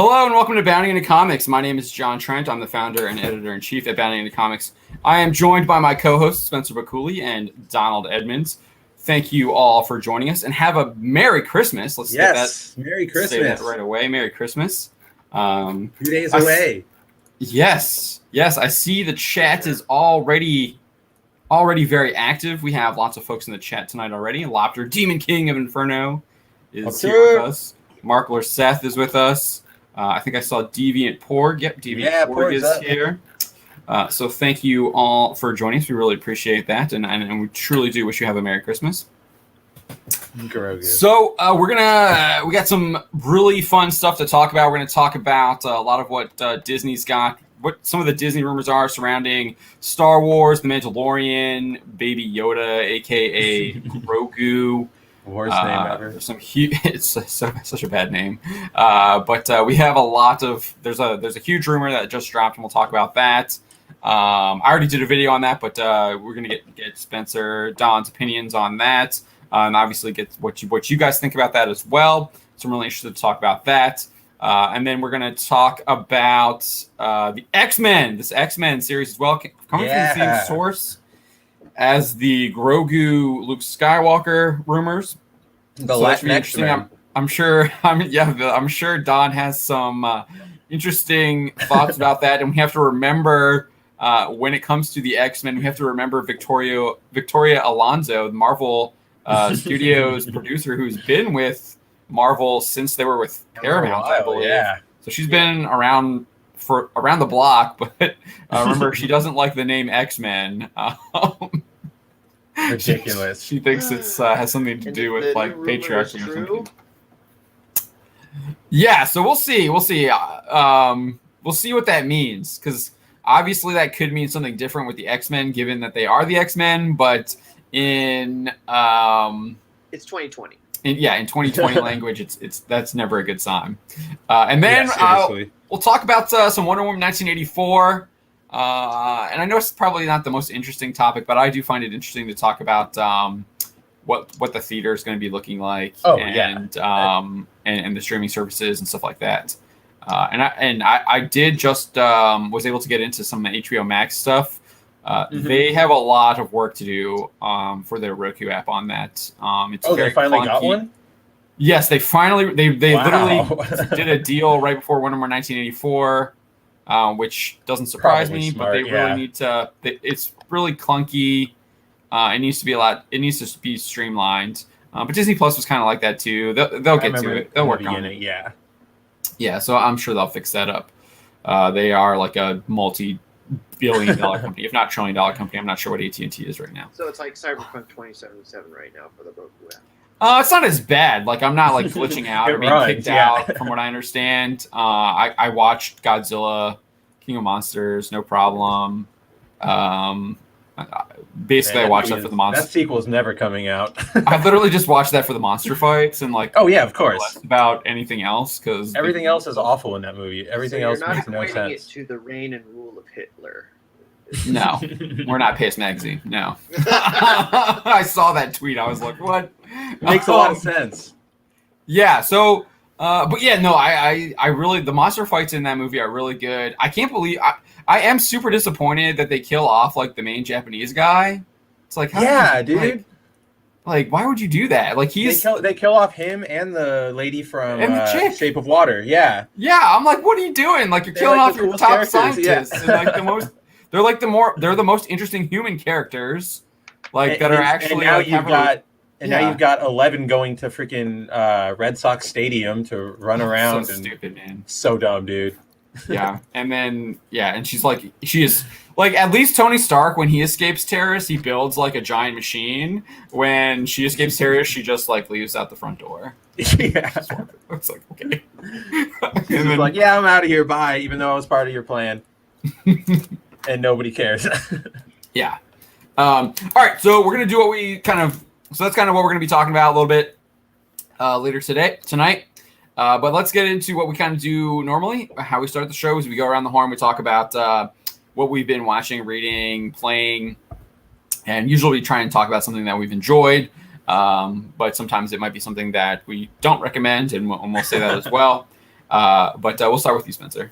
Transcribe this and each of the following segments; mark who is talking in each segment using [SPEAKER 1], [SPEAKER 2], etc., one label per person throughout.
[SPEAKER 1] Hello and welcome to Bounding into Comics. My name is John Trent. I'm the founder and editor-in-chief at Bounding into Comics. I am joined by my co-hosts Spencer Bacouli and Donald Edmonds. Thank you all for joining us and have a Merry Christmas.
[SPEAKER 2] Merry Christmas.
[SPEAKER 1] Say that right away. Merry Christmas.
[SPEAKER 2] 2 days away.
[SPEAKER 1] Yes. I see the chat is already very active. We have lots of folks in the chat tonight already. Lopter, Demon King of Inferno, is here with us. Mark Seth is with us. I think I saw Deviant Porg. Yep, Deviant Porg is here. So thank you all for joining us. We really appreciate that, and we truly do wish you have a Merry Christmas.
[SPEAKER 2] Grogu.
[SPEAKER 1] So we got some really fun stuff to talk about. We're gonna talk about a lot of what Disney's got, what some of the Disney rumors are surrounding Star Wars, The Mandalorian, Baby Yoda, aka Grogu.
[SPEAKER 2] Worst name ever.
[SPEAKER 1] It's such a bad name. But we have a lot of there's a huge rumor that just dropped, and we'll talk about that. I already did a video on that, but we're gonna get Spencer, Don's opinions on that, and obviously get what you guys think about that as well. So I'm really interested to talk about that. And then we're gonna talk about the X-Men, this X-Men series as well, coming from the same source as the Grogu Luke Skywalker rumors.
[SPEAKER 2] The last
[SPEAKER 1] X-Men. I'm sure Don has some interesting thoughts about that, and we have to remember when it comes to the X-Men, we have to remember Victoria Alonso, the Marvel Studios producer, who's been with Marvel since they were with Paramount, I believe.
[SPEAKER 2] Yeah.
[SPEAKER 1] So she's been around the block, but remember, she doesn't like the name X-Men.
[SPEAKER 2] Ridiculous.
[SPEAKER 1] She thinks it's has something to do with like patriarchy or something. Yeah, so we'll see. We'll see what that means, because obviously that could mean something different with the X-Men, given that they are the X-Men. But in
[SPEAKER 3] it's 2020.
[SPEAKER 1] In 2020 language, it's that's never a good sign. And then we'll talk about some Wonder Woman 1984. And I know it's probably not the most interesting topic, but I do find it interesting to talk about what the theater is going to be looking like, and the streaming services and stuff like that. And I did just was able to get into some HBO Max stuff. They have a lot of work to do for their Roku app on that.
[SPEAKER 2] They finally got one?
[SPEAKER 1] Yes, they literally did a deal right before Wonder Woman 1984. Which doesn't surprise me, but they really need to. It's really clunky. It needs to be It needs to be streamlined. But Disney Plus was kind of like that too. They'll get to it. They'll work on it. Yeah. So I'm sure they'll fix that up. They are like a multi-billion-dollar company, if not trillion-dollar company. I'm not sure what AT&T is right now.
[SPEAKER 3] So it's like Cyberpunk 2077 right now for the Roku app.
[SPEAKER 1] It's not as bad. Like, I'm not like glitching out or being kicked out, from what I understand. I watched Godzilla, King of Monsters, no problem. Basically, I watched that for the monster.
[SPEAKER 2] That sequel is never coming out.
[SPEAKER 1] I literally just watched that for the monster fights and like.
[SPEAKER 2] Oh yeah, of course.
[SPEAKER 1] Less about anything else, because
[SPEAKER 2] everything else is awful in that movie. Everything else makes no sense.
[SPEAKER 3] It to the reign and rule of Hitler.
[SPEAKER 1] No, we're not Pace Magazine. No. I saw that tweet. I was like, what?
[SPEAKER 2] Makes a lot of sense.
[SPEAKER 1] Yeah. So, but yeah, no, I really, the monster fights in that movie are really good. I can't believe, I am super disappointed that they kill off like the main Japanese guy. It's like,
[SPEAKER 2] dude.
[SPEAKER 1] Like, why would you do that? Like,
[SPEAKER 2] they kill off him and the lady from
[SPEAKER 1] and the chick.
[SPEAKER 2] Shape of Water. Yeah.
[SPEAKER 1] Yeah. I'm like, what are you doing? Like, you're killing off your top scientists. And like they're the most interesting human characters, like that are actually.
[SPEAKER 2] And now you've got 11 going to freaking Red Sox Stadium to run around.
[SPEAKER 1] So stupid, man.
[SPEAKER 2] So dumb, dude.
[SPEAKER 1] Yeah, and then and she is like, at least Tony Stark, when he escapes terrorists, he builds like a giant machine. When she escapes terrorists, she just like leaves out the front door.
[SPEAKER 2] Yeah,
[SPEAKER 1] it's like, okay.
[SPEAKER 2] She's like, yeah, I'm out of here. Bye. Even though I was part of your plan. And nobody cares.
[SPEAKER 1] Yeah. All right. So we're gonna do what we So that's kind of what we're gonna be talking about a little bit later tonight. But let's get into what we kind of do normally. How we start the show is we go around the horn. We talk about what we've been watching, reading, playing, and usually we try and talk about something that we've enjoyed. But sometimes it might be something that we don't recommend, and we'll say that as well. But we'll start with you, Spencer.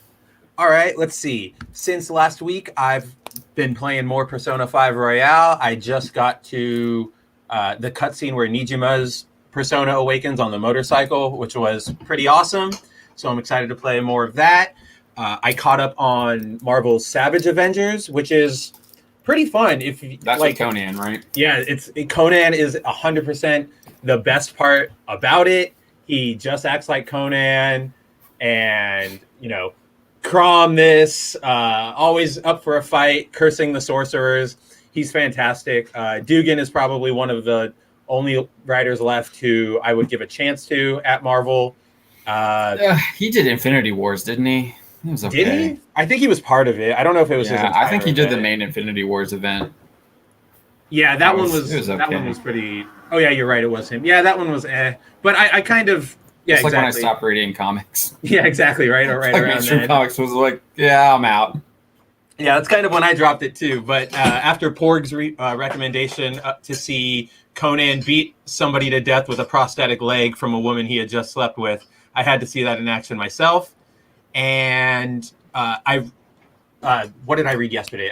[SPEAKER 2] All right, let's see. Since last week, I've been playing more Persona 5 Royale. I just got to the cutscene where Nijima's Persona awakens on the motorcycle, which was pretty awesome. So I'm excited to play more of that. I caught up on Marvel's Savage Avengers, which is pretty fun.
[SPEAKER 1] That's like Conan, right?
[SPEAKER 2] Yeah, Conan is 100% the best part about it. He just acts like Conan, and Crom always up for a fight, cursing the sorcerers. He's fantastic. Dugan is probably one of the only writers left who I would give a chance to at Marvel.
[SPEAKER 1] He did Infinity Wars, didn't he? It was okay.
[SPEAKER 2] Did he? I think he was part of it. I don't know if it was his entire
[SPEAKER 1] I think he did
[SPEAKER 2] event.
[SPEAKER 1] the main Infinity Wars event.
[SPEAKER 2] Yeah, that one was
[SPEAKER 1] okay.
[SPEAKER 2] That one was pretty. Oh yeah, you're right. It was him. Yeah, that one was But I kind of. Yeah,
[SPEAKER 1] it's like
[SPEAKER 2] exactly.
[SPEAKER 1] when I stopped reading comics.
[SPEAKER 2] Yeah, exactly. Right
[SPEAKER 1] like
[SPEAKER 2] around
[SPEAKER 1] mainstream
[SPEAKER 2] then.
[SPEAKER 1] comics was like, yeah, I'm out.
[SPEAKER 2] Yeah, that's kind of when I dropped it too. But after Porg's recommendation to see Conan beat somebody to death with a prosthetic leg from a woman he had just slept with, I had to see that in action myself. And what did I read yesterday?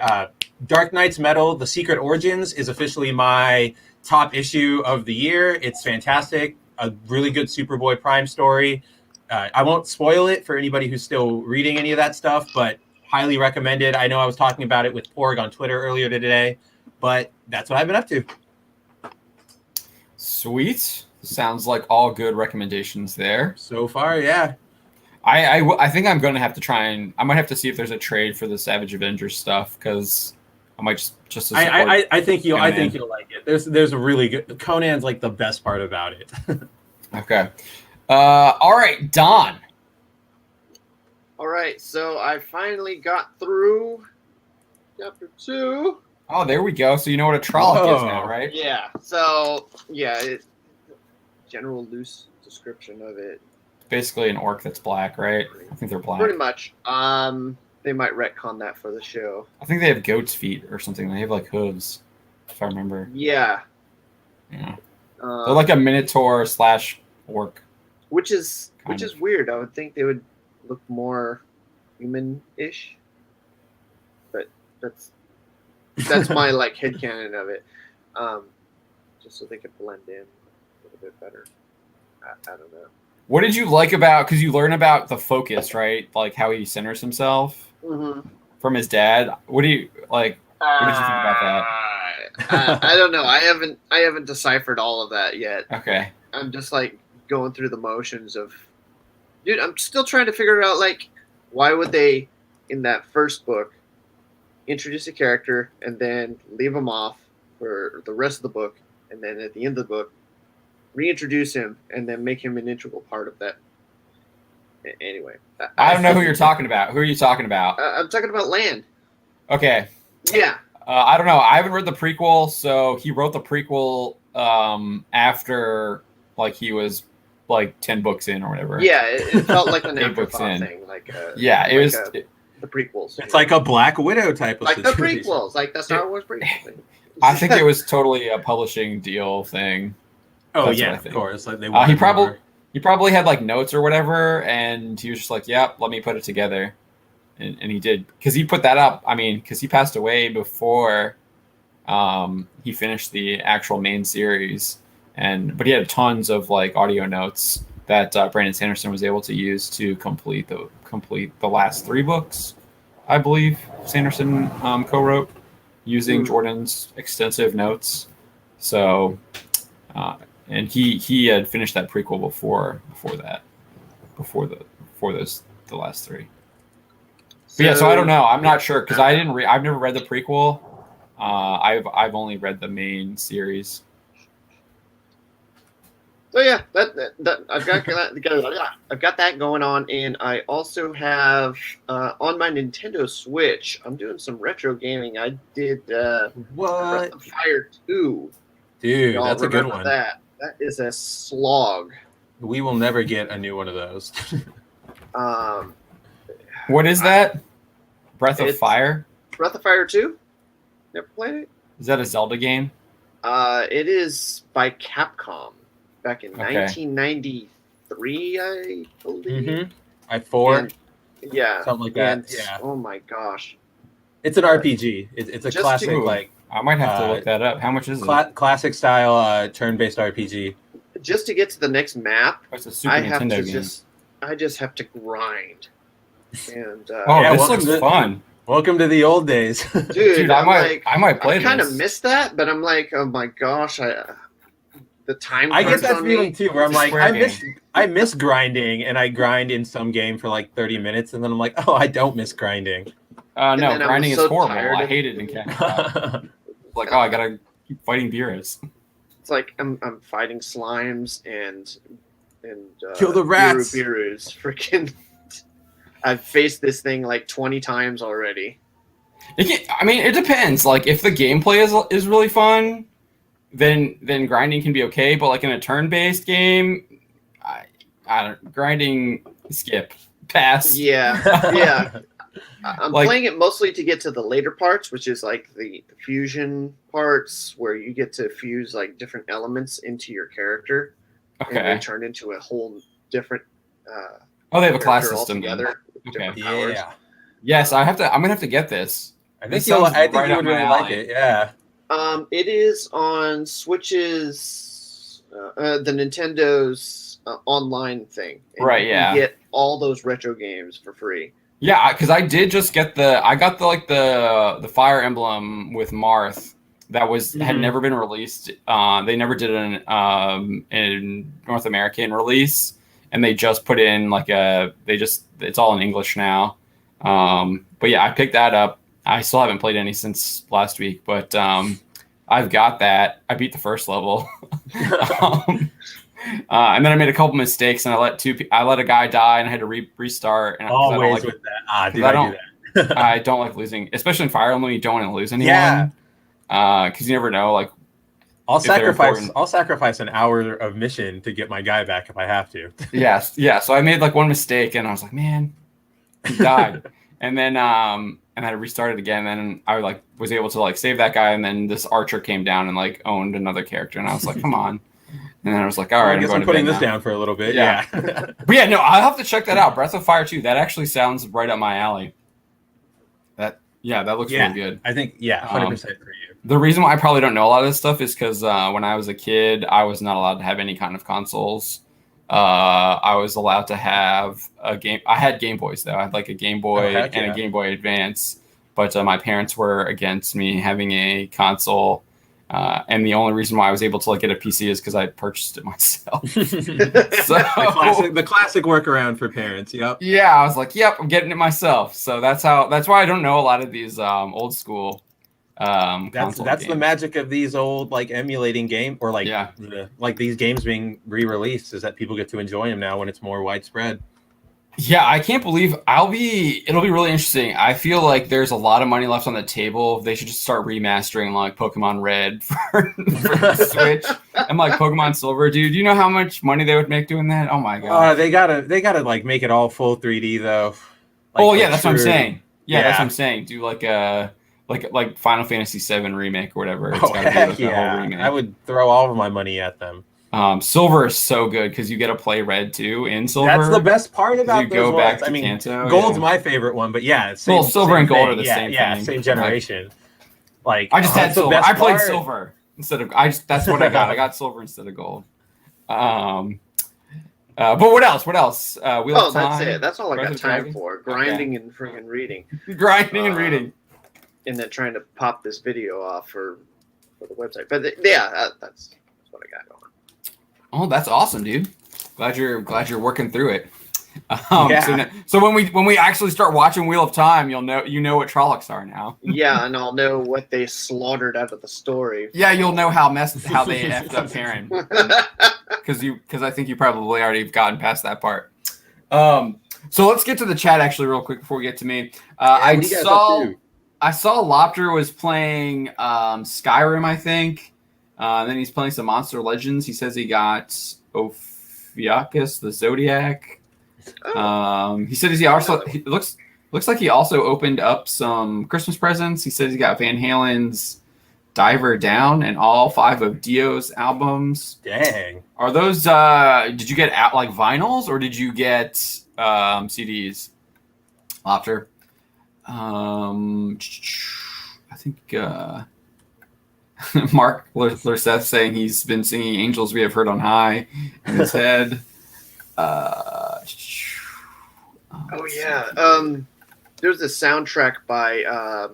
[SPEAKER 2] Dark Knight's Metal: The Secret Origins is officially my top issue of the year. It's fantastic. A really good Superboy Prime story. I won't spoil it for anybody who's still reading any of that stuff, but highly recommended. I know I was talking about it with Porg on Twitter earlier today, but that's what I've been up to.
[SPEAKER 1] Sweet. Sounds like all good recommendations there.
[SPEAKER 2] So far, yeah.
[SPEAKER 1] I think I'm going to have to I might have to see if there's a trade for the Savage Avengers stuff, because I might just
[SPEAKER 2] I think you'll like it. There's a really good Conan's like the best part about it.
[SPEAKER 1] Okay. All right, Don.
[SPEAKER 3] All right, so I finally got through chapter 2.
[SPEAKER 1] Oh, there we go. So you know what a Trolloc is now, right?
[SPEAKER 3] Yeah. So general loose description of it.
[SPEAKER 1] Basically an orc that's black, right? I think they're black.
[SPEAKER 3] Pretty much. They might retcon that for the show.
[SPEAKER 1] I think they have goat's feet or something. They have like hooves, if I remember.
[SPEAKER 3] Yeah.
[SPEAKER 1] Yeah. They're like a minotaur / orc.
[SPEAKER 3] Which is weird. I would think they would look more human-ish. But that's my like headcanon of it. Just so they could blend in a little bit better. I don't know.
[SPEAKER 1] What did you like about, because you learn about the focus, right? Like how he centers himself from his dad. What do you like? What did you think about that?
[SPEAKER 3] I don't know. I haven't deciphered all of that yet.
[SPEAKER 1] Okay.
[SPEAKER 3] I'm just like going through the motions of, dude. I'm still trying to figure out like why would they in that first book introduce a character and then leave him off for the rest of the book, and then at the end of the book reintroduce him and then make him an integral part of that. Anyway,
[SPEAKER 1] I don't know who you're talking about. Who are you talking about?
[SPEAKER 3] I'm talking about Land.
[SPEAKER 1] Okay.
[SPEAKER 3] Yeah.
[SPEAKER 1] I don't know. I haven't read the prequel, so he wrote the prequel after like he was like 10 books in or whatever.
[SPEAKER 3] Yeah, it felt like an
[SPEAKER 1] 8 books in.
[SPEAKER 3] thing. Like
[SPEAKER 1] the
[SPEAKER 3] prequels.
[SPEAKER 2] It's like a Black Widow type of
[SPEAKER 3] situation.
[SPEAKER 2] the
[SPEAKER 3] prequels, like the Star Wars prequels thing.
[SPEAKER 1] I think it was totally a publishing deal thing.
[SPEAKER 2] Oh,
[SPEAKER 1] That's
[SPEAKER 2] yeah,
[SPEAKER 1] of
[SPEAKER 2] course. Like
[SPEAKER 1] he probably had like notes or whatever, and he was just like, "Yep, let me put it together," and he did, because he put that up. I mean, because he passed away before he finished the actual main series, but he had tons of like audio notes that Brandon Sanderson was able to use to complete the last 3 books, I believe. Sanderson co-wrote using Jordan's extensive notes. So. And he had finished that prequel before the last 3. So I don't know. I'm not sure, because I've never read the prequel. I've only read the main series.
[SPEAKER 3] So yeah, that I've got that going on, and I also have on my Nintendo Switch. I'm doing some retro gaming. I did Breath of Fire 2.
[SPEAKER 2] Dude, that's a good one.
[SPEAKER 3] That is a slog.
[SPEAKER 2] We will never get a new one of those.
[SPEAKER 1] What is that? Breath of Fire?
[SPEAKER 3] Breath of Fire 2? Never played it?
[SPEAKER 1] Is that a Zelda game?
[SPEAKER 3] It is by Capcom back in 1993, I believe.
[SPEAKER 2] 4,
[SPEAKER 3] And, yeah,
[SPEAKER 2] something like that.
[SPEAKER 3] and
[SPEAKER 2] Yeah,
[SPEAKER 3] oh my gosh,
[SPEAKER 2] it's an RPG. It's a
[SPEAKER 3] Just
[SPEAKER 2] classic
[SPEAKER 1] Ooh,
[SPEAKER 2] like
[SPEAKER 1] I might have to look that up. How much is it?
[SPEAKER 2] classic style turn-based RPG.
[SPEAKER 3] just to get to the next map,
[SPEAKER 1] Oh, it's a Super Nintendo game.
[SPEAKER 3] I just have to grind. And
[SPEAKER 1] Oh,
[SPEAKER 2] Yeah,
[SPEAKER 1] this
[SPEAKER 2] welcome
[SPEAKER 1] looks
[SPEAKER 2] to-
[SPEAKER 1] fun.
[SPEAKER 2] Welcome to the old days.
[SPEAKER 3] dude,
[SPEAKER 1] I
[SPEAKER 3] I'm
[SPEAKER 1] might
[SPEAKER 3] like,
[SPEAKER 1] I might play
[SPEAKER 3] I kind of
[SPEAKER 1] this.
[SPEAKER 3] missed that, but I'm like, oh my gosh, the time
[SPEAKER 2] I get
[SPEAKER 3] crunch
[SPEAKER 2] that
[SPEAKER 3] on
[SPEAKER 2] feeling
[SPEAKER 3] me.
[SPEAKER 2] too, where I'm
[SPEAKER 1] It's a
[SPEAKER 2] like,
[SPEAKER 1] Square
[SPEAKER 2] I miss grinding, and I grind in some game for like 30 minutes, and then I'm like, oh, I don't miss grinding.
[SPEAKER 1] No,
[SPEAKER 3] then I'm
[SPEAKER 1] grinding is
[SPEAKER 3] so
[SPEAKER 1] horrible.
[SPEAKER 3] tired
[SPEAKER 1] I
[SPEAKER 3] of-
[SPEAKER 1] hate it in Canada. Like, oh, I gotta keep fighting Beerus.
[SPEAKER 3] It's like I'm fighting slimes and
[SPEAKER 2] Kill the rats.
[SPEAKER 3] Birus. Freaking, I've faced this thing like 20 times already.
[SPEAKER 1] It depends. Like, if the gameplay is really fun, then grinding can be okay. But like in a turn-based game, I don't grinding. Skip, pass.
[SPEAKER 3] Yeah, yeah. I'm
[SPEAKER 1] Like-
[SPEAKER 3] playing it mostly to get to the later parts, which is like the fusion parts where you get to fuse like different elements into your character, and
[SPEAKER 1] Okay.
[SPEAKER 3] they turn into a whole different
[SPEAKER 1] Oh, they have a class
[SPEAKER 3] character
[SPEAKER 1] system. then.
[SPEAKER 3] altogether with
[SPEAKER 1] Okay.
[SPEAKER 3] different powers.
[SPEAKER 2] Yeah,
[SPEAKER 1] Yes, I'm gonna have to get this.
[SPEAKER 2] I
[SPEAKER 1] This
[SPEAKER 2] think
[SPEAKER 1] sounds
[SPEAKER 2] I think
[SPEAKER 1] right
[SPEAKER 2] you
[SPEAKER 1] up
[SPEAKER 2] would
[SPEAKER 1] my
[SPEAKER 2] really like
[SPEAKER 1] alley.
[SPEAKER 2] it. Yeah.
[SPEAKER 3] It is on Switch's, the Nintendo's online thing. And
[SPEAKER 1] Right,
[SPEAKER 3] you
[SPEAKER 1] yeah.
[SPEAKER 3] can get all those retro games for free.
[SPEAKER 1] Yeah, because I did just get I got the Fire Emblem with Marth that had
[SPEAKER 2] Mhm.
[SPEAKER 1] never been released. They never did an in North American release, and they just put in it's all in English now. But yeah, I picked that up. I still haven't played any since last week, but I've got that. I beat the first level. And then I made a couple mistakes, and I let a guy die, and I had to restart. And
[SPEAKER 2] Always with that. Dude,
[SPEAKER 1] I
[SPEAKER 2] I
[SPEAKER 1] don't-
[SPEAKER 2] do that.
[SPEAKER 1] I don't like losing, especially in Fire Emblem. You don't want to lose anyone.
[SPEAKER 2] Yeah.
[SPEAKER 1] Because you never know. Like,
[SPEAKER 2] I'll
[SPEAKER 1] if they're
[SPEAKER 2] sacrifice.
[SPEAKER 1] important.
[SPEAKER 2] I'll sacrifice an hour of mission to get my guy back if I have to.
[SPEAKER 1] yes, yeah. So I made like one mistake, and I was like, man, he died. And then I restarted again. And I was able to save that guy. And then this archer came down and owned another character, and I was like, come on. And then I was like, all right,
[SPEAKER 2] I guess I'm
[SPEAKER 1] going
[SPEAKER 2] putting
[SPEAKER 1] to
[SPEAKER 2] this
[SPEAKER 1] bed now.
[SPEAKER 2] down for a little bit.
[SPEAKER 1] Yeah.
[SPEAKER 2] Yeah.
[SPEAKER 1] But yeah, no, I'll have to check that out. Breath of Fire 2. That actually sounds right up my alley. That looks
[SPEAKER 2] Yeah.
[SPEAKER 1] really good.
[SPEAKER 2] I think 100% for you.
[SPEAKER 1] The reason why I probably don't know a lot of this stuff is because when I was a kid, I was not allowed to have any kind of consoles. I was allowed to have a game. I had Game Boys though. I had a Game Boy
[SPEAKER 2] heck
[SPEAKER 1] and
[SPEAKER 2] yeah.
[SPEAKER 1] a Game Boy Advance, but my parents were against me having a console. And the only reason why I was able to get a PC is because I purchased it myself.
[SPEAKER 2] The classic workaround for parents. Yep.
[SPEAKER 1] Yeah, I was like, "Yep, I'm getting it myself." So that's why I don't know a lot of these old school.
[SPEAKER 2] That's
[SPEAKER 1] console
[SPEAKER 2] the
[SPEAKER 1] games.
[SPEAKER 2] magic of these old emulating game or
[SPEAKER 1] Yeah.
[SPEAKER 2] these games being re-released is that people get to enjoy them now when it's more widespread.
[SPEAKER 1] Yeah, I can't believe it'll be really interesting. I feel like there's a lot of money left on the table. They should just start remastering Pokemon Red for the Switch and Pokemon Silver. Dude, do you know how much money they would make doing that? Oh my god.
[SPEAKER 2] They gotta make it all full 3D though.
[SPEAKER 1] Yeah, that's what I'm
[SPEAKER 2] sure.
[SPEAKER 1] saying. Yeah, that's
[SPEAKER 2] Yeah.
[SPEAKER 1] what I'm saying. Do like Final Fantasy VII remake or whatever. It's
[SPEAKER 2] Oh,
[SPEAKER 1] gotta
[SPEAKER 2] heck
[SPEAKER 1] be a whole
[SPEAKER 2] yeah!
[SPEAKER 1] remake.
[SPEAKER 2] I would throw all of my money at them.
[SPEAKER 1] Silver is so good because you get to play Red too in Silver.
[SPEAKER 2] That's the best part
[SPEAKER 1] You
[SPEAKER 2] about
[SPEAKER 1] go
[SPEAKER 2] those
[SPEAKER 1] back
[SPEAKER 2] ones.
[SPEAKER 1] to Kanto.
[SPEAKER 2] Gold's
[SPEAKER 1] yeah.
[SPEAKER 2] my favorite one, but yeah,
[SPEAKER 1] Well, Silver and Gold
[SPEAKER 2] thing.
[SPEAKER 1] are the same
[SPEAKER 2] Yeah,
[SPEAKER 1] thing.
[SPEAKER 2] same generation.
[SPEAKER 1] I just had
[SPEAKER 2] that's the
[SPEAKER 1] Silver.
[SPEAKER 2] best
[SPEAKER 1] I played
[SPEAKER 2] part.
[SPEAKER 1] Silver instead of. That's what I got. I got Silver instead of Gold. But what else? Wheel of
[SPEAKER 3] That's
[SPEAKER 1] Time,
[SPEAKER 3] it. That's all I
[SPEAKER 1] Breath
[SPEAKER 3] got
[SPEAKER 1] of
[SPEAKER 3] time
[SPEAKER 1] Dragon?
[SPEAKER 3] for. Grinding and freaking reading.
[SPEAKER 1] grinding and reading.
[SPEAKER 3] And then trying to pop this video off for the website. But that's what I got going.
[SPEAKER 1] Oh, that's awesome, dude. Glad you're working through it.
[SPEAKER 2] Yeah.
[SPEAKER 1] So when we actually start watching Wheel of Time, you know what Trollocs are now.
[SPEAKER 3] Yeah, and I'll know what they slaughtered out of the story.
[SPEAKER 1] Yeah, you'll know how they effed up Karen. Because I think you probably already have gotten past that part. So let's get to the chat actually real quick before we get to me.
[SPEAKER 2] what do you guys up to?
[SPEAKER 1] I saw Lopter was playing Skyrim, I think. Then he's playing some Monster Legends. He says he got Ophiuchus, the Zodiac. He said it looks like he also opened up some Christmas presents. He says he got Van Halen's Diver Down and all 5 of Dio's albums.
[SPEAKER 2] Dang.
[SPEAKER 1] Are those did you get out vinyls or did you get CDs. After, I think Mark Lerseth saying he's been singing "Angels We Have Heard on High" in his head.
[SPEAKER 3] Oh yeah. There's a soundtrack by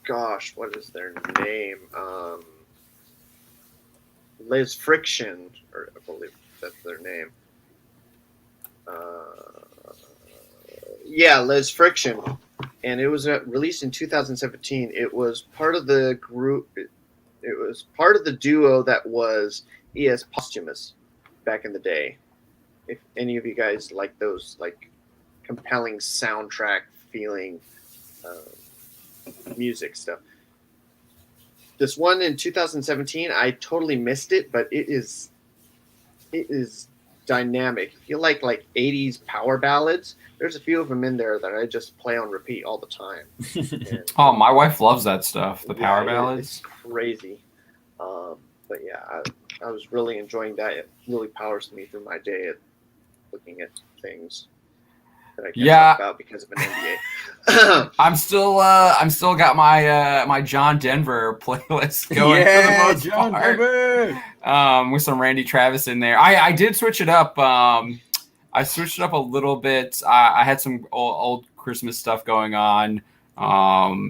[SPEAKER 3] gosh, what is their name? Liz Friction, or I believe that's their name. Yeah, Liz Friction, and it was released in 2017. It was part of the group. It was part of the duo that was E.S. Posthumous back in the day. If any of you guys like those like compelling soundtrack feeling music stuff. This one in 2017, I totally missed it, but it is dynamic. If you like 80s power ballads, there's a few of them in there that I just play on repeat all the time.
[SPEAKER 1] Oh, my wife loves that stuff, the power ballads.
[SPEAKER 3] It's crazy. But yeah, I was really enjoying that. It really powers me through my day at looking at things that I can't talk about because of an NDA.
[SPEAKER 1] I'm still got my John Denver playlist going for the most
[SPEAKER 2] John
[SPEAKER 1] part.
[SPEAKER 2] Denver!
[SPEAKER 1] With some Randy Travis in there. I did switch it up. I switched it up a little bit. I had some old Christmas stuff going on.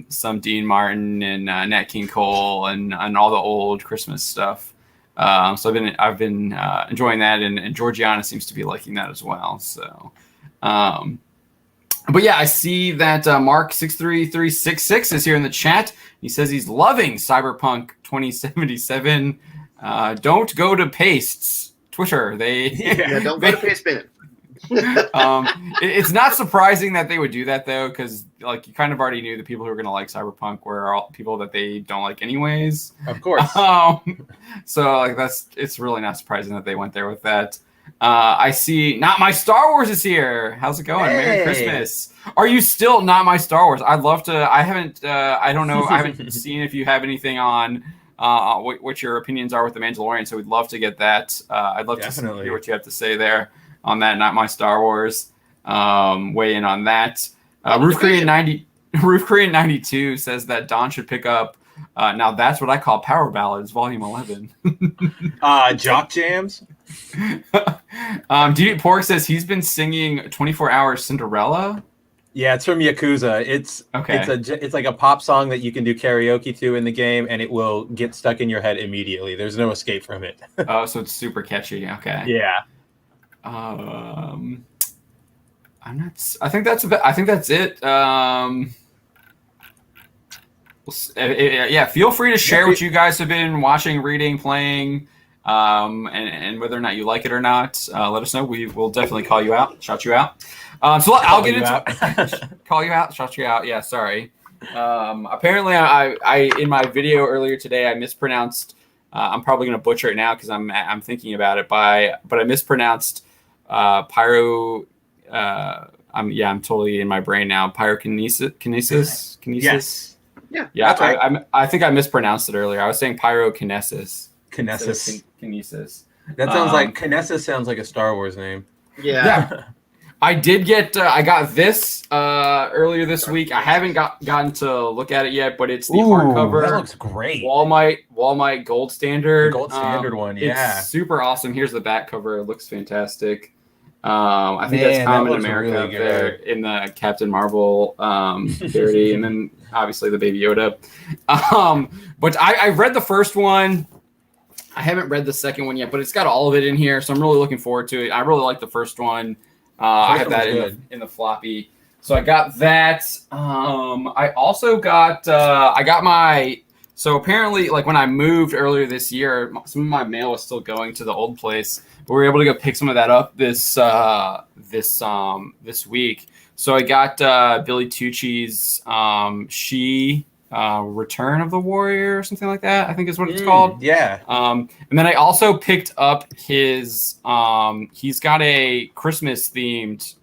[SPEAKER 1] Some Dean Martin and Nat King Cole and all the old Christmas stuff. So I've been enjoying that, and Georgiana seems to be liking that as well. So, but yeah, I see that Mark63366 is here in the chat. He says he's loving Cyberpunk 2077. Don't go to Pastes Twitter.
[SPEAKER 3] Don't go to Paste Bin.
[SPEAKER 1] It's not surprising that they would do that though, because like you kind of already knew the people who were going to like Cyberpunk were all people that they don't like anyways.
[SPEAKER 2] Of course.
[SPEAKER 1] So like it's really not surprising that they went there with that. I see Not My Star Wars is here. How's it going?
[SPEAKER 2] Hey.
[SPEAKER 1] Merry Christmas. Are you still Not My Star Wars? I'd love to. I haven't I don't know. I haven't seen if you have anything on what your opinions are with The Mandalorian, so we'd love to get that. I'd love to hear what you have to say there on that Not My Star Wars. Weigh in on that. Roof Korean 92 says that Don should pick up now that's what I call Power Ballads Volume 11.
[SPEAKER 2] Jock Jams.
[SPEAKER 1] DJ Pork says he's been singing 24 Hours Cinderella.
[SPEAKER 2] Yeah, it's from Yakuza. It's like a pop song that you can do karaoke to in the game, and it will get stuck in your head immediately. There's no escape from it.
[SPEAKER 1] Oh, so it's super catchy. Okay.
[SPEAKER 2] Yeah.
[SPEAKER 1] I'm not. I think that's it. Yeah. Feel free to share what you guys have been watching, reading, playing, and whether or not you like it or not. Let us know. We will definitely call you out, shout you out. So I'll get into call you out, shout you out. Yeah. Sorry. Apparently, I in my video earlier today I mispronounced. I'm probably going to butcher it now because I'm thinking about it. But I mispronounced pyro. I'm totally in my brain now. Pyrokinesis.
[SPEAKER 2] Yes.
[SPEAKER 3] Yeah.
[SPEAKER 1] That's right. I think I mispronounced it earlier. I was saying pyrokinesis. Kinesis.
[SPEAKER 2] That sounds like Kinesis sounds like a Star Wars name.
[SPEAKER 3] Yeah.
[SPEAKER 1] I did get. I got this earlier this week. I haven't gotten to look at it yet, but it's the hardcover.
[SPEAKER 2] That looks great.
[SPEAKER 1] Walmart Gold Standard.
[SPEAKER 2] The Gold Standard one. Yeah.
[SPEAKER 1] It's super awesome. Here's the back cover. It looks fantastic. I think that's common in America
[SPEAKER 2] really
[SPEAKER 1] there in the Captain Marvel parody, and then obviously the Baby Yoda. But I read the first one. I haven't read the second one yet, but it's got all of it in here, so I'm really looking forward to it. I really like the first one. I have that in the floppy, so I got that. I also got my. So apparently, like when I moved earlier this year, some of my mail was still going to the old place, but we were able to go pick some of that up this week. So I got Billy Tucci's Return of the Warrior or something like that, I think is what it's called.
[SPEAKER 2] Yeah.
[SPEAKER 1] And then I also picked up his he's got a Christmas themed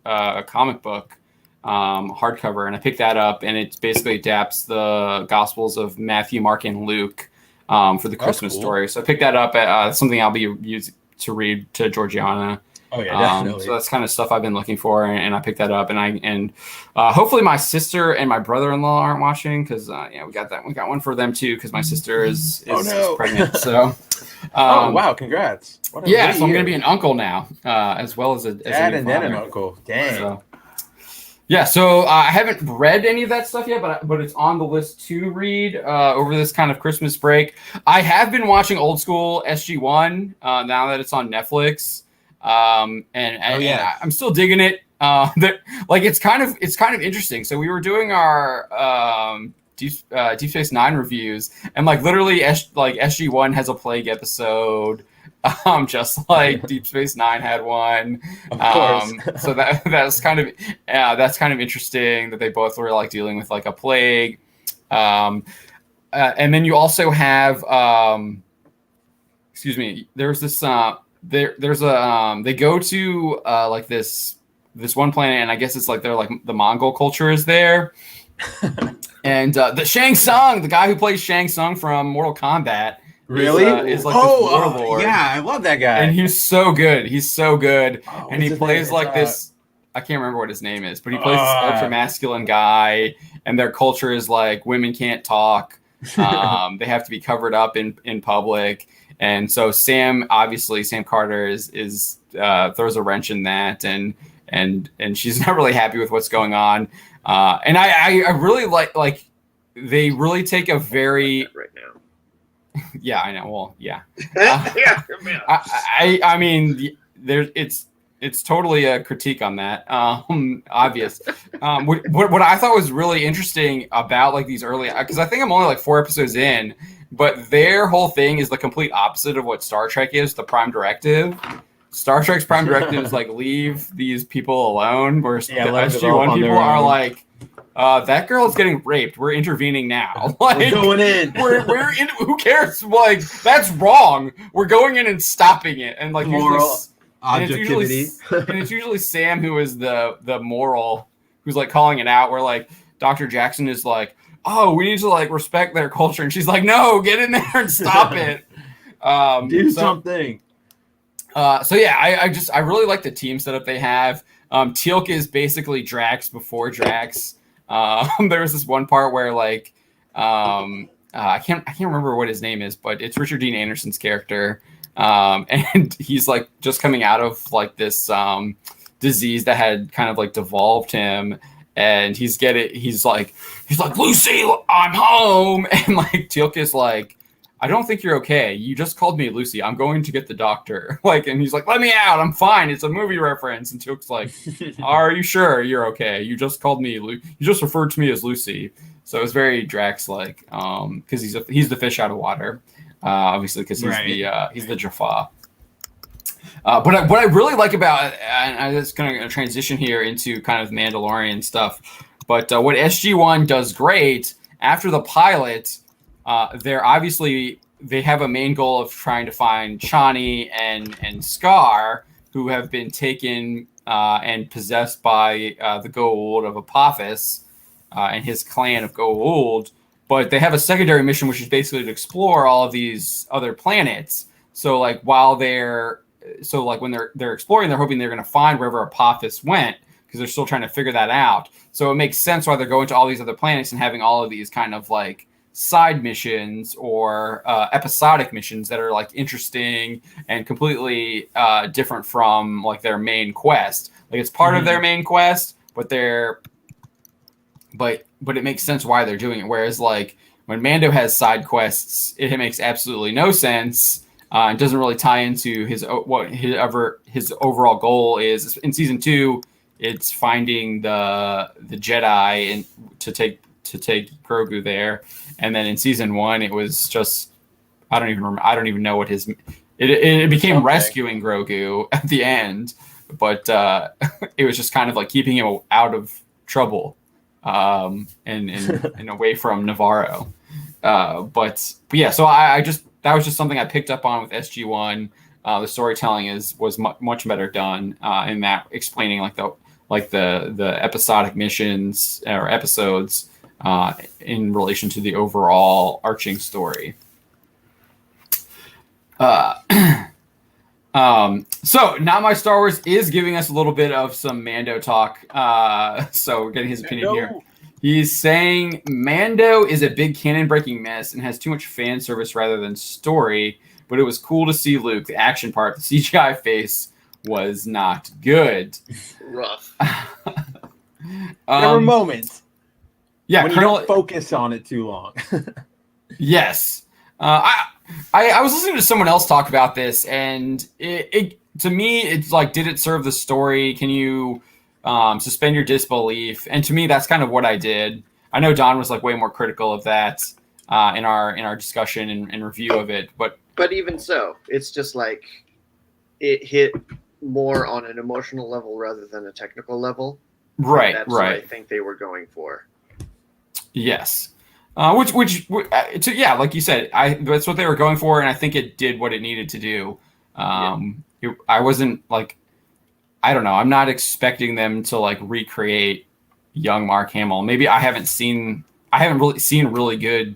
[SPEAKER 1] comic book hardcover, and I picked that up, and it basically adapts the Gospels of Matthew, Mark, and Luke for the Christmas story. So I picked that up at something I'll be using to read to Georgiana.
[SPEAKER 2] Oh yeah, definitely.
[SPEAKER 1] So that's kind of stuff I've been looking for, and I picked that up, and hopefully my sister and my brother-in-law aren't watching, because we got one for them too, because my sister is pregnant. So
[SPEAKER 2] oh wow, congrats!
[SPEAKER 1] So I'm gonna be an uncle now, as well as a
[SPEAKER 2] dad and then
[SPEAKER 1] father.
[SPEAKER 2] an uncle. Dang.
[SPEAKER 1] So I haven't read any of that stuff yet, but it's on the list to read over this kind of Christmas break. I have been watching old school SG-1 now that it's on Netflix, and I'm still digging it. It's kind of interesting. So we were doing our Deep Space Nine reviews, and like literally SG-1 has a plague episode. Just like Deep Space Nine had one.
[SPEAKER 2] Of course.
[SPEAKER 1] So that's kind of interesting that they both were like dealing with like a plague. And then you also have there's this they go to like this one planet, and I guess it's like they're like the Mongol culture is there. And the Shang Tsung, the guy who plays Shang Tsung from Mortal Kombat,
[SPEAKER 2] really
[SPEAKER 1] is like this warlord.
[SPEAKER 2] Yeah, I love that guy.
[SPEAKER 1] And he's so good. And he plays like this. I can't remember what his name is, but he plays this ultra masculine guy. And their culture is like women can't talk. They have to be covered up in public. And so Sam Carter is throws a wrench in that, and she's not really happy with what's going on. And I really like they really take a very
[SPEAKER 3] right now.
[SPEAKER 1] Yeah, I know. Well, yeah.
[SPEAKER 3] Yeah.
[SPEAKER 1] I mean, it's totally a critique on that. Obvious. What I thought was really interesting about like these early, because I think I'm only like 4 episodes in, but their whole thing is the complete opposite of what Star Trek is. The Prime Directive. Star Trek's Prime Directive is like leave these people alone. Whereas the SG-1 people are like, that girl is getting raped. We're intervening now. Like,
[SPEAKER 2] we're going in.
[SPEAKER 1] We're in. Who cares? Like, that's wrong. We're going in and stopping it. And like
[SPEAKER 2] moral objectivity.
[SPEAKER 1] And it's usually Sam who is the moral, who's like calling it out. Where like Dr. Jackson is like, oh, we need to like respect their culture, and she's like, no, get in there and stop it.
[SPEAKER 2] Do something.
[SPEAKER 1] I really like the team setup they have. Teal'c is basically Drax before Drax. There was this one part where like I can't remember what his name is, but it's Richard Dean Anderson's character, and he's like just coming out of like this disease that had kind of like devolved him, and he's like Lucy, I'm home, and like Teal'c is like, I don't think you're okay. You just called me Lucy. I'm going to get the doctor. Like, and he's like, let me out. I'm fine. It's a movie reference. And Teal'c's like, are you sure you're okay? You just called me. You just referred to me as Lucy. So it's very Drax-like, because he's the fish out of water, obviously, because he's the Jaffa. But what I really like about, and I'm just going to transition here into kind of Mandalorian stuff. But what SG-1 does great after the pilot. They have a main goal of trying to find Chani and Scar, who have been taken and possessed by the Goa'uld of Apophis and his clan of Goa'uld. But they have a secondary mission, which is basically to explore all of these other planets. So like when they're exploring, they're hoping they're going to find wherever Apophis went, because they're still trying to figure that out. So it makes sense why they're going to all these other planets and having all of these kind of like side missions or episodic missions that are like interesting and completely different from like their main quest. Like it's part of their main quest, but it makes sense why they're doing it. Whereas like when Mando has side quests, it makes absolutely no sense. It doesn't really tie into his overall goal is. In season 2, it's finding the Jedi and to take Grogu there. And then in season 1, it was just I don't even know what it became rescuing Grogu at the end, but it was just kind of like keeping him out of trouble and away from Navarro. But yeah, so that was just something I picked up on with SG-1. The storytelling was much better done in that, explaining the episodic missions or episodes in relation to the overall arching story. So now my Star Wars is giving us a little bit of some Mando talk. So we're getting his opinion here. He's saying Mando is a big canon-breaking mess and has too much fan service rather than story, but it was cool to see Luke. The action part, the CGI face was not good.
[SPEAKER 3] Rough.
[SPEAKER 2] There were moments.
[SPEAKER 1] Yeah,
[SPEAKER 2] when you don't focus on it too long.
[SPEAKER 1] Yes. I was listening to someone else talk about this, and it to me, it's like, did it serve the story? Can you suspend your disbelief? And to me, that's kind of what I did. I know Don was like way more critical of that in our discussion and review of it, but
[SPEAKER 3] even so, it's just like it hit more on an emotional level rather than a technical level.
[SPEAKER 1] Right,
[SPEAKER 3] That's
[SPEAKER 1] right.
[SPEAKER 3] what I think they were going for.
[SPEAKER 1] Yes. Like you said, that's what they were going for, and I think it did what it needed to do. I wasn't like, I don't know, I'm not expecting them to like recreate young Mark Hamill. Maybe I haven't really seen really good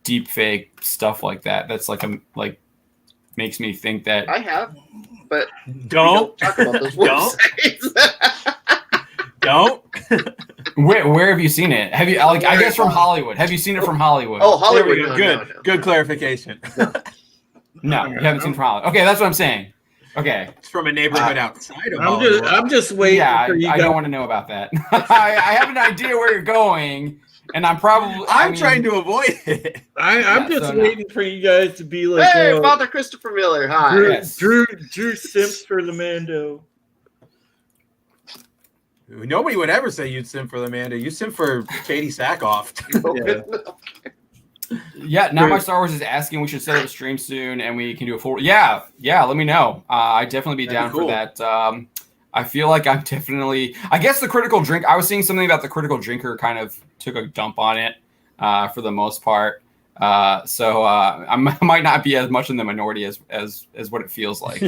[SPEAKER 1] deep fake stuff like that. That's like makes me think that
[SPEAKER 3] I have, but
[SPEAKER 2] don't
[SPEAKER 3] talk about those websites.
[SPEAKER 2] Don't.
[SPEAKER 1] Where have you seen it? Have you I guess from Hollywood? Have you seen it from Hollywood?
[SPEAKER 3] Oh, Hollywood.
[SPEAKER 2] There we go. Good clarification.
[SPEAKER 1] No, you haven't seen from Hollywood. Okay, that's what I'm saying. Okay,
[SPEAKER 2] it's from a neighborhood outside of Hollywood.
[SPEAKER 4] I'm just waiting.
[SPEAKER 1] Yeah,
[SPEAKER 4] for you
[SPEAKER 1] I don't want to know about that. I have an idea where you're going, and I'm
[SPEAKER 2] trying to avoid it.
[SPEAKER 4] I'm just waiting for you guys to be like,
[SPEAKER 3] hey, Father Christopher Miller. Hi.
[SPEAKER 4] Drew simps for the Mando.
[SPEAKER 2] Nobody would ever say you'd simp for the Mando. You simp for Katie Sackhoff.
[SPEAKER 1] Yeah, now my Star Wars is asking we should set up a stream soon, and we can do a full. Yeah. Let me know. I'd definitely be down for that. I feel like I'm definitely. I guess the critical drink. I was seeing something about the critical drinker kind of took a dump on it for the most part. So I might not be as much in the minority as what it feels like.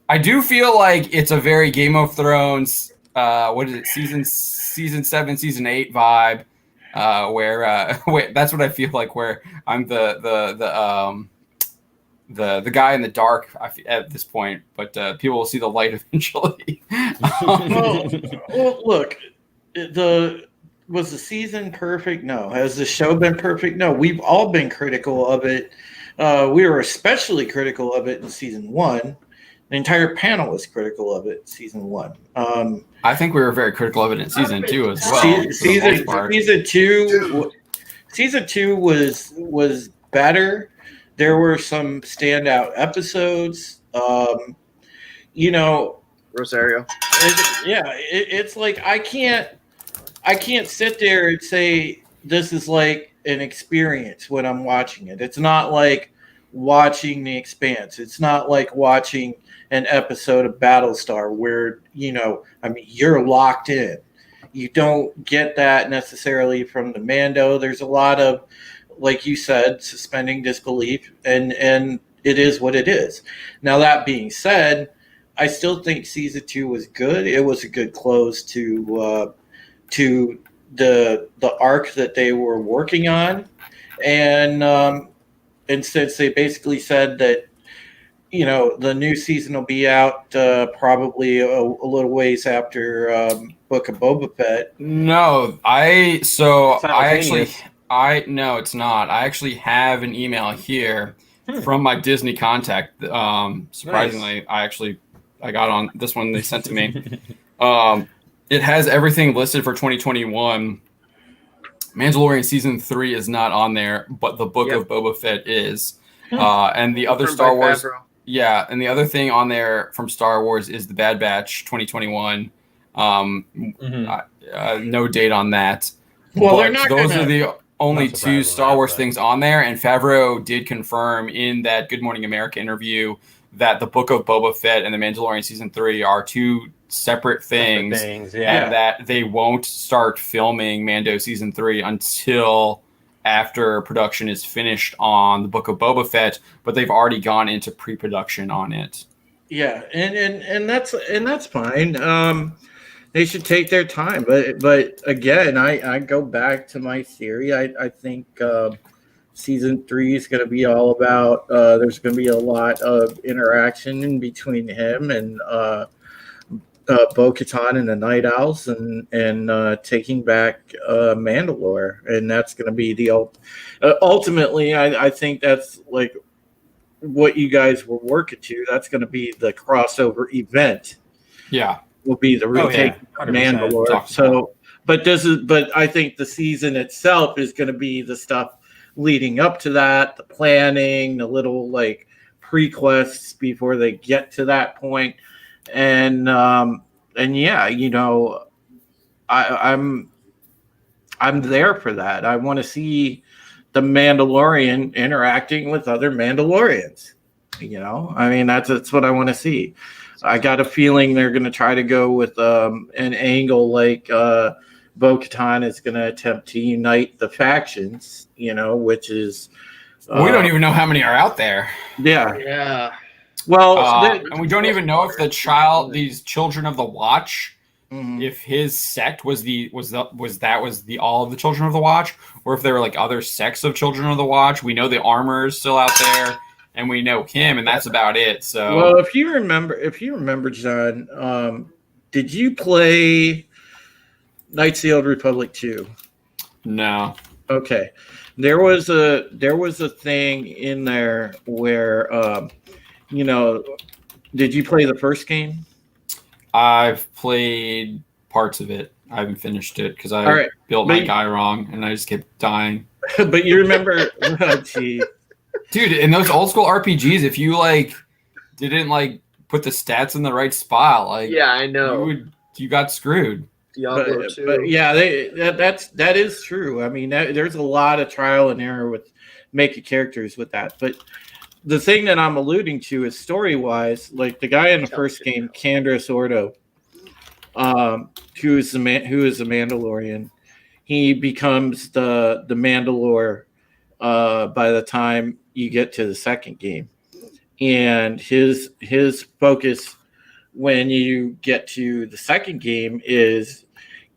[SPEAKER 1] I do feel like it's a very Game of Thrones. What is it? Season 7, season 8 vibe. Where that's what I feel like. Where I'm the guy in the dark at this point, but people will see the light eventually.
[SPEAKER 4] Well, look, was the season perfect? No. Has the show been perfect? No. We've all been critical of it. We were especially critical of it in season 1. The entire panel was critical of it in season 1.
[SPEAKER 1] I think we were very critical of it in season 2 as well.
[SPEAKER 4] Season 2 was better. There were some standout episodes.
[SPEAKER 3] Rosario.
[SPEAKER 4] It's like I can't sit there and say this is like an experience when I'm watching it. It's not like watching The Expanse. It's not like watching an episode of Battlestar where, you're locked in. You don't get that necessarily from the Mando. There's a lot of, like you said, suspending disbelief, and it is what it is. Now, that being said, I still think season 2 was good. It was a good close to the arc that they were working on, and since they basically said that, the new season will be out probably a little ways after Book of Boba Fett.
[SPEAKER 1] No, no, it's not. I actually have an email here from my Disney contact. Surprisingly, nice. I got on this one they sent to me. It has everything listed for 2021. Mandalorian season 3 is not on there, but the Book of Boba Fett is. And the other Star Wars. Yeah, and the other thing on there from Star Wars is the Bad Batch 2021. No date on that.
[SPEAKER 4] Well,
[SPEAKER 1] but those are the only 2 Star Wars things on there, and Favreau did confirm in that Good Morning America interview that the Book of Boba Fett and the Mandalorian season 3 are 2 separate things, and that they won't start filming Mando season 3 until after production is finished on the Book of Boba Fett, but they've already gone into pre-production on it.
[SPEAKER 4] Yeah, and that's fine. They should take their time, but again, I go back to my theory. I think season 3 is going to be all about. There's going to be a lot of interaction in between him and Bo-Katan and the Night Owls, and taking back Mandalore, and that's going to be the ultimately. I think that's like what you guys were working to. That's going to be the crossover event.
[SPEAKER 1] Yeah,
[SPEAKER 4] will be the retake of Mandalore. So, but I think the season itself is going to be the stuff leading up to that, the planning, the little like pre-quests before they get to that point, and yeah, you know, I'm there for that. I want to see the Mandalorian interacting with other Mandalorians. You know, I mean, that's what I want to see. I got a feeling they're going to try to go with an angle like Bo-Katan is going to attempt to unite the factions, you know, which is...
[SPEAKER 1] we don't even know how many are out there.
[SPEAKER 4] Yeah.
[SPEAKER 3] Yeah.
[SPEAKER 4] Well,
[SPEAKER 1] and we don't even know if these children of the Watch, if his sect was all of the children of the Watch, or if there were like other sects of children of the Watch. We know the armor is still out there, and we know him, and that's about it. So,
[SPEAKER 4] well, if you remember, John, did you play Knights of the Old Republic 2?
[SPEAKER 1] No.
[SPEAKER 4] Okay. There was a thing in there where you know, did you play the first game?
[SPEAKER 1] I've played parts of it. I haven't finished it because I built my guy wrong and I just kept dying.
[SPEAKER 4] But you remember, oh, gee.
[SPEAKER 1] Dude, in those old school RPGs, if you like didn't like put the stats in the right spot, like
[SPEAKER 3] yeah, I know,
[SPEAKER 1] you got screwed.
[SPEAKER 3] Diablo 2.
[SPEAKER 4] But yeah, that is true. I mean, there's a lot of trial and error with making characters with that. But the thing that I'm alluding to is story-wise, like the guy in the first game, Candris Ordo, who is a Mandalorian, he becomes the Mandalore by the time you get to the second game, and his focus when you get to the second game is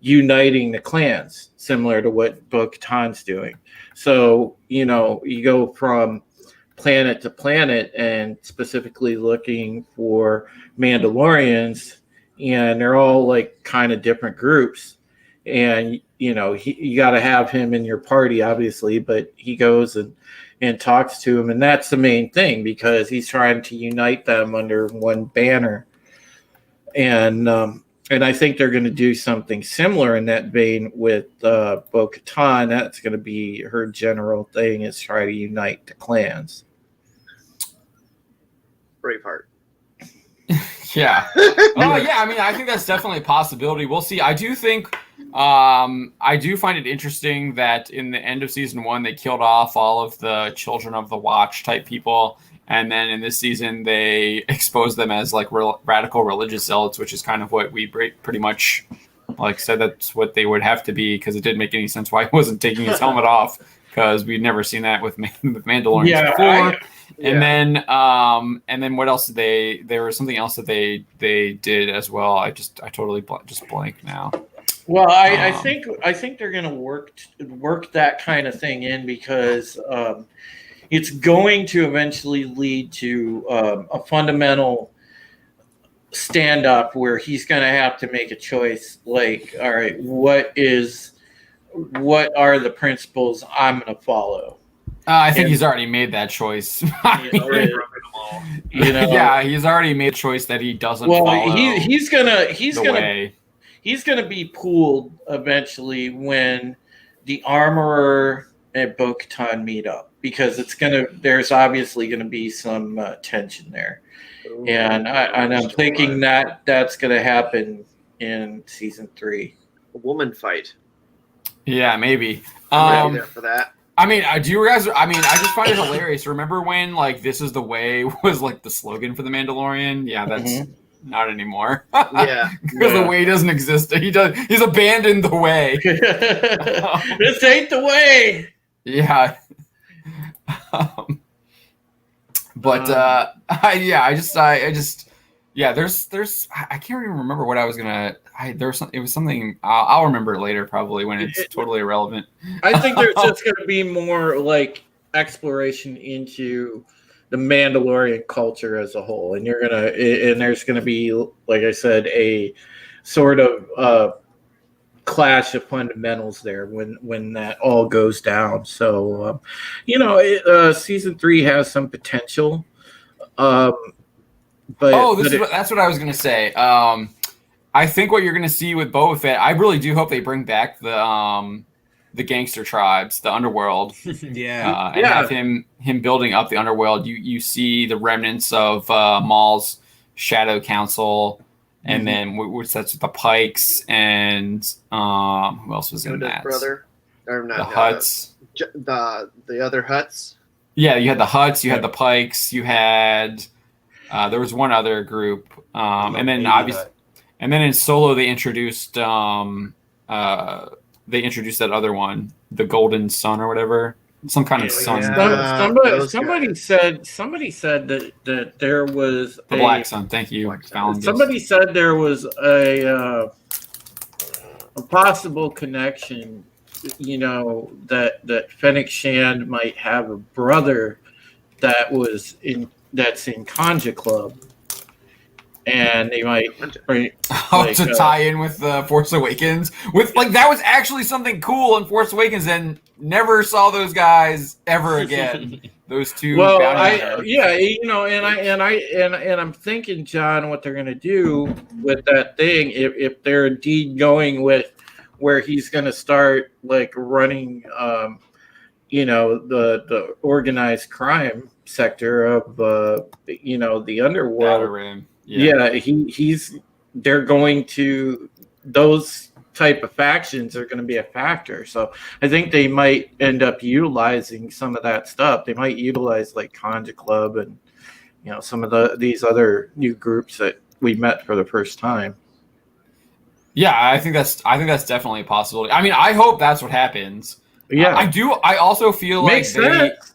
[SPEAKER 4] uniting the clans, similar to what Bo-Katan's doing. So, you know, you go from planet to planet and specifically looking for Mandalorians, and they're all like kind of different groups. And, you know, you got to have him in your party, obviously, but he goes and talks to him. And that's the main thing, because he's trying to unite them under one banner. And I think they're going to do something similar in that vein with Bo-Katan. That's going to be her general thing, is try to unite the clans.
[SPEAKER 3] Braveheart.
[SPEAKER 1] Yeah. Oh, yeah. I mean, I think that's definitely a possibility. We'll see. I do think, I do find it interesting that in the end of season 1, they killed off all of the Children of the Watch type people. And then in this season, they exposed them as like radical religious zealots, which is kind of what we pretty much like said that's what they would have to be, because it didn't make any sense why he wasn't taking his helmet off, because we'd never seen that with Mandalorians before. And then what else did there was something else that they did as well. I totally just blank now.
[SPEAKER 4] Well, I think they're going to work that kind of thing in, because it's going to eventually lead to a fundamental stand-up where he's going to have to make a choice. Like, all right, what are the principles I'm going to follow?
[SPEAKER 1] I think he's already made that choice. Yeah, he's already made a choice that he doesn't follow.
[SPEAKER 4] He's gonna be pulled eventually when the Armorer and Bo-Katan meet up, because there's obviously gonna be some tension there. Ooh, and I'm thinking that's gonna happen in season 3.
[SPEAKER 3] A woman fight.
[SPEAKER 1] Yeah, maybe.
[SPEAKER 3] I'm ready there for that.
[SPEAKER 1] I mean, I just find it hilarious. Remember when like "This is the way" was like the slogan for the Mandalorian? Yeah, that's not anymore.
[SPEAKER 3] Yeah,
[SPEAKER 1] because the way doesn't exist. He's abandoned the way.
[SPEAKER 4] This ain't the way.
[SPEAKER 1] Yeah. There's I can't even remember what I was gonna. It was something. I'll remember it later, probably when it's totally irrelevant.
[SPEAKER 4] I think there's just gonna be more like exploration into the Mandalorian culture as a whole, and there's gonna be, like I said, a sort of clash of fundamentals there when that all goes down. So, season 3 has some potential.
[SPEAKER 1] That's what I was gonna say. I think what you're gonna see with Boba Fett, I really do hope they bring back the gangster tribes, the underworld,
[SPEAKER 2] Yeah.
[SPEAKER 1] and have him building up the underworld. You see the remnants of Maul's Shadow Council, and then which that's the Pikes, and who else was in
[SPEAKER 3] Yoda's
[SPEAKER 1] that?
[SPEAKER 3] brother, or not
[SPEAKER 1] The Hutts.
[SPEAKER 3] The other Hutts.
[SPEAKER 1] Yeah, you had the Hutts, you had the Pikes, you had there was one other group, and then obviously, and then in Solo they introduced that other one, the Golden Sun or whatever, some kind of sun.
[SPEAKER 4] Somebody said that there was
[SPEAKER 1] the Black Sun. Thank you.
[SPEAKER 4] Somebody said there was a possible connection. That Fennec Shand might have a brother that's in Conja Club, and they might
[SPEAKER 1] tie in with Force Awakens. With that was actually something cool in Force Awakens, and never saw those guys ever again. Those two.
[SPEAKER 4] Well, I'm thinking, John, what they're gonna do with that thing, if they're indeed going with where he's gonna start running, the organized crime sector of the underworld. They're going to, those type of factions are going to be a factor. So I think they might end up utilizing some of that stuff. They might utilize Conja Club and some of these other new groups that we met for the first time.
[SPEAKER 1] Yeah, I think that's definitely a possibility. I mean, I hope that's what happens.
[SPEAKER 4] Yeah,
[SPEAKER 1] I do. I also feel
[SPEAKER 4] Makes sense.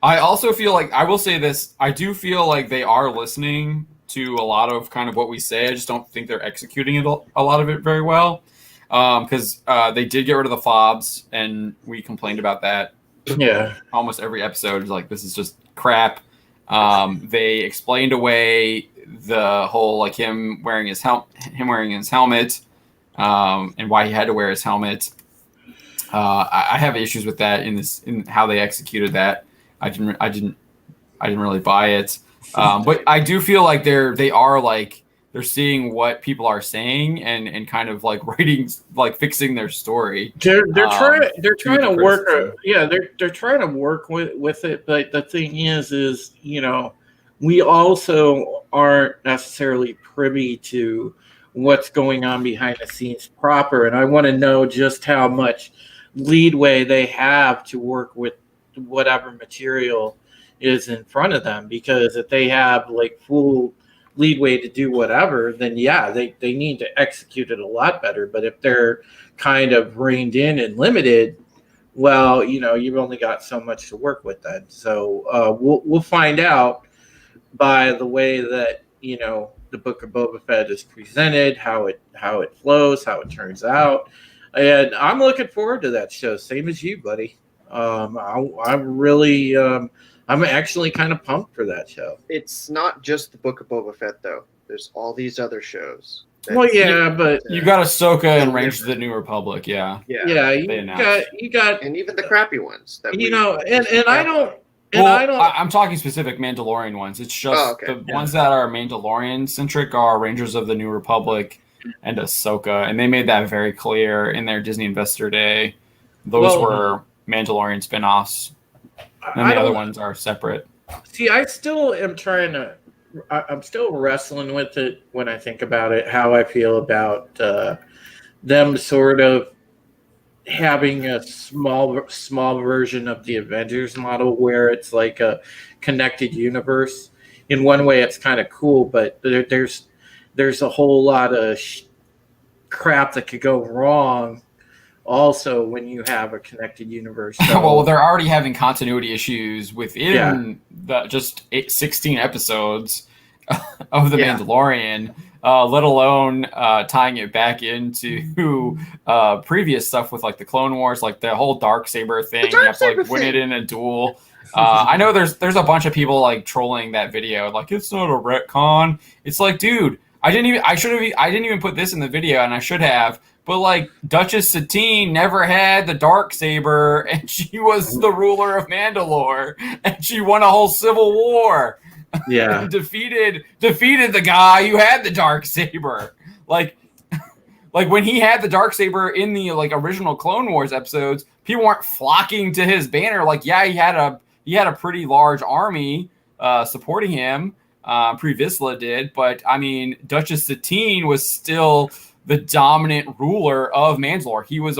[SPEAKER 1] I also feel like, I will say this, I do feel like they are listening to a lot of kind of what we say. I just don't think they're executing it a lot of it very well. Because they did get rid of the fobs, and we complained about that.
[SPEAKER 4] Yeah,
[SPEAKER 1] almost every episode is this is just crap. They explained away the whole him wearing his helmet, and why he had to wear his helmet. I have issues with that in how they executed that. I didn't really buy it. But I do feel like they're seeing what people are saying and kind of writing, fixing their story.
[SPEAKER 4] They're trying to work. They're trying to work with it. But the thing is we also aren't necessarily privy to what's going on behind the scenes proper. And I want to know just how much leadway they have to work with whatever material is in front of them, because if they have full leadway to do whatever, then they need to execute it a lot better. But if they're kind of reined in and limited, well, you've only got so much to work with then. So we'll find out by the way that the Book of Boba Fett is presented, how it flows, how it turns out. And I'm looking forward to that show, same as you, buddy. I'm actually kind of pumped for that show.
[SPEAKER 3] It's not just the Book of Boba Fett, though. There's all these other shows.
[SPEAKER 4] Well, yeah, but
[SPEAKER 1] you got Ahsoka and Rangers of the New Republic, yeah.
[SPEAKER 3] Yeah,
[SPEAKER 4] you got,
[SPEAKER 3] and even the crappy ones. That
[SPEAKER 1] I'm talking specific Mandalorian ones. It's just the ones that are Mandalorian centric are Rangers of the New Republic and Ahsoka, and they made that very clear in their Disney Investor Day. Those were Mandalorian spinoffs, and the other ones are separate.
[SPEAKER 4] See, I still am I'm still wrestling with it when I think about it, how I feel about them sort of having a small version of the Avengers model where it's like a connected universe. In one way, it's kind of cool, but there's a whole lot of crap that could go wrong also when you have a connected universe. So,
[SPEAKER 1] well, they're already having continuity issues within the just 16 episodes. of the
[SPEAKER 3] Yeah.
[SPEAKER 1] Mandalorian, let alone tying it back into previous stuff with like the Clone Wars, like the whole Darksaber thing. You have to like win it in a duel. I know there's a bunch of people like trolling that video, like it's not a retcon. It's like, dude, I didn't even put this in the video, and I should have. But like Duchess Satine never had the Darksaber, and she was the ruler of Mandalore, and she won a whole civil war.
[SPEAKER 4] Yeah.
[SPEAKER 1] And defeated the guy who had the Darksaber. Like when he had the Darksaber in the like original Clone Wars episodes, people weren't flocking to his banner. Like, yeah, he had a pretty large army supporting him. Pre Vizsla did, but I mean, Duchess Satine was still the dominant ruler of Mandalore. He was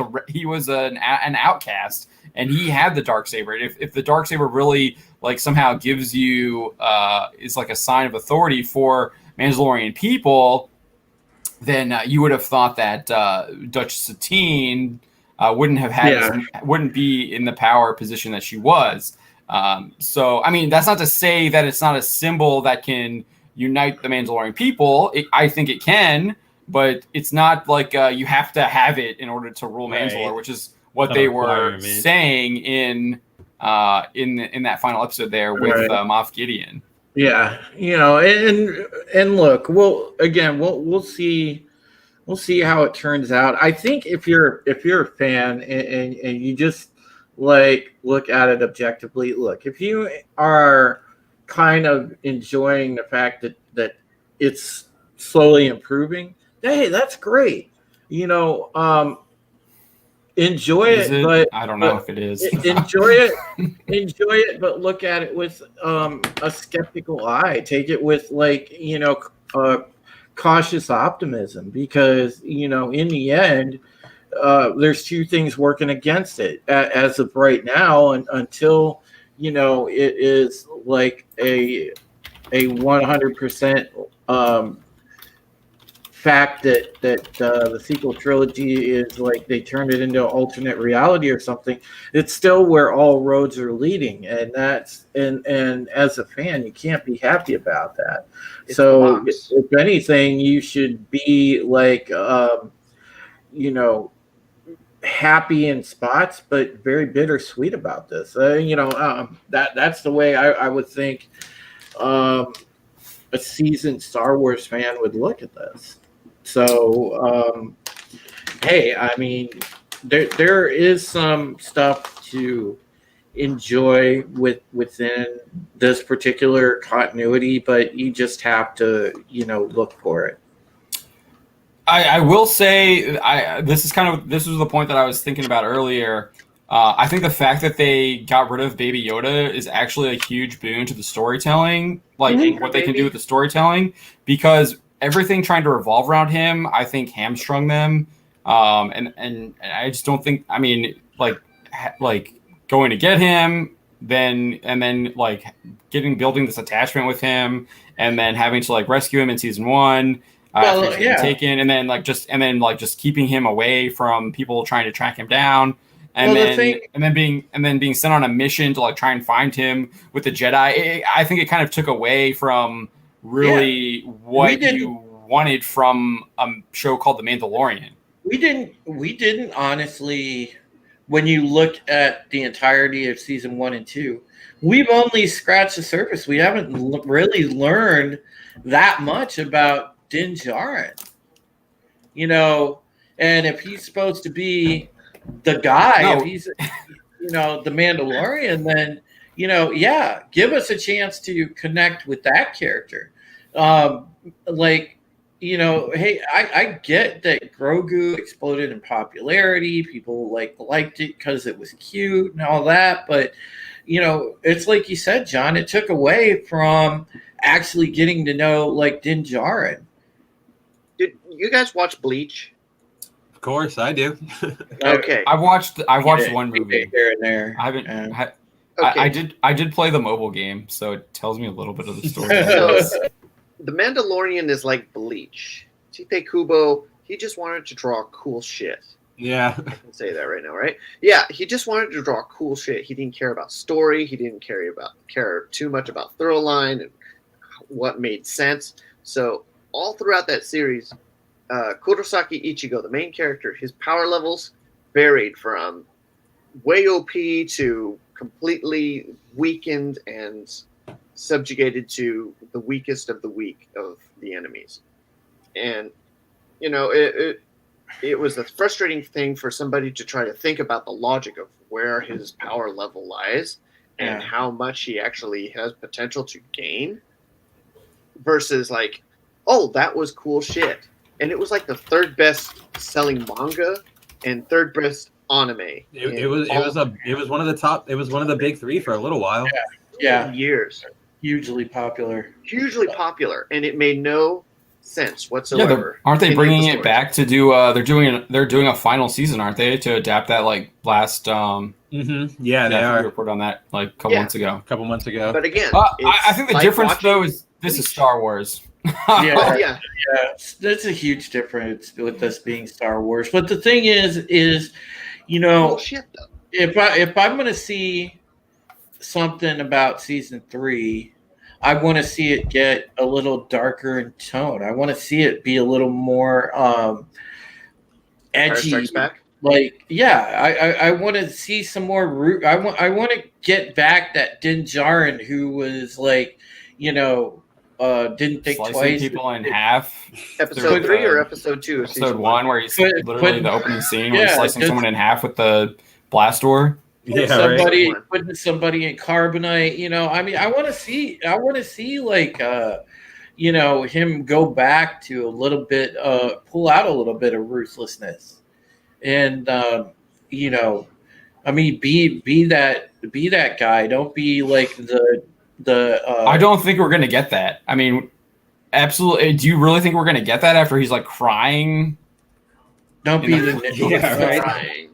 [SPEAKER 1] an outcast, and he had the Darksaber. If the Darksaber really like somehow gives you is like a sign of authority for Mandalorian people, then you would have thought that Duchess Satine wouldn't be in the power position that she was. So I mean, that's not to say that it's not a symbol that can unite the Mandalorian people. I think it can, but it's not like you have to have it in order to rule Mandalore, which is what they were saying in that final episode there with Moff Gideon.
[SPEAKER 4] Yeah, and look, we'll see how it turns out. I think if you're a fan and you just like look at it objectively, look, if you are kind of enjoying the fact that it's slowly improving, hey, that's great. Enjoy it, but
[SPEAKER 1] I don't know if it is.
[SPEAKER 4] enjoy it, but look at it with a skeptical eye. Take it with cautious optimism, because in the end, there's two things working against it as of right now, and until it is like a 100% fact that the sequel trilogy is like they turned it into an alternate reality or something. It's still where all roads are leading, and that's and as a fan, you can't be happy about that. So if anything, you should be like happy in spots, but very bittersweet about this. That's the way I would think a seasoned Star Wars fan would look at this. So, hey, I mean, there is some stuff to enjoy within this particular continuity, but you just have to, look for it.
[SPEAKER 1] I will say, this was the point that I was thinking about earlier. I think the fact that they got rid of Baby Yoda is actually a huge boon to the storytelling, what they can do with the storytelling, because everything trying to revolve around him, I think, hamstrung them. And I just don't think, I mean, like going to get him, then building this attachment with him, and then having to like rescue him in season 1. Taken, and then just keeping him away from people trying to track him down, and then being sent on a mission to like try and find him with the Jedi. I think it kind of took away from really what you wanted from a show called The Mandalorian.
[SPEAKER 4] We didn't honestly. When you look at the entirety of season 1 and 2, we've only scratched the surface. We haven't really learned that much about Din Djarin, and if he's supposed to be the guy, if he's, the Mandalorian, then, give us a chance to connect with that character. Hey, I get that Grogu exploded in popularity. People liked it because it was cute and all that, but it's like you said, John, it took away from actually getting to know Din Djarin.
[SPEAKER 3] Did you guys watch Bleach?
[SPEAKER 2] Of course, I do.
[SPEAKER 3] Okay,
[SPEAKER 1] I watched one movie
[SPEAKER 4] here and there.
[SPEAKER 1] I haven't.
[SPEAKER 3] Okay.
[SPEAKER 1] I did play the mobile game, so it tells me a little bit of the story.
[SPEAKER 3] So, the Mandalorian is like Bleach. Tite Kubo, he just wanted to draw cool shit.
[SPEAKER 2] Yeah.
[SPEAKER 3] I can say that right now, right? Yeah, he just wanted to draw cool shit. He didn't care about story. He didn't care too much about throw line and what made sense. So all throughout that series, Kurosaki Ichigo, the main character, his power levels varied from way OP to completely weakened and subjugated to the weakest of the weak of the enemies. And it was a frustrating thing for somebody to try to think about the logic of where his power level lies and how much he actually has potential to gain versus like, oh, that was cool shit. And it was like the third best selling manga and third best anime.
[SPEAKER 2] It was one of the top. It was one of the big three for a little while.
[SPEAKER 4] Yeah.
[SPEAKER 3] Years.
[SPEAKER 4] Hugely popular.
[SPEAKER 3] Hugely popular, and it made no sense
[SPEAKER 1] Yeah,
[SPEAKER 3] whatsoever.
[SPEAKER 1] aren't they
[SPEAKER 3] Any of the
[SPEAKER 1] bringing it
[SPEAKER 3] stories.
[SPEAKER 1] back to do? They're doing a final season, aren't they, to adapt that like last?
[SPEAKER 2] Yeah, they
[SPEAKER 1] I think we
[SPEAKER 2] are.
[SPEAKER 1] reported on that like a couple months ago.
[SPEAKER 2] A couple months ago.
[SPEAKER 3] But again,
[SPEAKER 1] I think the
[SPEAKER 3] like
[SPEAKER 1] difference
[SPEAKER 3] watching
[SPEAKER 1] though is this is Star Wars.
[SPEAKER 4] Yeah.
[SPEAKER 3] Oh, yeah.
[SPEAKER 4] Yeah, that's a huge difference with this being Star Wars. But the thing is,
[SPEAKER 3] Bullshit, though.
[SPEAKER 4] if I'm going to see something about season 3, I want to see it get a little darker in tone. I want to see it be a little more
[SPEAKER 3] Empire
[SPEAKER 4] edgy.
[SPEAKER 3] Strikes Back.
[SPEAKER 4] Like, yeah, I want to see some more root. I want to get back that Din Djarin who was like, didn't think
[SPEAKER 1] Slicing
[SPEAKER 4] twice.
[SPEAKER 1] people in half.
[SPEAKER 3] Episode 3 or episode 2? Of
[SPEAKER 1] Episode
[SPEAKER 3] season
[SPEAKER 1] 1, where he's
[SPEAKER 4] But-
[SPEAKER 1] literally
[SPEAKER 4] but-
[SPEAKER 1] the opening scene where he's
[SPEAKER 4] yeah,
[SPEAKER 1] slicing
[SPEAKER 4] just-
[SPEAKER 1] someone in half with the blast door.
[SPEAKER 4] Somebody
[SPEAKER 3] right.
[SPEAKER 4] putting somebody in carbonite. I mean, I want to see like him go back to a little bit, pull out a little bit of ruthlessness, and I mean, be that guy. Don't be like the.
[SPEAKER 1] I don't think we're gonna get that. I mean, absolutely. Do you really think we're gonna get that after he's like crying?
[SPEAKER 4] Don't be the.
[SPEAKER 3] Right.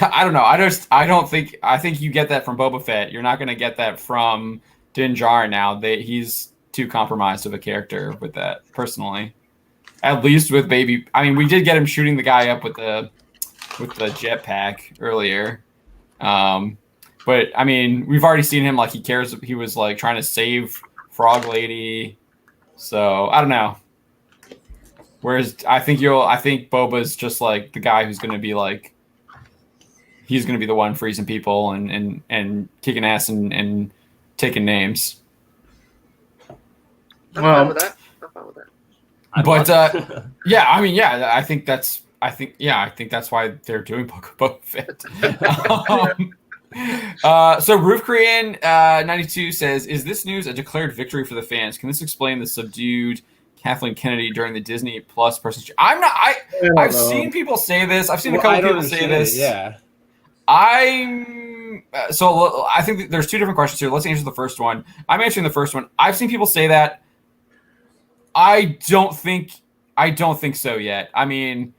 [SPEAKER 1] I don't know. I think you get that from Boba Fett. You're not going to get that from Din Djarin now. He's too compromised of a character with that, personally. At least with Baby. I mean, we did get him shooting the guy up with the jetpack earlier. But I mean, we've already seen him like he cares. He was like trying to save Frog Lady. So I don't know. Whereas I think Boba's just like the guy who's going to be like. He's going to be the one freezing people and kicking ass and taking names.
[SPEAKER 3] I'm fine with that.
[SPEAKER 1] But yeah, I mean, yeah, I think that's why they're doing Boba Fett. So Roof Korean 92 says, "Is this news a declared victory for the fans? Can this explain the subdued Kathleen Kennedy during the Disney Plus person?" I've seen people say this. I've seen a couple people say this.
[SPEAKER 2] Yeah.
[SPEAKER 1] I think there's two different questions here. Let's answer the first one. I'm answering the first one. I've seen people say that. I don't think so yet. I mean,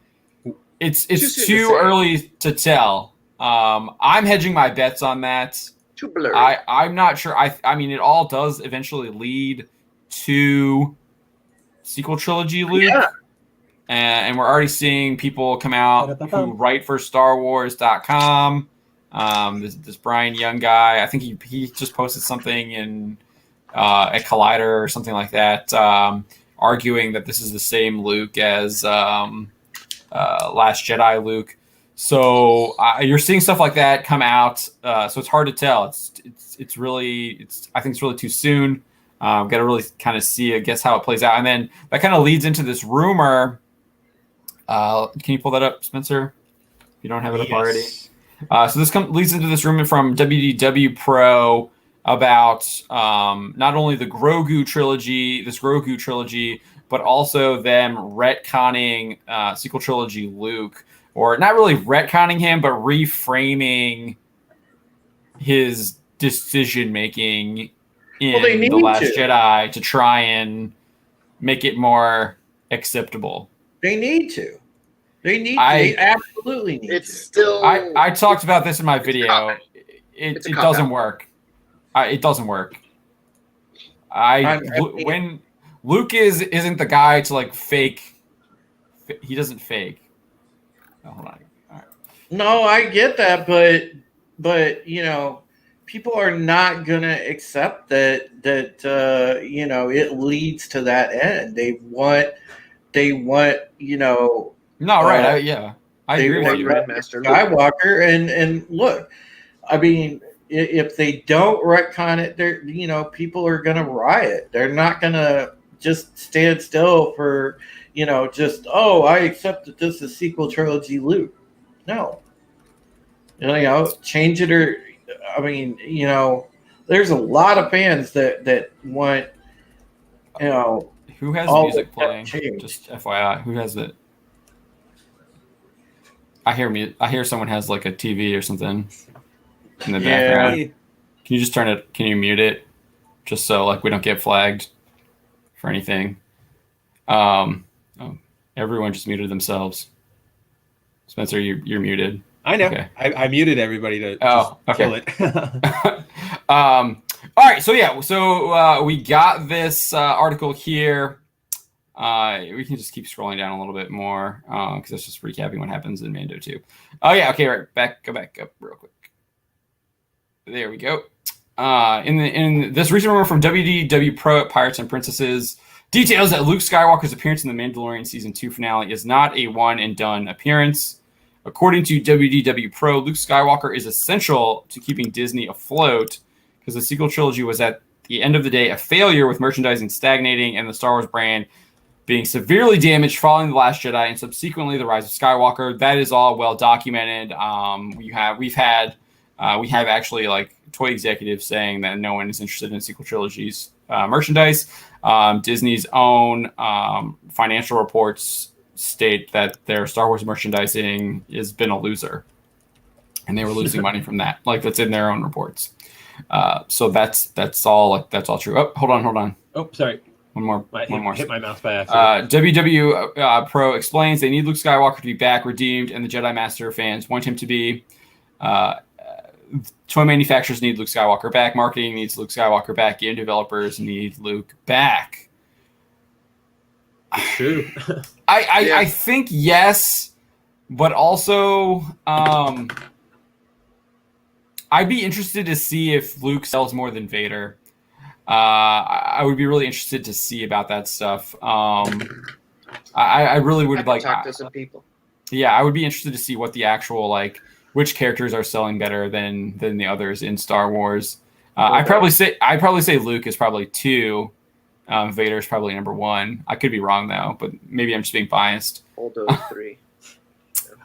[SPEAKER 1] it's too early to tell. I'm hedging my bets on that.
[SPEAKER 3] Too blurry.
[SPEAKER 1] I'm not sure. I mean, it all does eventually lead to sequel trilogy Luke.
[SPEAKER 3] Yeah.
[SPEAKER 1] And we're already seeing people come out who write for StarWars.com. This Brian Young guy, I think he just posted something in at Collider or something like that, arguing that this is the same Luke as Last Jedi Luke. So you're seeing stuff like that come out. So it's hard to tell. I think it's really too soon. Got to really kind of see, I guess, how it plays out, and then that kind of leads into this rumor. Can you pull that up, Spencer? If you don't have it up already. So this leads into this rumor from WDW Pro about not only the Grogu trilogy, but also them retconning sequel trilogy Luke, or not really retconning him, but reframing his decision making in The Last Jedi to try and make it more acceptable.
[SPEAKER 4] They need to. They absolutely need
[SPEAKER 3] It's
[SPEAKER 4] to.
[SPEAKER 3] still.
[SPEAKER 1] I talked about this in my video. It doesn't work. It doesn't work. When Luke isn't the guy to like fake. He doesn't fake. Oh, hold on. All right.
[SPEAKER 4] No, I get that, but people are not gonna accept that it leads to that end. They want
[SPEAKER 1] No, right? I
[SPEAKER 4] they
[SPEAKER 1] agree with
[SPEAKER 4] want
[SPEAKER 1] you.
[SPEAKER 3] Grandmaster Luke.
[SPEAKER 4] Skywalker, and look, I mean, if they don't retcon it, they're people are gonna riot. They're not gonna just stand still for just I accept that this is sequel trilogy Luke. No, change it or I mean, there's a lot of fans that want
[SPEAKER 1] Who has
[SPEAKER 4] all
[SPEAKER 1] music
[SPEAKER 4] of that
[SPEAKER 1] playing?
[SPEAKER 4] changed.
[SPEAKER 1] Just FYI, who has it? I hear someone has like a TV or something in the background. Can you just turn it? Can you mute it? Just so like we don't get flagged for anything. Everyone just muted themselves. Spencer, you're muted.
[SPEAKER 2] I know.
[SPEAKER 1] Okay.
[SPEAKER 2] I muted everybody to kill it.
[SPEAKER 1] All right. So we got this article here. We can just keep scrolling down a little bit more because it's just recapping what happens in Mando 2. Oh yeah. Okay. Right. Go back up real quick. There we go. In this recent rumor from WDW Pro at Pirates and Princesses details that Luke Skywalker's appearance in the Mandalorian Season 2 finale is not a one-and-done appearance. According to WDW Pro, Luke Skywalker is essential to keeping Disney afloat because the sequel trilogy was at the end of the day a failure with merchandising stagnating and the Star Wars brand being severely damaged following The Last Jedi and subsequently The Rise of Skywalker. That is all well documented. We have actually like toy executives saying that no one is interested in sequel trilogies merchandise. Disney's own financial reports state that their Star Wars merchandising has been a loser, and they were losing money from that. Like that's in their own reports. So that's all true. Oh, hold on.
[SPEAKER 2] Oh, sorry.
[SPEAKER 1] One more.
[SPEAKER 2] Hit my mouse by accident.
[SPEAKER 1] WW Pro explains they need Luke Skywalker to be back, redeemed, and the Jedi Master fans want him to be. Toy manufacturers need Luke Skywalker back. Marketing needs Luke Skywalker back. Game developers need Luke back.
[SPEAKER 2] It's true.
[SPEAKER 1] I think yes, but also I'd be interested to see if Luke sells more than Vader. I would be really interested to see about that stuff. I really would like
[SPEAKER 3] talk to some people.
[SPEAKER 1] Yeah, I would be interested to see what the actual which characters are selling better than the others in Star Wars. I'd probably say Luke is probably 2. Vader is probably number 1. I could be wrong though, but maybe I'm just being biased.
[SPEAKER 3] Holdo 3.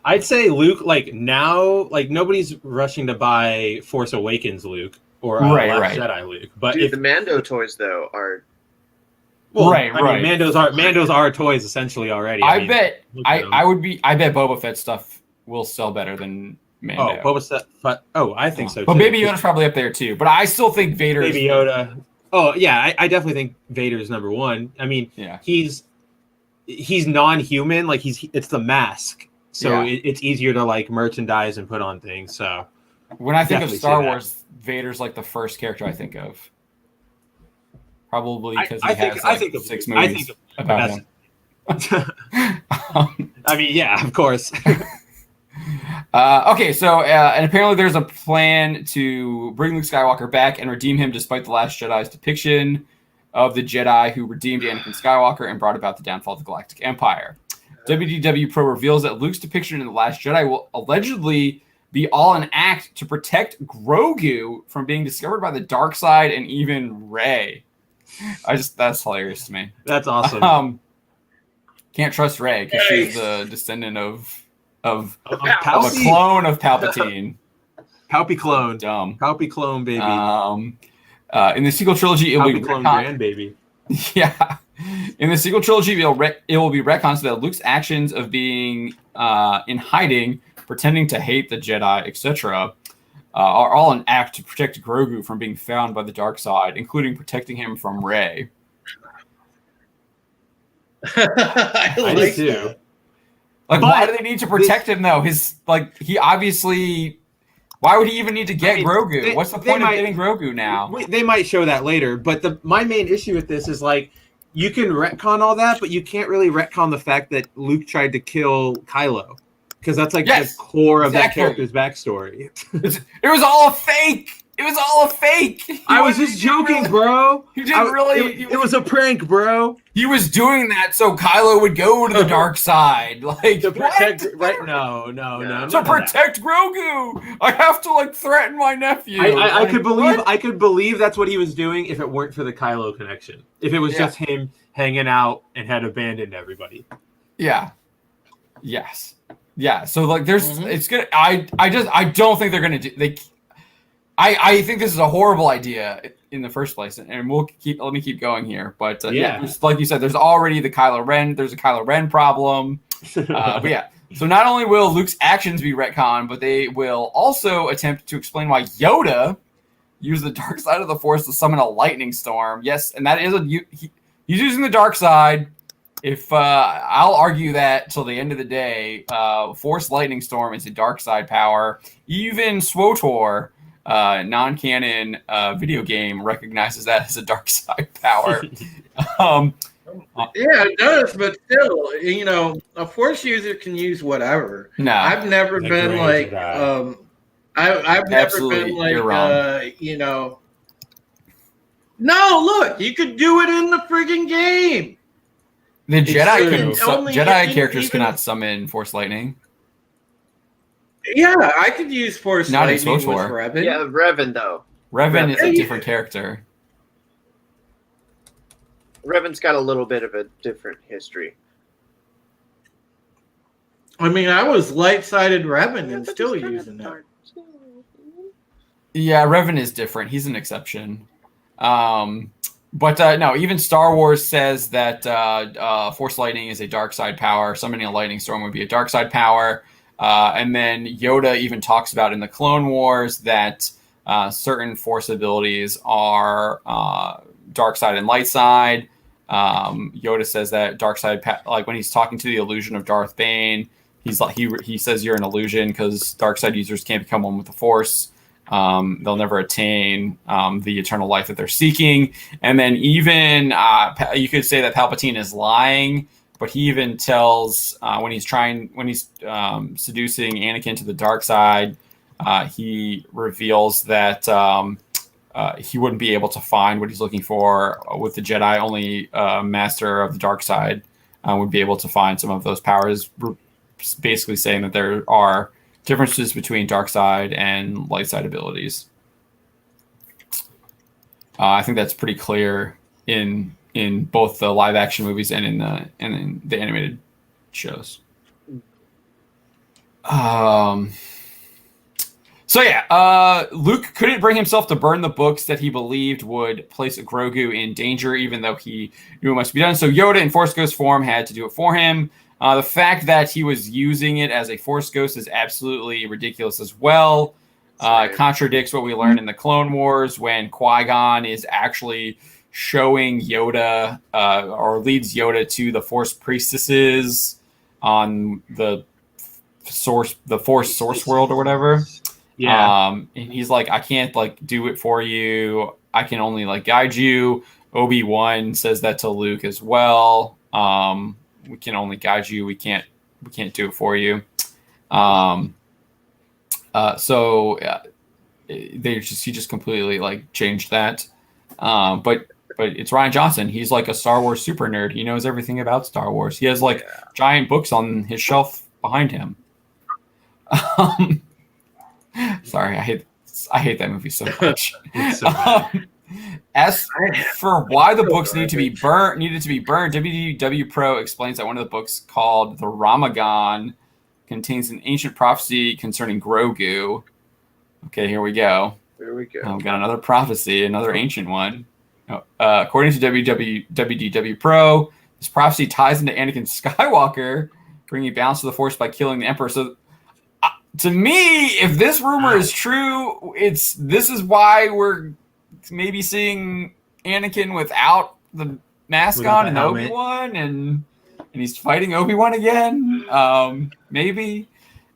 [SPEAKER 2] I'd say Luke, now, nobody's rushing to buy Force Awakens Luke or Last Jedi Luke. But
[SPEAKER 3] the Mando toys though are
[SPEAKER 1] right.
[SPEAKER 2] I mean, Mandos are toys essentially already.
[SPEAKER 1] I bet Boba Fett stuff will sell better than Mando.
[SPEAKER 2] Oh, Boba Fett. I think so too.
[SPEAKER 1] But Baby Yoda's probably up there too. But I still think Vader.
[SPEAKER 2] Baby Yoda. Oh yeah, I definitely think Vader's number 1. I mean, he's non-human. It's the mask, so it's easier to merchandise and put on things. So
[SPEAKER 1] when I think of Star Wars, Vader's the first character I think of. Probably because he has 6 movies about him.
[SPEAKER 2] I mean, yeah, of course.
[SPEAKER 1] Okay, so and apparently there's a plan to bring Luke Skywalker back and redeem him despite The Last Jedi's depiction of the Jedi who redeemed Anakin Skywalker and brought about the downfall of the Galactic Empire. WDW Pro reveals that Luke's depiction in The Last Jedi will allegedly be all an act to protect Grogu from being discovered by the dark side and even Rey. That's hilarious to me.
[SPEAKER 2] That's awesome.
[SPEAKER 1] Can't trust Rey because she's the descendant of a
[SPEAKER 2] Palpy.
[SPEAKER 1] clone of Palpatine.
[SPEAKER 2] Palpy clone.
[SPEAKER 1] Dumb.
[SPEAKER 2] Palpy clone, baby.
[SPEAKER 1] In the sequel trilogy, it will be
[SPEAKER 2] clone grandbaby.
[SPEAKER 1] Yeah. In the sequel trilogy, it will be retconned so that Luke's actions of being in hiding, pretending to hate the Jedi, etc., are all an act to protect Grogu from being found by the dark side, including protecting him from Rey.
[SPEAKER 4] I like
[SPEAKER 2] too.
[SPEAKER 4] that.
[SPEAKER 1] Why do they need to protect him though? He obviously. Why would he even need to get Grogu? What's the point of getting Grogu now?
[SPEAKER 2] They might show that later, but my main issue with this is you can retcon all that, but you can't really retcon the fact that Luke tried to kill Kylo because that's the core of that character's backstory.
[SPEAKER 1] It was all a fake. It was all a fake.
[SPEAKER 2] I was just joking, bro.
[SPEAKER 1] He didn't really.
[SPEAKER 2] It was a prank, bro.
[SPEAKER 1] He was doing that so Kylo would go to the dark side, like
[SPEAKER 2] To protect,
[SPEAKER 1] what?
[SPEAKER 2] right? No.
[SPEAKER 1] To protect Grogu, I have to like threaten my nephew.
[SPEAKER 2] I could believe
[SPEAKER 1] what?
[SPEAKER 2] I could believe that's what he was doing if it weren't for the Kylo connection. If it was just him hanging out and had abandoned everybody.
[SPEAKER 1] Yeah. Yes. Yeah. So like, there's it's good. I don't think they're gonna do. I think this is a horrible idea in the first place, and let me keep going here. But like you said, there's already the Kylo Ren. There's a Kylo Ren problem. But yeah. So not only will Luke's actions be retconned, but they will also attempt to explain why Yoda used the dark side of the Force to summon a lightning storm. Yes, and that is he's using the dark side. If I'll argue that till the end of the day, Force lightning storm is a dark side power. Even SWOTOR, non-canon video game, recognizes that as a dark side power.
[SPEAKER 4] Yeah, it does, but still, you know, a Force user can use whatever.
[SPEAKER 1] No,
[SPEAKER 4] I've never been like, I've never been like,
[SPEAKER 1] you're wrong.
[SPEAKER 4] you know. No, look, you could do it in the friggin' game.
[SPEAKER 1] The Jedi
[SPEAKER 4] Jedi
[SPEAKER 1] characters cannot summon Force lightning.
[SPEAKER 4] Yeah, I could use Force
[SPEAKER 1] Not in
[SPEAKER 4] lightning with
[SPEAKER 1] SWOTOR.
[SPEAKER 4] Revan.
[SPEAKER 3] Yeah, Revan though.
[SPEAKER 1] Revan is a different character.
[SPEAKER 3] Revan's got a little bit of a different history.
[SPEAKER 4] I mean, I was light-sided Revan and still using that.
[SPEAKER 1] Yeah, Revan is different. He's an exception. But no, even Star Wars says that Force lightning is a dark side power. Summoning a lightning storm would be a dark side power. And then Yoda even talks about in the Clone Wars that certain Force abilities are dark side and light side. Yoda says that dark side, like when he's talking to the illusion of Darth Bane, he's like he says you're an illusion because dark side users can't become one with the Force. They'll never attain the eternal life that they're seeking. And then even you could say that Palpatine is lying, but he even tells when he's seducing Anakin to the dark side, he reveals that he wouldn't be able to find what he's looking for with the Jedi. Only master of the dark side would be able to find some of those powers, basically saying that there are differences between dark side and light side abilities. I think that's pretty clear in both the live action movies and in the animated shows. So yeah, Luke couldn't bring himself to burn the books that he believed would place Grogu in danger, even though he knew it must be done. So Yoda in Force Ghost form had to do it for him. The fact that he was using it as a Force Ghost is absolutely ridiculous as well. It contradicts what we learned in the Clone Wars when Qui-Gon is actually showing Yoda or leads Yoda to the Force priestesses on the Force source world or whatever.
[SPEAKER 2] Yeah.
[SPEAKER 1] And he's like, I can't like do it for you. I can only like guide you. Obi-Wan says that to Luke as well. We can only guide you. We can't do it for you. So he just completely like changed that. But it's Rian Johnson. He's like a Star Wars super nerd. He knows everything about Star Wars. He has like giant books on his shelf behind him. Sorry, I hate that movie so much. As for why the books needed to be burned, WDW Pro explains that one of the books called the Ramagon contains an ancient prophecy concerning Grogu. Okay, here we go.
[SPEAKER 3] There we go.
[SPEAKER 1] We've got another prophecy, another ancient one. According to WDW Pro, this prophecy ties into Anakin Skywalker, bringing balance to the Force by killing the Emperor. So, to me, if this rumor is true, this is why we're maybe seeing Anakin without the mask on and Obi-Wan, and he's fighting Obi-Wan again. Maybe.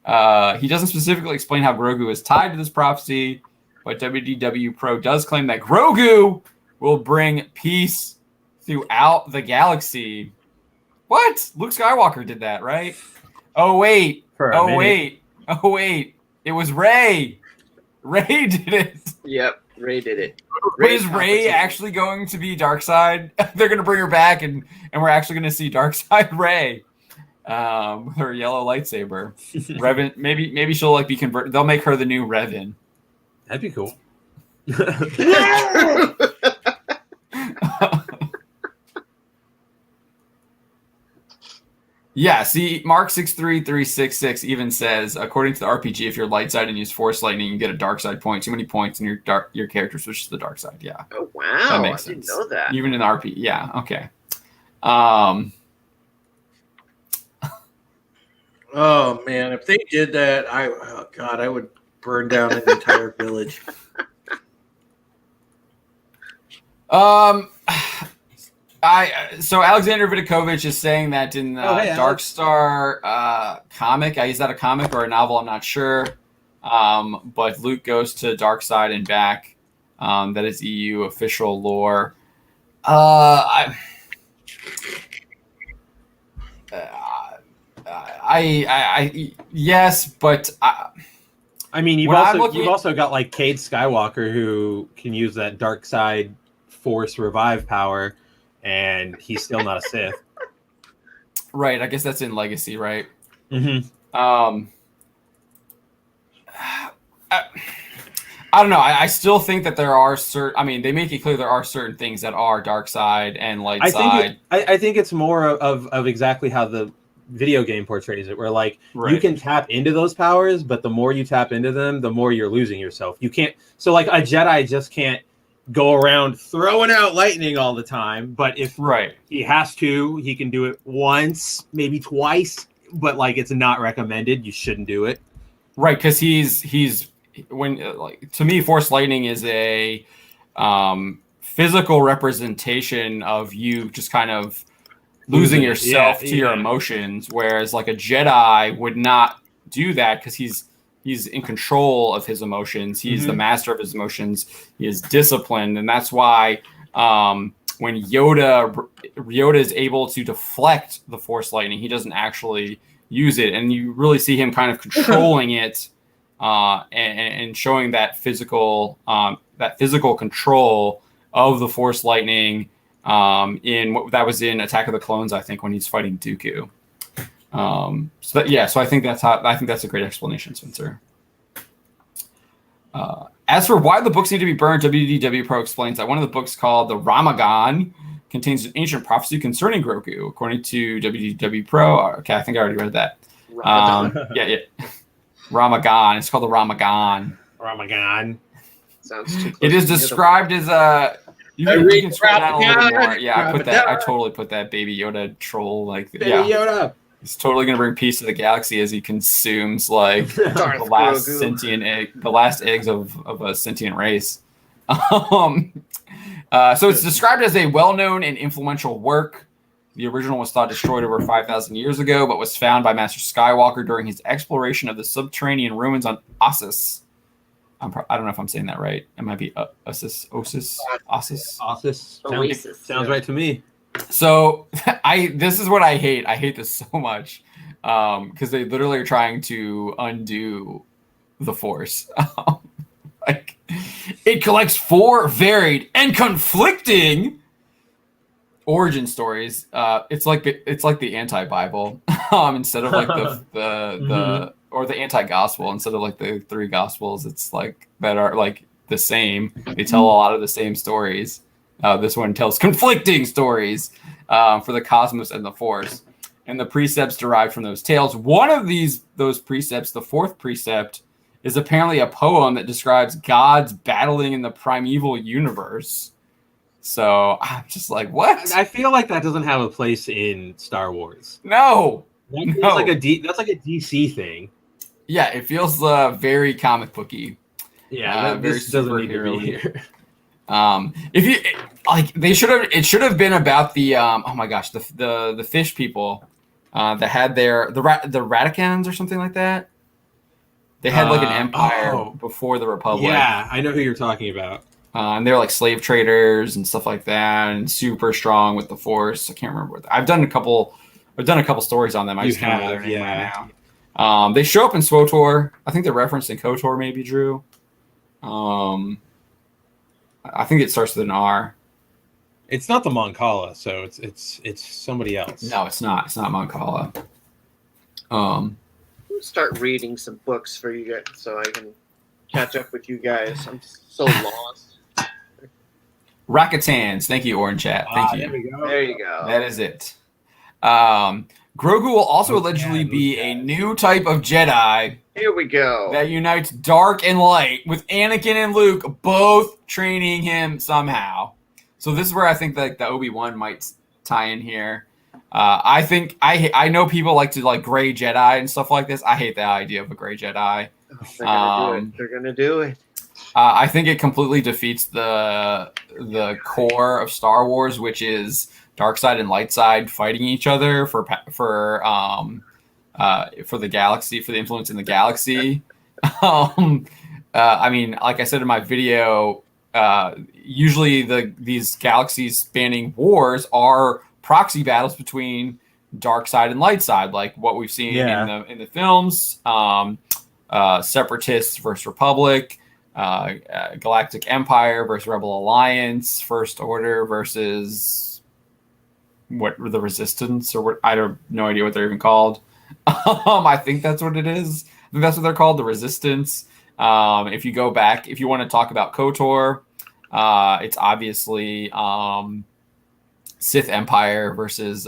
[SPEAKER 1] He doesn't specifically explain how Grogu is tied to this prophecy, but WDW Pro does claim that Grogu will bring peace throughout the galaxy. What? Luke Skywalker did that, right? Oh, wait. It was Rey. Ray did it.
[SPEAKER 3] Yep, Ray did it.
[SPEAKER 1] But is Ray actually going to be Darkseid? They're going to bring her back, and we're actually going to see Darkseid Ray with her yellow lightsaber. Revan, maybe she'll like be converted. They'll make her the new Revan.
[SPEAKER 2] That'd be cool.
[SPEAKER 1] Yeah, see, Mark633666 even says, according to the RPG, if you're light side and use Force Lightning, you get a dark side point. Too many points, and your character switches to the dark side. Yeah.
[SPEAKER 3] Oh wow!
[SPEAKER 1] That makes
[SPEAKER 3] I didn't
[SPEAKER 1] sense.
[SPEAKER 3] know that.
[SPEAKER 1] Even in the RPG, yeah. Okay.
[SPEAKER 4] Oh man, if they did that, I would burn down an entire village.
[SPEAKER 1] So Alexander Vidakovich is saying that in the Dark Star comic, is that a comic or a novel? I'm not sure. But Luke goes to Darkseid and back. That is EU official lore. Yes, but
[SPEAKER 2] I mean, you've also got like Cade Skywalker who can use that dark side Force revive power, and he's still not a Sith.
[SPEAKER 1] Right, I guess that's in Legacy, right?
[SPEAKER 2] Mm-hmm.
[SPEAKER 1] I don't know. I still think that there are certain. I mean, they make it clear there are certain things that are dark side and light side.
[SPEAKER 2] I think it's more of exactly how the video game portrays it, where like you can tap into those powers, but the more you tap into them, the more you're losing yourself. You can't. So like a Jedi just can't go around throwing out lightning all the time. But if he has to, he can do it once, maybe twice. But like it's not recommended. You shouldn't do it.
[SPEAKER 1] Right, because he's when like to me, Force Lightning is a physical representation of you just kind of losing yourself to your emotions, whereas like a Jedi would not do that because he's in control of his emotions. He's the master of his emotions. He is disciplined, and that's why when Yoda is able to deflect the Force Lightning, he doesn't actually use it, and you really see him kind of controlling it and showing that physical control of the Force Lightning that was in Attack of the Clones, I think, when he's fighting Dooku. So I think that's a great explanation, Spencer. As for why the books need to be burned, WDW Pro explains that one of the books called the Ramagan contains an ancient prophecy concerning Grogu, according to WDW Pro. Okay, I think I already read that. Ramagan. It's called the Ramagan.
[SPEAKER 2] Ramagan.
[SPEAKER 3] Sounds too close.
[SPEAKER 1] It is described as a. You can scroll down a little bit more. Yeah, I totally put that Baby Yoda troll Baby
[SPEAKER 2] Yoda.
[SPEAKER 1] He's totally gonna bring peace to the galaxy as he consumes like the last
[SPEAKER 3] Grogu.
[SPEAKER 1] sentient egg, the last eggs of a sentient race. So it's described as a well-known and influential work. The original was thought destroyed over 5,000 years ago, but was found by Master Skywalker during his exploration of the subterranean ruins on Ossus. I don't know if I'm saying that right. It might be Ossus.
[SPEAKER 2] Sounds right to me.
[SPEAKER 1] So this is what I hate. I hate this so much because they literally are trying to undo the Force. Like it collects 4 varied and conflicting origin stories. It's like the anti-Bible instead of like the or the anti-gospel instead of like the 3 gospels. It's like that are like the same. They tell a lot of the same stories. This one tells conflicting stories for the cosmos and the Force, and the precepts derived from those tales. One of those precepts, the 4th precept, is apparently a poem that describes gods battling in the primeval universe. So I'm just like, what?
[SPEAKER 2] I feel like that doesn't have a place in Star Wars.
[SPEAKER 1] No.
[SPEAKER 2] That's like a DC thing.
[SPEAKER 1] Yeah, it feels very comic booky.
[SPEAKER 2] Yeah,
[SPEAKER 1] very
[SPEAKER 2] doesn't need to be
[SPEAKER 1] superhero-y.
[SPEAKER 2] here.
[SPEAKER 1] If you like, it should have been about the oh my gosh, the fish people that had the Radicans or something like that. They had like an empire before the Republic.
[SPEAKER 2] Yeah, I know who you're talking about.
[SPEAKER 1] And they're like slave traders and stuff like that, and super strong with the Force. I can't remember what I've done a couple stories on them. I just can't remember their name right now. They show up in SWTOR. I think they're referenced in KOTOR, maybe, Drew. I think it starts with an R.
[SPEAKER 2] It's not the Moncala, so it's somebody else.
[SPEAKER 1] No, it's not. It's not Moncala.
[SPEAKER 3] I'll start reading some books for you guys so I can catch up with you guys. I'm so lost.
[SPEAKER 1] Rakatans. Thank you, Orange Chat. Thank you.
[SPEAKER 2] There we go.
[SPEAKER 3] There you go.
[SPEAKER 1] That is it. Grogu will also allegedly be a new type of Jedi
[SPEAKER 3] Here we go.
[SPEAKER 1] that unites dark and light, with Anakin and Luke both training him somehow. So this is where I think that the Obi-Wan might tie in here. I think I know people like to like gray Jedi and stuff like this. I hate the idea of a gray Jedi.
[SPEAKER 3] They're gonna do it. They're gonna do it.
[SPEAKER 1] I think it completely defeats the core of Star Wars, which is dark side and light side fighting each other for the galaxy, for the influence in the galaxy. I mean, like I said in my video, usually these galaxies spanning wars are proxy battles between dark side and light side, like what we've seen in the films. Separatists versus Republic, Galactic Empire versus Rebel Alliance, First Order versus the Resistance, or what, I have no idea what they're even called. I think that's what it is. I think that's what they're called, the Resistance. If you go back, if you want to talk about KOTOR, it's obviously Sith Empire versus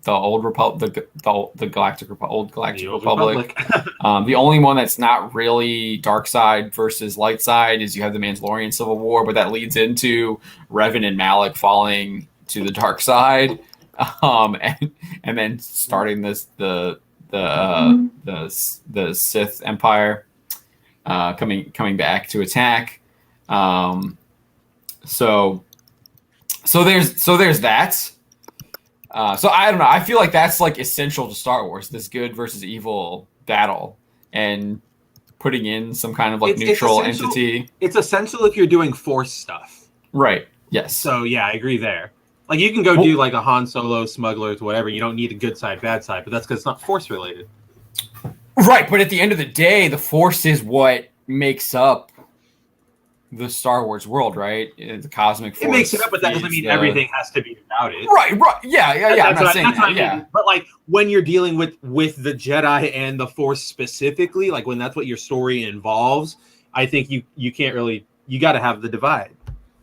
[SPEAKER 1] the old Republic, the Galactic old Galactic Republic. The only one that's not really dark side versus light side is you have the Mandalorian Civil War, but that leads into Revan and Malak falling to the dark side, and then starting the Sith Empire coming back to attack. So there's that. So I don't know. I feel like that's like essential to Star Wars, this good versus evil battle, and putting in some kind of like neutral entity.
[SPEAKER 2] It's essential if you're doing Force stuff.
[SPEAKER 1] Right. Yes.
[SPEAKER 2] So yeah, I agree there. Like you can go do like a Han Solo, Smugglers, whatever. You don't need a good side, bad side, but that's because it's not Force related.
[SPEAKER 1] Right. But at the end of the day, the Force is what makes up the Star Wars world, right? The cosmic Force.
[SPEAKER 2] It makes it up, but that doesn't mean everything has to be about it.
[SPEAKER 1] Right. Yeah. I'm not saying that. Yeah.
[SPEAKER 2] But like when you're dealing with the Jedi and the Force specifically, like when that's what your story involves, I think you can't really, you got to have the divide.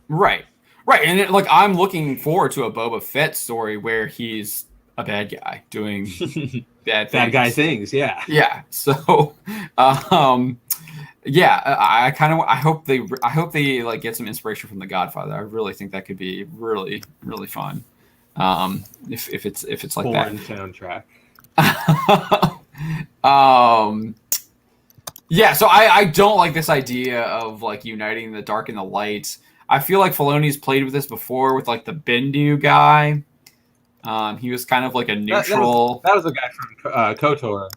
[SPEAKER 1] Right. And like I'm looking forward to a Boba Fett story where he's a bad guy doing bad
[SPEAKER 2] guy things. Yeah.
[SPEAKER 1] Yeah. So, yeah, I hope they like get some inspiration from The Godfather. I really think that could be really, really fun. If it's like
[SPEAKER 2] Foreign
[SPEAKER 1] that
[SPEAKER 2] soundtrack.
[SPEAKER 1] Yeah, so I don't like this idea of like uniting the dark and the light. I feel like Filoni's played with this before with like the Bendu guy. He was kind of like a neutral.
[SPEAKER 2] That was a guy from KOTOR.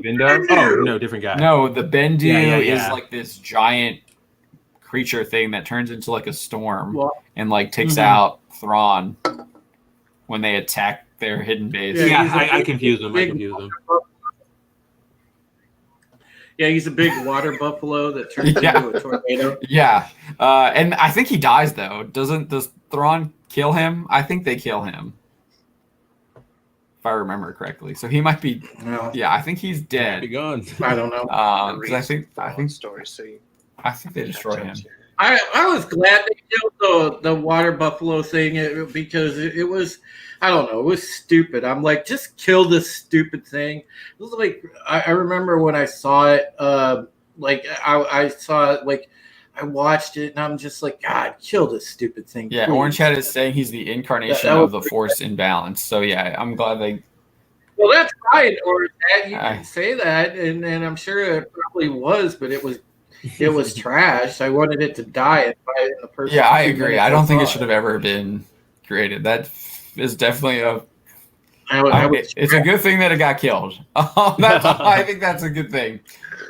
[SPEAKER 2] Bindo? Oh no, different guy.
[SPEAKER 1] No, the Bendu is like this giant creature thing that turns into like a storm and like takes out Thrawn when they attack their hidden base.
[SPEAKER 2] Yeah, I confuse them.
[SPEAKER 4] Yeah, he's a big water buffalo that turns into a tornado.
[SPEAKER 1] Yeah, and I think he dies though. Does Thrawn kill him? I think they kill him, if I remember correctly. So he might be.
[SPEAKER 4] No.
[SPEAKER 1] Yeah, I think he's dead.
[SPEAKER 2] Be gone.
[SPEAKER 4] I don't know.
[SPEAKER 1] Because I think
[SPEAKER 3] story. So
[SPEAKER 1] I think they destroy him.
[SPEAKER 4] I was glad they killed the water buffalo thing because it was, I don't know, it was stupid. I'm like, just kill this stupid thing. It was like, I remember when I saw it, like I saw it, like I watched it and I'm just like, God, kill this stupid thing.
[SPEAKER 1] Yeah,
[SPEAKER 4] please.
[SPEAKER 1] Orange Hat is saying he's the incarnation of the Force imbalance. So yeah, I'm glad they.
[SPEAKER 4] Well, that's right, or that you can say that, and I'm sure it probably was, but it was trash. I wanted it to die in the person.
[SPEAKER 1] Yeah, I agree. I don't think it should have ever been created. That is definitely it's a good thing that it got killed. I think that's a good thing.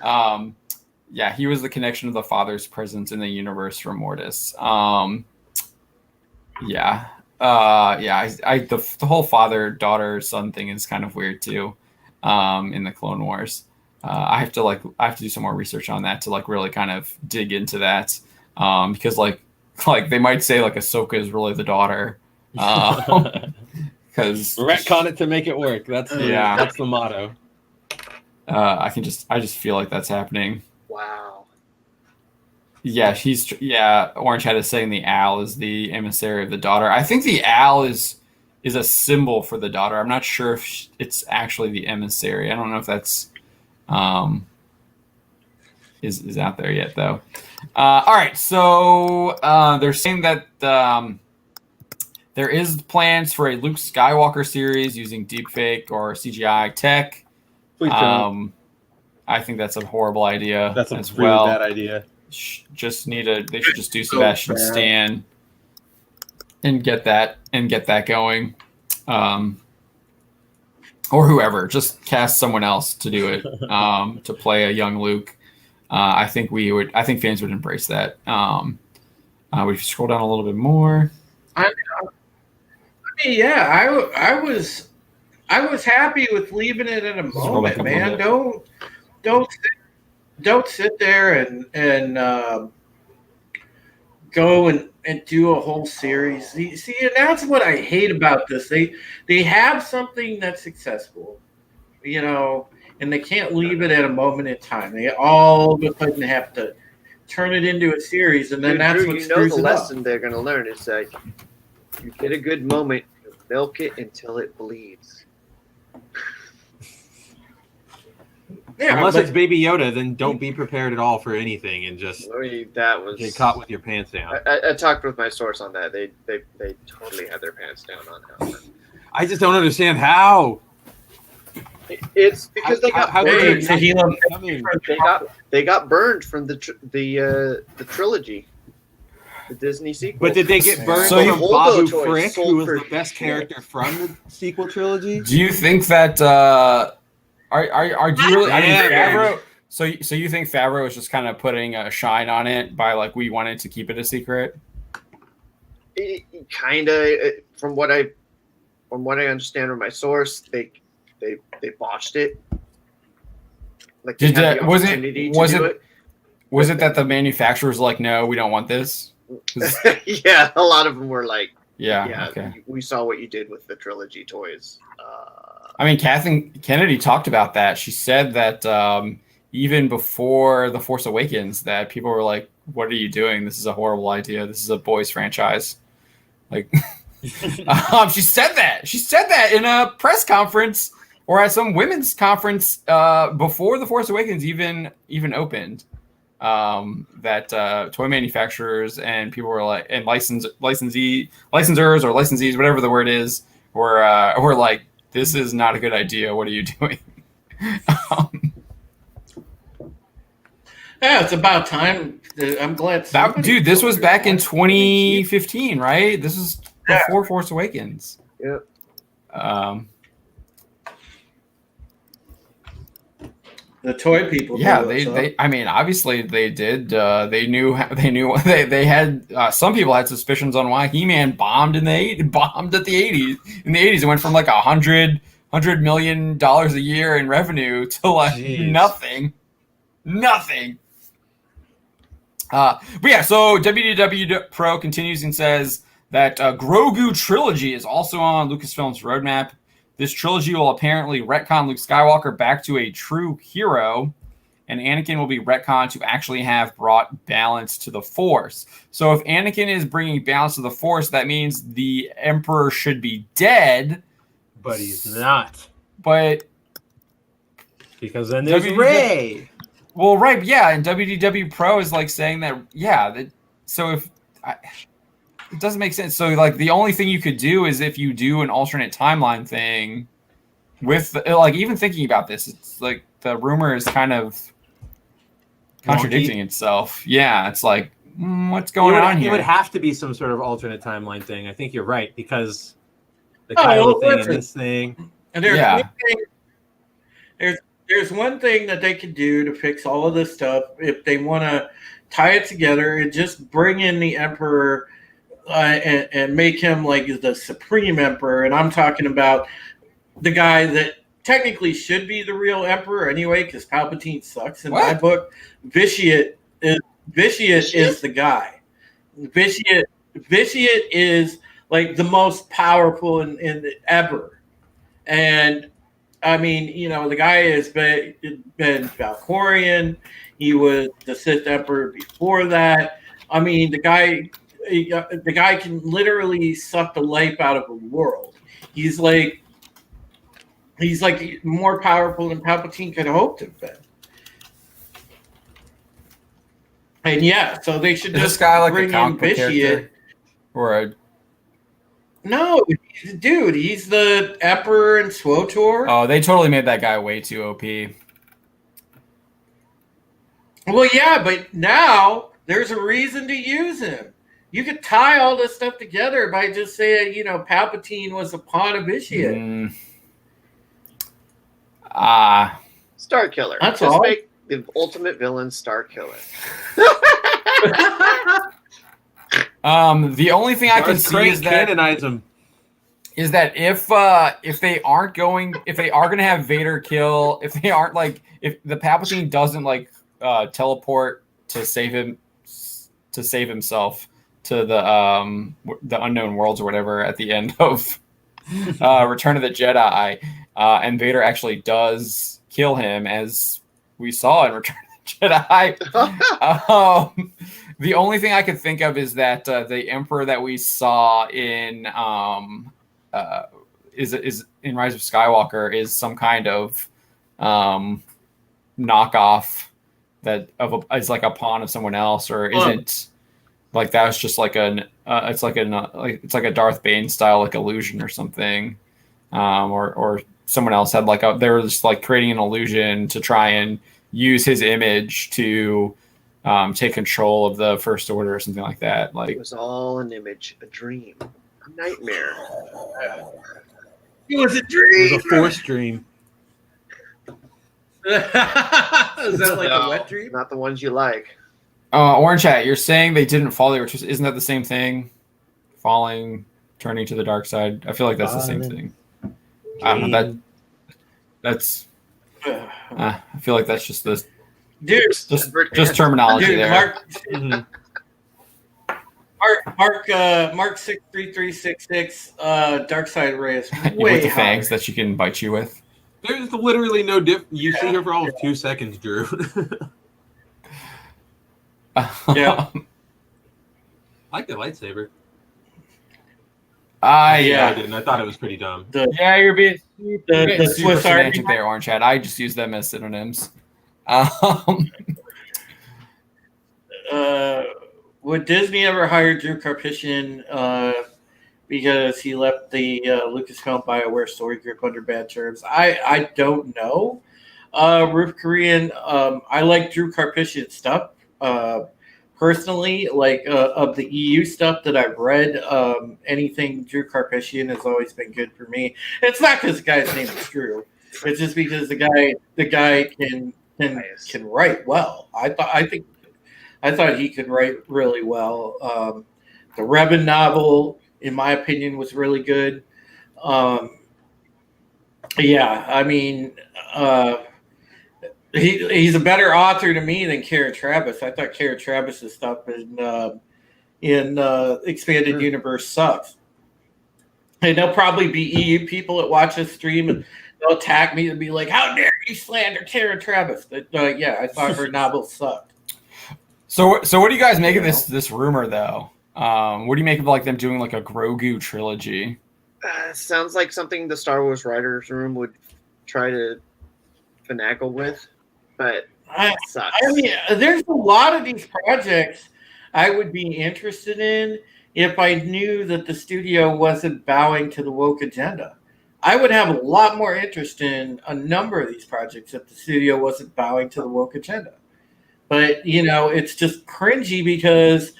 [SPEAKER 1] Yeah, he was the connection of the Father's presence in the universe from Mortis. The whole father, daughter, son thing is kind of weird too, in the Clone Wars. I have to do some more research on that to like really kind of dig into that, because like they might say like Ahsoka is really the daughter, because
[SPEAKER 5] retcon it to make it work. That's the motto.
[SPEAKER 1] I just feel like that's happening.
[SPEAKER 3] Wow.
[SPEAKER 1] Yeah, Orange Head is saying the owl is the emissary of the daughter. I think the owl is a symbol for the daughter. I'm not sure if it's actually the emissary. I don't know if that's is out there yet though. All right, so they're saying that there is plans for a Luke Skywalker series using deepfake or CGI tech. I think that's a horrible idea.
[SPEAKER 5] That's a
[SPEAKER 1] as
[SPEAKER 5] really
[SPEAKER 1] well.
[SPEAKER 5] bad idea.
[SPEAKER 1] They should just do Sebastian Stan and get that going, or whoever. Just cast someone else to do it, to play a young Luke. I think fans would embrace that. We scroll down a little bit more.
[SPEAKER 4] I mean, yeah, I was happy with leaving it in a moment, man. Don't sit there and go and do a whole series. See, and that's what I hate about this. They have something that's successful, and they can't leave it at a moment in time. They all of a sudden have to turn it into a series, and then that's what screws
[SPEAKER 3] the
[SPEAKER 4] it
[SPEAKER 3] lesson
[SPEAKER 4] up.
[SPEAKER 3] They're going to learn is like, you get a good moment, you milk it until it bleeds.
[SPEAKER 2] Yeah, unless it's Baby Yoda, then don't be prepared at all for anything and just get caught with your pants down.
[SPEAKER 3] I talked with my source on that. They totally had their pants down on that.
[SPEAKER 2] I just don't understand how.
[SPEAKER 3] It's because they got burned. They got burned from the trilogy, the Disney sequel.
[SPEAKER 2] But did they get burned
[SPEAKER 1] So
[SPEAKER 2] from Babu Frick, who was the best character from the sequel trilogy?
[SPEAKER 1] Do you think that? Do you really? I mean, Favreau. So you think Favreau is just kind of putting a shine on it by like we wanted to keep it a secret?
[SPEAKER 3] Kind of, from what I understand from my source, they botched it. Like
[SPEAKER 1] was it that the manufacturers were like, no, we don't want this?
[SPEAKER 3] Yeah, a lot of them were like,
[SPEAKER 1] yeah, okay.
[SPEAKER 3] We saw what you did with the trilogy toys.
[SPEAKER 1] I mean, Kathleen Kennedy talked about that. She said that even before The Force Awakens, that people were like, what are you doing? This is a horrible idea. This is a boys franchise. Like, she said that. She said that in a press conference or at some women's conference before The Force Awakens even opened. That toy manufacturers and people were like, and licensors or licensees, whatever the word is, were like, this is not a good idea. What are you doing?
[SPEAKER 4] Yeah, it's about time. I'm glad.
[SPEAKER 1] Dude, this was back in 2015, right? This is before Force Awakens.
[SPEAKER 3] Yep.
[SPEAKER 4] The toy people.
[SPEAKER 1] Yeah, they. I mean, obviously they did. They knew. They had. Some people had suspicions on why He-Man bombed at the 80s. In the 80s, it went from like $100 million a year in revenue to like nothing. But yeah, so WDW Pro continues and says that Grogu Trilogy is also on Lucasfilm's roadmap. This trilogy will apparently retcon Luke Skywalker back to a true hero, and Anakin will be retconned to actually have brought balance to the Force. So if Anakin is bringing balance to the Force, that means the Emperor should be dead.
[SPEAKER 2] But he's not.
[SPEAKER 1] But
[SPEAKER 2] because then there's Rey.
[SPEAKER 1] Well, right, yeah, and WDW Pro is like saying that, so if... it doesn't make sense. So, like, the only thing you could do is if you do an alternate timeline thing with, like, even thinking about this, it's like the rumor is kind of contradicting itself. Yeah, it's like, what's going on here?
[SPEAKER 2] It would have to be some sort of alternate timeline thing. I think you're right, because the Kylo thing and this thing.
[SPEAKER 4] And there's one thing that they could do to fix all of this stuff if they want to tie it together and just bring in the Emperor and make him like the Supreme Emperor. And I'm talking about the guy that technically should be the real emperor anyway, because Palpatine sucks in my
[SPEAKER 1] What?
[SPEAKER 4] book. Vitiate is the guy. Vitiate is like the most powerful in ever, and I mean, the guy has been Valkorian. He was the Sith Emperor before that. I mean, the guy can literally suck the life out of a world. He's like more powerful than Palpatine could have hoped to have been. And yeah, so they should
[SPEAKER 1] Is
[SPEAKER 4] just
[SPEAKER 1] this guy like a
[SPEAKER 4] bring in
[SPEAKER 1] comic book
[SPEAKER 4] Vitiate.
[SPEAKER 1] character? Or
[SPEAKER 4] No, dude, he's the Emperor in SWTOR.
[SPEAKER 1] oh, they totally made that guy way too OP.
[SPEAKER 4] Well, yeah, but now there's a reason to use him. You could tie all this stuff together by just saying, Palpatine was a pawn of Vitiate.
[SPEAKER 3] Star Killer.
[SPEAKER 4] That's
[SPEAKER 3] Just
[SPEAKER 4] all.
[SPEAKER 3] make the ultimate villain Star Killer.
[SPEAKER 1] The only thing I can see is that
[SPEAKER 5] canonize him.
[SPEAKER 1] if they are going to have Vader kill, if the Palpatine doesn't teleport to save himself to the unknown worlds or whatever at the end of Return of the Jedi, and Vader actually does kill him, as we saw in Return of the Jedi. The only thing I could think of is that the Emperor that we saw in is in Rise of Skywalker is some kind of knockoff is like a pawn of someone else, or isn't like that was just like it's like a Darth Bane style illusion or something, or someone else had they were just creating an illusion to try and use his image to take control of the First Order or something like that.
[SPEAKER 3] It was all an image, a dream, a nightmare.
[SPEAKER 4] It was a
[SPEAKER 5] It
[SPEAKER 4] dream.
[SPEAKER 5] was a forced dream.
[SPEAKER 4] Is that like
[SPEAKER 3] No,
[SPEAKER 4] a wet dream?
[SPEAKER 3] Not the ones you like.
[SPEAKER 1] Orange Hat, you're saying they didn't fall. Isn't that the same thing? Falling, turning to the dark side. I feel like that's the same thing. I don't know. That's. I feel like that's just this.
[SPEAKER 4] Dude,
[SPEAKER 1] Just terminology
[SPEAKER 4] dude,
[SPEAKER 1] there.
[SPEAKER 4] Mark 63366, Dark Side Ray is way
[SPEAKER 1] With the
[SPEAKER 4] higher.
[SPEAKER 1] fangs that she can bite you with.
[SPEAKER 5] There's literally no diff. You see her for all of 2 seconds, Drew.
[SPEAKER 4] Yeah.
[SPEAKER 5] I like the lightsaber.
[SPEAKER 1] I
[SPEAKER 4] Yeah.
[SPEAKER 5] I didn't. I thought it was pretty dumb.
[SPEAKER 1] Yeah, you're being
[SPEAKER 4] The
[SPEAKER 1] super
[SPEAKER 4] Swiss Army
[SPEAKER 1] semantic there, Orange Hat. I just use them as synonyms. Um,
[SPEAKER 4] would Disney ever hire Drew Karpyshyn because he left the Lucasfilm BioWare story group under bad terms? I don't know. Ruth Korean, I like Drew Karpyshyn stuff personally. Of the EU stuff that I've read, anything Drew Karpyshyn has always been good for me. It's not because the guy's name is Drew. It's just because the guy can write well. I thought he could write really well. The Revan novel, in my opinion, was really good. Yeah, I mean, he's a better author to me than Kara Travis. I thought Kara Travis's stuff in Expanded Universe sucks. And there'll probably be EU people that watch this stream and they'll attack me and be like, "How dare you slander Kara Travis?" But yeah, I thought her novel sucked.
[SPEAKER 1] so what do you guys make of this rumor though? What do you make of them doing a Grogu trilogy?
[SPEAKER 3] Sounds like something the Star Wars writers' room would try to finagle with, but it sucks.
[SPEAKER 4] I mean, there's a lot of these projects I would be interested in if I knew that the studio wasn't bowing to the woke agenda. I would have a lot more interest in a number of these projects if the studio wasn't bowing to the woke agenda. But, it's just cringy because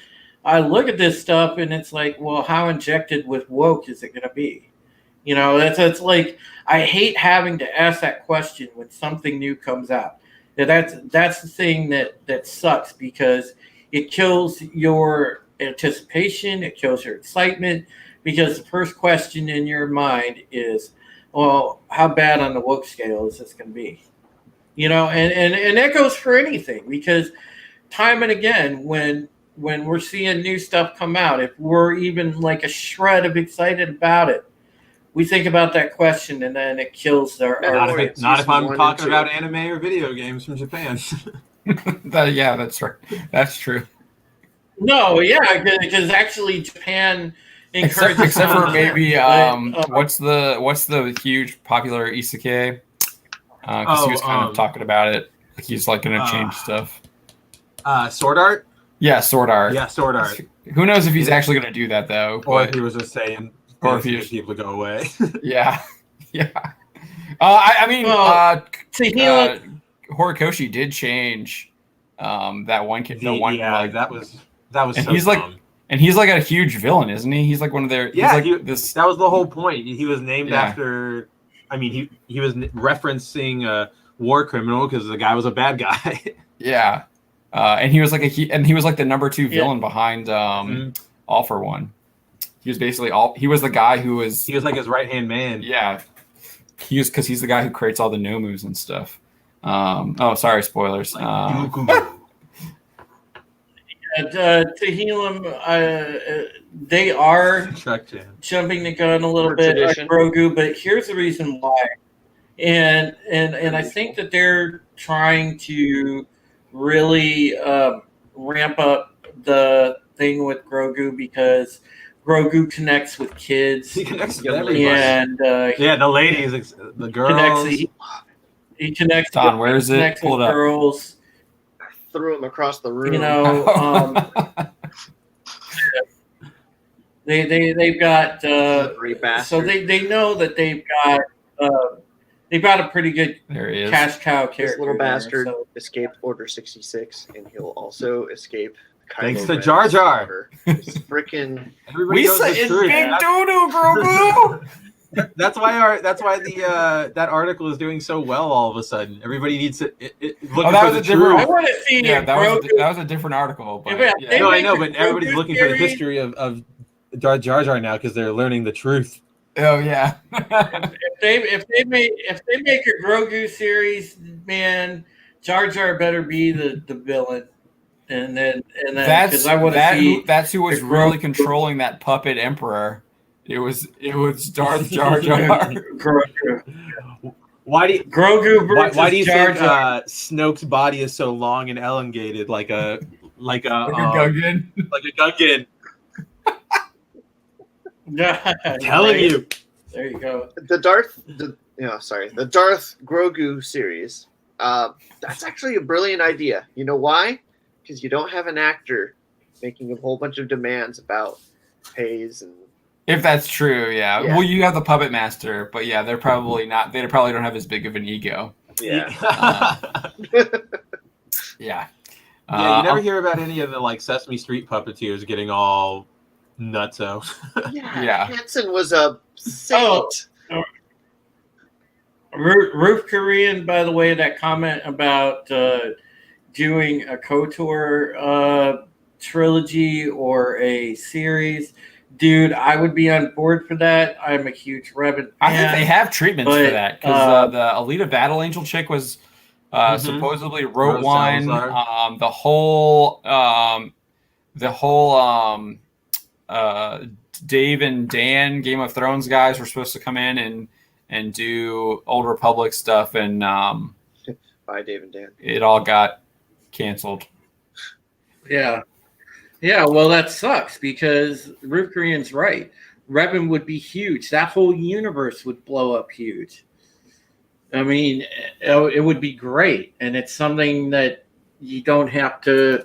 [SPEAKER 4] I look at this stuff and it's like, well, how injected with woke is it going to be? That's like, I hate having to ask that question when something new comes out. That's the thing that sucks because it kills your anticipation, it kills your excitement, because the first question in your mind is, well, how bad on the woke scale is this going to be? You know, and that goes for anything, because time and again, when we're seeing new stuff come out, if we're even like a shred of excited about it, we think about that question, and then it kills our.
[SPEAKER 2] Not if I'm
[SPEAKER 3] Season 1 and
[SPEAKER 2] talking
[SPEAKER 3] 2.
[SPEAKER 2] about anime or video games from Japan.
[SPEAKER 1] Yeah, that's right. That's true.
[SPEAKER 4] No, yeah, because actually Japan encourages
[SPEAKER 1] Except for maybe
[SPEAKER 4] but,
[SPEAKER 1] what's the huge popular isekai? Because he was kind of talking about it, like he's like going to change stuff.
[SPEAKER 2] Sword Art?
[SPEAKER 1] Yeah, Sword Art.
[SPEAKER 2] Yeah, Sword Art.
[SPEAKER 1] Who knows if he's actually going to do that though?
[SPEAKER 2] Or
[SPEAKER 1] but-
[SPEAKER 2] if he was just saying,
[SPEAKER 1] or if he
[SPEAKER 2] get
[SPEAKER 1] was-
[SPEAKER 2] people to go away.
[SPEAKER 1] Yeah, yeah. I mean,
[SPEAKER 4] Tehillim-
[SPEAKER 1] Horikoshi did change that one kid. The one,
[SPEAKER 2] yeah,
[SPEAKER 1] like,
[SPEAKER 2] that was
[SPEAKER 1] and
[SPEAKER 2] so
[SPEAKER 1] he's like,
[SPEAKER 2] dumb.
[SPEAKER 1] and he's like a huge villain, isn't he? He's like one of their.
[SPEAKER 2] Yeah,
[SPEAKER 1] he's like this.
[SPEAKER 2] that was the whole point. He was named
[SPEAKER 1] Yeah.
[SPEAKER 2] after. I mean, he was referencing a war criminal because the guy was a bad guy.
[SPEAKER 1] Yeah, and he was like he was like the number 2 villain behind All for One. He was basically he was the guy who was.
[SPEAKER 2] He was like his right hand man.
[SPEAKER 1] Yeah, because he's the guy who creates all the nomus and stuff. Oh, sorry, spoilers.
[SPEAKER 4] Tehillim, they are jumping the gun a little bit like Grogu, but here's the reason why. And I think that they're trying to really ramp up the thing with Grogu, because Grogu connects with kids.
[SPEAKER 2] He connects with everybody.
[SPEAKER 4] And
[SPEAKER 2] yeah, the ladies, the girls.
[SPEAKER 4] He connects.
[SPEAKER 1] Don, where is it? Pull it up.
[SPEAKER 4] Girls.
[SPEAKER 3] Threw him across the room.
[SPEAKER 4] You know, they've got so they know that they've got a pretty good cash cow character.
[SPEAKER 3] This little bastard
[SPEAKER 4] there, so.
[SPEAKER 3] escaped Order 66, and he'll also escape.
[SPEAKER 2] Thanks to Jar Jar.
[SPEAKER 3] It's freaking.
[SPEAKER 1] We say it's big doo-doo, Grogu.
[SPEAKER 2] That's why that article is doing so well all of a sudden. Everybody needs to look for the truth.
[SPEAKER 4] I want to see
[SPEAKER 1] that was a different article. But, yeah.
[SPEAKER 2] No, I know, but everybody's looking for the history of Jar Jar now because they're learning the truth.
[SPEAKER 1] Oh yeah.
[SPEAKER 4] if they make a Grogu series, man, Jar Jar better be the villain. And then because I want to see
[SPEAKER 1] that's who was really controlling that puppet emperor. It was Darth Jar Jar.
[SPEAKER 2] Why do you,
[SPEAKER 4] Grogu versus
[SPEAKER 2] why do you
[SPEAKER 4] Jar
[SPEAKER 2] think
[SPEAKER 4] Jar?
[SPEAKER 2] Snoke's body is so long and elongated, like a
[SPEAKER 1] Gungan?
[SPEAKER 2] Like a Gungan.
[SPEAKER 4] I'm
[SPEAKER 2] telling you.
[SPEAKER 4] There you go.
[SPEAKER 3] The Darth Grogu series. That's actually a brilliant idea. You know why? Because you don't have an actor making a whole bunch of demands about pays and.
[SPEAKER 1] If that's true, yeah. Well, you have the puppet master, but yeah, they're probably not. They probably don't have as big of an ego.
[SPEAKER 3] Yeah.
[SPEAKER 1] Yeah.
[SPEAKER 2] Yeah, you never hear about any of the like Sesame Street puppeteers getting all nutso.
[SPEAKER 3] Yeah. Hanson was a saint.
[SPEAKER 4] Ruth Korean, by the way, that comment about doing a KOTOR trilogy or a series. Dude, I would be on board for that. I'm a huge Revan fan.
[SPEAKER 1] I think they have treatments for that because the Alita Battle Angel chick was supposedly wrote one. The whole Dave and Dan Game of Thrones guys were supposed to come in and do Old Republic stuff, and
[SPEAKER 3] by Dave and Dan.
[SPEAKER 1] It all got canceled.
[SPEAKER 4] Yeah. Yeah, well, that sucks because Ruth Korean's right. Revan would be huge. That whole universe would blow up huge. I mean, it would be great. And it's something that you don't have to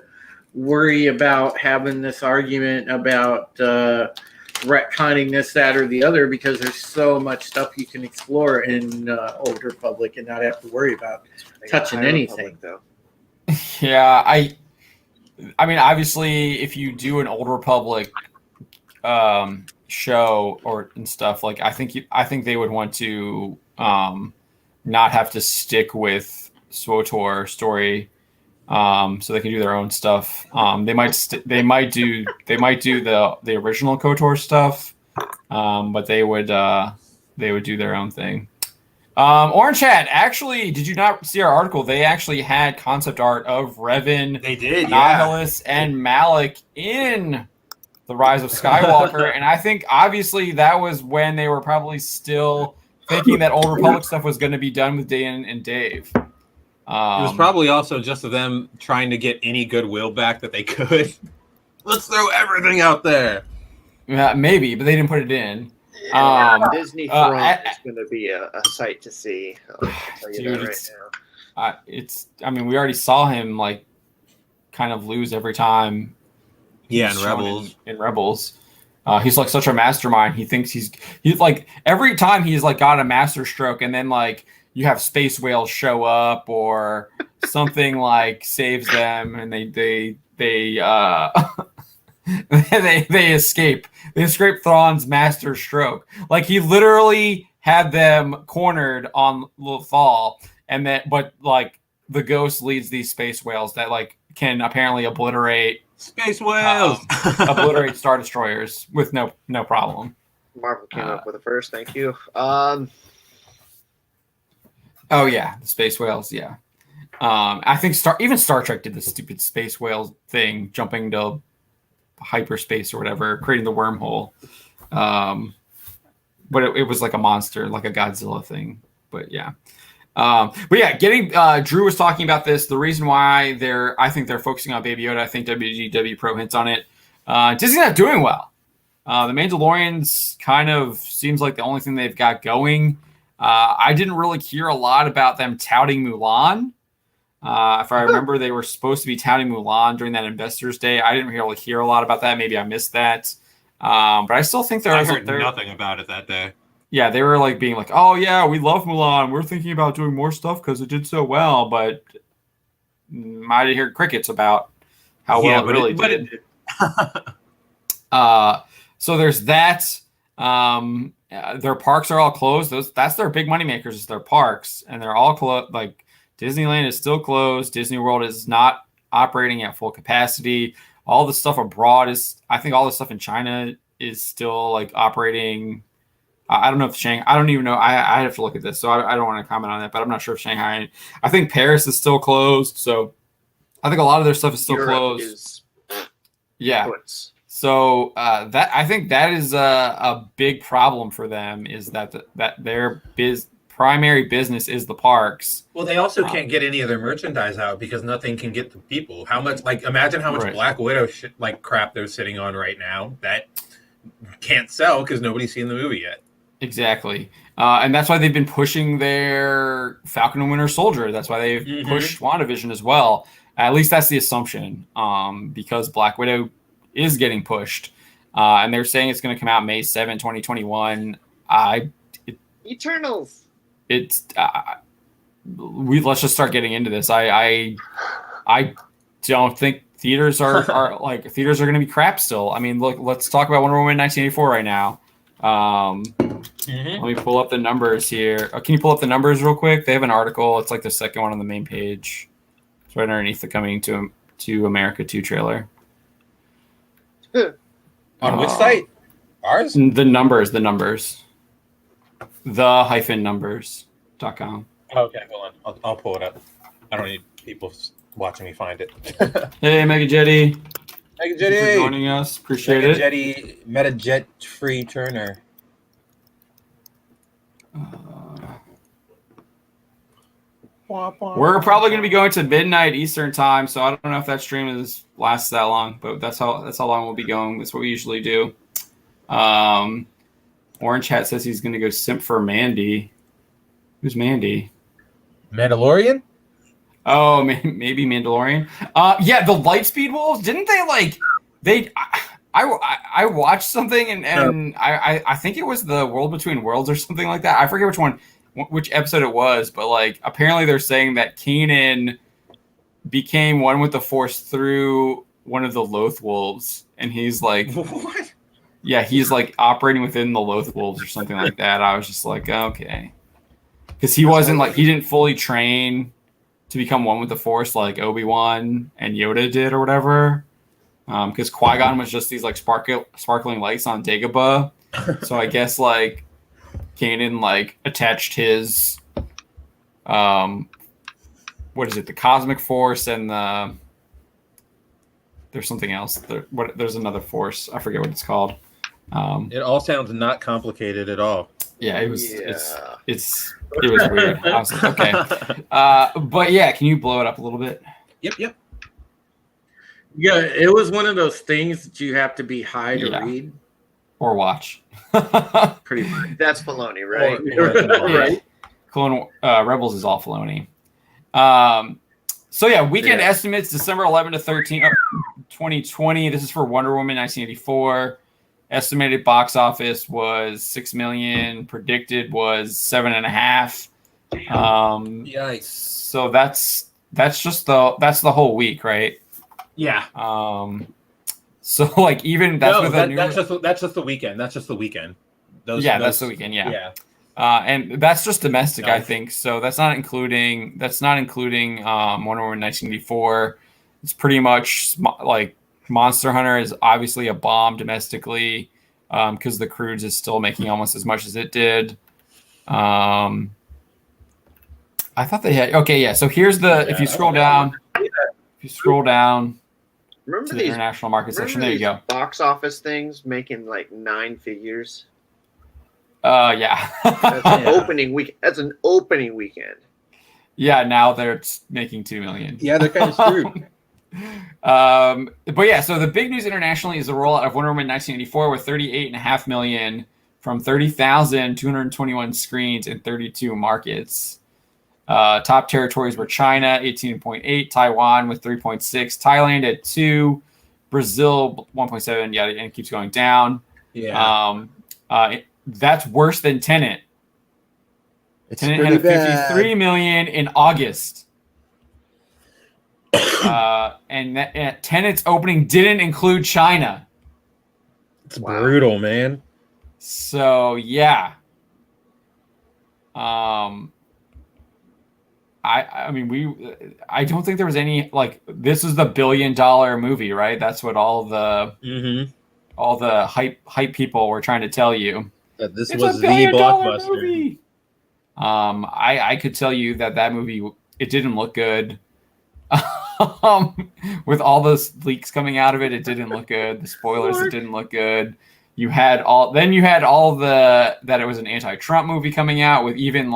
[SPEAKER 4] worry about having this argument about retconning this, that, or the other, because there's so much stuff you can explore in Old Republic and not have to worry about touching anything.
[SPEAKER 1] Yeah, I mean, obviously, if you do an Old Republic show and stuff, like I think they would want to not have to stick with SWTOR story, so they can do their own stuff. They might do the original KOTOR stuff, but they would they would do their own thing. Orange Hat, actually, did you not see our article? They actually had concept art of Revan,
[SPEAKER 2] They did,
[SPEAKER 1] Nihilus, and Malik in The Rise of Skywalker. And I think, obviously, that was when they were probably still thinking that Old Republic stuff was going to be done with Dan and Dave.
[SPEAKER 2] It was probably also just them trying to get any goodwill back that they could. Let's throw everything out there.
[SPEAKER 1] Maybe, but they didn't put it in.
[SPEAKER 3] Disney Throne is going to be a sight to see. I'll tell you
[SPEAKER 1] Dude,
[SPEAKER 3] that right now.
[SPEAKER 1] I mean, we already saw him like kind of lose every time.
[SPEAKER 2] Yeah,
[SPEAKER 1] he's
[SPEAKER 2] in
[SPEAKER 1] shown
[SPEAKER 2] Rebels.
[SPEAKER 1] In Rebels, he's like such a mastermind. He thinks he's like every time he's like got a master stroke, and then like you have space whales show up or something like saves them, and they they escape. They escape Thrawn's master stroke. Like he literally had them cornered on Lothal, and but like the ghost leads these space whales that like can apparently obliterate
[SPEAKER 2] Space whales.
[SPEAKER 1] Obliterate Star Destroyers with no problem.
[SPEAKER 3] Marvel came up with it first. Thank you.
[SPEAKER 1] Oh yeah, the space whales. Yeah, I think even Star Trek did the stupid space whales thing, jumping to hyperspace or whatever, creating the wormhole. But it was like a monster, like a Godzilla thing. But yeah. Getting Drew was talking about this. The reason why I think they're focusing on Baby Yoda. I think WGW Pro hints on it. Disney's not doing well. The Mandalorian's kind of seems like the only thing they've got going. I didn't really hear a lot about them touting Mulan. If I remember, they were supposed to be touting Mulan during that Investors Day. I didn't really hear a lot about that. Maybe I missed that. But I still think
[SPEAKER 2] I heard nothing about it that day.
[SPEAKER 1] Yeah, they were like being like, "Oh yeah, we love Mulan. We're thinking about doing more stuff because it did so well." But I didn't hear crickets about how well it really did. So there's that. Their parks are all closed. That's their big money makers. Is their parks, and they're all closed. Like Disneyland is still closed. Disney World is not operating at full capacity. All the stuff abroad I think all the stuff in China is still like operating. I don't know if Shanghai. I don't even know. I have to look at this, so I don't want to comment on that. But I'm not sure if Shanghai. I think Paris is still closed. So I think a lot of their stuff is still closed. So I think that is a big problem for them. Is that their primary business is the parks.
[SPEAKER 2] Well, they also can't get any of their merchandise out because nothing can get to people. How much? Like, imagine how much Black Widow crap they're sitting on right now that can't sell because nobody's seen the movie yet.
[SPEAKER 1] Exactly. And that's why they've been pushing their Falcon and Winter Soldier. That's why they've pushed WandaVision as well. At least that's the assumption, because Black Widow is getting pushed. And they're saying it's going to come out May 7, 2021.
[SPEAKER 3] Eternals.
[SPEAKER 1] Let's just start getting into this. I don't think theaters are going to be crap still. I mean, look, let's talk about Wonder Woman 1984 right now. Let me pull up the numbers here. Can you pull up the numbers real quick? They have an article. It's like the second one on the main page. It's right underneath the Coming to America 2 trailer.
[SPEAKER 2] On which site? Ours?
[SPEAKER 1] The numbers. The-numbers.com.
[SPEAKER 2] Okay, hold on. I'll pull it up. I don't need people watching me find it.
[SPEAKER 1] Hey, Mega Jetty.
[SPEAKER 2] Mega
[SPEAKER 1] Thank you for joining us. Appreciate it.
[SPEAKER 2] Jetty, Metajet Free Turner.
[SPEAKER 1] We're probably going to be going to midnight Eastern time, so I don't know if that stream lasts that long, but that's how long we'll be going. That's what we usually do. Orange Hat says he's going to go simp for Mandy. Who's Mandy?
[SPEAKER 2] Mandalorian?
[SPEAKER 1] Oh, maybe Mandalorian. Yeah, the Lightspeed Wolves. Didn't they I watched something and I think it was the World Between Worlds or something like that. I forget which episode it was, but like apparently they're saying that Kanan became one with the Force through one of the Loth Wolves, and he's like,
[SPEAKER 2] what?
[SPEAKER 1] Yeah, he's like operating within the Loth Wolves or something like that. I was just like, okay, because he didn't fully train to become one with the Force like Obi-Wan and Yoda did or whatever. Because Qui-Gon was just these like sparkling lights on Dagobah. So I guess like Kanan like attached his what is it, the cosmic force and there's something else. There's another force. I forget what it's called.
[SPEAKER 6] It all sounds not complicated at all.
[SPEAKER 1] Yeah, it was.
[SPEAKER 3] Yeah.
[SPEAKER 1] It was weird. I was like, okay, but yeah, can you blow it up a little bit?
[SPEAKER 6] Yep.
[SPEAKER 4] Yeah, it was one of those things that you have to be high to
[SPEAKER 1] Yeah.
[SPEAKER 4] read.
[SPEAKER 1] Or watch?
[SPEAKER 4] Pretty much.
[SPEAKER 3] That's Filoni, right?
[SPEAKER 4] Right.
[SPEAKER 1] Clone Rebels is all Filoni. So yeah, weekend estimates December 11 to 13, 2020. This is for Wonder Woman 1984. Estimated box office was 6 million. Predicted was 7.5.
[SPEAKER 6] Yikes.
[SPEAKER 1] So that's just the whole week, right?
[SPEAKER 6] Yeah.
[SPEAKER 1] So like even that's with
[SPEAKER 6] that's just the weekend. That's just the weekend.
[SPEAKER 1] That's the weekend. Yeah.
[SPEAKER 6] Yeah.
[SPEAKER 1] And that's just domestic, I
[SPEAKER 6] Nice.
[SPEAKER 1] think. So that's not including Wonder Woman 1984. It's pretty much like Monster Hunter is obviously a bomb domestically because the Cruise is still making almost as much as it did. I thought they had So here's if you scroll down,
[SPEAKER 3] Remember
[SPEAKER 1] to the
[SPEAKER 3] these
[SPEAKER 1] international market section.
[SPEAKER 3] remember
[SPEAKER 1] There you
[SPEAKER 3] these
[SPEAKER 1] go.
[SPEAKER 3] box office things making like 9 figures?
[SPEAKER 1] Yeah.
[SPEAKER 3] That's an opening week. That's an opening weekend.
[SPEAKER 1] Yeah, now they're making 2 million.
[SPEAKER 6] Yeah, they're kind of screwed.
[SPEAKER 1] But yeah, so the big news internationally is the rollout of Wonder Woman 1984 with 38.5 million from 30,221 screens in 32 markets. Top territories were China 18.8, Taiwan with 3.6, Thailand at 2, Brazil 1.7. Yeah, and it keeps going down.
[SPEAKER 6] Yeah.
[SPEAKER 1] That's worse than Tenet.
[SPEAKER 6] It's
[SPEAKER 1] Tenet had a 53 million in August. And Tenet's opening didn't include China.
[SPEAKER 6] It's brutal, man.
[SPEAKER 1] So yeah. I don't think there was any this is the $1 billion movie, right? That's what all the hype people were trying to tell you.
[SPEAKER 6] That this
[SPEAKER 1] It's
[SPEAKER 6] was
[SPEAKER 1] a
[SPEAKER 6] the
[SPEAKER 1] $1 billion
[SPEAKER 6] blockbuster.
[SPEAKER 1] movie. I could tell you that movie, it didn't look good. With all those leaks coming out of it, it didn't look good. The spoilers, it didn't look good. You had all that it was an anti-Trump movie coming out with even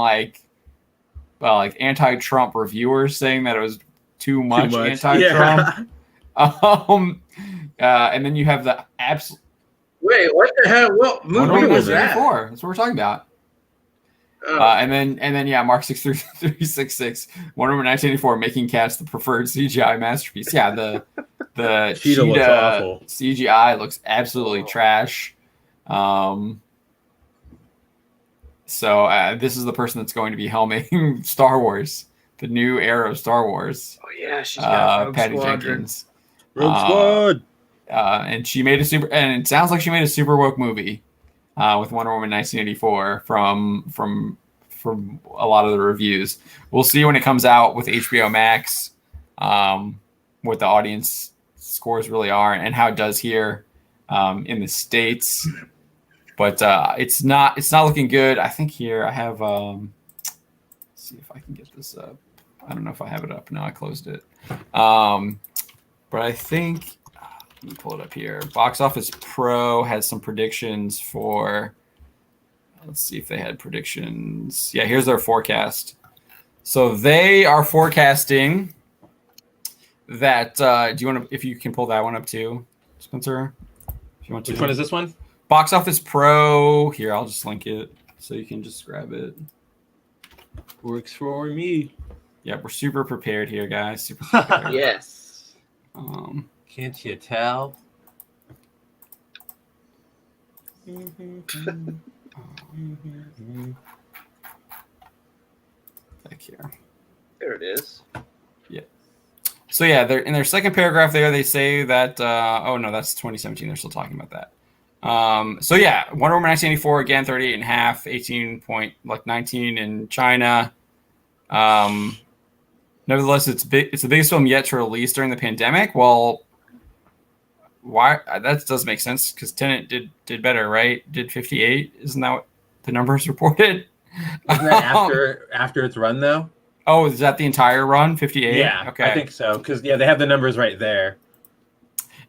[SPEAKER 1] anti-Trump reviewers saying that it was too much anti-Trump.
[SPEAKER 6] Yeah.
[SPEAKER 1] And then you have the absolute
[SPEAKER 4] Wait, what the hell? What
[SPEAKER 1] Wonder
[SPEAKER 4] movie
[SPEAKER 1] Woman
[SPEAKER 4] was that?
[SPEAKER 1] 1984. That's what we're talking about. And then Mark 63366, Wonder Woman 1984, making Cats the preferred CGI masterpiece. Yeah, the
[SPEAKER 6] Cheetah looks awful.
[SPEAKER 1] CGI looks absolutely trash. So this is the person that's going to be helming Star Wars, the new era of Star Wars.
[SPEAKER 3] Oh yeah, she's got Rogue
[SPEAKER 1] Patty
[SPEAKER 3] Squadron.
[SPEAKER 1] Jenkins.
[SPEAKER 6] Rogue Squad.
[SPEAKER 1] And she made and it sounds like she made a super woke movie with Wonder Woman 1984 from a lot of the reviews. We'll see when it comes out with HBO Max, what the audience scores really are and how it does here in the States. But it's not looking good. I think here I have let's see if I can get this up. I don't know if I have it up. No, I closed it. But I think let me pull it up here. Box Office Pro has some predictions for. Let's see if they had predictions. Yeah, here's their forecast. So they are forecasting that. Do you want to? If you can pull that one up too, Spencer. If you want to.
[SPEAKER 2] Which one is this one?
[SPEAKER 1] Box Office Pro. Here, I'll just link it so you can just grab it.
[SPEAKER 6] Works for me.
[SPEAKER 1] Yeah, we're super prepared here, guys. Super prepared.
[SPEAKER 3] Yes.
[SPEAKER 2] Can't you tell?
[SPEAKER 1] Back here.
[SPEAKER 3] There it is.
[SPEAKER 1] So yeah, they're in their second paragraph there. They say that. Oh no, that's 2017. They're still talking about that. So yeah, Wonder Woman 1984 again, 38.5, 18.19 in China. Nevertheless, it's big. It's the biggest film yet to release during the pandemic. Well, why? That does make sense because Tenet did better, right? Did 58? Isn't that what? the numbers reported.
[SPEAKER 6] Isn't that after it's run though?
[SPEAKER 1] Oh, is that the entire run? 58?
[SPEAKER 6] Yeah,
[SPEAKER 1] Okay.
[SPEAKER 6] I think so. Because they have the numbers right there.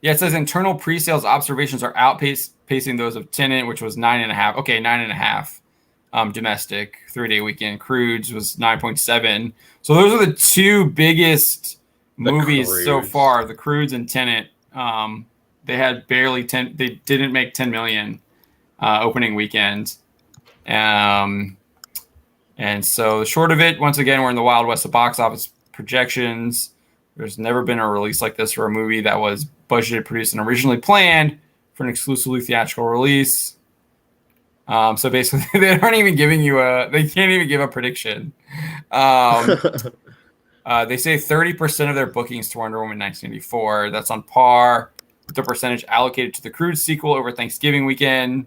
[SPEAKER 1] Yeah, it says internal pre-sales observations are outpacing those of Tenet, which was 9.5. Okay, 9.5. Domestic 3-day weekend. Crudes was 9.7. So those are the two biggest movies so far. The Crudes and Tenet. They had barely 10. They didn't make 10 million opening weekend. And so the short of it, once again, we're in the Wild West of box office projections. There's never been a release like this for a movie that was budgeted, produced, and originally planned for an exclusively theatrical release. So basically, they aren't even giving you they can't even give a prediction. They say 30% of their bookings to Wonder Woman 1984. That's on par with the percentage allocated to the Crude sequel over Thanksgiving weekend.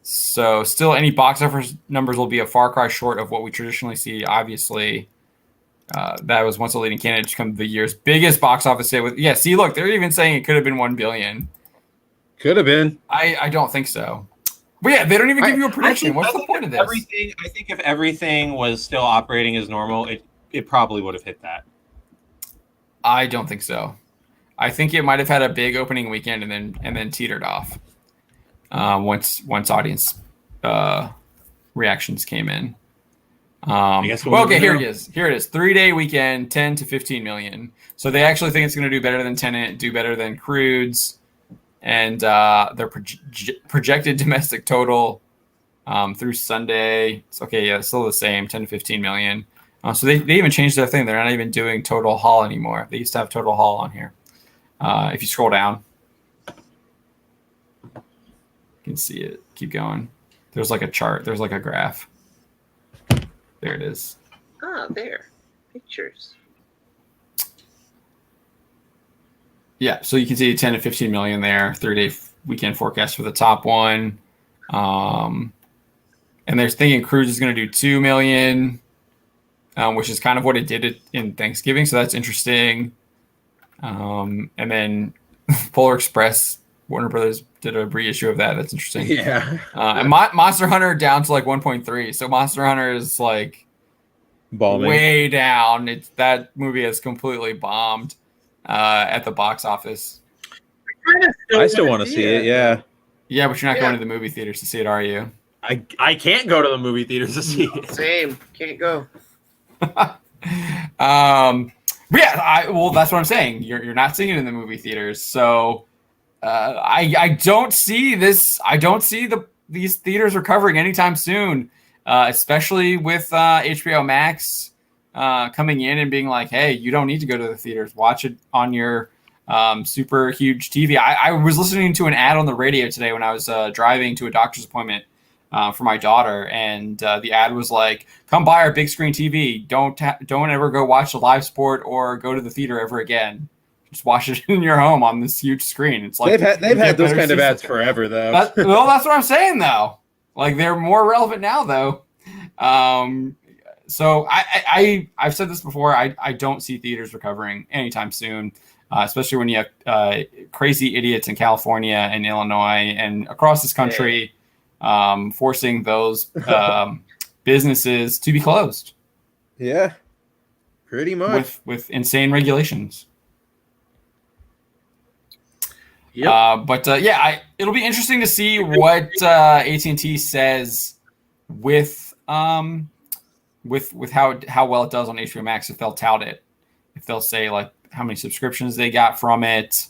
[SPEAKER 1] So still, any box office numbers will be a far cry short of what we traditionally see. Obviously, that was once a leading candidate to become the year's biggest box office hit. See, look, they're even saying it could have been 1 billion.
[SPEAKER 6] Could have been.
[SPEAKER 1] I don't think so. But yeah, they don't even give you a prediction. What's the point of this?
[SPEAKER 2] I think if everything was still operating as normal, it probably would have hit that.
[SPEAKER 1] I don't think so. I think it might have had a big opening weekend and then teetered off. Once audience reactions came in. Here it is. 3-day weekend, 10 to 15 million. So they actually think it's going to do better than Tenet, do better than Crudes, and their projected domestic total through Sunday. It's still the same, 10 to 15 million. So they even changed their thing. They're not even doing total haul anymore. They used to have total haul on here. If you scroll down, you can see it. Keep going. There's like a chart. There's like a graph. There it is.
[SPEAKER 3] Ah, there. Pictures.
[SPEAKER 1] Yeah, so you can see 10 to 15 million there. 3-day weekend forecast for the top one. And they're thinking Cruise is going to do 2 million, which is kind of what it did in Thanksgiving. So that's interesting. And then Polar Express, Warner Brothers did a reissue of that. That's interesting.
[SPEAKER 6] Yeah.
[SPEAKER 1] And Monster Hunter down to like 1.3. So Monster Hunter is like
[SPEAKER 6] bombing
[SPEAKER 1] way down. That movie has completely bombed at the box office.
[SPEAKER 6] I still want to see it. Yeah.
[SPEAKER 1] Yeah, but you're not going to the movie theaters to see it, are you?
[SPEAKER 2] I can't go to the movie theaters to see it.
[SPEAKER 3] Same. Can't go.
[SPEAKER 1] But yeah, that's what I'm saying. You're not seeing it in the movie theaters, so I don't see this. I don't see these theaters recovering anytime soon, especially with HBO Max coming in and being like, "Hey, you don't need to go to the theaters. Watch it on your super huge TV." I was listening to an ad on the radio today when I was driving to a doctor's appointment for my daughter, and the ad was like, "Come buy our big screen TV. Don't ever go watch a live sport or go to the theater ever again. Just watch it in your home on this huge screen." It's like
[SPEAKER 6] they've had those kind of ads forever, though.
[SPEAKER 1] That's what I'm saying, though. Like, they're more relevant now, though. So I've said this before. I don't see theaters recovering anytime soon, especially when you have crazy idiots in California and Illinois and across this country. Forcing those businesses to be closed.
[SPEAKER 6] Yeah, pretty much
[SPEAKER 1] with insane regulations.
[SPEAKER 4] Yep.
[SPEAKER 1] It'll be interesting to see what AT&T says with how well it does on HBO Max, if they'll tout it, if they'll say like how many subscriptions they got from it,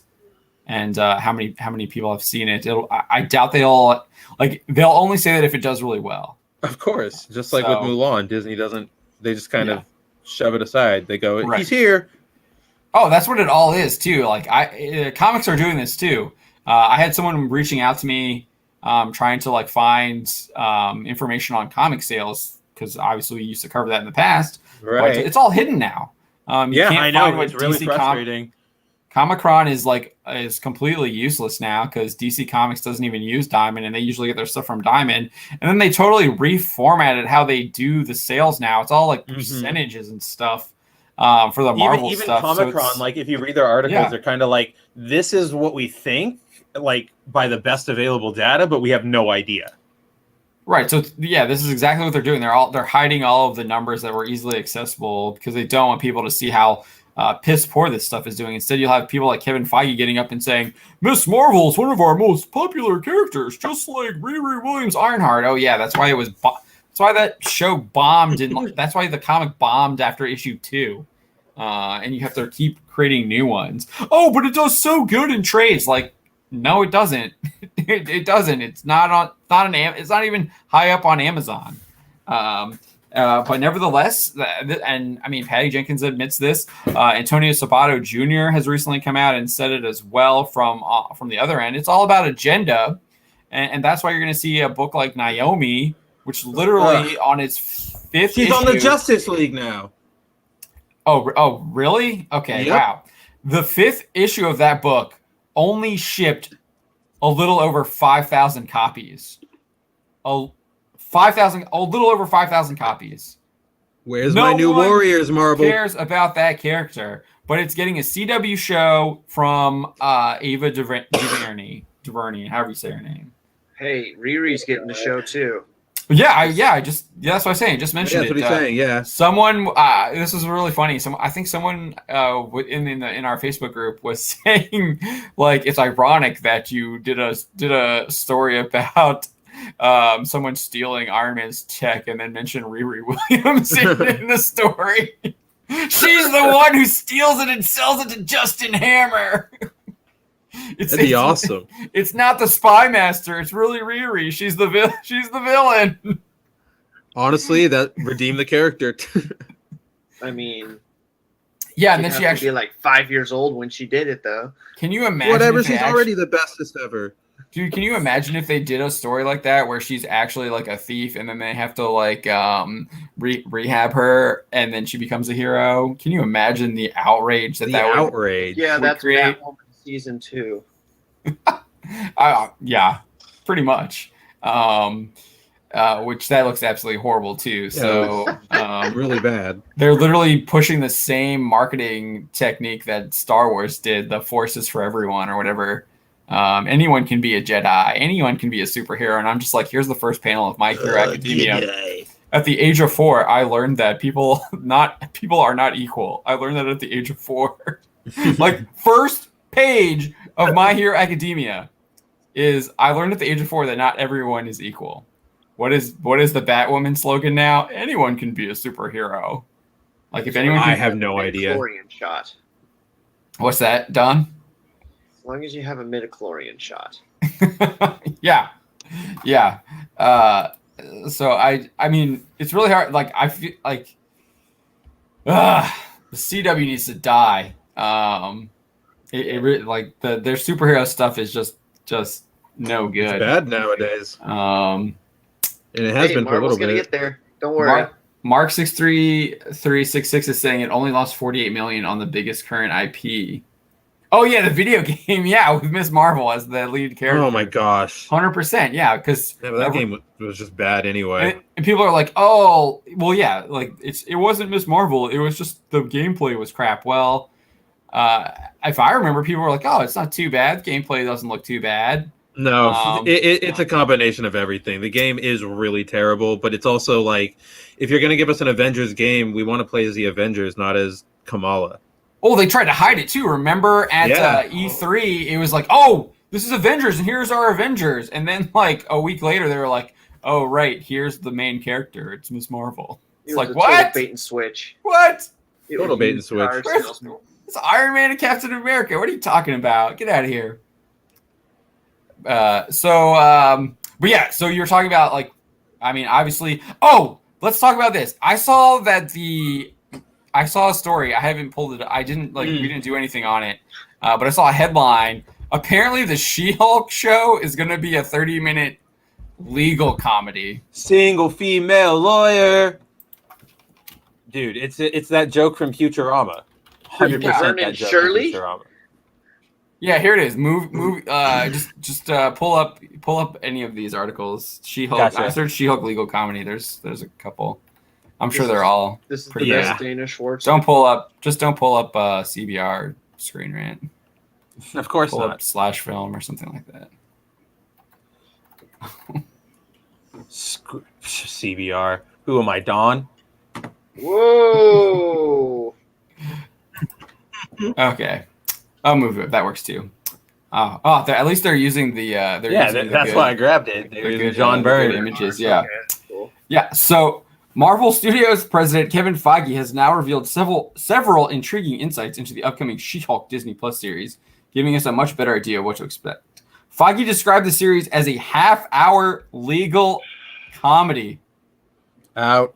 [SPEAKER 1] and how many people have seen it. I doubt they'll only say that if it does really well.
[SPEAKER 6] Of course, just like with Mulan, Disney doesn't. They just kind of shove it aside. They go, "He's here."
[SPEAKER 1] Oh, that's what it all is too. Like comics are doing this too. I had someone reaching out to me, trying to like find information on comic sales, because obviously we used to cover that in the past.
[SPEAKER 6] Right.
[SPEAKER 1] But it's all hidden now.
[SPEAKER 2] I know. It's really frustrating.
[SPEAKER 1] Comic-Con is completely useless now because DC Comics doesn't even use Diamond, and they usually get their stuff from Diamond. And then they totally reformatted how they do the sales now. It's all like percentages and stuff for the Marvel
[SPEAKER 2] even
[SPEAKER 1] stuff.
[SPEAKER 2] Comic-Con, like if you read their articles, they're kind of like, this is what we think like by the best available data, but we have no idea.
[SPEAKER 1] Right. So yeah, this is exactly what they're doing. They're hiding all of the numbers that were easily accessible because they don't want people to see how piss poor this stuff is doing. Instead, you'll have people like Kevin Feige getting up and saying, "Miss Marvel is one of our most popular characters, just like Riri Williams Ironheart." Oh yeah, that's why it was. That's why that show bombed, and that's why the comic bombed after issue 2. And you have to keep creating new ones. Oh, but it does so good in trades. Like, no, it doesn't. It doesn't. It's not it's not even high up on Amazon. But nevertheless, and I mean, Patty Jenkins admits this. Antonio Sabato Jr. has recently come out and said it as well from the other end. It's all about agenda, and that's why you're going to see a book like Naomi, which literally on its 5th
[SPEAKER 2] She's
[SPEAKER 1] issue,
[SPEAKER 2] on the Justice League now.
[SPEAKER 1] Oh, really? Okay,
[SPEAKER 2] Yep.
[SPEAKER 1] wow. The 5th issue of that book only shipped a little over 5,000 copies. A little over 5,000 copies.
[SPEAKER 6] Where's
[SPEAKER 1] No
[SPEAKER 6] my new
[SPEAKER 1] one
[SPEAKER 6] Warriors, Marvel?
[SPEAKER 1] Cares about that character, but it's getting a CW show from Ava DuVernay, however you say her name.
[SPEAKER 3] Hey, Riri's getting the show too.
[SPEAKER 1] Yeah, that's what I'm saying. Just mentioned
[SPEAKER 6] That's
[SPEAKER 1] it.
[SPEAKER 6] what he's saying. Yeah.
[SPEAKER 1] Someone, this was really funny. I think someone in our Facebook group was saying, like, it's ironic that you did a story about someone stealing Iron Man's tech and then mentioned Riri Williams in the story. She's the one who steals it and sells it to Justin Hammer.
[SPEAKER 6] That'd be awesome.
[SPEAKER 1] It's not the Spy Master. It's really Riri. She's the villain.
[SPEAKER 6] Honestly, that redeemed the character.
[SPEAKER 3] I mean,
[SPEAKER 1] Yeah, and
[SPEAKER 3] she'd
[SPEAKER 1] then she
[SPEAKER 3] have to
[SPEAKER 1] actually.
[SPEAKER 3] be like 5 years old when she did it, though.
[SPEAKER 1] Can you imagine?
[SPEAKER 6] Whatever.
[SPEAKER 1] if they
[SPEAKER 6] She's already the bestest ever.
[SPEAKER 1] Dude, can you imagine if they did a story like that where she's actually like a thief and then they have to like rehab her and then she becomes a hero? Can you imagine the outrage that
[SPEAKER 6] The
[SPEAKER 1] would
[SPEAKER 6] outrage.
[SPEAKER 3] Yeah,
[SPEAKER 1] would
[SPEAKER 3] that's
[SPEAKER 1] create?
[SPEAKER 3] Batwoman season 2.
[SPEAKER 1] Yeah, pretty much. Which that looks absolutely horrible too. So
[SPEAKER 6] Really bad.
[SPEAKER 1] they're literally pushing the same marketing technique that Star Wars did, the Force is for everyone or whatever. Anyone can be a Jedi. Anyone can be a superhero. And I'm just like, here's the first panel of My Hero Academia.
[SPEAKER 6] Jedi.
[SPEAKER 1] At the age of 4, I learned that people are not equal. I learned that at the age of 4. Like, first page of My Hero Academia is I learned at the age of 4 that not everyone is equal. What is the Batwoman slogan now? Anyone can be a superhero. Like, if anyone
[SPEAKER 2] I
[SPEAKER 1] can,
[SPEAKER 2] have no idea.
[SPEAKER 3] Midichlorian shot.
[SPEAKER 1] what's that, Don?
[SPEAKER 3] As long as you have a midichlorian shot.
[SPEAKER 1] Yeah. So I mean, it's really hard. Like, I feel like the CW needs to die. It really, like, their superhero stuff is just no good.
[SPEAKER 6] It's bad nowadays.
[SPEAKER 1] Um,
[SPEAKER 6] And it has been for a
[SPEAKER 3] Marvel's
[SPEAKER 6] little
[SPEAKER 3] gonna
[SPEAKER 6] bit.
[SPEAKER 3] get there. Don't worry.
[SPEAKER 1] Mark 63366 is saying it only lost 48 million on the biggest current IP. Oh yeah, the video game, yeah, with Miss Marvel as the lead character.
[SPEAKER 6] Oh my gosh.
[SPEAKER 1] 100%, yeah, because
[SPEAKER 6] Yeah, but that game was just bad anyway.
[SPEAKER 1] and people are like, oh, well, yeah, like it wasn't Miss Marvel, it was just the gameplay was crap. Well, if I remember, people were like, oh, it's not too bad. Gameplay doesn't look too bad.
[SPEAKER 6] No, it's a combination of everything. The game is really terrible, but it's also like, if you're going to give us an Avengers game, we want to play as the Avengers, not as Kamala.
[SPEAKER 1] Oh, they tried to hide it too. Remember at E3, it was like, oh, this is Avengers, and here's our Avengers. And then like a week later, they were like, oh, right, here's the main character. It's Miss Marvel. It's
[SPEAKER 3] It was
[SPEAKER 1] like,
[SPEAKER 3] a total
[SPEAKER 1] what?
[SPEAKER 3] bait and switch.
[SPEAKER 1] What?
[SPEAKER 3] It
[SPEAKER 6] Total
[SPEAKER 3] was
[SPEAKER 6] bait and
[SPEAKER 3] used
[SPEAKER 6] switch.
[SPEAKER 3] car
[SPEAKER 1] Where's-
[SPEAKER 3] salesman.
[SPEAKER 1] It's Iron Man and Captain America. What are you talking about? Get out of here. But yeah, so you're talking about, like, I mean, obviously. Oh, let's talk about this. I saw a story. I haven't pulled it. I didn't we didn't do anything on it. But I saw a headline. Apparently, the She-Hulk show is going to be a 30-minute legal comedy.
[SPEAKER 2] Single female lawyer. Dude, it's that joke from Futurama. 100%
[SPEAKER 3] Vernon
[SPEAKER 2] that joke
[SPEAKER 3] Shirley?
[SPEAKER 2] from Futurama.
[SPEAKER 1] Yeah, here it is. Just pull up any of these articles. She-Hulk.
[SPEAKER 2] Gotcha.
[SPEAKER 1] I searched She-Hulk legal comedy. There's a couple. I'm sure
[SPEAKER 3] This
[SPEAKER 1] they're
[SPEAKER 3] is-
[SPEAKER 1] all.
[SPEAKER 3] This is the
[SPEAKER 1] pretty
[SPEAKER 3] best
[SPEAKER 2] good.
[SPEAKER 3] Dana Schwartz.
[SPEAKER 1] Don't pull up CBR Screen Rant.
[SPEAKER 6] Of course
[SPEAKER 1] Pull
[SPEAKER 6] not.
[SPEAKER 1] up Slash Film or something like that.
[SPEAKER 6] CBR. Who am I, Don?
[SPEAKER 3] Whoa!
[SPEAKER 1] Okay, I'll move it. That works too. At least they're using the. They're
[SPEAKER 6] Yeah,
[SPEAKER 1] using the
[SPEAKER 6] that's
[SPEAKER 1] good,
[SPEAKER 6] why I grabbed it.
[SPEAKER 1] the
[SPEAKER 6] There's
[SPEAKER 1] good,
[SPEAKER 6] John
[SPEAKER 1] the
[SPEAKER 6] Byrne.
[SPEAKER 1] good images. Yeah,
[SPEAKER 3] Okay, cool.
[SPEAKER 1] yeah. So Marvel Studios president Kevin Feige has now revealed several intriguing insights into the upcoming She-Hulk Disney Plus series, giving us a much better idea of what to expect. Feige described the series as a half-hour legal comedy.
[SPEAKER 6] Out.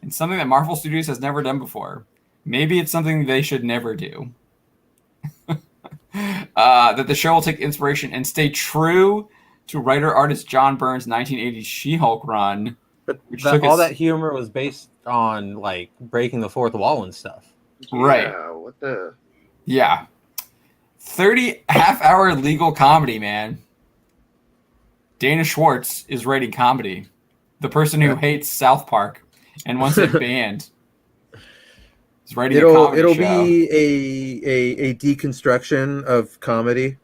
[SPEAKER 1] And something that Marvel Studios has never done before. Maybe it's something they should never do. That the show will take inspiration and stay true to writer-artist John Byrne's 1980s She-Hulk run.
[SPEAKER 6] But
[SPEAKER 1] Which
[SPEAKER 6] that,
[SPEAKER 1] took
[SPEAKER 6] all
[SPEAKER 1] us-
[SPEAKER 6] that humor was based on like breaking the fourth wall and stuff.
[SPEAKER 1] Right.
[SPEAKER 3] Yeah, what the?
[SPEAKER 1] Yeah. 30 half-hour legal comedy, man. Dana Schwartz is writing comedy. The person who hates South Park and wants it banned. Is writing a comedy
[SPEAKER 6] It'll
[SPEAKER 1] show.
[SPEAKER 6] be a deconstruction of comedy.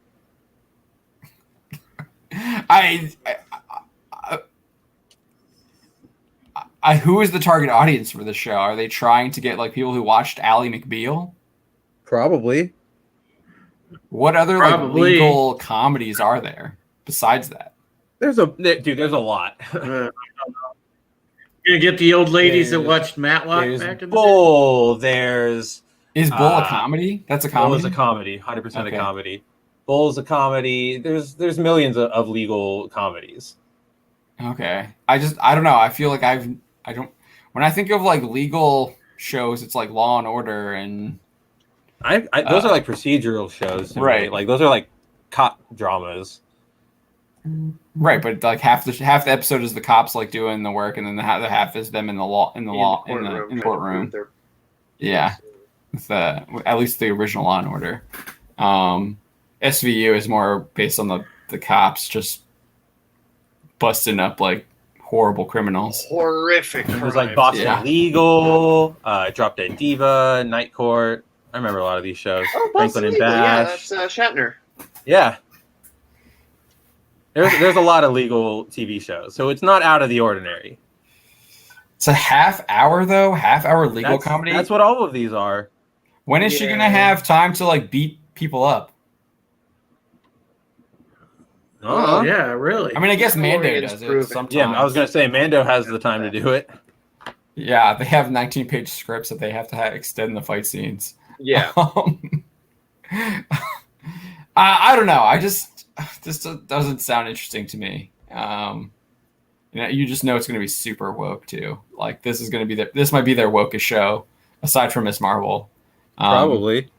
[SPEAKER 1] Who is the target audience for this show? Are they trying to get like people who watched Ally McBeal?
[SPEAKER 6] Probably.
[SPEAKER 1] What other like
[SPEAKER 4] Probably.
[SPEAKER 1] legal comedies are there besides that?
[SPEAKER 6] There's a lot.
[SPEAKER 4] Gonna get the old ladies that
[SPEAKER 6] There's-
[SPEAKER 4] watched Matlock
[SPEAKER 1] there's
[SPEAKER 4] back in the day.
[SPEAKER 6] Bull. There's
[SPEAKER 1] Is Bull a comedy? That's a
[SPEAKER 6] Bull
[SPEAKER 1] comedy.
[SPEAKER 6] is a comedy. 100%
[SPEAKER 1] Okay.
[SPEAKER 6] a comedy. Bull's a comedy. There's millions of legal comedies.
[SPEAKER 1] Okay. I don't know. I feel like when I think of like legal shows, it's like Law and Order and
[SPEAKER 6] Those are like procedural shows, to me.
[SPEAKER 1] Right.
[SPEAKER 6] Like those are like cop dramas.
[SPEAKER 1] right, but like half the episode is the cops like doing the work, and then the half is them in the courtroom. Yeah, with at least the original Law and Order. SVU is more based on the cops just busting up like horrible criminals.
[SPEAKER 3] Horrific.
[SPEAKER 6] It was like
[SPEAKER 3] crimes.
[SPEAKER 6] Boston
[SPEAKER 1] Yeah.
[SPEAKER 6] Legal, Drop Dead Diva, Night Court. I remember a lot of these shows.
[SPEAKER 3] Oh,
[SPEAKER 6] Franklin and
[SPEAKER 3] Boston Legal. Yeah,
[SPEAKER 6] Bash.
[SPEAKER 3] that's Shatner.
[SPEAKER 6] Yeah. There's a lot of legal TV shows, so it's not out of the ordinary.
[SPEAKER 1] It's a half-hour though, half-hour legal
[SPEAKER 6] That's-
[SPEAKER 1] comedy.
[SPEAKER 6] That's what all of these are.
[SPEAKER 1] When is she
[SPEAKER 3] Yeah.
[SPEAKER 1] gonna have time to like beat people up?
[SPEAKER 6] Uh-huh.
[SPEAKER 4] Yeah, really.
[SPEAKER 1] I mean, I guess Mando
[SPEAKER 3] Mandalorian's
[SPEAKER 1] does it
[SPEAKER 3] proven.
[SPEAKER 1] sometimes.
[SPEAKER 6] Yeah, I was gonna say Mando has the time to do it.
[SPEAKER 1] Yeah, they have 19-page scripts that they have to extend the fight scenes.
[SPEAKER 3] Yeah.
[SPEAKER 1] I don't know. This doesn't sound interesting to me. You just know it's going to be super woke too. Like this is going to be this might be their wokest show aside from Miss Marvel.
[SPEAKER 6] Probably.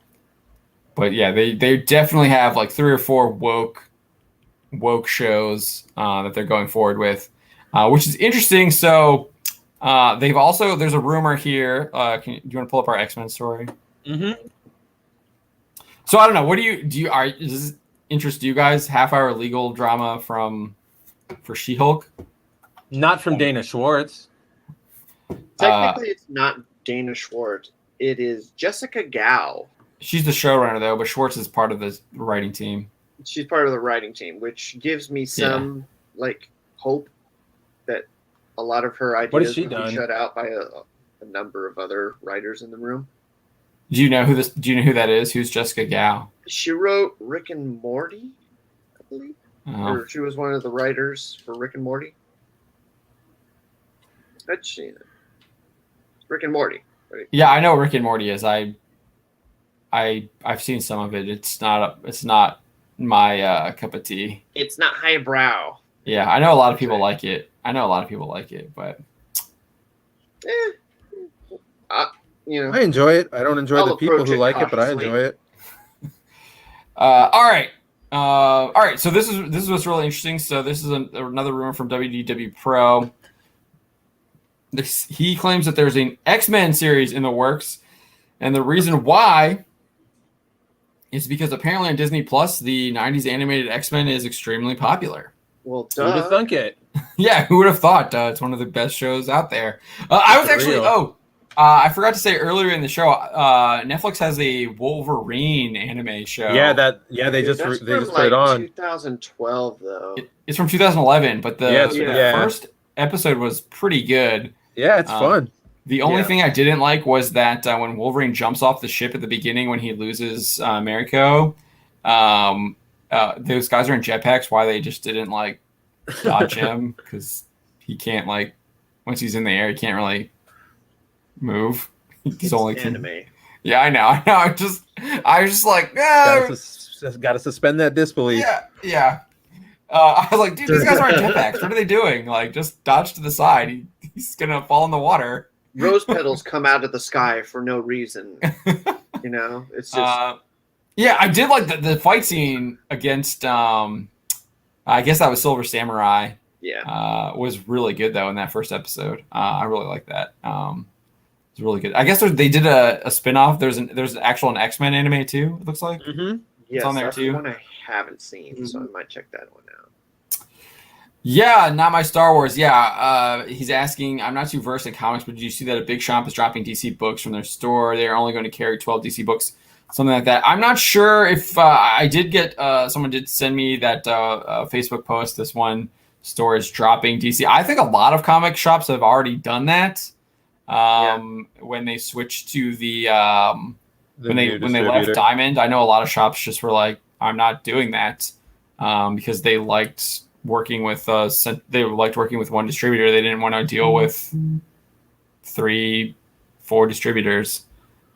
[SPEAKER 1] But yeah, they definitely have like 3 or 4 woke shows that they're going forward with, which is interesting. So there's a rumor here. Do you want to pull up our X-Men story?
[SPEAKER 6] Mm-hmm.
[SPEAKER 1] So I don't know. What does this interest you guys? Half-hour legal drama for She-Hulk?
[SPEAKER 6] Not from Dana Schwartz.
[SPEAKER 3] Technically, it's not Dana Schwartz. It is Jessica Gao.
[SPEAKER 1] She's the showrunner though, but Schwartz is part of the writing team.
[SPEAKER 3] She's part of the writing team, which gives me some like hope that a lot of her
[SPEAKER 6] What has
[SPEAKER 3] ideas
[SPEAKER 6] she
[SPEAKER 3] would
[SPEAKER 6] done?
[SPEAKER 3] be shut out by a number of other writers in the room.
[SPEAKER 1] Do you know who that is? Who's Jessica Gao?
[SPEAKER 3] She wrote Rick and Morty, I believe, or she was one of the writers for Rick and Morty. Let's see. Rick and Morty. Right?
[SPEAKER 1] Yeah, I know what Rick and Morty is. I've seen some of it. It's not my cup of tea.
[SPEAKER 3] It's not highbrow.
[SPEAKER 1] Yeah, I know a lot of people like it. But
[SPEAKER 6] I enjoy it. I don't enjoy
[SPEAKER 3] I'll
[SPEAKER 6] the people
[SPEAKER 3] approach
[SPEAKER 6] who
[SPEAKER 3] it
[SPEAKER 6] like it, but I
[SPEAKER 3] cautiously.
[SPEAKER 6] enjoy it.
[SPEAKER 1] all right. So this is what's really interesting. So this is another rumor from WDW Pro. He claims that there's an X-Men series in the works, and the reason why is because apparently on Disney Plus, the '90s animated X-Men is extremely popular.
[SPEAKER 3] Well,
[SPEAKER 6] Who'd have
[SPEAKER 3] duh.
[SPEAKER 6] thunk it?
[SPEAKER 1] Yeah, who would have thought? It's one of the best shows out there. I was
[SPEAKER 6] For
[SPEAKER 1] actually.
[SPEAKER 6] real.
[SPEAKER 1] I forgot to say earlier in the show, Netflix has a Wolverine anime show.
[SPEAKER 6] They just
[SPEAKER 3] That's
[SPEAKER 6] put
[SPEAKER 3] from,
[SPEAKER 6] it on.
[SPEAKER 3] 2012 though.
[SPEAKER 1] It's from 2011, but the
[SPEAKER 3] Yeah.
[SPEAKER 1] first episode was pretty good.
[SPEAKER 6] Yeah, it's fun.
[SPEAKER 1] The only thing I didn't like was that when Wolverine jumps off the ship at the beginning when he loses Mariko, those guys are in jetpacks. Why they just didn't like dodge him? Because he can't once he's in the air, he can't really move. He's only
[SPEAKER 3] anime.
[SPEAKER 1] Yeah, I know. I was just like,
[SPEAKER 6] Gotta suspend that disbelief.
[SPEAKER 1] Yeah. I was like, dude, these guys aren't jetpacks. What are they doing? Like, just dodge to the side. He's gonna fall in the water.
[SPEAKER 3] Rose petals come out of the sky for no reason. It's just.
[SPEAKER 1] Yeah, I did like the fight scene against. I guess that was Silver Samurai.
[SPEAKER 3] Yeah.
[SPEAKER 1] Was really good though in that first episode. I really like that. It's really good. I guess they did a spin-off. There's an actual X-Men anime too. It looks like.
[SPEAKER 6] Mm-hmm.
[SPEAKER 3] Yes,
[SPEAKER 1] on there
[SPEAKER 3] that's
[SPEAKER 1] too.
[SPEAKER 3] One I haven't seen, so I might check that one out.
[SPEAKER 1] Yeah, not my Star Wars. Yeah, he's asking. I'm not too versed in comics, but did you see that a big shop is dropping DC books from their store? They're only going to carry 12 DC books, something like that. I'm not sure if I did get. Someone did send me that Facebook post. This one store is dropping DC. I think a lot of comic shops have already done that. When they switched to when they left Diamond, I know a lot of shops just were like, I'm not doing that because they liked working with one distributor. They didn't want to deal with 3-4 distributors.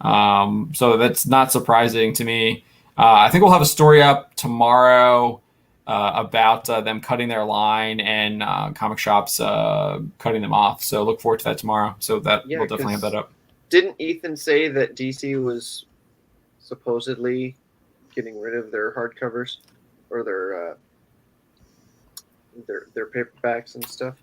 [SPEAKER 1] So that's not surprising to me. I think we'll have a story up tomorrow about them cutting their line and comic shops cutting them off. So look forward to that tomorrow. So that we'll definitely have that up.
[SPEAKER 3] Didn't Ethan say that DC was supposedly getting rid of their hardcovers or their paperbacks and stuff?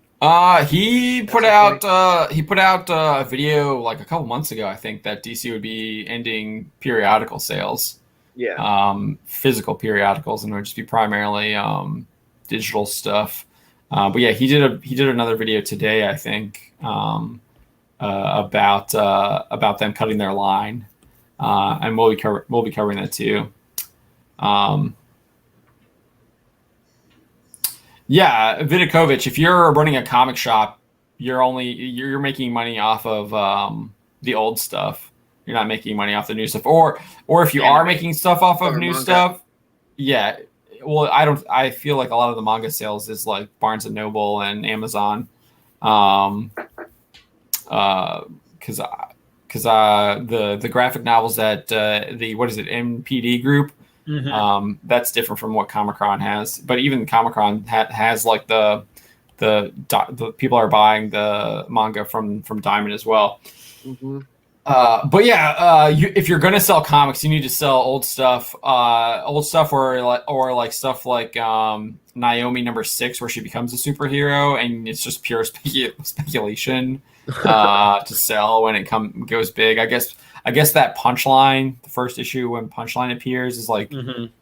[SPEAKER 1] He put out a video like a couple months ago, I think, that DC would be ending periodical sales.
[SPEAKER 3] Yeah.
[SPEAKER 1] Physical periodicals, and it would just be primarily digital stuff. But yeah, he did another video today, I think, about them cutting their line, and we'll be covering that too. Yeah, Vidakovich, if you're running a comic shop, you're making money off of the old stuff. You're not making money off the new stuff, or if you are making stuff off of new stuff, yeah. Well, I feel like a lot of the manga sales is like Barnes and Noble and Amazon, because the graphic novels that the MPD group, that's different from what Comic-Con has. But even Comic-Con has like the people are buying the manga from Diamond as well.
[SPEAKER 3] Mm-hmm.
[SPEAKER 1] But yeah, if you're gonna sell comics, you need to sell old stuff or stuff like Naomi #6, where she becomes a superhero, and it's just pure speculation to sell when it goes big. I guess that Punchline, the first issue when Punchline appears, is like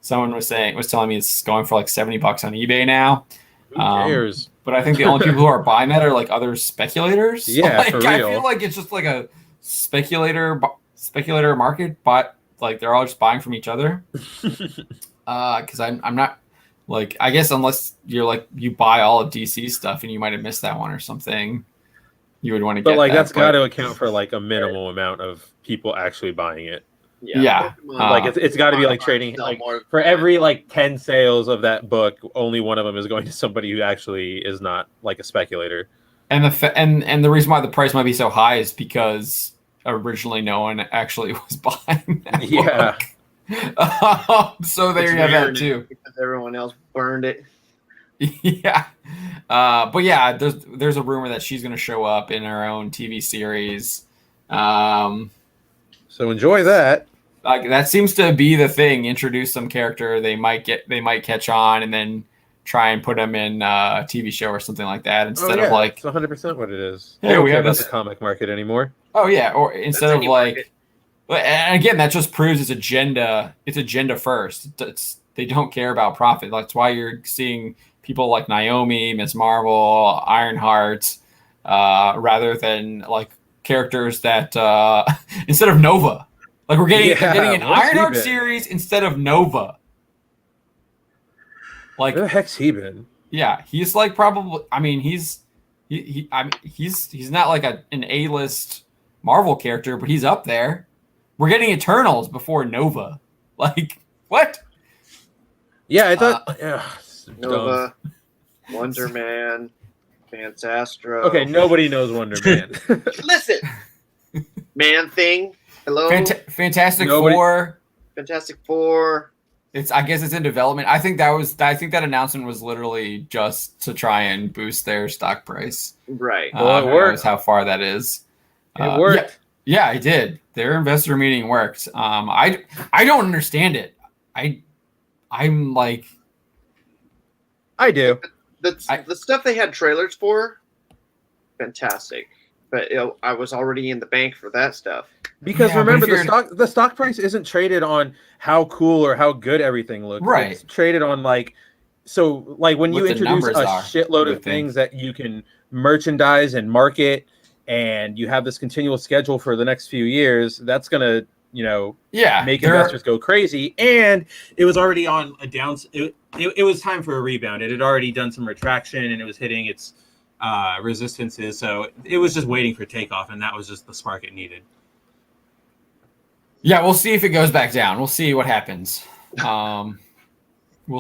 [SPEAKER 1] someone was telling me it's going for like $70 on eBay now.
[SPEAKER 6] Who cares?
[SPEAKER 1] But I think the only people who are buying that are like other speculators.
[SPEAKER 6] Yeah,
[SPEAKER 1] like,
[SPEAKER 6] for real.
[SPEAKER 1] I feel like it's just like a speculator market, but like they're all just buying from each other. Because I'm not like, I guess unless you're like you buy all of DC stuff and you might have missed that one or something, you would want to get.
[SPEAKER 6] But like
[SPEAKER 1] that,
[SPEAKER 6] that's got to account for like a minimal amount of people actually buying it.
[SPEAKER 1] Yeah.
[SPEAKER 6] Like it's got to be like trading, like for every like 10 sales of that book, only one of them is going to somebody who actually is not like a speculator.
[SPEAKER 1] And the reason why the price might be so high is because originally no one actually was buying that book. So there you have that too.
[SPEAKER 3] Because everyone else burned it.
[SPEAKER 1] Yeah. But yeah, there's a rumor that she's going to show up in her own TV series.
[SPEAKER 6] So enjoy that.
[SPEAKER 1] Like that seems to be the thing. Introduce some character they might catch on, and then try and put them in a TV show or something like that instead of like.
[SPEAKER 6] It's 100% what it is.
[SPEAKER 1] Hey,
[SPEAKER 6] They don't
[SPEAKER 1] we
[SPEAKER 6] care
[SPEAKER 1] have
[SPEAKER 6] about
[SPEAKER 1] this
[SPEAKER 6] the comic market anymore.
[SPEAKER 1] Oh yeah, or instead of like.
[SPEAKER 3] market.
[SPEAKER 1] And again, that just proves it's agenda first. They don't care about profit. That's why you're seeing people like Naomi, Ms. Marvel, Ironheart, rather than like characters that instead of Nova, like we're getting
[SPEAKER 6] Yeah,
[SPEAKER 1] getting an
[SPEAKER 6] where's he
[SPEAKER 1] Ironheart
[SPEAKER 6] been?
[SPEAKER 1] series instead of Nova. Like,
[SPEAKER 6] Where the heck's he been?
[SPEAKER 1] yeah, he's like probably. I mean, he's not like an A-list Marvel character, but he's up there. We're getting Eternals before Nova. Like, what?
[SPEAKER 6] Yeah, I thought. Ugh,
[SPEAKER 3] Nova,
[SPEAKER 6] dumb.
[SPEAKER 3] Wonder Man, Fanastro.
[SPEAKER 6] Okay, nobody knows Wonder Man.
[SPEAKER 3] Listen, Man Thing. Hello,
[SPEAKER 1] Fantastic
[SPEAKER 6] Nobody-
[SPEAKER 1] Four.
[SPEAKER 3] Fantastic Four.
[SPEAKER 1] I guess it's in development. I think that announcement was literally just to try and boost their stock price.
[SPEAKER 3] Right.
[SPEAKER 6] Well, it
[SPEAKER 1] Who
[SPEAKER 6] worked.
[SPEAKER 1] knows how far that is.
[SPEAKER 6] It worked.
[SPEAKER 1] Yeah, it did. Their investor meeting worked. I don't understand it. I'm like,
[SPEAKER 6] I do.
[SPEAKER 3] The stuff they had trailers for, fantastic. But I was already in the bank for that stuff.
[SPEAKER 6] Because
[SPEAKER 1] Yeah, but
[SPEAKER 6] remember,
[SPEAKER 1] if
[SPEAKER 6] the stock price isn't traded on how cool or how good everything looks.
[SPEAKER 1] Right.
[SPEAKER 6] It's traded on like when you
[SPEAKER 1] What the
[SPEAKER 6] introduce
[SPEAKER 1] numbers
[SPEAKER 6] a
[SPEAKER 1] are,
[SPEAKER 6] shitload
[SPEAKER 1] I
[SPEAKER 6] of
[SPEAKER 1] would
[SPEAKER 6] things that you can merchandise and market, and you have this continual schedule for the next few years, that's gonna make investors go crazy. And it was already on a down. It was time for a rebound. It had already done some retraction, and it was hitting its resistances. So it was just waiting for takeoff, and that was just the spark it needed.
[SPEAKER 1] Yeah, we'll see if it goes back down. We'll see what happens. We'll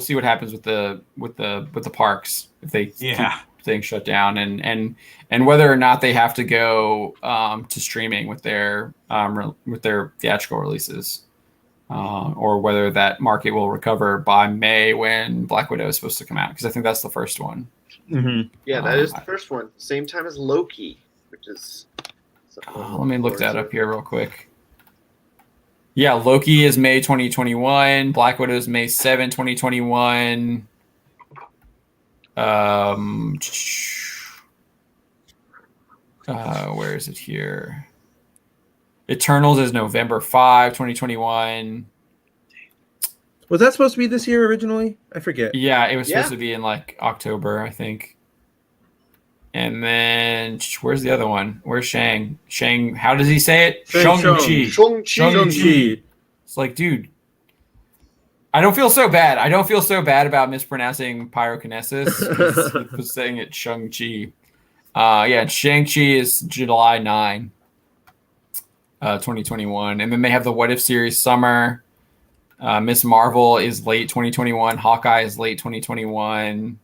[SPEAKER 1] see what happens with the parks if they keep things shut down, and whether or not they have to go to streaming with their theatrical releases, or whether that market will recover by May when Black Widow is supposed to come out, because I think that's the first one.
[SPEAKER 6] Mm-hmm.
[SPEAKER 3] Yeah, that is the first one. Same time as Loki, which is.
[SPEAKER 1] Let me look that up here real quick. Yeah, Loki is May 2021. Black Widow is May 7, 2021. Where is it here? Eternals is November 5, 2021.
[SPEAKER 6] Was that supposed to be this year originally? I forget.
[SPEAKER 1] Yeah, it was supposed to be in like October, I think. And then where's the other one? Where's Shang? Shang, how does he say it? Shang-Chi.
[SPEAKER 6] Shang-Chi.
[SPEAKER 1] It's like, dude, I don't feel so bad. I don't feel so bad about mispronouncing pyrokinesis. He was saying it Shang-Chi. Yeah, Shang-Chi is July 9, 2021. And then they have the What If series summer. Miss Marvel is late 2021. Hawkeye is late 2021.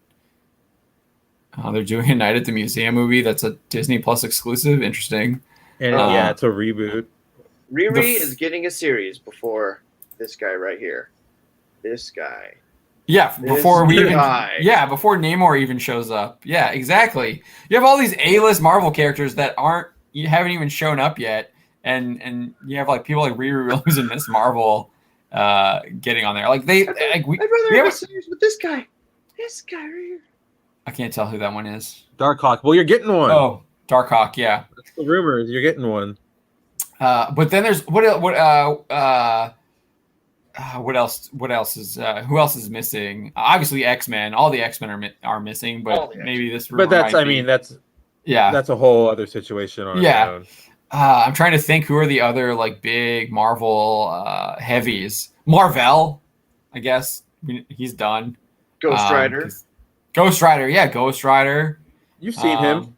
[SPEAKER 1] They're doing a Night at the Museum movie that's a Disney Plus exclusive. Interesting.
[SPEAKER 6] And it's a reboot.
[SPEAKER 3] Riri is getting a series before this guy right here. This guy.
[SPEAKER 1] Yeah, before before Namor even shows up. Yeah, exactly. You have all these A-list Marvel characters that haven't even shown up yet, and you have like people like Riri Williams and Miss Marvel getting on there. Like I'd
[SPEAKER 3] rather have a series with this guy. This guy right here.
[SPEAKER 1] I can't tell who that one is.
[SPEAKER 6] Darkhawk. Well, you're getting one.
[SPEAKER 1] Oh, Darkhawk. Yeah.
[SPEAKER 6] That's the rumors. You're getting one.
[SPEAKER 1] But then there's what else? What else is who else is missing? Obviously, X-Men. All the X-Men are missing, but maybe this.
[SPEAKER 6] But that's that's a whole other situation on its own.
[SPEAKER 1] I'm trying to think who are the other like big Marvel heavies. Marvel, I guess he's done.
[SPEAKER 3] Ghost Rider.
[SPEAKER 1] Ghost Rider, yeah, Ghost Rider.
[SPEAKER 6] You've seen him.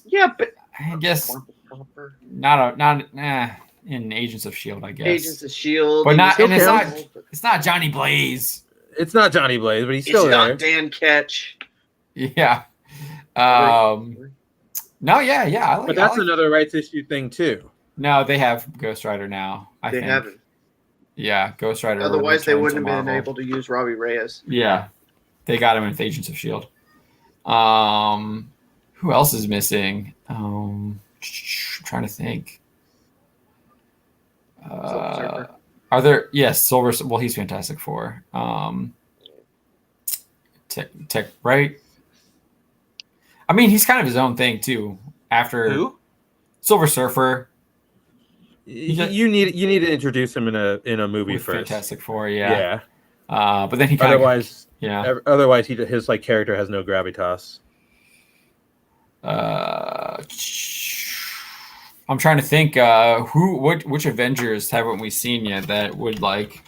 [SPEAKER 3] Yeah, but
[SPEAKER 1] I guess not in Agents of S.H.I.E.L.D., I guess.
[SPEAKER 3] Agents of S.H.I.E.L.D.
[SPEAKER 1] But it's not Johnny Blaze.
[SPEAKER 6] It's not Johnny Blaze, but he's still there.
[SPEAKER 3] It's not Dan Ketch.
[SPEAKER 1] Yeah. No, yeah.
[SPEAKER 6] But that's another rights issue thing too.
[SPEAKER 1] No, they have Ghost Rider now. I think.
[SPEAKER 3] haven't.
[SPEAKER 1] Yeah, Ghost Rider.
[SPEAKER 3] Otherwise, they wouldn't have been able to use Robbie Reyes.
[SPEAKER 1] Yeah, they got him with Agents of S.H.I.E.L.D. Who else is missing? I'm trying to think. Are there? Yes, Silver. Well, he's Fantastic Four. Tech, right? I mean, he's kind of his own thing too. After
[SPEAKER 6] who?
[SPEAKER 1] Silver Surfer.
[SPEAKER 6] You need to introduce him in a movie
[SPEAKER 1] with
[SPEAKER 6] first.
[SPEAKER 1] Fantastic Four, yeah.
[SPEAKER 6] Yeah.
[SPEAKER 1] But then he
[SPEAKER 6] otherwise his like character has no gravitas.
[SPEAKER 1] I'm I'm trying to think which Avengers haven't we seen yet that would like.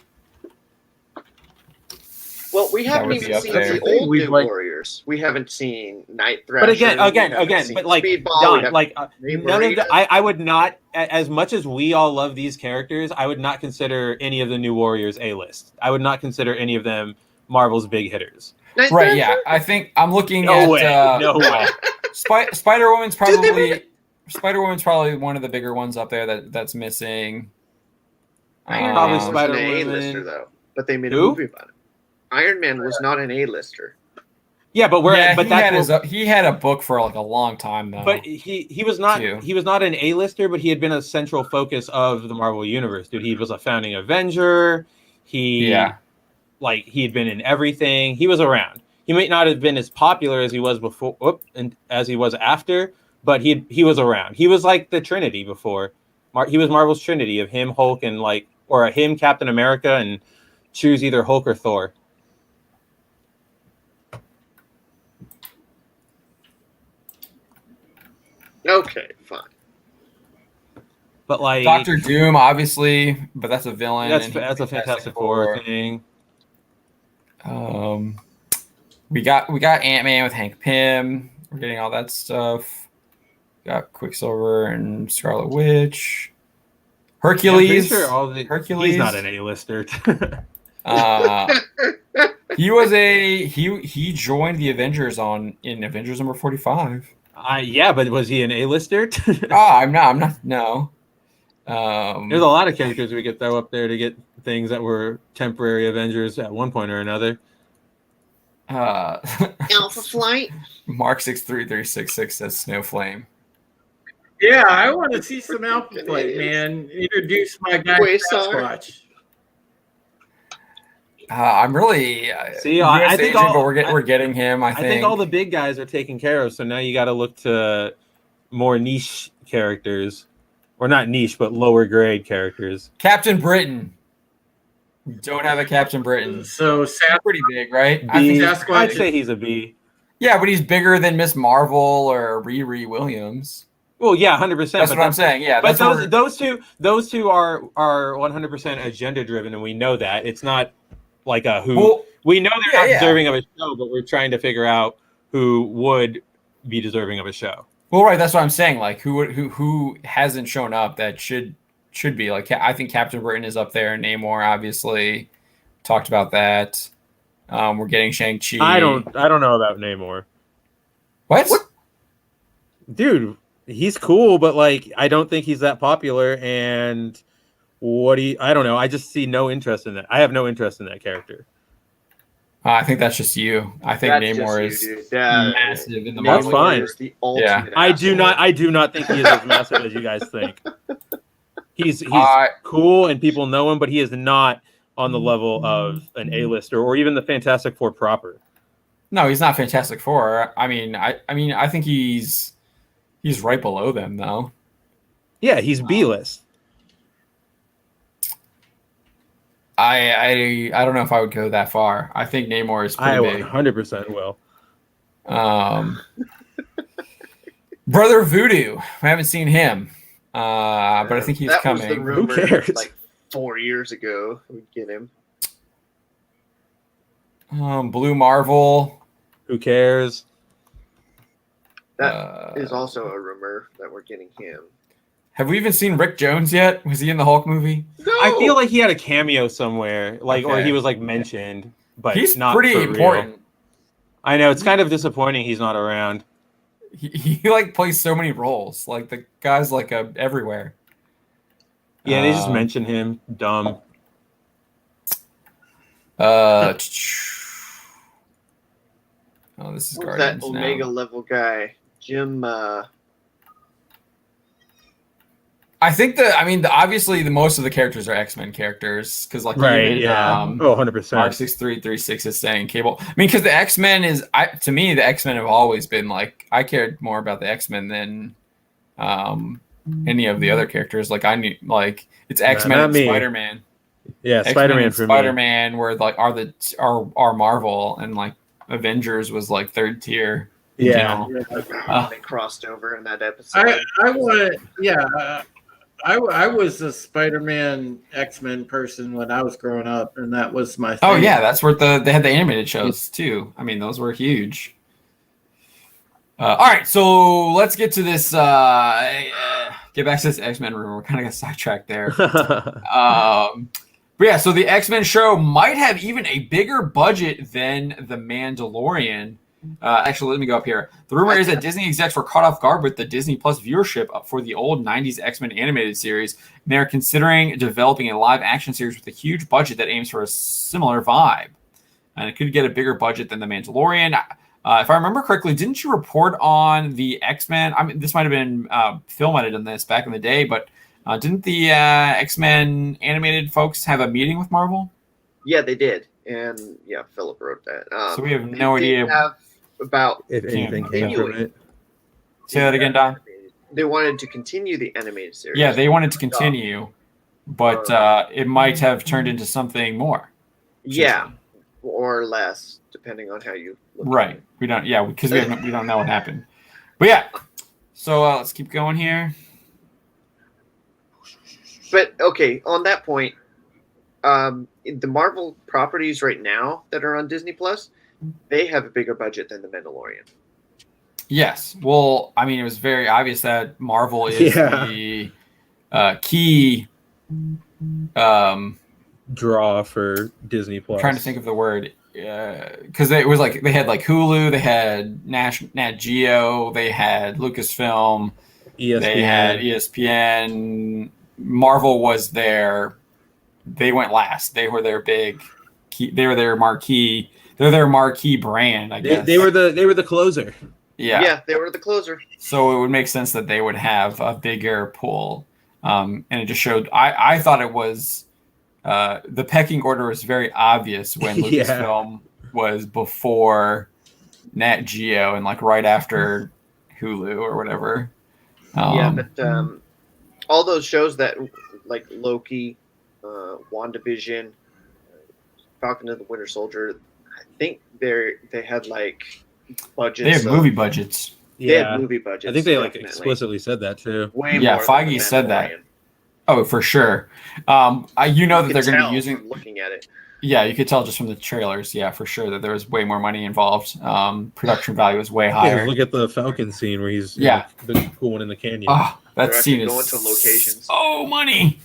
[SPEAKER 3] Well, we
[SPEAKER 1] That
[SPEAKER 3] haven't
[SPEAKER 1] would be
[SPEAKER 3] even
[SPEAKER 1] up
[SPEAKER 3] seen
[SPEAKER 1] there.
[SPEAKER 3] the old
[SPEAKER 6] We've,
[SPEAKER 3] New
[SPEAKER 6] like-
[SPEAKER 3] Warriors. We haven't seen Night Thrasher.
[SPEAKER 6] But again,
[SPEAKER 3] we haven't seen
[SPEAKER 6] but like
[SPEAKER 3] Speedball, we
[SPEAKER 6] Don,
[SPEAKER 3] haven't
[SPEAKER 6] like
[SPEAKER 3] seen
[SPEAKER 6] none of
[SPEAKER 3] Marina.
[SPEAKER 6] the, I would not, as much as we all love these characters, I would not consider any of the New Warriors A-list. I would not consider any of them Marvel's big hitters.
[SPEAKER 3] Night
[SPEAKER 1] Right,
[SPEAKER 3] Thrasher?
[SPEAKER 1] yeah. I think I'm looking
[SPEAKER 6] No
[SPEAKER 1] at
[SPEAKER 6] way, no way.
[SPEAKER 1] Spider-Woman's
[SPEAKER 3] Did they
[SPEAKER 1] probably Spider-Woman's probably one of the bigger ones up there that's missing.
[SPEAKER 3] Iron
[SPEAKER 6] Probably
[SPEAKER 3] Man was an
[SPEAKER 6] Spider-Woman.
[SPEAKER 3] A-lister, though. But they made a
[SPEAKER 6] Who?
[SPEAKER 3] movie about it. Iron Man was not an A-lister.
[SPEAKER 6] Yeah, but
[SPEAKER 1] he had a book for like a long time though.
[SPEAKER 6] But he was not
[SPEAKER 1] Too.
[SPEAKER 6] he was not an A-lister, but he had been a central focus of the Marvel universe, dude. He was a founding Avenger. He had been in everything. He was around. He might not have been as popular as he was before and as he was after, but he was around. He was like the Trinity before. He was Marvel's Trinity of him, Hulk, and him, Captain America, and choose either Hulk or Thor.
[SPEAKER 3] Okay, fine.
[SPEAKER 6] But like
[SPEAKER 1] Doctor Doom, obviously, but that's a villain.
[SPEAKER 6] that's a Fantastic Four thing.
[SPEAKER 1] We got Ant-Man with Hank Pym. We're getting all that stuff. Got Quicksilver and Scarlet Witch. Hercules.
[SPEAKER 6] Yeah, I'm pretty sure
[SPEAKER 1] Hercules.
[SPEAKER 6] He's not an A-lister.
[SPEAKER 1] He joined the Avengers in Avengers number 45.
[SPEAKER 6] Yeah, but was he an A-lister?
[SPEAKER 1] I'm not. No.
[SPEAKER 6] There's a lot of characters we could throw up there to get things that were temporary Avengers at one point or another.
[SPEAKER 3] Alpha Flight.
[SPEAKER 1] Mark 63366 says Snowflame.
[SPEAKER 4] Yeah, I want to see some Alpha Flight, man. Introduce my guy Sasquatch.
[SPEAKER 1] I'm really
[SPEAKER 6] I think
[SPEAKER 1] agent, but we're getting him. I
[SPEAKER 6] think all the big guys are taken care of, so now you got to look to more niche characters, or not niche, but lower grade characters.
[SPEAKER 1] Captain Britain. We don't have a Captain Britain.
[SPEAKER 4] So
[SPEAKER 1] pretty big, right?
[SPEAKER 6] I think
[SPEAKER 4] Sasquatch.
[SPEAKER 6] I'd say he's a B.
[SPEAKER 1] Yeah, but he's bigger than Miss Marvel or Riri Williams.
[SPEAKER 6] Well, yeah, 100%.
[SPEAKER 1] That's what I'm saying. Yeah,
[SPEAKER 6] but
[SPEAKER 1] that's
[SPEAKER 6] those two are 100% agenda driven, and we know that it's not like a who. Well, we know they're not deserving of a show, but we're trying to figure out who would be deserving of a show.
[SPEAKER 1] Well, right. That's what I'm saying. Like who hasn't shown up that should be like. I think Captain Britain is up there. Namor, obviously, talked about that. We're getting Shang-Chi.
[SPEAKER 6] I don't know about Namor.
[SPEAKER 1] What?
[SPEAKER 6] Dude, he's cool, but like I don't think he's that popular. And I don't know. I just see no interest in that. I have no interest in that character.
[SPEAKER 1] I think that's just you. I think
[SPEAKER 3] That's
[SPEAKER 1] Namor
[SPEAKER 3] just
[SPEAKER 1] is
[SPEAKER 3] you, dude.
[SPEAKER 1] massive in the
[SPEAKER 6] That's
[SPEAKER 1] Marvel.
[SPEAKER 6] fine.
[SPEAKER 3] Is the ultimate
[SPEAKER 6] I do not think he is as massive as you guys think. He's cool and people know him, but he is not on the level of an A-lister or even the Fantastic Four proper.
[SPEAKER 1] No, he's not Fantastic Four. I mean, I think he's right below them though.
[SPEAKER 6] Yeah, he's B-list.
[SPEAKER 1] I don't know if I would go that far. I think Namor is pretty big.
[SPEAKER 6] 100% will.
[SPEAKER 1] Brother Voodoo. I haven't seen him, but I think he's
[SPEAKER 3] that
[SPEAKER 1] coming.
[SPEAKER 3] Was the rumor,
[SPEAKER 6] Who cares?
[SPEAKER 3] Like 4 years ago, we'd get him.
[SPEAKER 1] Blue Marvel.
[SPEAKER 6] Who cares?
[SPEAKER 3] That is also a rumor that we're getting him.
[SPEAKER 1] Have we even seen Rick Jones yet? Was he in the Hulk movie?
[SPEAKER 3] No!
[SPEAKER 6] I feel like he had a cameo somewhere, or
[SPEAKER 1] Okay.
[SPEAKER 6] he was like mentioned, but
[SPEAKER 1] He's
[SPEAKER 6] not
[SPEAKER 1] pretty
[SPEAKER 6] for
[SPEAKER 1] important.
[SPEAKER 6] real. I know it's kind of disappointing he's not around.
[SPEAKER 1] He like plays so many roles. Like the guy's like everywhere.
[SPEAKER 6] Yeah, they just mention him. Dumb.
[SPEAKER 1] Oh, this is
[SPEAKER 3] Who's
[SPEAKER 1] Guardians
[SPEAKER 3] that Omega
[SPEAKER 1] now.
[SPEAKER 3] level guy? Jim.
[SPEAKER 1] I think obviously the most of the characters are X-Men characters because like even,
[SPEAKER 6] 100%.
[SPEAKER 1] Mark 6336 is saying Cable. I mean, because the X-Men to me the X-Men have always been like I cared more about the X-Men than any of the other characters. Like I knew like it's X-Men
[SPEAKER 6] not
[SPEAKER 1] and
[SPEAKER 6] me.
[SPEAKER 1] Spider-Man.
[SPEAKER 6] Yeah,
[SPEAKER 1] X-Men
[SPEAKER 6] Spider-Man
[SPEAKER 1] and
[SPEAKER 6] for me.
[SPEAKER 1] Spider-Man were like are Marvel and like Avengers was like third tier.
[SPEAKER 6] Yeah.
[SPEAKER 3] They crossed over in that episode.
[SPEAKER 4] I want, yeah. I was a Spider-Man X-Men person when I was growing up, and that was my thing.
[SPEAKER 1] Oh yeah, that's where they had the animated shows too. I mean, those were huge. All right, so let's get to this. Get back to this X-Men rumor. We're kind of got sidetracked there. But yeah, so the X-Men show might have even a bigger budget than The Mandalorian. Actually, let me go up here. The rumor is that Disney execs were caught off guard with the Disney Plus viewership for the old 90s X-Men animated series. And they're considering developing a live-action series with a huge budget that aims for a similar vibe. And it could get a bigger budget than The Mandalorian. If I remember correctly, didn't you report on the X-Men? I mean, this might have been Phil might have done this back in the day, but didn't the X-Men animated folks have a meeting with Marvel?
[SPEAKER 3] Yeah, they did. And yeah, Philip wrote that.
[SPEAKER 1] So we have no idea
[SPEAKER 3] about
[SPEAKER 6] if anything came from it.
[SPEAKER 1] Say that again, Don.
[SPEAKER 3] They wanted to continue the animated series.
[SPEAKER 1] Yeah, they wanted to continue, but it might have turned into something more.
[SPEAKER 3] Yeah, or less, depending on how you look
[SPEAKER 1] right.
[SPEAKER 3] at it.
[SPEAKER 1] We don't. Yeah, because we don't know what happened. But yeah, so let's keep going here.
[SPEAKER 3] But okay, on that point, the Marvel properties right now that are on Disney Plus, they have a bigger budget than The Mandalorian.
[SPEAKER 1] Yes. Well, I mean, it was very obvious that Marvel is the key
[SPEAKER 6] draw for Disney Plus.
[SPEAKER 1] I'm trying to think of the word. Because it was like they had like Hulu, they had Nat Geo, they had Lucasfilm,
[SPEAKER 6] ESPN.
[SPEAKER 1] They had ESPN. Marvel was there. They went last. They were their big. They were their marquee. They're their marquee brand, I guess.
[SPEAKER 6] They were the closer.
[SPEAKER 1] Yeah,
[SPEAKER 3] they were the closer.
[SPEAKER 1] So it would make sense that they would have a bigger pull. And it just showed. I thought it was the pecking order was very obvious when Lucasfilm was before Nat Geo and like right after Hulu or whatever.
[SPEAKER 3] But all those shows that like Loki, WandaVision, Falcon and the Winter Soldier, I think they had like budgets.
[SPEAKER 1] They have movie budgets.
[SPEAKER 3] They had movie budgets.
[SPEAKER 6] I think they like explicitly said that too.
[SPEAKER 3] Way more
[SPEAKER 1] Feige said that. Oh, for sure. You know that they're going to be using.
[SPEAKER 3] Looking at it.
[SPEAKER 1] Yeah, you could tell just from the trailers. Yeah, for sure that there was way more money involved. Production value was way higher.
[SPEAKER 6] Yeah, look at the Falcon scene where he's the cool one in the canyon.
[SPEAKER 1] Oh, that scene is
[SPEAKER 3] going to locations.
[SPEAKER 1] Oh, money.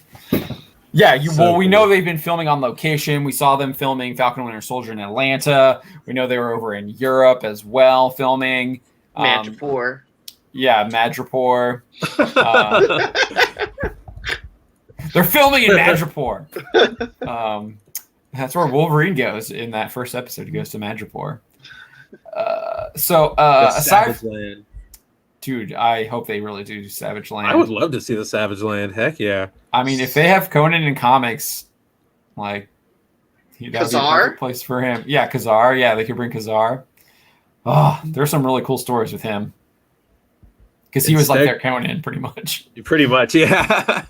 [SPEAKER 1] Yeah, we know they've been filming on location. We saw them filming Falcon and Winter Soldier in Atlanta. We know they were over in Europe as well filming.
[SPEAKER 3] Madripoor.
[SPEAKER 1] Yeah, Madripoor. They're filming in Madripoor. That's where Wolverine goes in that first episode. He goes to Madripoor. Aside from Land. Dude, I hope they really do Savage Land.
[SPEAKER 6] I would love to see the Savage Land. Heck yeah.
[SPEAKER 1] I mean, if they have Conan in comics, like that would be a perfect place for him. Yeah, Khazar. Yeah, they could bring Khazar. Oh, there's some really cool stories with him. Because he was like their Conan, pretty much.
[SPEAKER 6] Pretty much, yeah.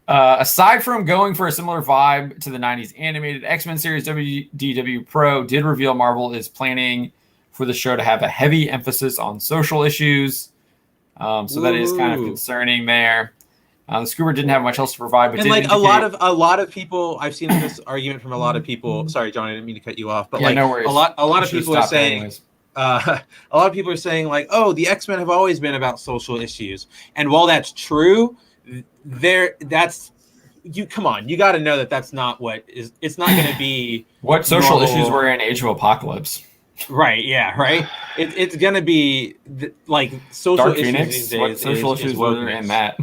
[SPEAKER 1] Aside from going for a similar vibe to the 90s animated X-Men series, WDW Pro did reveal Marvel is planning for the show to have a heavy emphasis on social issues. So that is kind of concerning there. The Scoober didn't have much else to provide, but
[SPEAKER 6] and like a lot of people, I've seen this argument from a lot of people. Sorry, John, I didn't mean to cut you off, but
[SPEAKER 1] no worries.
[SPEAKER 6] a lot of people are saying, a lot of people are saying like, oh, the X-Men have always been about social issues, and while that's true, come on, you got to know that's not what is. It's not going to be
[SPEAKER 1] what social issues were in Age of Apocalypse.
[SPEAKER 6] Right. Yeah. Right. It's going to be like social
[SPEAKER 1] Dark
[SPEAKER 6] issues
[SPEAKER 1] Phoenix.
[SPEAKER 6] these days.
[SPEAKER 1] What social issues were in that?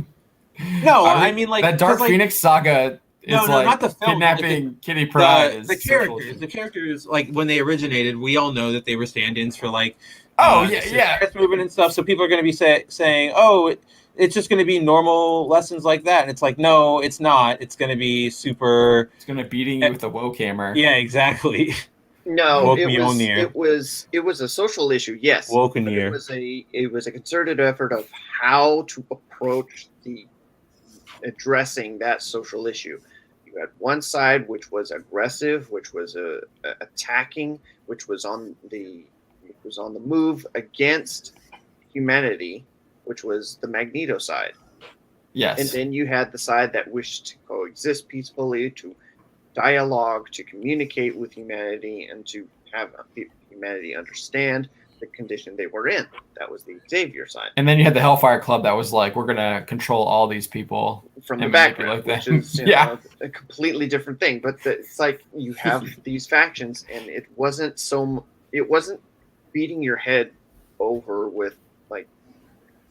[SPEAKER 6] No, I mean like
[SPEAKER 1] that Dark Phoenix saga.
[SPEAKER 6] Not the film.
[SPEAKER 1] Kidnapping Kitty Pryde.
[SPEAKER 6] The characters, like when they originated, we all know that they were stand-ins for like. Movement and stuff. So people are going to be saying, "Oh, it's just going to be normal lessons like that," and it's like, no, it's not. It's going to be super.
[SPEAKER 1] It's going to beating you with a woke hammer.
[SPEAKER 6] Yeah, exactly.
[SPEAKER 3] No, it was a social issue. Yes,
[SPEAKER 6] Wokeneer.
[SPEAKER 3] It was a concerted effort of how to approach addressing that social issue. You had one side which was aggressive, which was attacking, which was on the was on the move against humanity, which was the Magneto side.
[SPEAKER 1] Yes.
[SPEAKER 3] And then you had the side that wished to coexist peacefully, to dialogue, to communicate with humanity, and to have humanity understand the condition they were in. That was the Xavier side.
[SPEAKER 1] And then you had the Hellfire Club that was like, we're going to control all these people.
[SPEAKER 3] From the background, which is
[SPEAKER 1] yeah.
[SPEAKER 3] a completely different thing. But it's like you have these factions, and it wasn't beating your head over with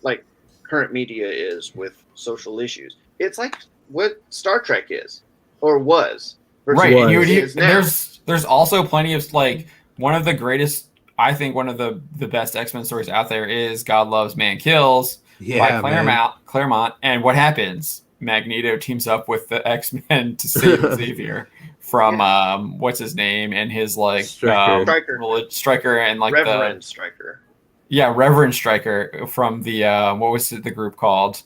[SPEAKER 3] like current media is with social issues. It's like what Star Trek is or was.
[SPEAKER 1] Right. And there's also plenty of like one of the greatest, I think one of the best X-Men stories out there is God Loves, Man Kills by Claremont. And what happens? Magneto teams up with the X-Men to save Xavier from what's his name and his like Stryker and like
[SPEAKER 3] Reverend Stryker.
[SPEAKER 1] Yeah, Reverend Stryker from the what was the group called?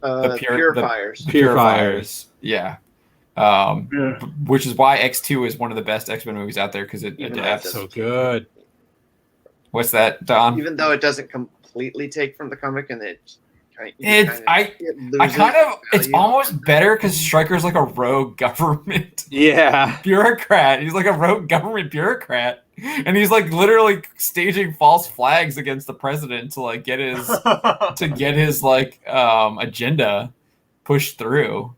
[SPEAKER 3] The Purifiers.
[SPEAKER 1] Purifiers. Yeah. Which is why X2 is one of the best X-Men movies out there because it adapts
[SPEAKER 6] so good.
[SPEAKER 1] What's that, Don?
[SPEAKER 3] Even though it doesn't completely take from the comic, and it's
[SPEAKER 1] almost better because Stryker's like a rogue government bureaucrat. He's like a rogue government bureaucrat, and he's like literally staging false flags against the president to like get his like agenda pushed through.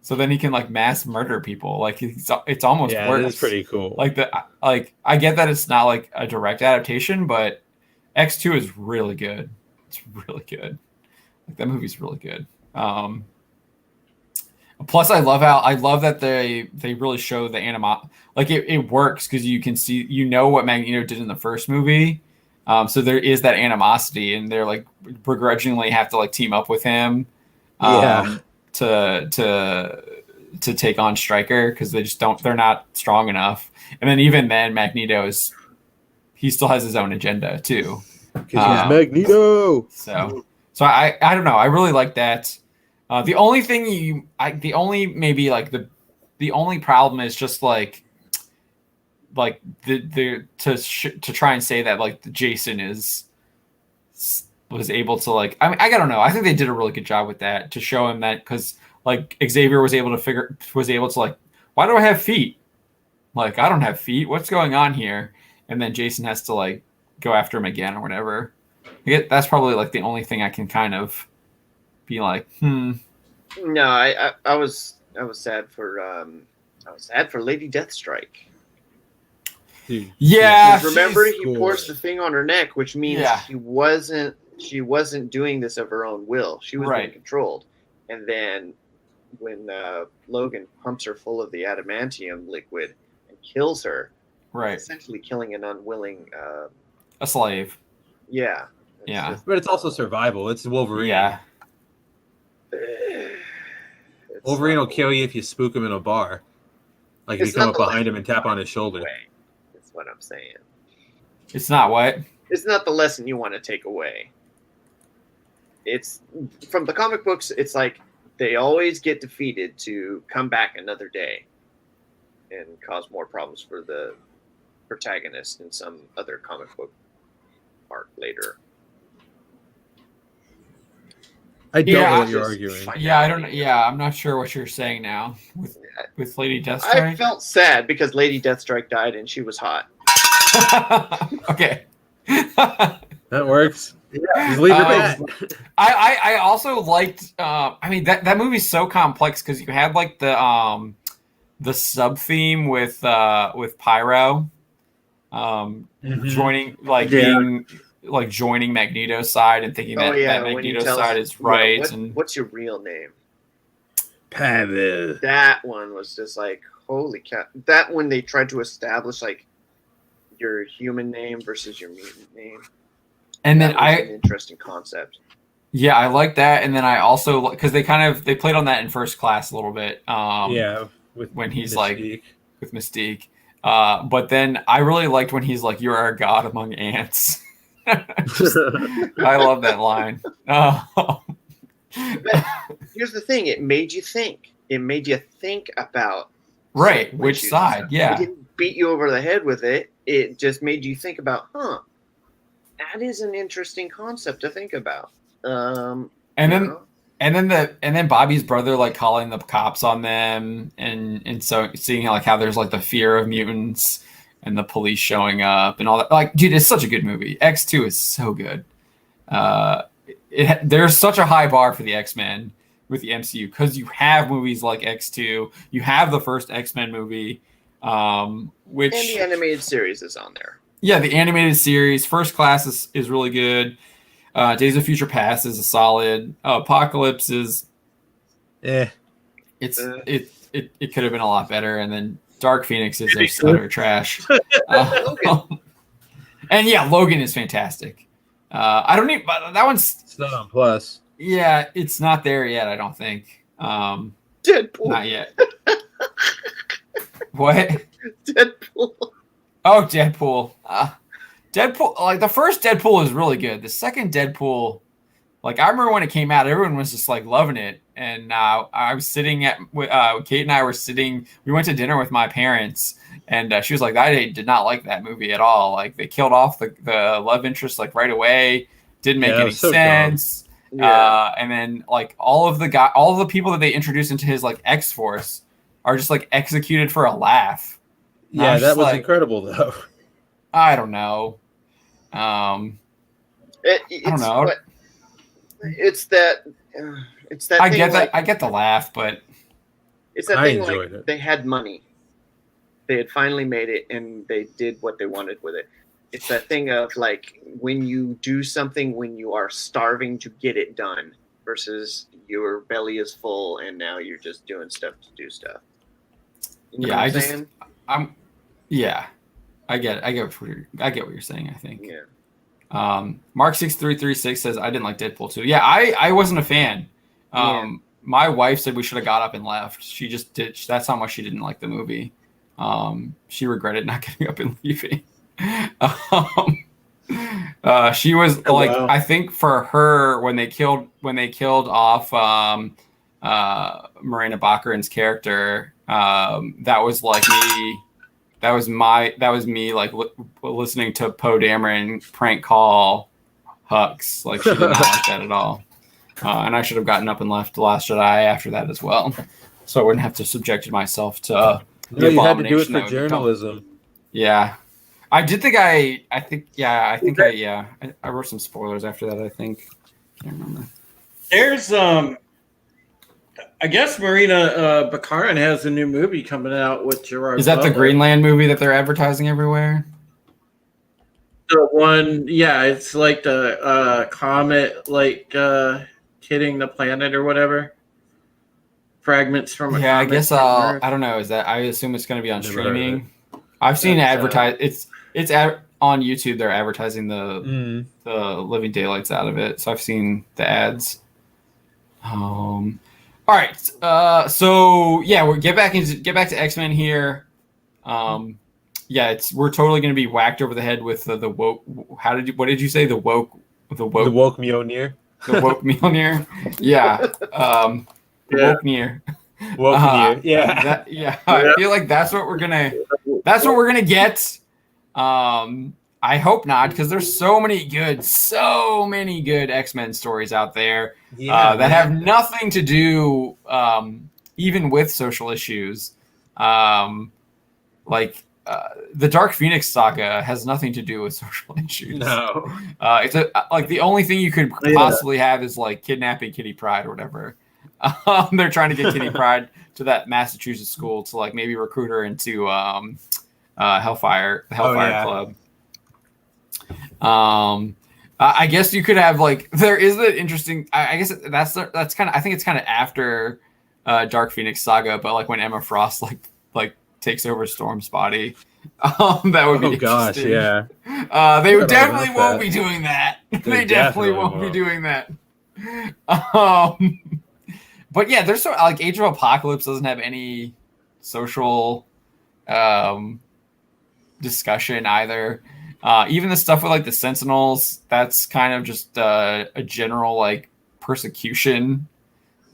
[SPEAKER 1] So then he can like mass murder people. Like it's almost worse.
[SPEAKER 6] It is pretty cool.
[SPEAKER 1] Like I get that it's not like a direct adaptation, but X2 is really good. It's really good. Like that movie's really good. Plus, I love that they really show the like it works because you can see what Magneto did in the first movie. So there is that animosity, and they're like begrudgingly have to like team up with him. To take on Stryker because they're not strong enough. And then even then he still has his own agenda too.
[SPEAKER 6] Because he's Magneto.
[SPEAKER 1] So I don't know. I really like that. The only problem is just like to try and say that like Jason was able to like, I mean, I don't know. I think they did a really good job with that to show him that because like Xavier was able to like, why do I have feet? Like, I don't have feet. What's going on here? And then Jason has to like go after him again or whatever. That's probably like the only thing I can kind of be like, No,
[SPEAKER 3] I was sad for Lady Deathstrike.
[SPEAKER 1] Yeah.
[SPEAKER 3] Remember, he pours the thing on her neck, which means she wasn't doing this of her own will. She was being controlled. And then when Logan pumps her full of the adamantium liquid and kills her, essentially killing an unwilling
[SPEAKER 1] a slave.
[SPEAKER 3] Yeah.
[SPEAKER 6] But it's also survival. It's Wolverine.
[SPEAKER 1] Yeah.
[SPEAKER 6] Wolverine will kill you if you spook him in a bar. Like if you come up behind him and tap on his shoulder.
[SPEAKER 3] That's what I'm saying.
[SPEAKER 1] It's not what?
[SPEAKER 3] It's not the lesson you want to take away. It's from the comic books, it's like they always get defeated to come back another day and cause more problems for the protagonist in some other comic book arc later.
[SPEAKER 6] I don't know what you're arguing.
[SPEAKER 1] Yeah, I don't know. Yeah, I'm not sure what you're saying now with Lady Deathstrike.
[SPEAKER 3] I felt sad because Lady Deathstrike died and she was hot.
[SPEAKER 1] Okay.
[SPEAKER 6] That works. Yeah. Just leave her back.
[SPEAKER 1] I also liked I mean that movie's so complex because you had like the sub theme with Pyro joining being like joining Magneto's side and thinking that Magneto's side is right.
[SPEAKER 3] What's your real name?
[SPEAKER 6] Pavel.
[SPEAKER 3] That one was just like, holy cow. That when they tried to establish like your human name versus your mutant name.
[SPEAKER 1] And then
[SPEAKER 3] an interesting concept.
[SPEAKER 1] Yeah, I like that. And then I also, because they played on that in First Class a little bit. When he's Mystique. Like with Mystique. But then I really liked when he's like, "You are a god among ants." I love that line.
[SPEAKER 3] But here's the thing: it made you think. It made you think about
[SPEAKER 1] which side. Yeah,
[SPEAKER 3] it didn't beat you over the head with it. It just made you think about, that is an interesting concept to think about.
[SPEAKER 1] And then Bobby's brother like calling the cops on them, and so seeing how there's like the fear of mutants and the police showing up and all that. Like, dude, it's such a good movie. X2 is so good. There's such a high bar for the X-Men with the MCU because you have movies like X2, you have the first X-Men movie, which
[SPEAKER 3] and the animated series is on there.
[SPEAKER 1] Yeah, the animated series, First Class is really good. Days of Future Past is a solid. Apocalypse is, it could have been a lot better, and then Dark Phoenix is just utter trash. And yeah, Logan is fantastic. I don't need that one's.
[SPEAKER 6] It's not on Plus.
[SPEAKER 1] Yeah, it's not there yet. I don't think.
[SPEAKER 3] Deadpool.
[SPEAKER 1] Not yet. What?
[SPEAKER 3] Deadpool.
[SPEAKER 1] Oh, Deadpool. Deadpool, like the first Deadpool is really good. The second Deadpool, like I remember when it came out, everyone was just like loving it. And I was sitting Kate and I were sitting. We went to dinner with my parents, and she was like, "I did not like that movie at all. Like they killed off the love interest like right away. Didn't make any sense." Yeah. And then like all of the people that they introduced into his like X-Force are just like executed for a laugh.
[SPEAKER 6] Yeah, that was like, incredible though.
[SPEAKER 1] I don't know. I don't know.
[SPEAKER 3] It's that.
[SPEAKER 1] I get that. I get the laugh, but
[SPEAKER 3] it's that thing like they had money. They had finally made it, and they did what they wanted with it. It's that thing of like when you do something when you are starving to get it done versus your belly is full and now you're just doing stuff to do stuff. You know what I'm saying? I get what you're saying. I think. Yeah.
[SPEAKER 1] Mark6336 says I didn't like Deadpool 2. Yeah, I wasn't a fan. My wife said we should have got up and left. She just did. That's how much she didn't like the movie. She regretted not getting up and leaving. She was like, wow. I think for her when they killed off Marina Baccarin's character, that was like me. That was me like listening to Poe Dameron prank call Hux. Like she did not like that at all. And I should have gotten up and left The Last Jedi after that as well, so I wouldn't have to subject myself to.
[SPEAKER 6] You had to do it for journalism.
[SPEAKER 1] Yeah, I did think I wrote some spoilers after that. I think. Can't remember.
[SPEAKER 4] There's I guess Marina Baccarin has a new movie coming out with Gerard.
[SPEAKER 1] Is that the Greenland movie that they're advertising everywhere?
[SPEAKER 4] The one, yeah, it's like the comet, like hitting the planet or whatever. Fragments from a
[SPEAKER 1] comet. I guess
[SPEAKER 4] I
[SPEAKER 1] don't know. Is that? I assume it's going to be on streaming. I've seen advertise. It's on YouTube. They're advertising the living daylights out of it. So I've seen the ads. All right. So yeah, we'll get back to X-Men here. We're totally going to be whacked over the head with the woke. What did you say? The woke
[SPEAKER 6] Mjolnir.
[SPEAKER 1] The woke Mjolnir. Yeah. Woke near.
[SPEAKER 6] Yeah.
[SPEAKER 1] I feel like that's what we're gonna get. I hope not, because there's so many good X-Men stories out there that have nothing to do even with social issues. The Dark Phoenix saga has nothing to do with social issues.
[SPEAKER 6] No.
[SPEAKER 1] It's the only thing you could possibly have is like kidnapping Kitty Pryde or whatever. They're trying to get Kitty Pryde to that Massachusetts school to like maybe recruit her into Hellfire Club. I guess you could have like there is the interesting. I guess that's kind of. I think it's kind of after Dark Phoenix saga, but like when Emma Frost like takes over Storm's body. That would be interesting.
[SPEAKER 6] Gosh, yeah.
[SPEAKER 1] They definitely won't be doing that. They definitely won't be doing that. But yeah, there's like Age of Apocalypse doesn't have any social discussion either. Even the stuff with like the Sentinels, that's kind of just a general like persecution
[SPEAKER 3] /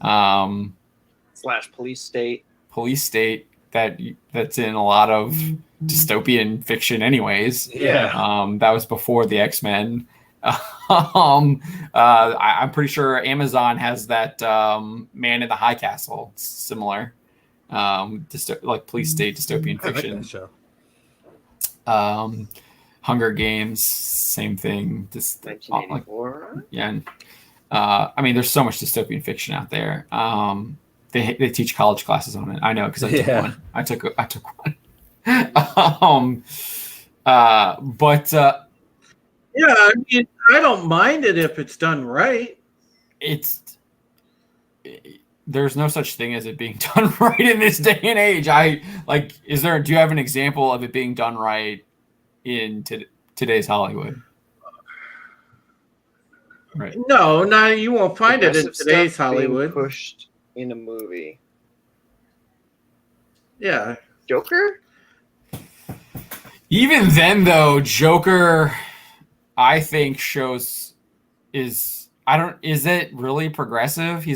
[SPEAKER 3] police state
[SPEAKER 1] that's in a lot of dystopian fiction anyways.
[SPEAKER 6] Yeah.
[SPEAKER 1] That was before the X-Men. I'm pretty sure Amazon has that Man in the High Castle. It's similar, like police state dystopian
[SPEAKER 6] I like
[SPEAKER 1] fiction.
[SPEAKER 6] that show.
[SPEAKER 1] Hunger Games, same thing.
[SPEAKER 3] 1984.
[SPEAKER 1] Yeah. And, I mean, there's so much dystopian fiction out there. They teach college classes on it. I know because I took one. I took one. But
[SPEAKER 4] yeah, I mean, I don't mind it if it's done right.
[SPEAKER 1] There's no such thing as it being done right in this day and age. Do you have an example of it being done right in today's Hollywood? Right.
[SPEAKER 4] No, you won't find it in today's Hollywood.
[SPEAKER 3] Pushed in a movie.
[SPEAKER 4] Yeah.
[SPEAKER 3] Joker?
[SPEAKER 1] Even then, though, Joker, I think is it really progressive?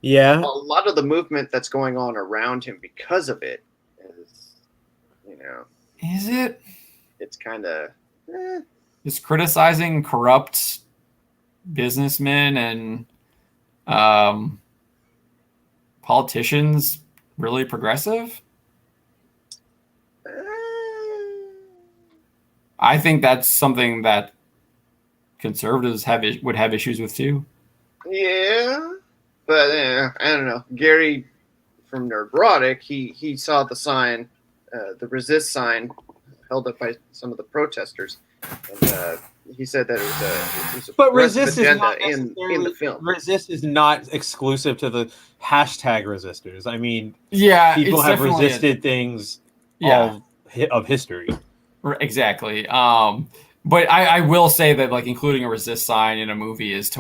[SPEAKER 6] Yeah.
[SPEAKER 3] A lot of the movement that's going on around him because of it is,
[SPEAKER 1] Is it?
[SPEAKER 3] It's kind of.
[SPEAKER 1] Is criticizing corrupt businessmen and politicians really progressive? I think that's something that conservatives would have issues with too.
[SPEAKER 3] Yeah, but I don't know. Gary from Nerdrotic, he saw the sign, the resist sign, held up by some of the protesters, and he said that it was a
[SPEAKER 6] but resist is not
[SPEAKER 3] in the film.
[SPEAKER 6] Resist is not exclusive to the hashtag resistors. I mean, people have resisted things of history.
[SPEAKER 1] Exactly. But I will say that like including a resist sign in a movie is that's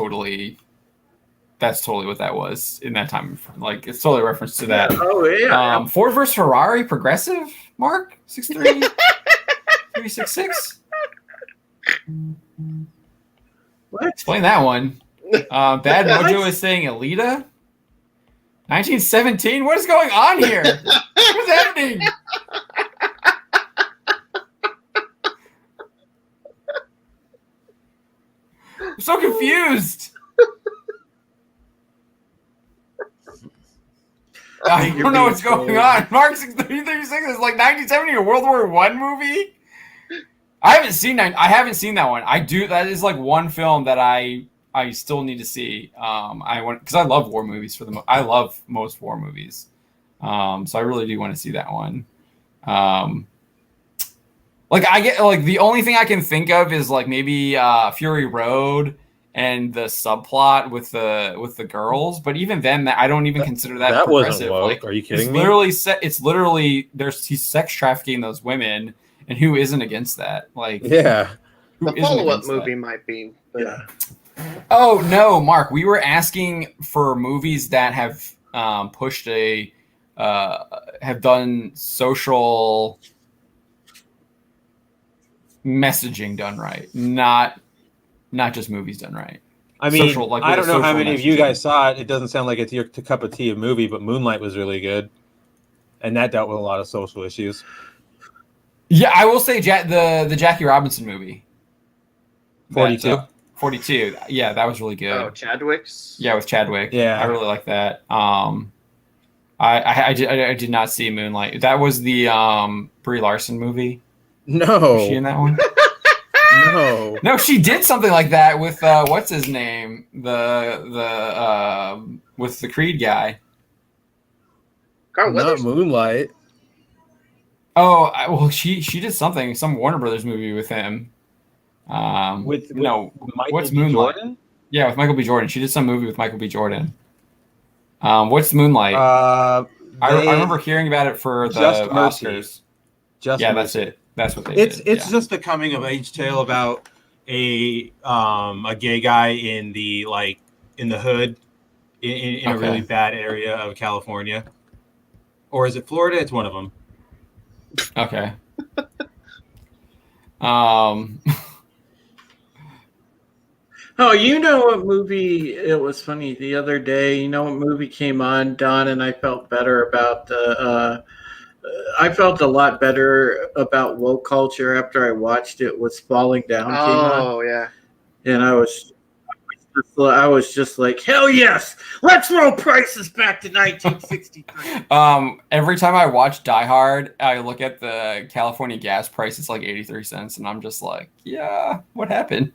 [SPEAKER 1] totally what that was in that time. Like it's totally a reference to that.
[SPEAKER 4] Oh yeah.
[SPEAKER 1] Ford versus Ferrari, progressive. Mark 6'3", 366.
[SPEAKER 4] What?
[SPEAKER 1] Explain that one. Bad Mojo is saying Alita. 1917. What is going on here? What's happening? I'm so confused. I don't know what's going on. Mark 336 is like 1970, a World War I movie. I haven't seen that one. I do. That is like one film that I still need to see. Because I love war movies I love most war movies. So I really do want to see that one. The only thing I can think of is like maybe Fury Road and the subplot with the girls, but even then, I don't even consider that progressive.
[SPEAKER 6] Wasn't woke.
[SPEAKER 1] Like,
[SPEAKER 6] Are you kidding me?
[SPEAKER 1] It's literally he's sex trafficking those women, and who isn't against that? Like,
[SPEAKER 3] the follow-up movie might be. But...
[SPEAKER 4] Yeah.
[SPEAKER 1] Oh no, Mark, we were asking for movies that have pushed have done social messaging done right, not just movies done right.
[SPEAKER 6] I mean, I don't know how many of you guys saw it. It doesn't sound like it's your cup of tea of movie, but Moonlight was really good, and that dealt with a lot of social issues.
[SPEAKER 1] Yeah, I will say the Jackie Robinson movie.
[SPEAKER 6] 42.
[SPEAKER 1] 42. Yeah, that was really good.
[SPEAKER 3] Oh, Chadwick's.
[SPEAKER 1] Yeah, with Chadwick.
[SPEAKER 6] Yeah,
[SPEAKER 1] I really like that. I did not see Moonlight. That was the Brie Larson movie.
[SPEAKER 6] No,
[SPEAKER 1] was she in that one? No, she did something like that with what's his name, the with the Creed guy.
[SPEAKER 3] Carl Weathers?
[SPEAKER 6] Not Moonlight.
[SPEAKER 1] Oh, she did some Warner Brothers movie with him. What's Moonlight?
[SPEAKER 6] Jordan?
[SPEAKER 1] Yeah, with Michael B. Jordan. She did some movie with Michael B. Jordan. What's Moonlight? I remember hearing about it for the Oscars. That's it. That's what they did.
[SPEAKER 6] It's just a coming of age tale about a gay guy in the hood in a really bad area of California, or is it Florida? It's one of them.
[SPEAKER 1] Okay.
[SPEAKER 4] Oh, you know what movie? It was funny the other day. You know what movie came on, Don, and I felt better about the I felt a lot better about woke culture after I watched it was Falling Down came on,
[SPEAKER 3] Oh yeah.
[SPEAKER 4] and I was just like, hell yes, let's roll prices back to 1963.
[SPEAKER 1] Every time I watch Die Hard, I look at the California gas price. It's like 83 cents, and I'm just like, yeah, what happened?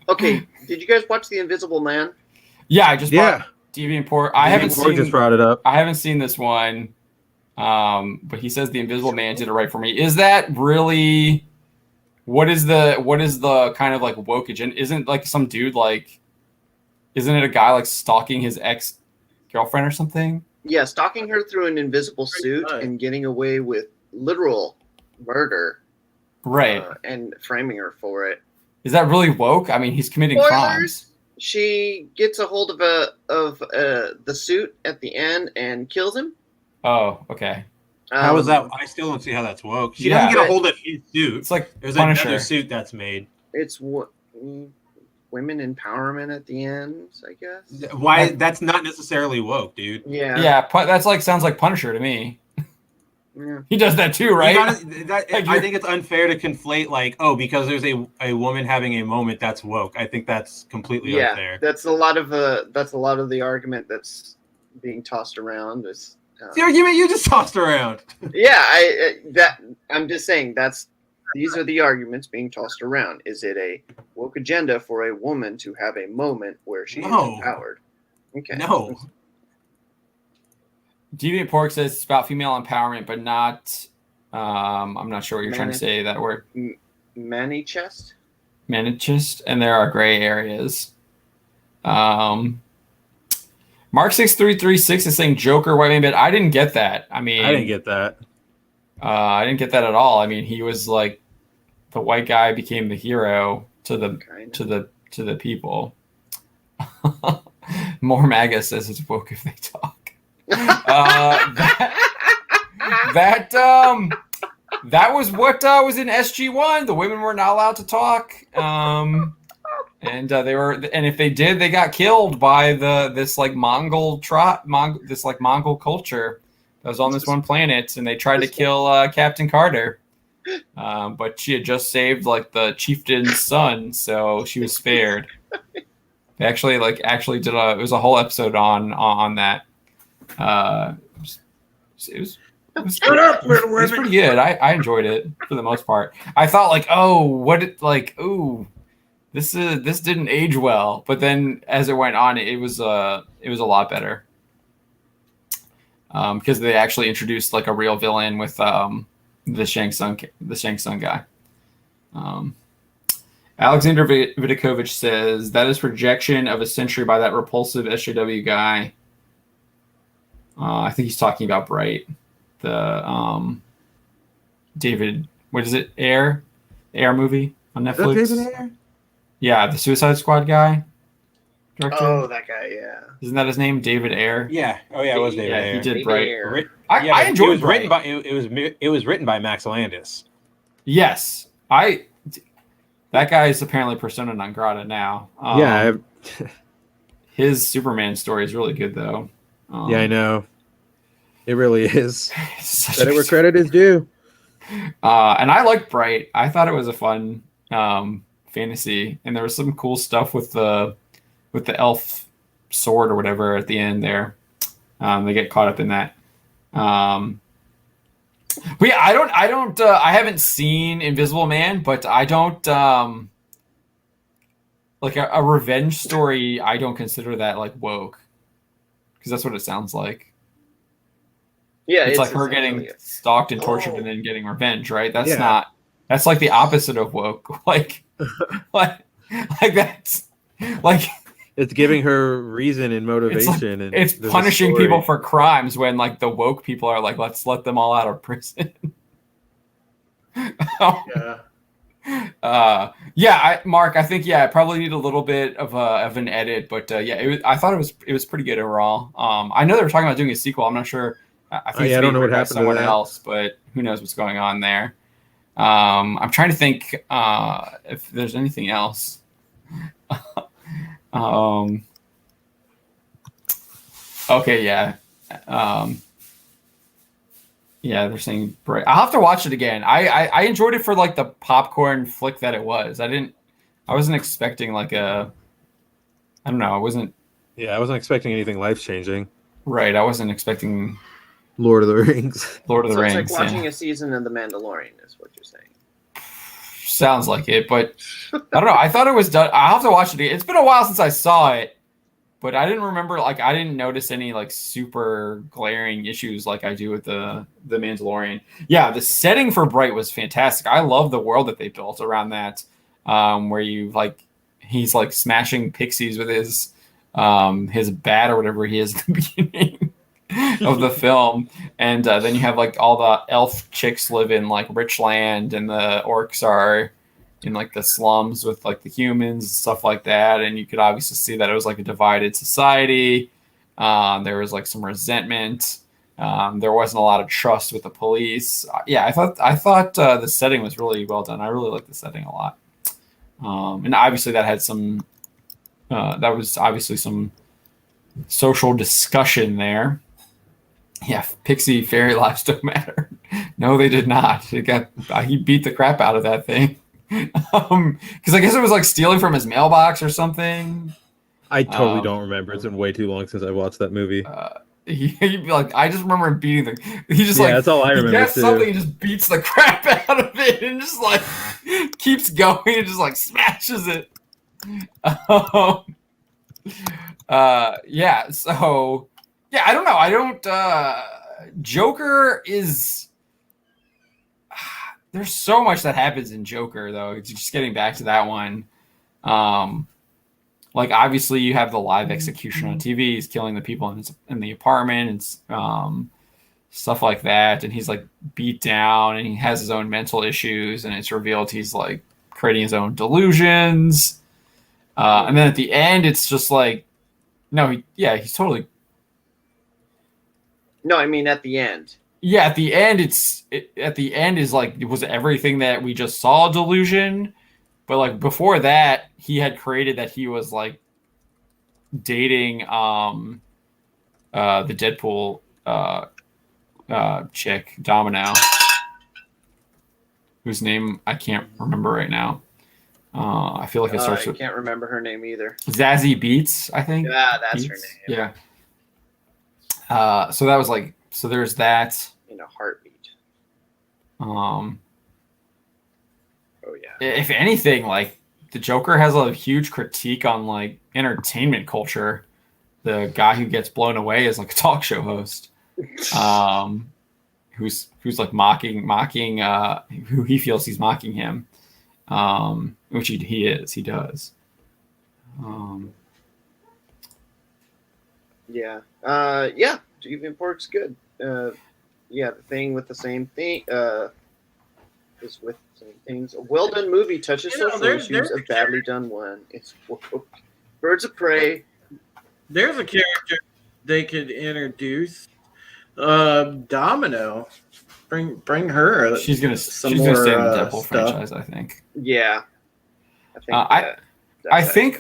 [SPEAKER 3] Okay, did you guys watch The Invisible Man?
[SPEAKER 1] Yeah, I just bought Deviant Port. I haven't seen.
[SPEAKER 6] Just brought it up.
[SPEAKER 1] I haven't seen this one, but he says The Invisible Man did it right for me. Is that really? What is the kind of like woke agenda? Isn't like some dude like? Isn't it a guy like stalking his ex-girlfriend or something?
[SPEAKER 3] Yeah, stalking her through an invisible suit and getting away with literal murder.
[SPEAKER 1] Right.
[SPEAKER 3] And framing her for it.
[SPEAKER 1] Is that really woke? I mean, he's committing crimes.
[SPEAKER 3] She gets a hold of the suit at the end and kills him.
[SPEAKER 1] Oh, okay.
[SPEAKER 2] How is that? I still don't see how that's woke. She doesn't get a hold of his suit.
[SPEAKER 1] It's like
[SPEAKER 2] there's
[SPEAKER 1] Punisher.
[SPEAKER 2] another suit that's made.
[SPEAKER 3] It's women empowerment at the end, I guess.
[SPEAKER 2] Why? That's not necessarily woke, dude.
[SPEAKER 3] Yeah.
[SPEAKER 1] Yeah, that's like sounds like Punisher to me.
[SPEAKER 3] Yeah.
[SPEAKER 1] He does that too, right?
[SPEAKER 2] I think it's unfair to conflate like, oh, because there's a woman having a moment that's woke. I think that's completely unfair.
[SPEAKER 3] That's a lot of the argument that's being tossed around. Is
[SPEAKER 2] the argument you just tossed around.
[SPEAKER 3] Yeah, I'm just saying these are the arguments being tossed around. Is it a woke agenda for a woman to have a moment where she is empowered? Okay.
[SPEAKER 2] No.
[SPEAKER 1] Deviant Pork says it's about female empowerment, but not. I'm not sure what you're trying to say. That word.
[SPEAKER 3] Manichest.
[SPEAKER 1] Manichest, and there are gray areas. Mark6336 is saying Joker white man bit. I didn't get that. I mean,
[SPEAKER 6] I didn't get that.
[SPEAKER 1] I didn't get that at all. I mean, he was like the white guy became the hero to the people. More MAGA says it's woke if they talk. That was what was in SG1. The women were not allowed to talk, and they were, and if they did, they got killed by this Mongol culture that was on this one planet, and they tried to kill Captain Carter, but she had just saved like the chieftain's son, so she was spared. They actually did it was a whole episode on that. It was pretty good. I enjoyed it for the most part. I thought this didn't age well, but then as it went on, it was a lot better. Because they actually introduced like a real villain with the Shang Tsung guy. Alexander Vidakovich says that is projection of a century by that repulsive SJW guy. I think he's talking about Bright, the David. What is it? Air movie on Netflix.
[SPEAKER 6] Is that David Ayer?
[SPEAKER 1] Yeah, the Suicide Squad guy. Director.
[SPEAKER 3] Oh, that guy. Yeah.
[SPEAKER 1] Isn't that his name? David Ayer.
[SPEAKER 2] Yeah. Oh yeah, it was David Ayer.
[SPEAKER 1] He did
[SPEAKER 3] David
[SPEAKER 1] Bright.
[SPEAKER 3] Ayer.
[SPEAKER 1] I enjoyed
[SPEAKER 2] it. Was
[SPEAKER 1] Bright.
[SPEAKER 2] written by it was written by Max Landis.
[SPEAKER 1] Yes, that guy is apparently persona non grata now. His Superman story is really good though.
[SPEAKER 6] Yeah, I know. It really is. Credit where credit is due.
[SPEAKER 1] And I liked Bright. I thought it was a fun fantasy, and there was some cool stuff with the elf sword or whatever at the end there. They get caught up in that. But yeah, I haven't seen Invisible Man, but I don't like a revenge story. I don't consider that like woke, because that's what it sounds like.
[SPEAKER 3] Yeah,
[SPEAKER 1] it's like her getting stalked and tortured and then getting revenge, right? That's not. That's like the opposite of woke. Like that's like.
[SPEAKER 6] It's giving her reason and motivation, and
[SPEAKER 1] it's punishing people for crimes when like the woke people are like, let's let them all out of prison. Mark, I think I probably need a little bit of an edit, but I thought it was pretty good overall. I know they were talking about doing a sequel. I'm not sure. I think
[SPEAKER 6] I don't know what happened to
[SPEAKER 1] someone
[SPEAKER 6] that.
[SPEAKER 1] else, but who knows what's going on there. I'm trying to think if there's anything else. Okay, yeah. Yeah, they're saying Bright. I'll have to watch it again. I enjoyed it for like the popcorn flick that it was. I wasn't expecting like I don't know. I wasn't.
[SPEAKER 6] Yeah, I wasn't expecting anything life changing.
[SPEAKER 1] Right, I wasn't expecting
[SPEAKER 6] Lord of the Rings.
[SPEAKER 1] Lord of the
[SPEAKER 3] So
[SPEAKER 1] Rings.
[SPEAKER 3] it's like watching
[SPEAKER 1] yeah.
[SPEAKER 3] a season of The Mandalorian, is what you're saying.
[SPEAKER 1] Sounds like it, but I don't know. I thought it was done. I'll have to watch it again. It's been a while since I saw it, but I didn't remember. Like, I didn't notice any like super glaring issues like I do with the Mandalorian. Yeah, the setting for Bright was fantastic. I love the world that they built around that, where you like he's like smashing pixies with his bat or whatever he is at the beginning of the film, and then you have like all the elf chicks live in like rich land, and the orcs are in like the slums with like the humans and stuff like that. And you could obviously see that it was like a divided society. There was like some resentment. There wasn't a lot of trust with the police. Yeah, I thought the setting was really well done. I really liked the setting a lot. And obviously that had some that was obviously some social discussion there. Yeah, pixie fairy lives don't matter. No, they did not. He beat the crap out of that thing. Because I guess it was like stealing from his mailbox or something.
[SPEAKER 6] I totally don't remember. It's been way too long since I watched that movie.
[SPEAKER 1] He'd be like, I just remember him beating he just
[SPEAKER 6] that's all I remember.
[SPEAKER 1] He gets something, he just beats the crap out of it and just like keeps going and just like smashes it. Yeah, so yeah, I don't know. I don't Joker is there's so much that happens in Joker though. It's just getting back to that one. Like obviously you have the live execution on TV. He's killing the people in the apartment and stuff like that. And he's like beat down and he has his own mental issues. And it's revealed he's like creating his own delusions. And then at the end, it's just like, no, he's totally.
[SPEAKER 3] No, I mean at the end.
[SPEAKER 1] Yeah, at the end, at the end is like, was everything that we just saw a delusion? But like before that, he had created that he was like dating the Deadpool chick, Domino, whose name I can't remember right now. I feel like it starts with.
[SPEAKER 3] I can't remember her name either.
[SPEAKER 1] Zazie Beetz, I think.
[SPEAKER 3] Yeah, that's
[SPEAKER 1] Beetz?
[SPEAKER 3] her name.
[SPEAKER 1] Yeah. So that was like, so there's that.
[SPEAKER 3] In a heartbeat.
[SPEAKER 1] Oh
[SPEAKER 3] yeah.
[SPEAKER 1] If anything, like the Joker has a huge critique on like entertainment culture. The guy who gets blown away is like a talk show host, who's like mocking who he feels he's mocking him, which he does.
[SPEAKER 3] Yeah. Deviant Pork's good. The thing with the same thing is with the same things. A well done movie touches social issues. A badly done one. It's woke. Birds of Prey.
[SPEAKER 4] There's a character they could introduce. Domino. Bring her.
[SPEAKER 1] She's gonna stay in the Deadpool franchise, I think.
[SPEAKER 3] Yeah.
[SPEAKER 1] I think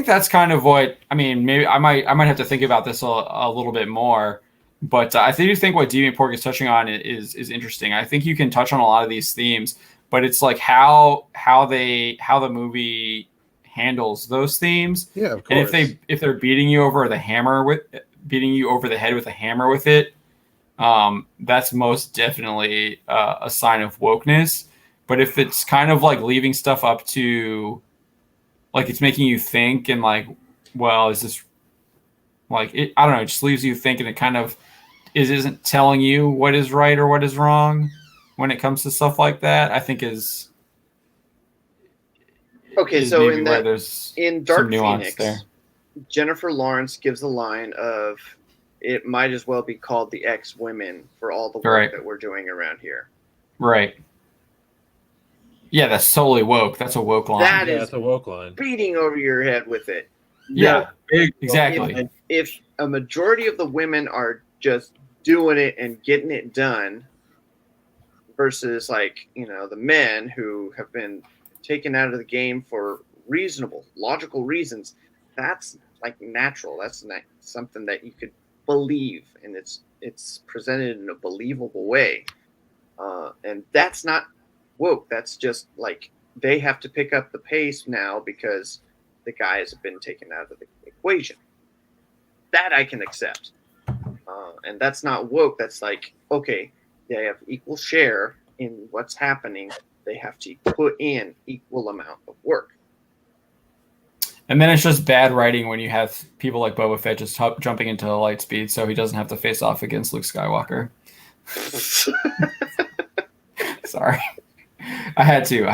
[SPEAKER 1] that's kind of what I mean. Maybe I might have to think about this a little bit more, but I do think what Deviant Pork is touching on is interesting. I think you can touch on a lot of these themes, but it's like how the movie handles those themes.
[SPEAKER 6] Yeah, of course.
[SPEAKER 1] And if they're beating you over the head with a hammer with it, that's most definitely a sign of wokeness. But if it's kind of like leaving stuff up to, like it's making you think and like, well, is this like it? I don't know. It just leaves you thinking. It kind of isn't telling you what is right or what is wrong when it comes to stuff like that. I think is
[SPEAKER 3] okay. So in Dark
[SPEAKER 1] Phoenix,
[SPEAKER 3] there. Jennifer Lawrence gives the line of, "It might as well be called the X-Women for all the work that we're doing around here."
[SPEAKER 1] Right. Yeah, that's totally woke. That's a woke line.
[SPEAKER 3] That's
[SPEAKER 6] a woke line.
[SPEAKER 3] Beating over your head with it.
[SPEAKER 1] Yeah, exactly.
[SPEAKER 3] If a majority of the women are just doing it and getting it done versus like, the men who have been taken out of the game for reasonable, logical reasons, that's like natural. That's not something that you could believe, and it's presented in a believable way. And that's not woke. That's just like they have to pick up the pace now because the guys have been taken out of the equation. That I can accept. And that's not woke. That's like, okay, they have equal share in what's happening. They have to put in equal amount of work.
[SPEAKER 1] And then it's just bad writing when you have people like Boba Fett just jumping into the light speed so he doesn't have to face off against Luke Skywalker. Sorry. I had to.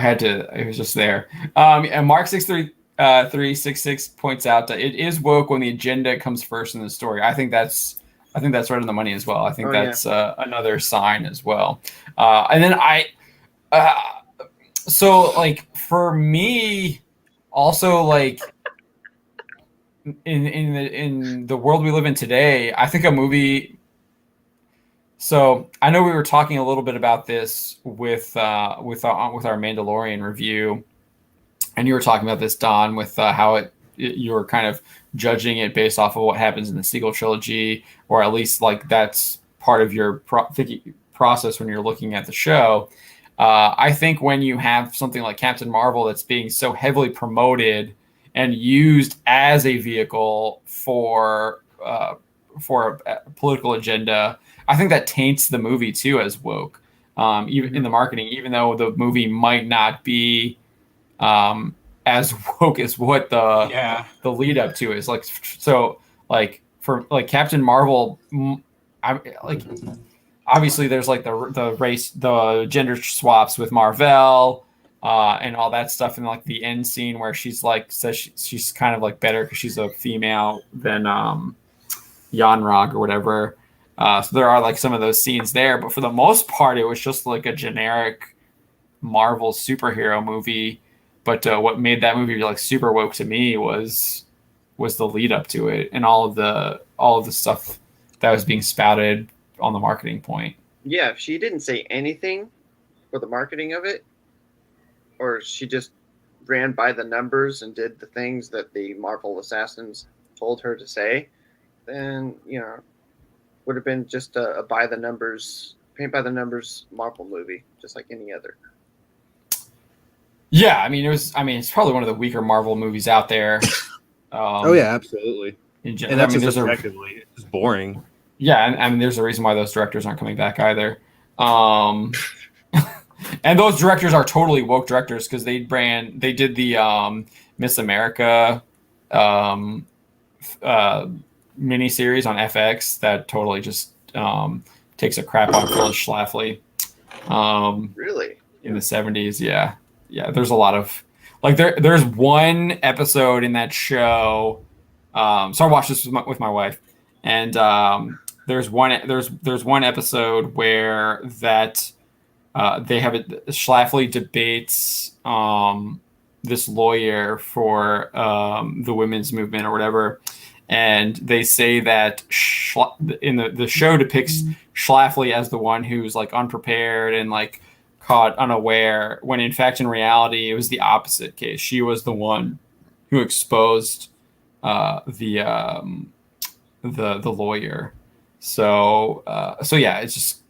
[SPEAKER 1] It was just there. And Mark 63366 points out that it is woke when the agenda comes first in the story. I think that's right on the money as well. I think that's another sign as well. And then so like for me, also like in the world we live in today, I think a movie. So I know we were talking a little bit about this with our Mandalorian review, and you were talking about this, Don, with how you were kind of judging it based off of what happens in the sequel trilogy, or at least like that's part of your process when you're looking at the show. I think when you have something like Captain Marvel that's being so heavily promoted and used as a vehicle for a political agenda, I think that taints the movie too as woke, even in the marketing, even though the movie might not be as woke as what the lead up to is. Like, so like for like Captain Marvel, obviously there's like the gender swaps with Marvel and all that stuff, and like the end scene where she's like says she's kind of like better because she's a female than Yanrog or whatever. So there are like some of those scenes there, but for the most part, it was just like a generic Marvel superhero movie. But what made that movie like super woke to me was the lead up to it and all of the stuff that was being spouted on the marketing point.
[SPEAKER 3] Yeah, if she didn't say anything for the marketing of it, or she just ran by the numbers and did the things that the Marvel assassins told her to say, then would have been just a by the numbers, paint by the numbers Marvel movie, just like any other.
[SPEAKER 1] Yeah, I mean it's probably one of the weaker Marvel movies out there.
[SPEAKER 6] Oh yeah, absolutely. And that's just objectively, it's boring.
[SPEAKER 1] Yeah, and I mean there's a reason why those directors aren't coming back either. And those directors are totally woke directors because they did the Miss America miniseries on FX that totally just takes a crap on Phyllis Schlafly.
[SPEAKER 3] Really?
[SPEAKER 1] In the 70s, yeah. There's a lot of like there's one episode in that show. So I watched this with my wife, and there's one episode where that they have Schlafly debates this lawyer for the women's movement or whatever. And they say that in the show depicts Schlafly as the one who's like unprepared and like caught unaware, when in fact in reality it was the opposite case. She was the one who exposed the lawyer. So yeah, it's just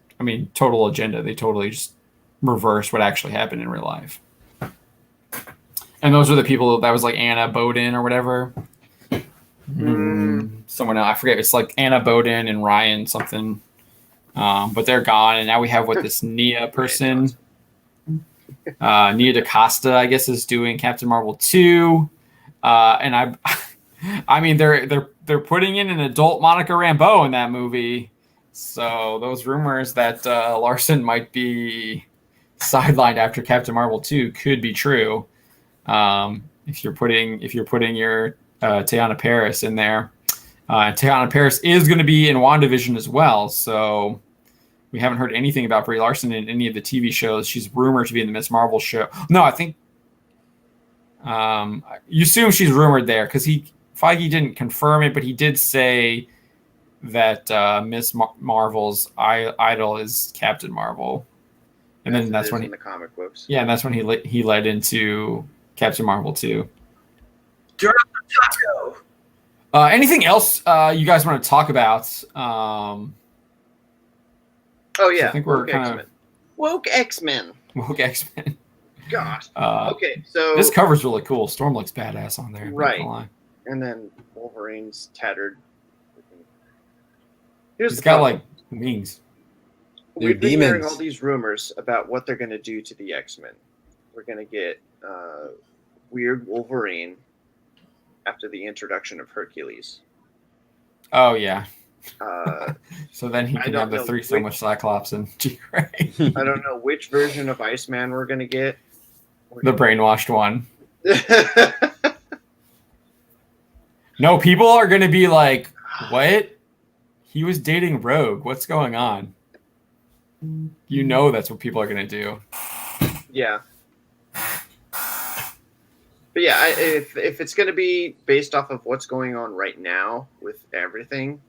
[SPEAKER 1] total agenda. They totally just reverse what actually happened in real life. And those are the people that was like Anna Boden or whatever. Someone else, I forget. It's like Anna Boden and Ryan something, but they're gone, and now we have this Nia person, Nia DaCosta, I guess, is doing Captain Marvel 2, and I mean they're putting in an adult Monica Rambeau in that movie, so those rumors that Larson might be sidelined after Captain Marvel 2 could be true. If you're putting your Teyana Paris in there. Teyana Paris is going to be in WandaVision as well, so we haven't heard anything about Brie Larson in any of the TV shows. She's rumored to be in the Miss Marvel show. No, I think you assume she's rumored there because Feige didn't confirm it, but he did say that Miss Marvel's idol is Captain Marvel, and then that's when
[SPEAKER 3] in the comic books.
[SPEAKER 1] Yeah, and that's when he led into Captain Marvel 2.
[SPEAKER 4] Drop the taco.
[SPEAKER 1] Anything else you guys want to talk about?
[SPEAKER 3] Oh yeah,
[SPEAKER 1] I think we're kind of
[SPEAKER 3] woke X-Men.
[SPEAKER 1] woke X-Men.
[SPEAKER 3] Gosh. Okay, so
[SPEAKER 1] this cover's really cool. Storm looks badass on there.
[SPEAKER 3] Right.
[SPEAKER 1] Not gonna lie.
[SPEAKER 3] And then Wolverine's tattered. Here's
[SPEAKER 1] He's
[SPEAKER 3] the
[SPEAKER 1] got
[SPEAKER 3] problem.
[SPEAKER 1] like wings.
[SPEAKER 3] We've been
[SPEAKER 6] demons.
[SPEAKER 3] hearing all these rumors about what they're going to do to the X-Men. We're going to get weird Wolverine after the introduction of Hercules.
[SPEAKER 1] Oh yeah. So then he
[SPEAKER 3] I
[SPEAKER 1] can
[SPEAKER 3] don't
[SPEAKER 1] have the
[SPEAKER 3] know
[SPEAKER 1] threesome
[SPEAKER 3] which-
[SPEAKER 1] with Cyclops and G-Ray.
[SPEAKER 3] I don't know which version of Iceman we're going to get.
[SPEAKER 1] The brainwashed one. No, people are going to be like, what? He was dating Rogue. What's going on? You know that's what people are going to do.
[SPEAKER 3] Yeah. But yeah, if it's going to be based off of what's going on right now with everything,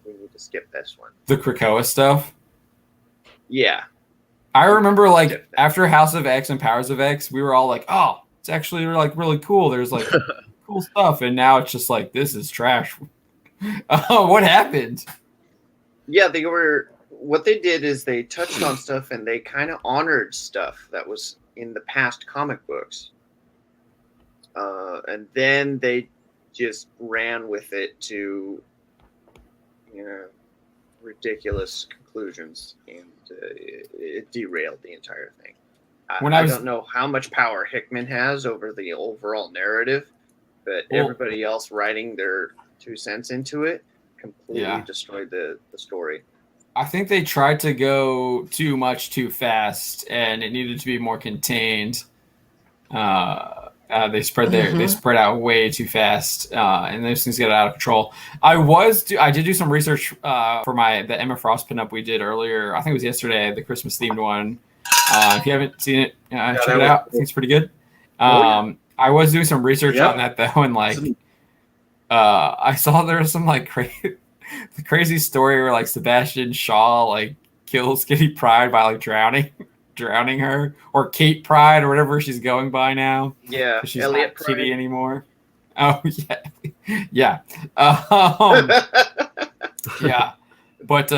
[SPEAKER 3] we need to skip this one.
[SPEAKER 1] The Krakoa stuff.
[SPEAKER 3] Yeah.
[SPEAKER 1] I remember like after House of X and Powers of X, we were all like, oh, it's actually like really cool. There's like cool stuff. And now it's just like, this is trash. Oh, what happened?
[SPEAKER 3] Yeah, what they did is they touched on stuff and they kind of honored stuff that was in the past comic books. And then they just ran with it to, ridiculous conclusions, and it derailed the entire thing. I don't know how much power Hickman has over the overall narrative, but everybody else writing their 2 cents into it completely destroyed the story.
[SPEAKER 1] I think they tried to go too much too fast, and it needed to be more contained. They spread out way too fast, and those things get out of control. I did do some research for the Emma Frost pinup we did earlier. I think it was yesterday, the Christmas themed one. If you haven't seen it, check it out. I think it's pretty good. I was doing some research on that though, and like I saw there was some like crazy story where like Sebastian Shaw like kills Kitty Pryde by like drowning her, or Kate Pryde or whatever she's going by now.
[SPEAKER 3] Yeah,
[SPEAKER 1] she's
[SPEAKER 3] Elliot
[SPEAKER 1] not Kitty
[SPEAKER 3] Pryde
[SPEAKER 1] anymore. Oh yeah, yeah. But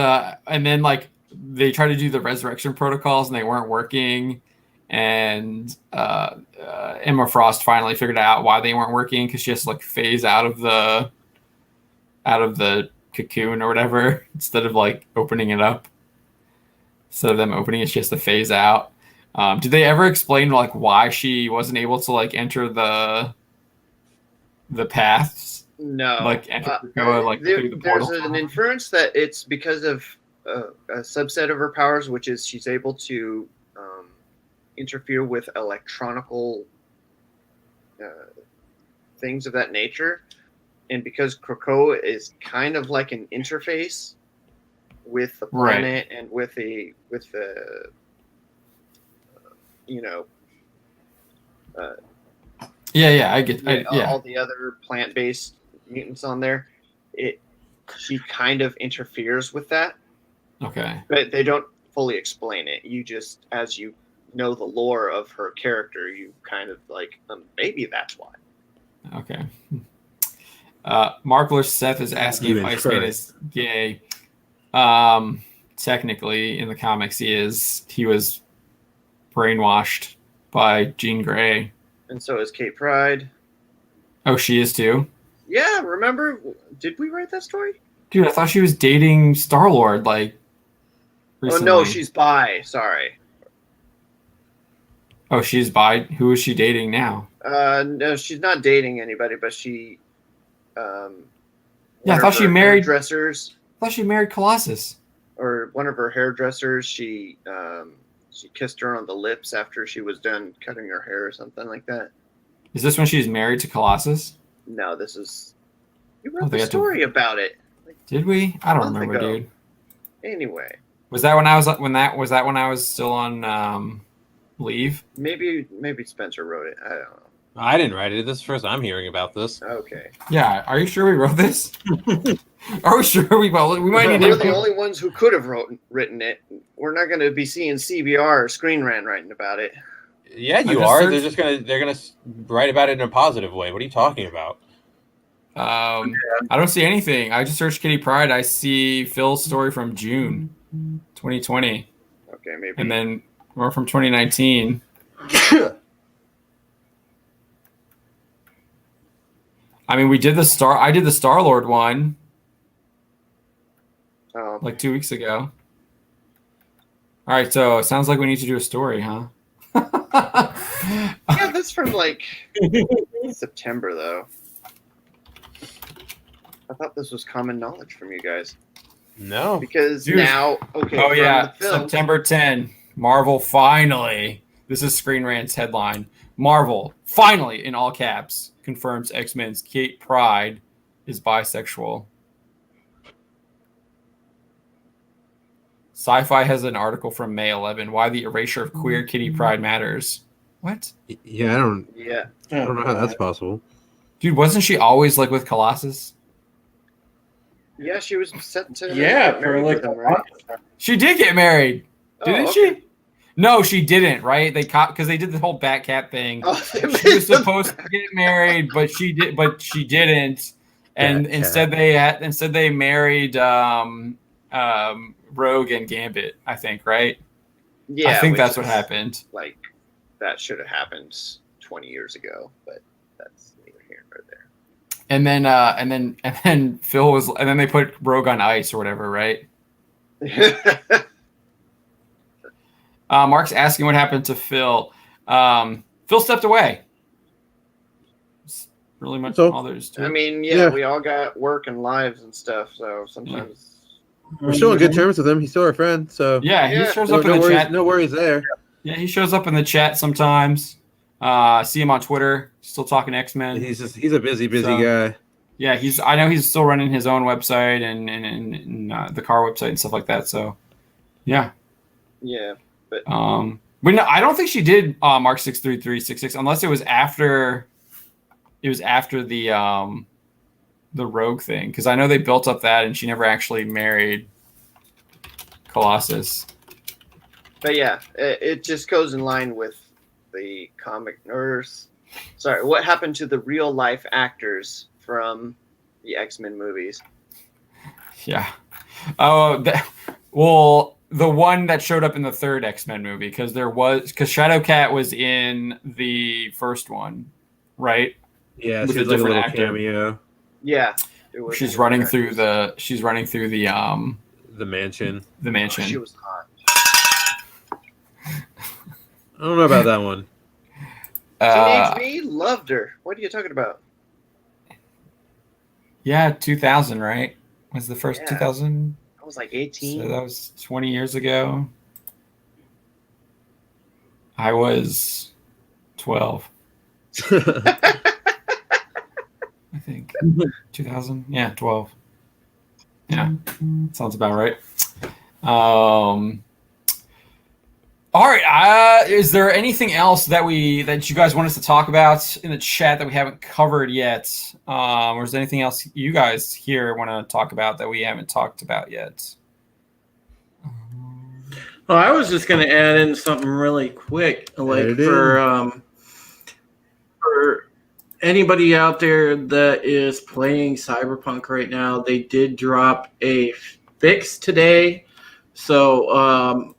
[SPEAKER 1] and then like they tried to do the resurrection protocols and they weren't working, and Emma Frost finally figured out why they weren't working, because she has to like phase out of the cocoon or whatever instead of like opening it up. Instead of them opening it, she has to phase out. Did they ever explain like why she wasn't able to like enter the paths?
[SPEAKER 3] No.
[SPEAKER 1] Like enter through the portal?
[SPEAKER 3] There's an inference that it's because of a subset of her powers, which is she's able to interfere with electronical things of that nature. And because Krakoa is kind of like an interface with the planet and with the
[SPEAKER 1] I get
[SPEAKER 3] all the other plant-based mutants on there, she kind of interferes with that.
[SPEAKER 1] Okay.
[SPEAKER 3] But they don't fully explain it. You just, as you know the lore of her character, you kind of like, maybe that's why.
[SPEAKER 1] Okay. Markler Seth is asking if Iceman is gay. Technically, in the comics, he is. He was brainwashed by Jean Grey.
[SPEAKER 3] And so is Kate Pryde.
[SPEAKER 1] Oh, she is too?
[SPEAKER 3] Yeah, remember? Did we write that story?
[SPEAKER 1] Dude, I thought she was dating Star-Lord, like, recently.
[SPEAKER 3] Oh, no, she's bi. Sorry.
[SPEAKER 1] Oh, she's bi? Who is she dating now?
[SPEAKER 3] No, she's not dating anybody, but she...
[SPEAKER 1] I thought she married...
[SPEAKER 3] Dressers.
[SPEAKER 1] I thought she married Colossus.
[SPEAKER 3] Or one of her hairdressers, she kissed her on the lips after she was done cutting her hair or something like that.
[SPEAKER 1] Is this when she's married to Colossus?
[SPEAKER 3] No, this is... You wrote the story about it.
[SPEAKER 1] Did we? I don't remember, dude.
[SPEAKER 3] Anyway.
[SPEAKER 1] Was that when I was still on leave?
[SPEAKER 3] Maybe Spencer wrote it. I don't know.
[SPEAKER 6] I didn't write it. This is the first I'm hearing about this.
[SPEAKER 3] Okay.
[SPEAKER 1] Yeah. Are you sure we wrote this? Are we sure we might need to...
[SPEAKER 3] We're the only ones who could have written it. We're not going to be seeing CBR or Screen Rant writing about it.
[SPEAKER 6] Yeah, you are. They're gonna write about it in a positive way. What are you talking about?
[SPEAKER 1] I don't see anything. I just searched Kitty Pryde. I see Phil's story from June 2020.
[SPEAKER 3] Okay, maybe.
[SPEAKER 1] And then more from 2019. I mean, I did the Star-Lord one like 2 weeks ago. All right, so it sounds like we need to do a story, huh?
[SPEAKER 3] Yeah, that's from like September, though. I thought this was common knowledge from you guys.
[SPEAKER 6] No.
[SPEAKER 3] Because
[SPEAKER 1] Dude.
[SPEAKER 3] now, okay.
[SPEAKER 1] Oh, yeah,
[SPEAKER 3] the film,
[SPEAKER 1] September 10. Marvel finally, this is Screen Rant's headline, Marvel finally, in all caps, confirms X-Men's Kate Pryde is bisexual. Sci-Fi has an article from May 11, why the erasure of queer Kitty Pryde matters. What?
[SPEAKER 5] Yeah, I don't
[SPEAKER 3] Yeah.
[SPEAKER 5] know how that's possible.
[SPEAKER 1] Dude, wasn't she always like with Colossus?
[SPEAKER 3] Yeah, she was set to.
[SPEAKER 4] Yeah,
[SPEAKER 3] get
[SPEAKER 4] for
[SPEAKER 3] married
[SPEAKER 4] like
[SPEAKER 3] with
[SPEAKER 4] a
[SPEAKER 3] him, right?
[SPEAKER 4] month.
[SPEAKER 1] She did get married, didn't
[SPEAKER 3] okay.
[SPEAKER 1] she? No, she didn't. Right? They because they did the whole Batcat thing.
[SPEAKER 3] Oh,
[SPEAKER 1] She was supposed to get married, but she didn't. And
[SPEAKER 6] Batcat.
[SPEAKER 1] instead they married Rogue and Gambit. I think, right?
[SPEAKER 3] Yeah,
[SPEAKER 1] I think
[SPEAKER 3] which
[SPEAKER 1] that's what
[SPEAKER 3] is,
[SPEAKER 1] happened.
[SPEAKER 3] Like, that should have happened 20 years ago, but that's neither here nor there.
[SPEAKER 1] And then Phil was, and then they put Rogue on ice or whatever, right? Mark's asking what happened to Phil. Phil stepped away. It's really much all there's to it.
[SPEAKER 3] I mean,
[SPEAKER 5] Yeah.
[SPEAKER 3] we all got work and lives and stuff, so sometimes.
[SPEAKER 5] We're still on good terms with him. He's still our friend, so
[SPEAKER 1] Yeah, he
[SPEAKER 3] Yeah.
[SPEAKER 1] shows
[SPEAKER 5] no,
[SPEAKER 1] up in
[SPEAKER 5] no
[SPEAKER 1] the
[SPEAKER 5] worries,
[SPEAKER 1] chat.
[SPEAKER 5] no worries there.
[SPEAKER 1] Yeah, he shows up in the chat sometimes. See him on Twitter, still talking X-Men.
[SPEAKER 5] He's a busy
[SPEAKER 1] So-
[SPEAKER 5] guy.
[SPEAKER 1] Yeah, I know he's still running his own website and the car website and stuff like that. So, yeah.
[SPEAKER 3] Yeah, but.
[SPEAKER 1] But no, I don't think she did Mark 63366 unless it was after. It was after the Rogue thing, because I know they built up that and she never actually married Colossus.
[SPEAKER 3] But yeah, it just goes in line with the comic nurse. Sorry, what happened to the real life actors from the X-Men movies?
[SPEAKER 1] Yeah. Oh, well, the one that showed up in the third X-Men movie, because Shadowcat was in the first one, right?
[SPEAKER 5] Yeah,
[SPEAKER 1] With
[SPEAKER 5] she
[SPEAKER 1] a
[SPEAKER 5] has like a
[SPEAKER 1] different
[SPEAKER 5] little
[SPEAKER 1] actor.
[SPEAKER 5] cameo.
[SPEAKER 3] Yeah, it was
[SPEAKER 1] She's running through the
[SPEAKER 5] The mansion.
[SPEAKER 1] the mansion.
[SPEAKER 3] She was hot.
[SPEAKER 5] I don't know about that one.
[SPEAKER 3] Teenage Me loved her. What are you talking about?
[SPEAKER 1] Yeah, 2000, right? Was the first
[SPEAKER 3] Yeah.
[SPEAKER 1] 2000?
[SPEAKER 3] I was like 18.
[SPEAKER 1] So that was 20 years ago. I was 12, I think. 2000? Yeah, 12. Yeah, sounds about right. All right. Is there anything else that you guys want us to talk about in the chat that we haven't covered yet? Or is there anything else you guys here want to talk about that we haven't talked about yet?
[SPEAKER 4] Well, I was just going to add in something really quick, like for anybody out there that is playing Cyberpunk right now. They did drop a fix today, so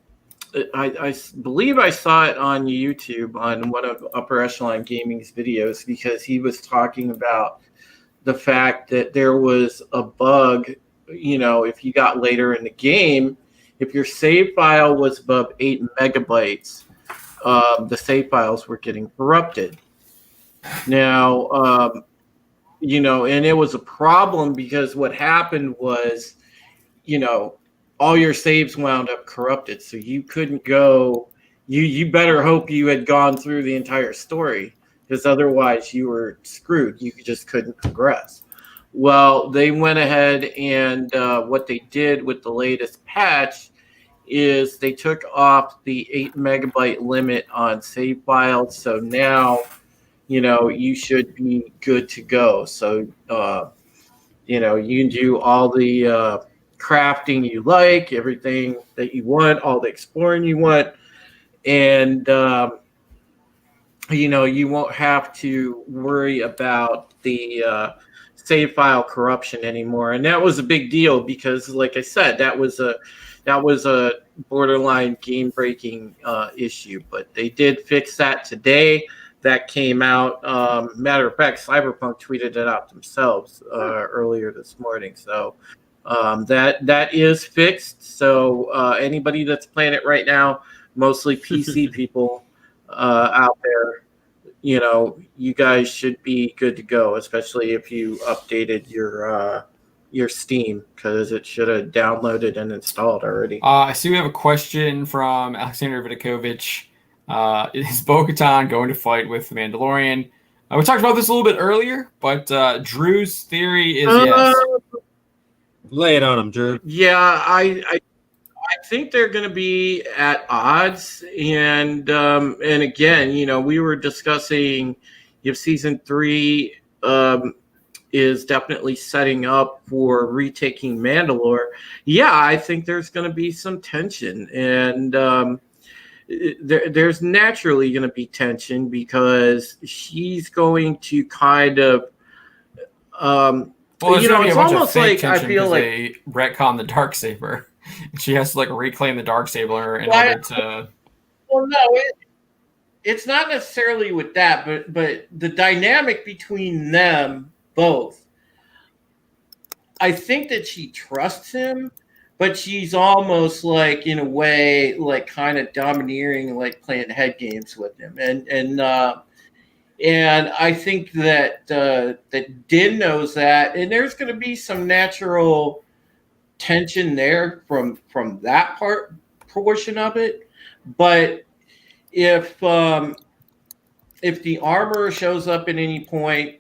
[SPEAKER 4] I believe I saw it on YouTube on one of Upper Echelon Gaming's videos, because he was talking about the fact that there was a bug. If you got later in the game, if your save file was above 8 megabytes, the save files were getting corrupted. Now, and it was a problem because what happened was, all your saves wound up corrupted. So you couldn't go, you better hope you had gone through the entire story, because otherwise you were screwed. You just couldn't progress. Well, they went ahead and what they did with the latest patch is they took off the 8 megabyte limit on save files. So now, you should be good to go. So, you can do all the crafting you like, everything that you want, all the exploring you want. And, you won't have to worry about the save file corruption anymore, and that was a big deal because, like I said, that was a borderline game breaking issue. But they did fix that today. That came out. Matter of fact, Cyberpunk tweeted it out themselves earlier this morning. So that is fixed. So anybody that's playing it right now, mostly PC people out there, you guys should be good to go, especially if you updated your Steam, because it should have downloaded and installed already.
[SPEAKER 1] I see we have a question from Alexander Vidakovich. Is Bo-Katan going to fight with the Mandalorian? We talked about this a little bit earlier, but Drew's theory is yes.
[SPEAKER 6] Lay it on him, Drew.
[SPEAKER 4] Yeah, I think they're going to be at odds, and again, we were discussing if season 3 is definitely setting up for retaking Mandalore. Yeah, I think there's going to be some tension, and there's naturally going to be tension because she's going to kind of.
[SPEAKER 1] It's almost like I feel like they retcon the Darksaber. She has to reclaim the Darksaber in order to.
[SPEAKER 4] Well, no, it's not necessarily with that, but the dynamic between them both. I think that she trusts him, but she's almost in a way kind of domineering, playing head games with him, and I think that that Din knows that, and there's going to be some natural tension there from that portion of it. But if the armor shows up at any point,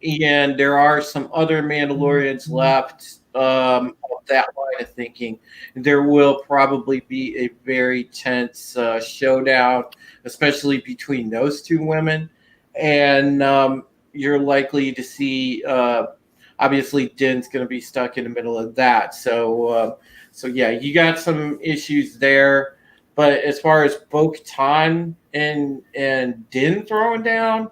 [SPEAKER 4] and there are some other Mandalorians left of that line of thinking, there will probably be a very tense showdown, especially between those two women. And you're likely to see, obviously, Din's going to be stuck in the middle of that. So yeah, you got some issues there. But as far as Bo-Katan and Din throwing down,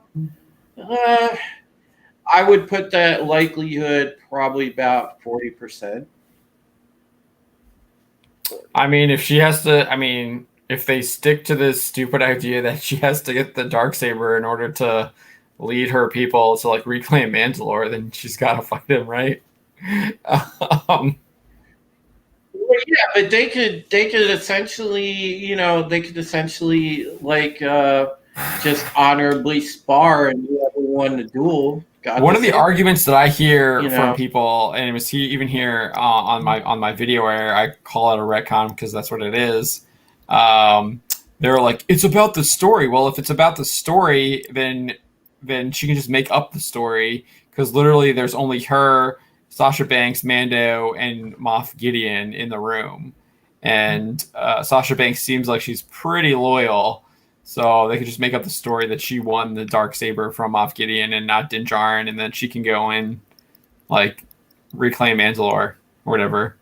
[SPEAKER 4] I would put that likelihood probably about 40%.
[SPEAKER 1] I mean, if they stick to this stupid idea that she has to get the Darksaber in order to lead her people to reclaim Mandalore, then she's got to fight him, right?
[SPEAKER 4] Well, yeah, but they could essentially, just honorably spar and whoever won the duel.
[SPEAKER 1] One of the arguments that I hear from people, and it was even here on my video where I call it a retcon because that's what it is. They're like, it's about the story. Well, if it's about the story, then she can just make up the story, because literally there's only her, Sasha Banks, Mando, and Moff Gideon in the room, and Sasha Banks seems like she's pretty loyal. So they could just make up the story that she won the Darksaber from Moff Gideon and not Din Djarin, and then she can go and reclaim Mandalore or whatever.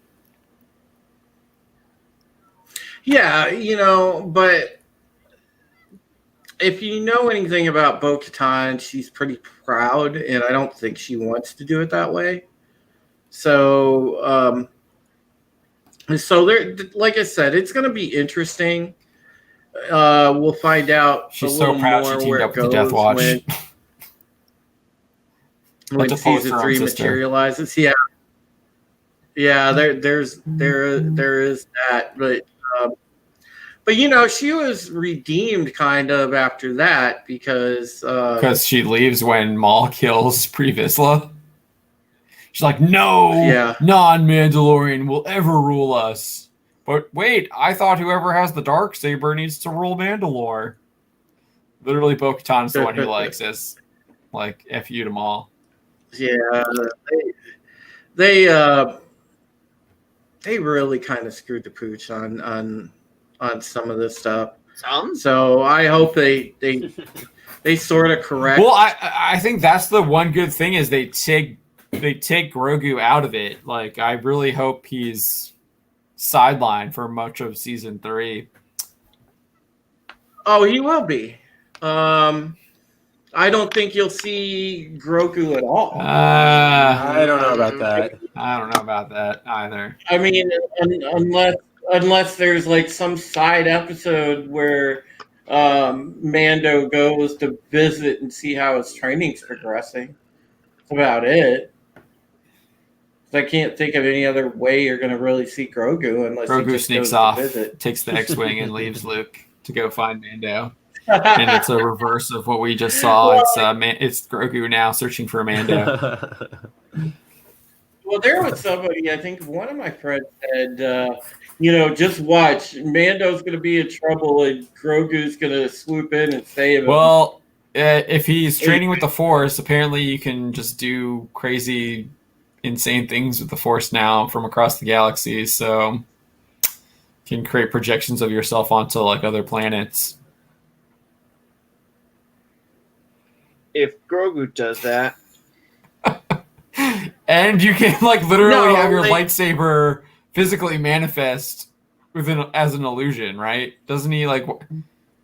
[SPEAKER 4] Yeah, but if you know anything about Bo-Katan, she's pretty proud, and I don't think she wants to do it that way. So there, like I said, it's going to be interesting. We'll find out.
[SPEAKER 1] She's so proud she teamed up with the Death Watch.
[SPEAKER 4] When season 3 materializes, yeah, there is that, but she was redeemed kind of after that because
[SPEAKER 1] she leaves when Maul kills Pre Vizsla. She's like, no, non-Mandalorian will ever rule us. But wait, I thought whoever has the Darksaber needs to rule Mandalore. Literally, Bo-Katan's the one who likes this. F you to Maul.
[SPEAKER 4] Yeah, they really kind of screwed the pooch on some of this stuff. So I hope they sort of correct.
[SPEAKER 1] Well, I think that's the one good thing is they take Grogu out of it. I really hope he's sidelined for much of season 3.
[SPEAKER 4] Oh, he will be. I don't think you'll see Grogu at all.
[SPEAKER 6] I don't know about that.
[SPEAKER 1] I don't know about that either.
[SPEAKER 4] I mean, unless there's like some side episode where Mando goes to visit and see how his training's progressing. That's about it. I can't think of any other way you're going to really see Grogu unless he
[SPEAKER 1] Grogu
[SPEAKER 4] just
[SPEAKER 1] sneaks
[SPEAKER 4] goes
[SPEAKER 1] off,
[SPEAKER 4] to visit.
[SPEAKER 1] takes the X-wing, and leaves Luke to go find Mando. And it's a reverse of what we just saw. It's Grogu now searching for Mando.
[SPEAKER 4] Well, there was somebody, I think one of my friends said, just watch. Mando's going to be in trouble and Grogu's going to swoop in and save him.
[SPEAKER 1] Well, if he's training with the Force, apparently you can just do crazy, insane things with the Force now from across the galaxy. So you can create projections of yourself onto like other planets.
[SPEAKER 3] If Grogu does that,
[SPEAKER 1] and you can like literally have your
[SPEAKER 4] like-
[SPEAKER 1] lightsaber physically manifest as an illusion, right? Doesn't he like?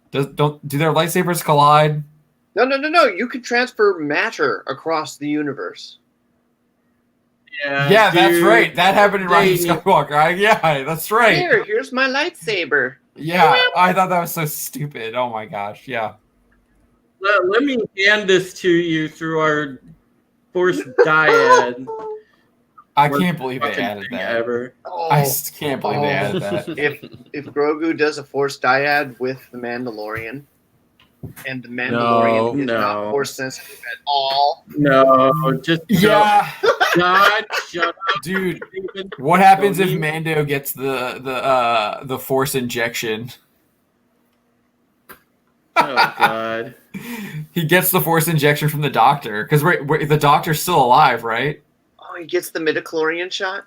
[SPEAKER 1] Do their lightsabers collide?
[SPEAKER 3] No. You could transfer matter across the universe.
[SPEAKER 1] Yeah, that's right. That happened in Rise of Skywalker. Yeah, that's right.
[SPEAKER 3] Here's my lightsaber.
[SPEAKER 1] Yeah, I thought that was so stupid. Oh my gosh, yeah.
[SPEAKER 4] Let me hand this to you through our Force dyad.
[SPEAKER 1] I can't believe they added that.
[SPEAKER 4] Ever.
[SPEAKER 1] I can't believe they added that.
[SPEAKER 3] If Grogu does a Force dyad with the Mandalorian, and the Mandalorian is not Force sensitive at all.
[SPEAKER 4] No, just
[SPEAKER 1] yeah.
[SPEAKER 4] God, shut up,
[SPEAKER 1] dude. What happens if Mando gets the Force injection?
[SPEAKER 4] Oh God.
[SPEAKER 1] He gets the Force injection from the Doctor because the Doctor's still alive, right?
[SPEAKER 3] Oh, he gets the midichlorian shot.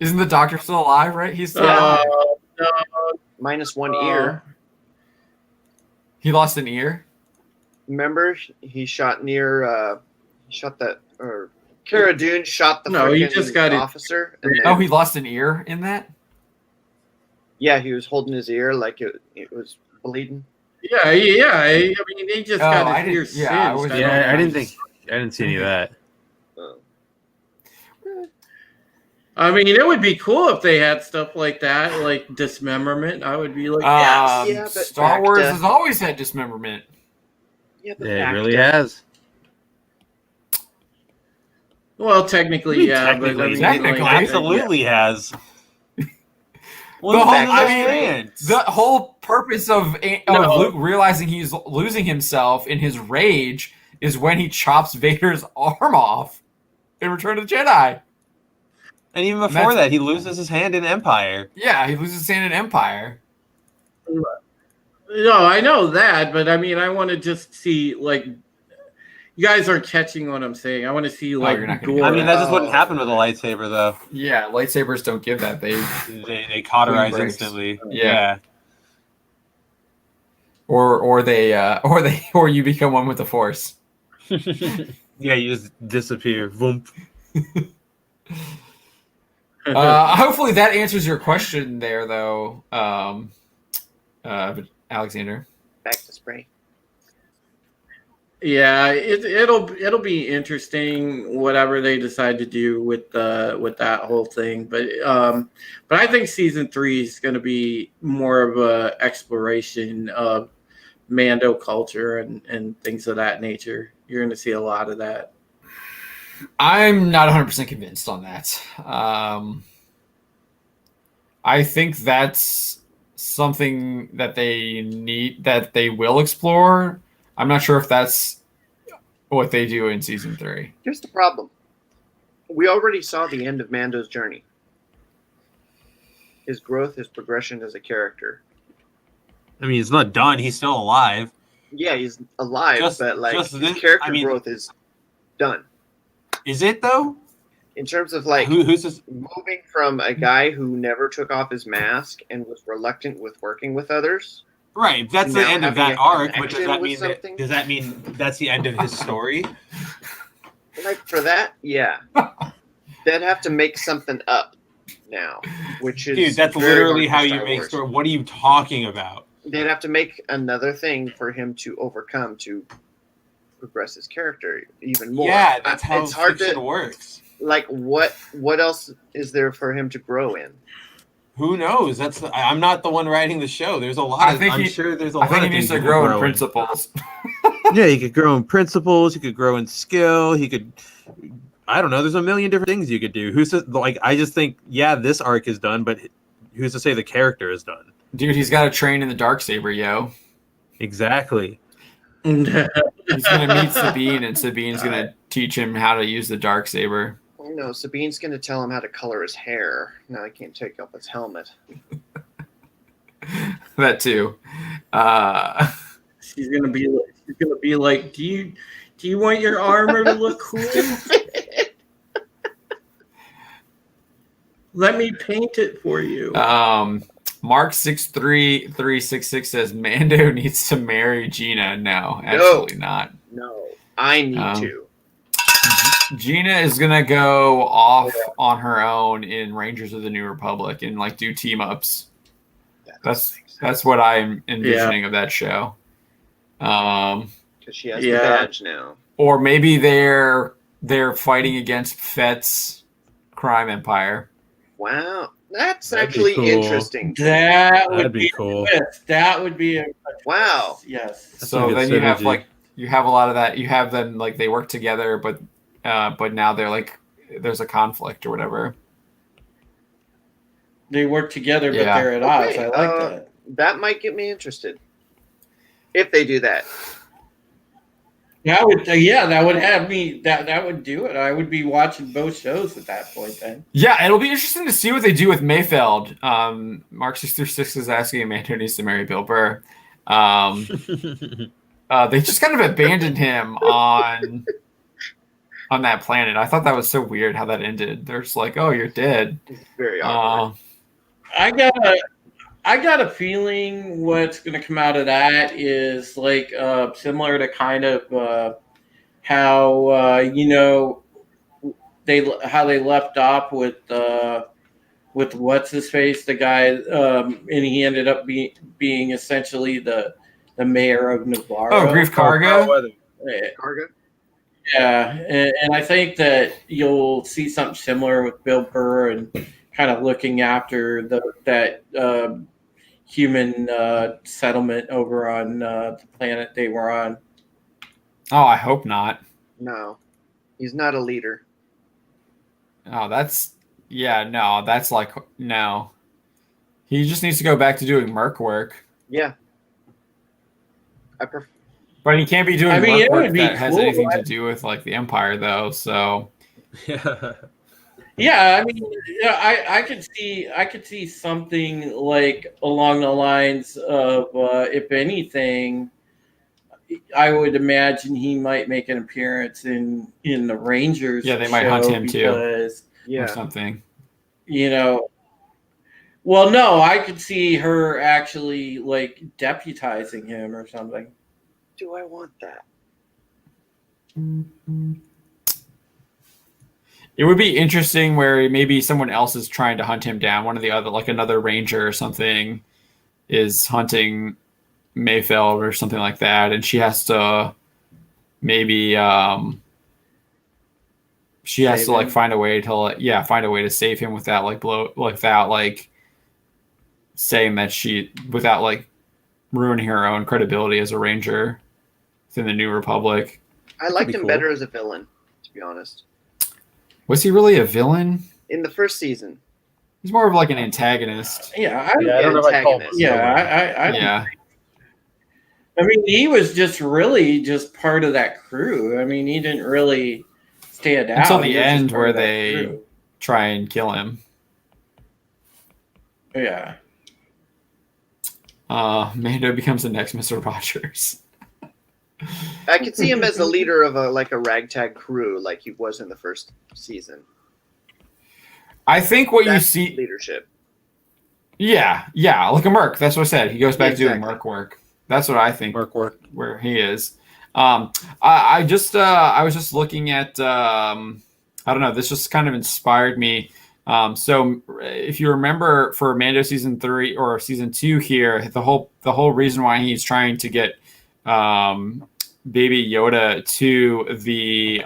[SPEAKER 1] Isn't the Doctor still alive? Right? He's still alive.
[SPEAKER 4] No.
[SPEAKER 3] Minus one ear.
[SPEAKER 1] He lost an ear.
[SPEAKER 3] Remember, he shot near. Cara Dune shot the
[SPEAKER 4] he just got
[SPEAKER 3] officer.
[SPEAKER 1] He lost an ear in that.
[SPEAKER 3] Yeah, he was holding his ear like it was bleeding.
[SPEAKER 4] Yeah. I mean, he just got his ear singed.
[SPEAKER 6] I didn't see any of that.
[SPEAKER 4] I mean, it would be cool if they had stuff like that, like dismemberment. I would be like,
[SPEAKER 3] yes.
[SPEAKER 1] But Star Wars has always had dismemberment.
[SPEAKER 3] Yeah, but
[SPEAKER 6] it really has.
[SPEAKER 4] Well, technically, yeah.
[SPEAKER 6] Technically,
[SPEAKER 5] absolutely has.
[SPEAKER 1] The whole purpose of Luke realizing he's losing himself in his rage is when he chops Vader's arm off in Return of the Jedi.
[SPEAKER 6] And even before that, he loses his hand in Empire.
[SPEAKER 1] Yeah, he loses his hand in Empire.
[SPEAKER 4] No, I know that, but I mean, I want to just see, like, you guys aren't catching what I'm saying. I want to see, like, gore.
[SPEAKER 6] I mean, that just wouldn't happen with a lightsaber, though.
[SPEAKER 1] Yeah, lightsabers don't give that.
[SPEAKER 6] They cauterize instantly. Yeah.
[SPEAKER 1] Or you become one with the Force.
[SPEAKER 6] Yeah, you just disappear. Voomp.
[SPEAKER 1] Hopefully that answers your question there, though, Alexander.
[SPEAKER 3] Back to spray.
[SPEAKER 4] Yeah, it'll be interesting whatever they decide to do with that whole thing. But I think season 3 is going to be more of a exploration of Mando culture and things of that nature. You're going to see a lot of that.
[SPEAKER 1] I'm not 100% convinced on that. I think that's something that they will explore. I'm not sure if that's what they do in season 3.
[SPEAKER 3] Here's the problem. We already saw the end of Mando's journey. His growth, his progression as a character.
[SPEAKER 6] I mean, he's not done. He's still alive.
[SPEAKER 3] Yeah, he's alive, but his character growth is done.
[SPEAKER 6] Is it, though?
[SPEAKER 3] In terms of, like,
[SPEAKER 6] who's this?
[SPEAKER 3] Moving from a guy who never took off his mask and was reluctant with working with others.
[SPEAKER 6] Right, that's the end of that arc, but does that mean that's the end of his story?
[SPEAKER 3] Like, for that, yeah. They'd have to make something up now, which is...
[SPEAKER 6] Dude, that's literally how you make story. What are you talking about?
[SPEAKER 3] they'd have to make another thing for him to overcome to progress his character even more.
[SPEAKER 5] Yeah, that's how
[SPEAKER 3] it's hard
[SPEAKER 5] fiction
[SPEAKER 3] to
[SPEAKER 5] works.
[SPEAKER 3] like. What else is there for him to grow in?
[SPEAKER 5] Who knows? I'm not the one writing the show. There's a lot. I'm sure there's a lot.
[SPEAKER 1] I think
[SPEAKER 5] of
[SPEAKER 1] he needs
[SPEAKER 5] things
[SPEAKER 1] to
[SPEAKER 5] he
[SPEAKER 1] grow
[SPEAKER 5] could
[SPEAKER 1] in principles.
[SPEAKER 6] Yeah, he could grow in principles. He could grow in skill. He could. I don't know. There's a million different things you could do. Who's to, like? I just think, yeah, this arc is done, but who's to say the character is done?
[SPEAKER 1] Dude, he's got to train in the Darksaber, yo.
[SPEAKER 6] Exactly.
[SPEAKER 1] He's gonna meet Sabine, and Sabine's gonna teach him how to use the Darksaber.
[SPEAKER 3] No, Sabine's going to tell him how to color his hair. Now he can't take off his helmet.
[SPEAKER 1] That too.
[SPEAKER 4] She's gonna be like, do you want your armor to look cool? Let me paint it for you.
[SPEAKER 1] Mark 63366 says Mando needs to marry Gina. No, absolutely not.
[SPEAKER 3] No, I need to.
[SPEAKER 1] Gina is gonna go off on her own in Rangers of the New Republic and like do team ups. That's what I'm envisioning of that show.
[SPEAKER 3] Because she has the badge now.
[SPEAKER 1] Or maybe they're fighting against Fett's crime empire.
[SPEAKER 3] Wow, that's
[SPEAKER 6] That'd
[SPEAKER 3] actually
[SPEAKER 6] be cool.
[SPEAKER 3] interesting.
[SPEAKER 4] That'd
[SPEAKER 6] be cool.
[SPEAKER 4] That would be a
[SPEAKER 3] Wow.
[SPEAKER 4] yes.
[SPEAKER 6] That's
[SPEAKER 1] So
[SPEAKER 6] a good
[SPEAKER 1] then you have
[SPEAKER 6] synergy.
[SPEAKER 1] like you have a lot of that. You have them like they work together, but now they're like there's a conflict or whatever.
[SPEAKER 4] They work together, but
[SPEAKER 1] Yeah.
[SPEAKER 4] they're at odds.
[SPEAKER 3] Okay,
[SPEAKER 4] I like that.
[SPEAKER 3] That might get me interested. If they do that.
[SPEAKER 4] That would, that would have me. That would do it. I would be watching both shows at that point. Then,
[SPEAKER 1] Yeah, it'll be interesting to see what they do with Mayfeld. Mark 636 is asking Amanda needs to marry Bill Burr. They just kind of abandoned him on that planet. I thought that was so weird how that ended. They're just like, "Oh, you're dead."
[SPEAKER 3] It's very awkward.
[SPEAKER 4] I got a feeling what's going to come out of that is like similar to kind of how they left off with what's his face, the guy, and he ended up being essentially the mayor of Navarro.
[SPEAKER 1] Oh, Grief Karga.
[SPEAKER 3] Karga?
[SPEAKER 4] Yeah, and I think that you'll see something similar with Bill Burr and kind of looking after that human settlement over on the planet they were on.
[SPEAKER 1] Oh, I hope not.
[SPEAKER 3] No. He's not a leader.
[SPEAKER 1] Oh, that's like no. He just needs to go back to doing merc work.
[SPEAKER 3] Yeah.
[SPEAKER 1] But he can't be doing
[SPEAKER 4] I mean,
[SPEAKER 1] merc
[SPEAKER 4] it
[SPEAKER 1] work
[SPEAKER 4] would be
[SPEAKER 1] that has
[SPEAKER 4] cool,
[SPEAKER 1] anything to
[SPEAKER 4] right?
[SPEAKER 1] do with like the Empire, though. So
[SPEAKER 4] Yeah, I mean, I could see something like along the lines of, if anything, I would imagine he might make an appearance in the Rangers.
[SPEAKER 1] Yeah, they might hunt him too,
[SPEAKER 3] Yeah.
[SPEAKER 1] or something.
[SPEAKER 4] Well, no, I could see her actually like deputizing him or something.
[SPEAKER 3] Do I want that?
[SPEAKER 1] It would be interesting where maybe someone else is trying to hunt him down. One of the other, like another ranger or something, is hunting Mayfeld or something like that, and she has to maybe she has to like find a way to save him without saying that without like ruining her own credibility as a ranger within the New Republic.
[SPEAKER 3] I liked him
[SPEAKER 6] cool.
[SPEAKER 3] better as a villain, to be honest.
[SPEAKER 1] Was he really a villain?
[SPEAKER 3] In the first season.
[SPEAKER 1] He's more of like an antagonist.
[SPEAKER 4] Yeah,
[SPEAKER 6] I don't know if I call him.
[SPEAKER 1] Yeah.
[SPEAKER 4] I mean, he was just really just part of that crew. I mean, he didn't really stand out
[SPEAKER 1] Until the
[SPEAKER 4] He was just
[SPEAKER 1] end
[SPEAKER 4] part
[SPEAKER 1] where
[SPEAKER 4] of that
[SPEAKER 1] they
[SPEAKER 4] crew.
[SPEAKER 1] try and kill him.
[SPEAKER 4] Yeah.
[SPEAKER 1] Mando becomes the next Mr. Rogers.
[SPEAKER 3] I could see him as the leader of a ragtag crew like he was in the first season.
[SPEAKER 1] I think what
[SPEAKER 3] That's
[SPEAKER 1] you see
[SPEAKER 3] leadership.
[SPEAKER 1] Yeah, like a merc. That's what I said. He goes back to doing
[SPEAKER 3] Exactly.
[SPEAKER 1] merc work. That's what I think.
[SPEAKER 6] Merc work.
[SPEAKER 1] Where he is. I was just looking at I don't know, this just kind of inspired me So if you remember for Mando season 3 or season 2 here, the whole reason why he's trying to get Baby Yoda to the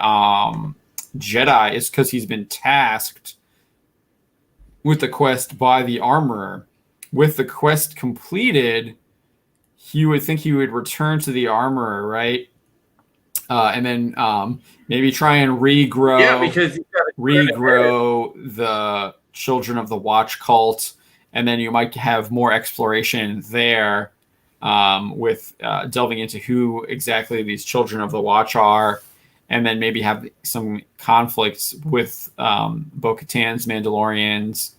[SPEAKER 1] Jedi is because he's been tasked with the quest by the Armorer. With the quest completed, you would think he would return to the Armorer, right? And then maybe try and regrow.
[SPEAKER 4] Yeah, because
[SPEAKER 1] regrow the Children of the Watch cult, and then you might have more exploration there with delving into who exactly these Children of the Watch are, and then maybe have some conflicts with Bo-Katan's Mandalorians,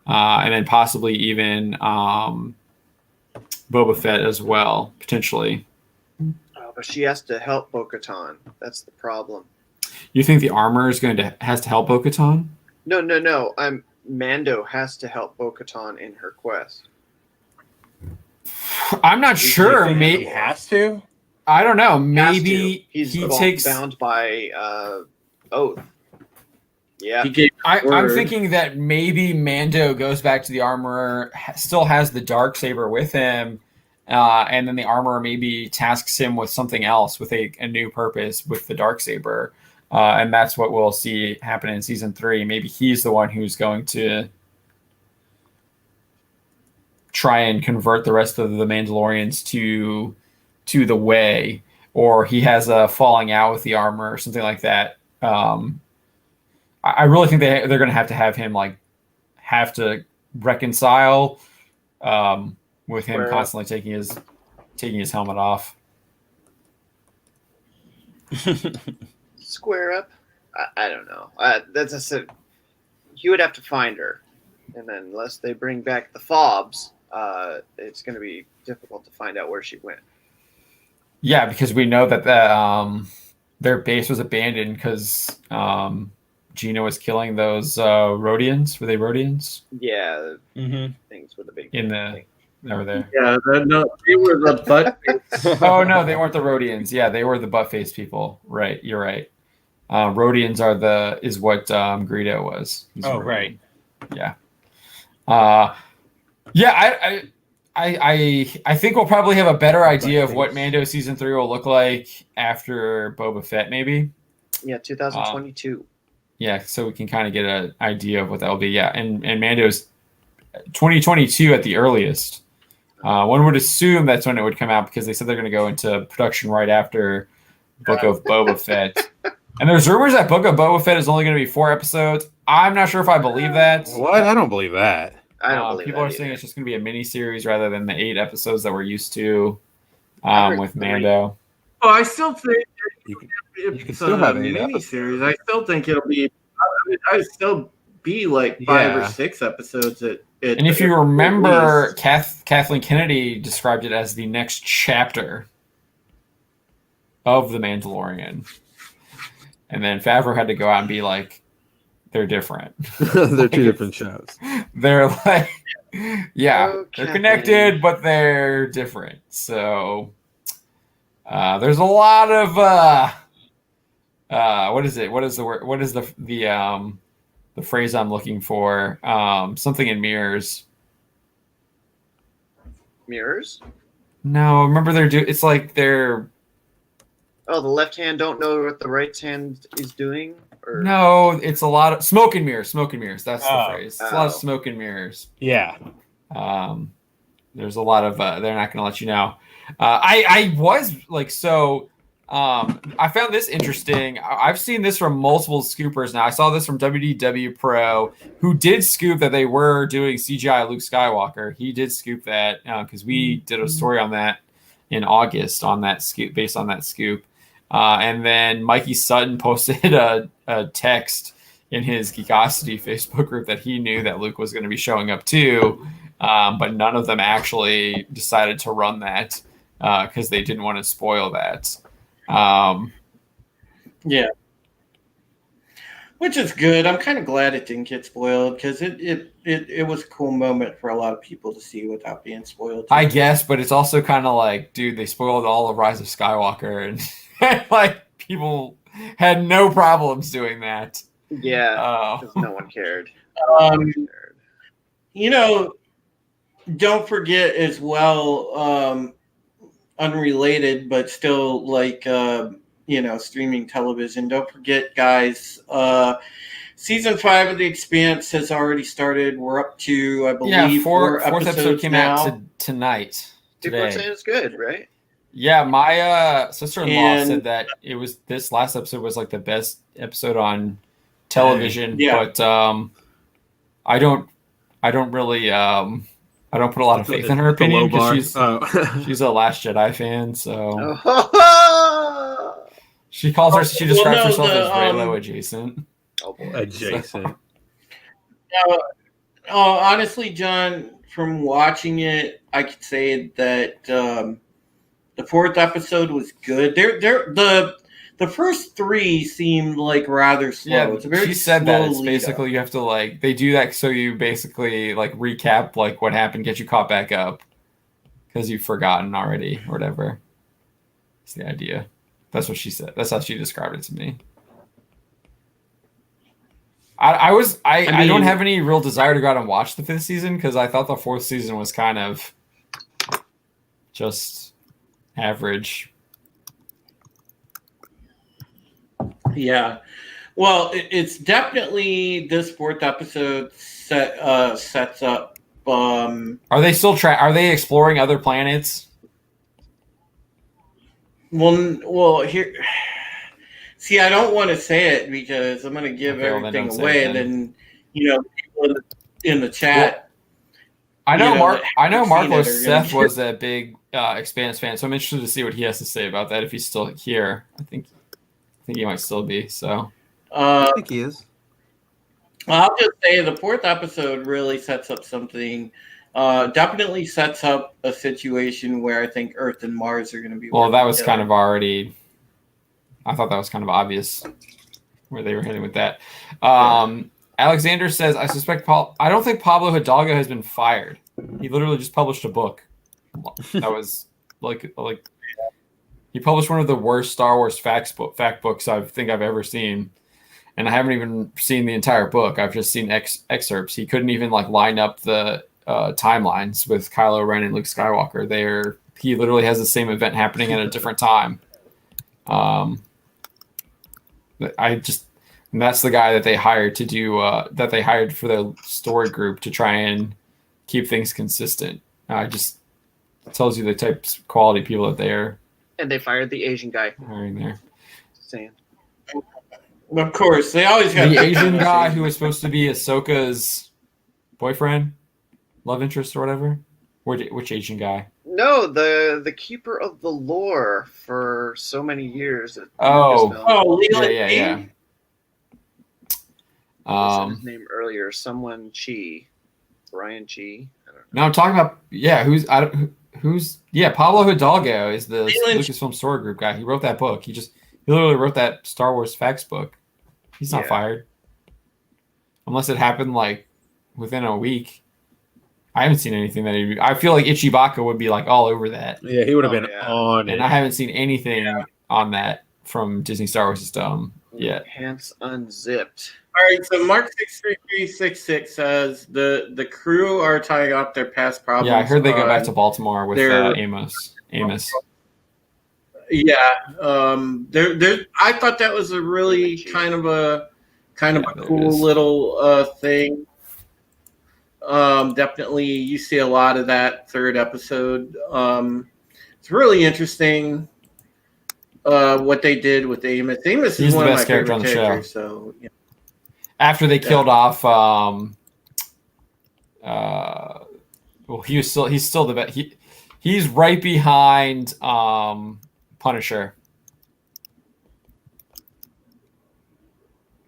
[SPEAKER 1] and then possibly even Boba Fett as well, potentially.
[SPEAKER 3] But she has to help Bo-Katan. That's the problem.
[SPEAKER 1] You think the Armorer has to help Bo-Katan?
[SPEAKER 3] No. Mando has to help Bo-Katan in her quest.
[SPEAKER 1] I'm not sure. Maybe
[SPEAKER 6] he has to.
[SPEAKER 1] I don't know. Maybe
[SPEAKER 3] he takes bound by oath. Yeah.
[SPEAKER 1] I'm thinking that maybe Mando goes back to the Armorer, still has the Darksaber with him, and then the Armorer maybe tasks him with something else, with a new purpose with the Darksaber. And that's what we'll see happen in season 3. Maybe he's the one who's going to try and convert the rest of the Mandalorians to the way, or he has a falling out with the Armorer or something like that. I really think they're going to have him have to reconcile with him constantly taking his helmet off.
[SPEAKER 3] Square up. I don't know. That's I said. You would have to find her, and then unless they bring back the fobs, it's going to be difficult to find out where she went.
[SPEAKER 1] Yeah, because we know that their base was abandoned because Gina was killing those Rhodians. Were they Rhodians?
[SPEAKER 3] Yeah, things with the big
[SPEAKER 1] over there.
[SPEAKER 4] Yeah, no, they were the butt.
[SPEAKER 1] Oh no, they weren't the Rhodians. Yeah, they were the butt-faced people. Right, you're right. Rhodians is what Greedo was. He's
[SPEAKER 6] right.
[SPEAKER 1] Yeah. I think we'll probably have a better idea of what Mando season 3 will look like after Boba Fett, maybe.
[SPEAKER 3] Yeah, 2022.
[SPEAKER 1] Yeah, so we can kind of get an idea of what that will be. Yeah, and Mando's 2022 at the earliest. One would assume that's when it would come out because they said they're going to go into production right after Book of Boba Fett. And there's rumors that Book of Boba Fett is only going to be 4 episodes. I'm not sure if I believe that.
[SPEAKER 6] What? I don't believe that.
[SPEAKER 3] I don't believe
[SPEAKER 1] people
[SPEAKER 3] that
[SPEAKER 1] are saying
[SPEAKER 3] either.
[SPEAKER 1] it's just going to be a mini series rather than the 8 episodes that we're used to with Mando.
[SPEAKER 4] Well, I still think
[SPEAKER 6] You
[SPEAKER 4] if
[SPEAKER 6] can
[SPEAKER 4] it's
[SPEAKER 6] still
[SPEAKER 4] a
[SPEAKER 6] have 8
[SPEAKER 4] mini series, I still think it'll be. I'd still be like 5 or 6 episodes.
[SPEAKER 1] And if you remember, Kathleen Kennedy described it as the next chapter of The Mandalorian. And then Favreau had to go out and be like, they're different.
[SPEAKER 6] They're 2 different shows.
[SPEAKER 1] They're like, yeah,
[SPEAKER 3] Okay.
[SPEAKER 1] they're connected, but they're different. So there's a lot of what is it? What is the word? What is the phrase I'm looking for? Something in mirrors.
[SPEAKER 3] Mirrors?
[SPEAKER 1] No, remember it's like they're.
[SPEAKER 3] Oh, the left hand don't know what the right hand is doing? Or...
[SPEAKER 1] No, it's a lot of smoke and mirrors. Smoke and mirrors. That's the phrase. It's a lot of
[SPEAKER 3] Oh.
[SPEAKER 1] smoke and mirrors.
[SPEAKER 6] Yeah.
[SPEAKER 1] There's a lot of. They're not going to let you know. I was like so. I found this interesting. I've seen this from multiple scoopers now. I saw this from WDW Pro, who did scoop that they were doing CGI Luke Skywalker. He did scoop that because we did a story on that in August on that scoop, based on that scoop. And then Mikey Sutton posted a text in his Geekosity Facebook group that he knew that Luke was going to be showing up too, but none of them actually decided to run that because they didn't want to spoil that.
[SPEAKER 4] Yeah, which is good. I'm kind of glad it didn't get spoiled because it was a cool moment for a lot of people to see without being spoiled.
[SPEAKER 1] I guess, but it's also kind of like, dude, they spoiled all of Rise of Skywalker, and like people had no problems doing that.
[SPEAKER 3] Yeah, because no one cared.
[SPEAKER 4] Um, you know, don't forget as well, unrelated, but still like, streaming television. Don't forget, guys, season 5 of The Expanse has already started. We're up to, I believe, fourth episode came out
[SPEAKER 1] tonight.
[SPEAKER 3] People are saying it's good, right?
[SPEAKER 1] Yeah, my sister-in-law said that this last episode was like the best episode on television.
[SPEAKER 4] Yeah.
[SPEAKER 1] But I don't really I don't put a lot of faith in her opinion because she's a Last Jedi fan. So she describes herself as Reylo adjacent.
[SPEAKER 3] Oh boy.
[SPEAKER 6] Adjacent.
[SPEAKER 4] Honestly, John, from watching it, I could say that the 4th episode was good. The first 3 seemed like rather slow.
[SPEAKER 1] Yeah, she said that it's basically you have to like they do that so you basically like recap like what happened, get you caught back up because you've forgotten already or whatever. It's the idea. That's what she said. That's how she described it to me. I don't have any real desire to go out and watch the 5th season because I thought the 4th season was kind of just average.
[SPEAKER 4] Yeah. Well, it's definitely this 4th episode sets up.
[SPEAKER 1] Are they still Are they exploring other planets?
[SPEAKER 4] Well, here. See, I don't want to say it because I'm going to give everything away, and then people in the chat.
[SPEAKER 1] I know Marcos Seth was a big Expanse fan, so I'm interested to see what he has to say about that if he's still here. I think he might still be. So
[SPEAKER 6] I think he is.
[SPEAKER 4] I'll just say the 4th episode really sets up something. Definitely sets up a situation where I think Earth and Mars are going to be.
[SPEAKER 1] Well, that was kind of already. I thought that was kind of obvious where they were heading with that. Alexander says, I suspect I don't think Pablo Hidalgo has been fired. He literally just published a book. That was like he published one of the worst Star Wars fact books I think I've ever seen. And I haven't even seen the entire book. I've just seen excerpts. He couldn't even like line up the timelines with Kylo Ren and Luke Skywalker. He literally has the same event happening at a different time. And that's the guy that they hired to do that they hired for the story group to try and keep things consistent. Just tells you the types of quality people that they are.
[SPEAKER 3] And they fired the Asian guy.
[SPEAKER 1] Hiring there.
[SPEAKER 3] Saying.
[SPEAKER 4] Of course, they always have
[SPEAKER 1] the Asian guy who was supposed to be Ahsoka's boyfriend, love interest, or whatever. Which Asian guy?
[SPEAKER 3] No, the keeper of the lore for so many years.
[SPEAKER 1] Yeah.
[SPEAKER 3] I said his name earlier. Someone Brian Chi. I don't know.
[SPEAKER 1] No, I'm talking about who's Pablo Hidalgo is the Lucasfilm story group guy. He wrote that book. He literally wrote that Star Wars facts book. He's not fired, unless it happened like within a week. I haven't seen anything that I feel like Ichibaka would be like all over that.
[SPEAKER 6] Yeah, he would have been on it.
[SPEAKER 1] And I haven't seen anything on that from Disney Star Wars system yet.
[SPEAKER 3] Pants unzipped.
[SPEAKER 4] All right, so Mark 63366 says the crew are tying up their past problems.
[SPEAKER 1] Yeah, I heard they go back to Baltimore with Amos.
[SPEAKER 4] Yeah, I thought that was a really kind of a cool little thing. Definitely, you see a lot of that 3rd episode. It's really interesting what they did with Amos. Amos is one of my favorite characters on the show. So, yeah.
[SPEAKER 1] After they killed off, he's still the best. He's right behind Punisher,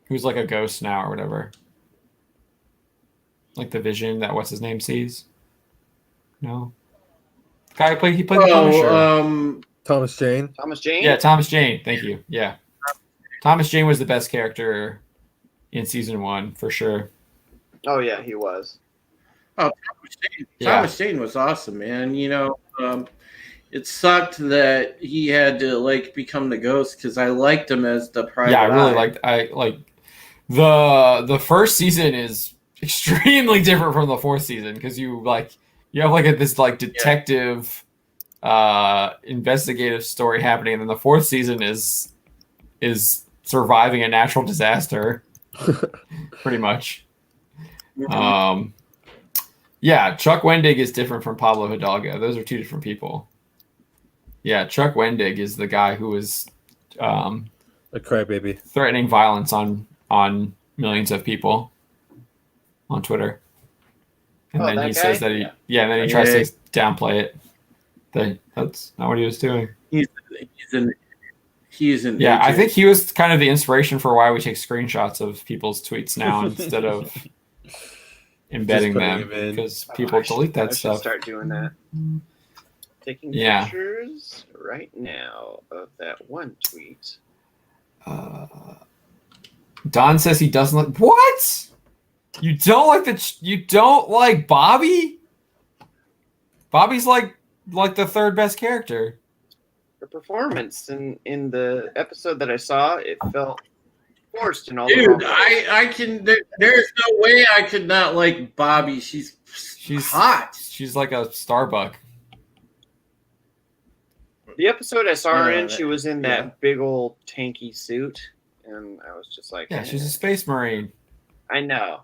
[SPEAKER 1] who's like a ghost now or whatever. Like the vision that what's his name sees. No, the guy he played the Punisher.
[SPEAKER 6] Thomas Jane.
[SPEAKER 3] Thomas Jane.
[SPEAKER 1] Yeah, Thomas Jane. Thank you. Yeah, Thomas Jane was the best character in season 1 for sure.
[SPEAKER 3] Oh yeah, he was.
[SPEAKER 4] Oh, Thomas Jane was awesome, man. It sucked that he had to like become the ghost because I liked him as the private.
[SPEAKER 1] Yeah, I really liked. The first season is extremely different from the fourth season because you have like this like detective investigative story happening, and then the fourth season is surviving a natural disaster pretty much. Yeah, Chuck Wendig is different from Pablo Hidalgo. Those are two different people. Yeah, Chuck Wendig is the guy who is
[SPEAKER 6] a crybaby,
[SPEAKER 1] threatening violence on millions of people on Twitter. And then he says that and then he tries to downplay it. That's not what he was doing.
[SPEAKER 4] He's an
[SPEAKER 1] yeah, I think he was kind of the inspiration for why we take screenshots of people's tweets now instead of embedding them, because people delete that stuff.
[SPEAKER 3] I should start doing that. Taking pictures right now of that one tweet.
[SPEAKER 1] Don says he doesn't like what? You don't like Bobby? Bobby's like the third best character.
[SPEAKER 3] The performance in the episode that I saw, it felt forced in all.
[SPEAKER 4] Dude, I can. There's no way I could not like Bobby. She's hot.
[SPEAKER 1] She's like a Starbuck.
[SPEAKER 3] The episode I saw her in, she was in that big old tanky suit, and I was just like,
[SPEAKER 1] yeah, she's a space marine.
[SPEAKER 3] I know.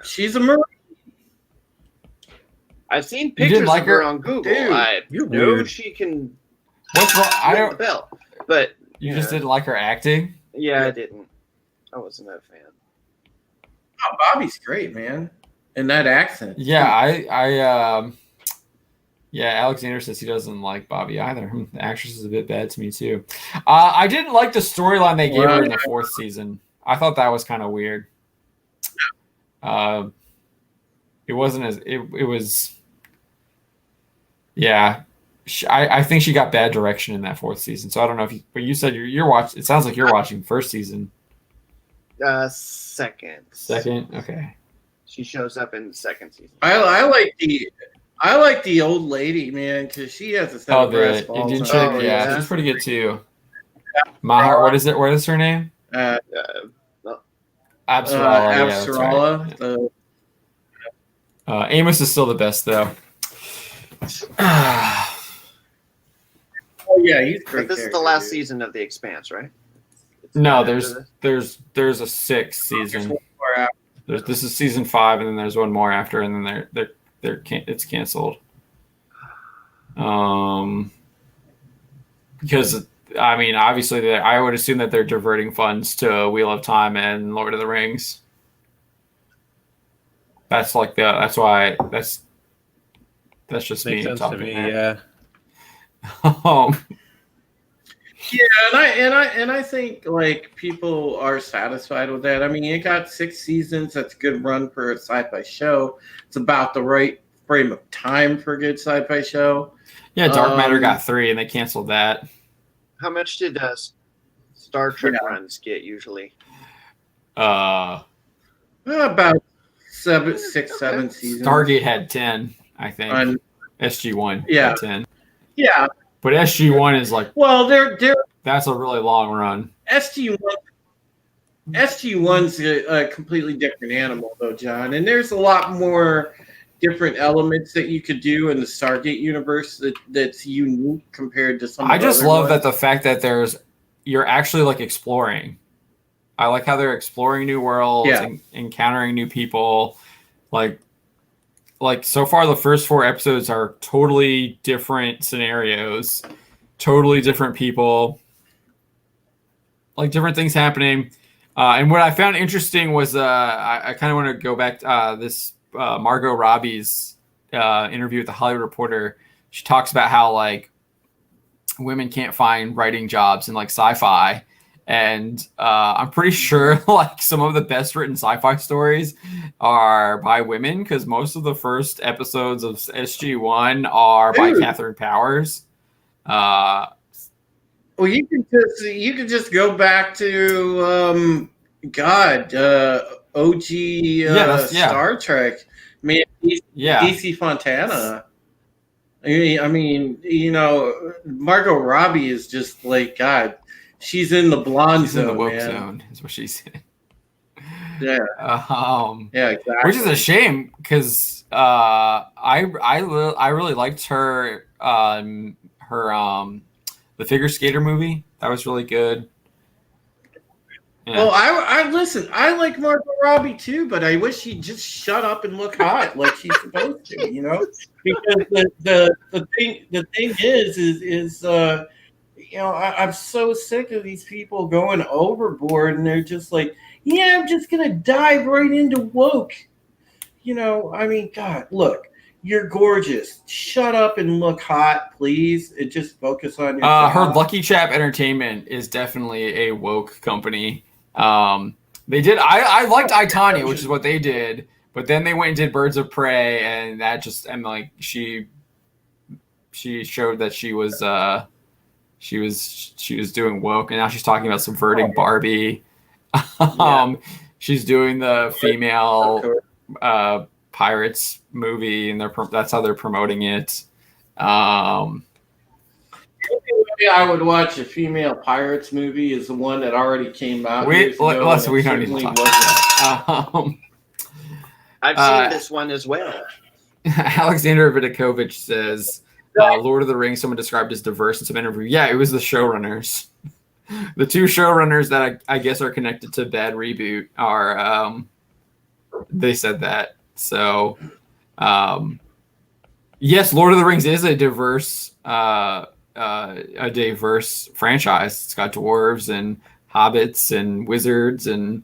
[SPEAKER 4] She's a marine.
[SPEAKER 3] I've seen pictures of her on Google.
[SPEAKER 4] Dude,
[SPEAKER 3] I know weird. She can.
[SPEAKER 1] What's wrong? I don't.
[SPEAKER 3] The belt, but
[SPEAKER 1] you just didn't like her acting.
[SPEAKER 3] Yeah, I didn't. I wasn't a fan.
[SPEAKER 4] Oh, Bobby's great, man, and that accent.
[SPEAKER 1] Yeah, Alexander says he doesn't like Bobby either. The actress is a bit bad to me too. I didn't like the storyline they gave her in the fourth season. I thought that was kind of weird. It wasn't as it was. Yeah, I think she got bad direction in that fourth season. So I don't know but you said you're watching. It sounds like you're watching first season.
[SPEAKER 3] Second.
[SPEAKER 1] Second, okay.
[SPEAKER 3] She shows up in the second season.
[SPEAKER 4] I like the old lady, man, because she has a set of brass balls.
[SPEAKER 1] Indian chick, yeah, she's pretty good too. Mahar, what is it? What is her name?
[SPEAKER 4] Absarala.
[SPEAKER 1] Amos is still the best though.
[SPEAKER 4] Oh yeah, he's great.
[SPEAKER 3] But this is the last season of The Expanse, right?
[SPEAKER 1] No, there's a sixth season. This is season 5, and then there's one more after, and then it's canceled. Because I mean, obviously, I would assume that they're diverting funds to Wheel of Time and Lord of the Rings. That's just me talking.
[SPEAKER 6] Yeah.
[SPEAKER 4] Yeah, and I think like people are satisfied with that. I mean, it got 6 seasons. That's a good run for a sci-fi show. It's about the right frame of time for a good sci-fi show.
[SPEAKER 1] Yeah, Dark Matter got 3, and they canceled that.
[SPEAKER 3] How much did Star Trek runs get usually?
[SPEAKER 4] About 6, 7 seasons.
[SPEAKER 1] Stargate had 10, I think. SG1 had 10.
[SPEAKER 4] Yeah.
[SPEAKER 1] But SG1 is like,
[SPEAKER 4] well,
[SPEAKER 1] that's a really long run.
[SPEAKER 4] SG1's a completely different animal, though, John. And there's a lot more different elements that you could do in the Stargate universe that's unique compared to some.
[SPEAKER 1] I just love that the fact that you're actually like exploring. I like how they're exploring new worlds and encountering new people. Like so far, the first 4 episodes are totally different scenarios, totally different people, like different things happening. And what I found interesting was I kind of want to go back to this Margot Robbie's interview with the Hollywood Reporter. She talks about how like women can't find writing jobs in like sci-fi. And I'm pretty sure like some of the best written sci-fi stories are by women, because most of the first episodes of SG1 are by Catherine Powers.
[SPEAKER 4] Well, you can just go back to OG Star Trek. Man, DC Fontana. I mean, you know, Margot Robbie is just like God. She's in the blonde zone,
[SPEAKER 1] in the woke
[SPEAKER 4] man.
[SPEAKER 1] zone, is what she said.
[SPEAKER 4] Yeah. Yeah, exactly.
[SPEAKER 1] Which is a shame because I really liked her the figure skater movie. That was really good.
[SPEAKER 4] Yeah. Well, I listen. I like Margot Robbie too, but I wish she'd just shut up and look hot like she's supposed to. You know, because the thing is you know, I'm so sick of these people going overboard, and they're just like, yeah, I'm just gonna dive right into woke. You know, I mean, God, look, you're gorgeous. Shut up and look hot, please. And just focus on your.
[SPEAKER 1] Her Lucky Chap Entertainment is definitely a woke company. They did. I liked I, Tonya, which is what they did, but then they went and did Birds of Prey, and that just like she showed that she was doing woke, and now she's talking about subverting Barbie. She's doing the female pirates movie, and that's how they're promoting it.
[SPEAKER 4] The only way I would watch a female pirates movie is the one that already came out.
[SPEAKER 1] We don't need to talk about that.
[SPEAKER 3] I've seen this one as well.
[SPEAKER 1] Alexander Vidakovich says, Lord of the Rings, someone described as diverse in some interview. Yeah, it was the showrunners. The two showrunners that I guess are connected to Bad Reboot are, they said that. So, yes, Lord of the Rings is a diverse franchise. It's got dwarves and hobbits and wizards and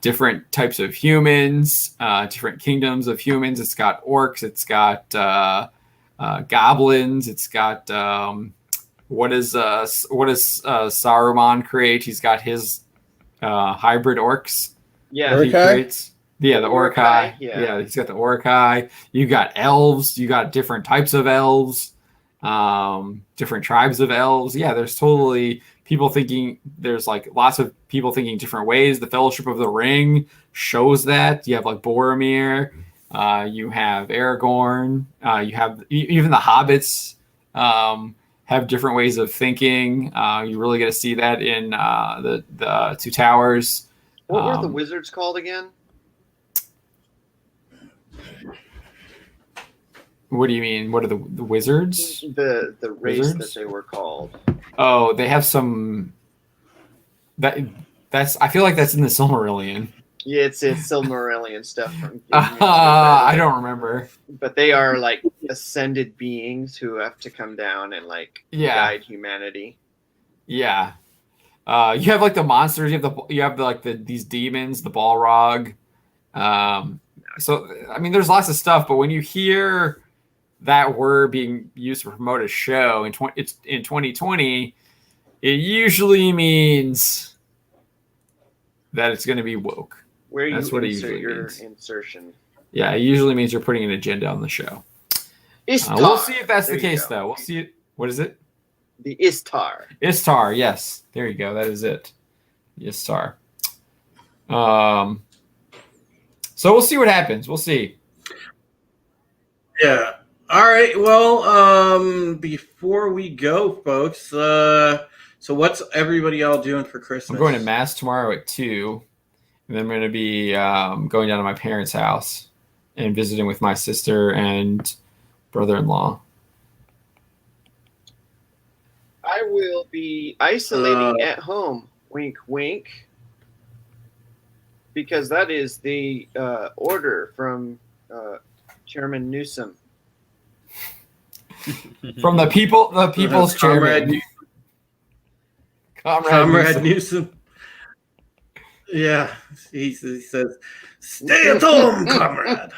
[SPEAKER 1] different types of humans, different kingdoms of humans. It's got orcs. It's got goblins. It's got what does Saruman create? He's got his hybrid orcs.
[SPEAKER 3] Yeah,
[SPEAKER 1] he creates. Yeah, the Orcai. Yeah, he's got the Orcai. You got elves. You got different types of elves, different tribes of elves. Yeah, there's totally people thinking. There's like lots of people thinking different ways. The Fellowship of the Ring shows that. You have like Boromir. You have Aragorn. You have even the hobbits have different ways of thinking. You really get to see that in the Two Towers.
[SPEAKER 3] What were the wizards called again?
[SPEAKER 1] What do you mean? What are the wizards?
[SPEAKER 3] The race wizards? That they were called.
[SPEAKER 1] Oh, they have some. That's. I feel like that's in the Silmarillion.
[SPEAKER 3] Yeah, it's Silmarillion stuff from.
[SPEAKER 1] I don't remember.
[SPEAKER 3] But they are like ascended beings who have to come down and like guide humanity.
[SPEAKER 1] Yeah. You have like the monsters. You have these demons, the Balrog. So I mean, there's lots of stuff, but when you hear that word being used to promote a show in 2020, it usually means that it's going to be woke.
[SPEAKER 3] Where
[SPEAKER 1] That's
[SPEAKER 3] you
[SPEAKER 1] what
[SPEAKER 3] insert
[SPEAKER 1] it
[SPEAKER 3] your
[SPEAKER 1] means.
[SPEAKER 3] insertion.
[SPEAKER 1] Yeah, it usually means you're putting an agenda on the show. We'll see if that's the case, though. We'll see it. What is it?
[SPEAKER 3] The Istar.
[SPEAKER 1] Istar, yes. There you go. That is it. The Istar. So we'll see what happens. We'll see.
[SPEAKER 4] Yeah. All right. Well, before we go, folks, so what's everybody all doing for Christmas?
[SPEAKER 1] I'm going to Mass tomorrow at 2, and then I'm going to be going down to my parents' house and visiting with my sister and brother-in-law.
[SPEAKER 3] I will be isolating at home. Wink, wink. Because that is the order from Chairman Newsom.
[SPEAKER 1] From the people's chairman.
[SPEAKER 4] Comrade Newsom. Yeah, he says, "Stay at home, comrade."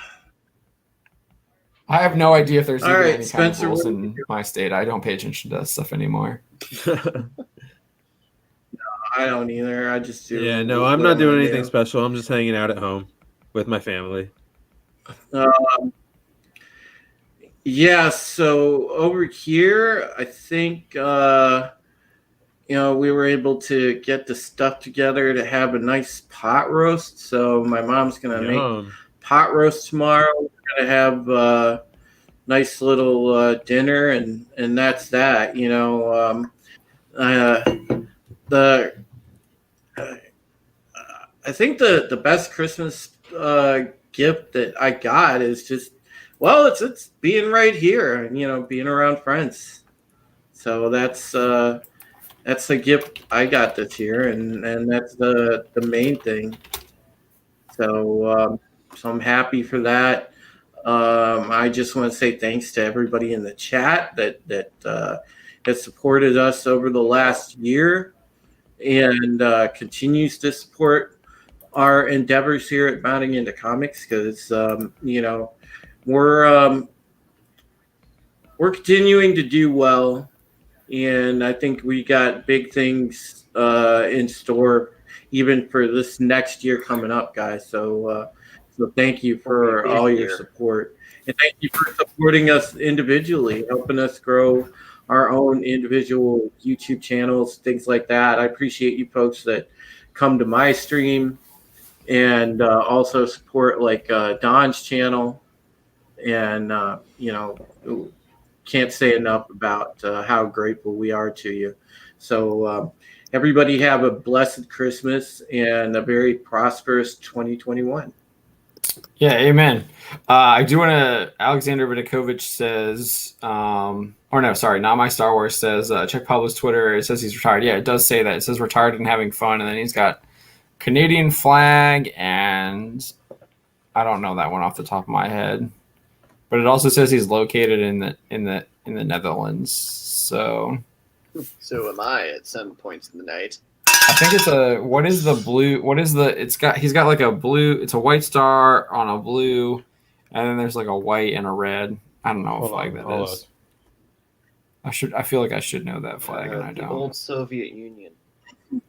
[SPEAKER 1] I have no idea if there's even any
[SPEAKER 4] Spencer,
[SPEAKER 1] kind of rules in my state. I don't pay attention to that stuff anymore.
[SPEAKER 4] I don't either. I just do.
[SPEAKER 6] Yeah, no, I'm not doing anything special. I'm just hanging out at home with my family.
[SPEAKER 4] Yeah, so over here, I think, we were able to get the stuff together to have a nice pot roast. So my mom's going to make pot roast tomorrow. We're going to have a nice little dinner, and that's that, I I think the best Christmas gift that I got is just, well, it's being right here and being around friends. So that's the gift I got this year, and that's the main thing. So I'm happy for that. I just want to say thanks to everybody in the chat that has supported us over the last year and continues to support our endeavors here at Mounting into Comics, because we're continuing to do well, and I think we got big things in store even for this next year coming up, guys. So thank you for all your support, and thank you for supporting us individually, helping us grow our own individual YouTube channels, things like that. I appreciate you folks that come to my stream and also support like Don's channel, and can't say enough about how grateful we are to you. So everybody have a blessed Christmas and a very prosperous 2021.
[SPEAKER 1] Yeah, amen. I do want to. Alexander Vidakovich says, or no, sorry, not my Star Wars says. Check Pablo's Twitter. It says he's retired. Yeah, it does say that. It says retired and having fun, and then he's got Canadian flag, and I don't know that one off the top of my head, but it also says he's located in the Netherlands. So
[SPEAKER 3] am I at some points in the night.
[SPEAKER 1] I think it's what is the blue? What is the? He's got like a blue. It's a white star on a blue, and then there's like a white and a red. I don't know what flag that is. I feel like I should know that flag, and I don't.
[SPEAKER 3] The old Soviet Union.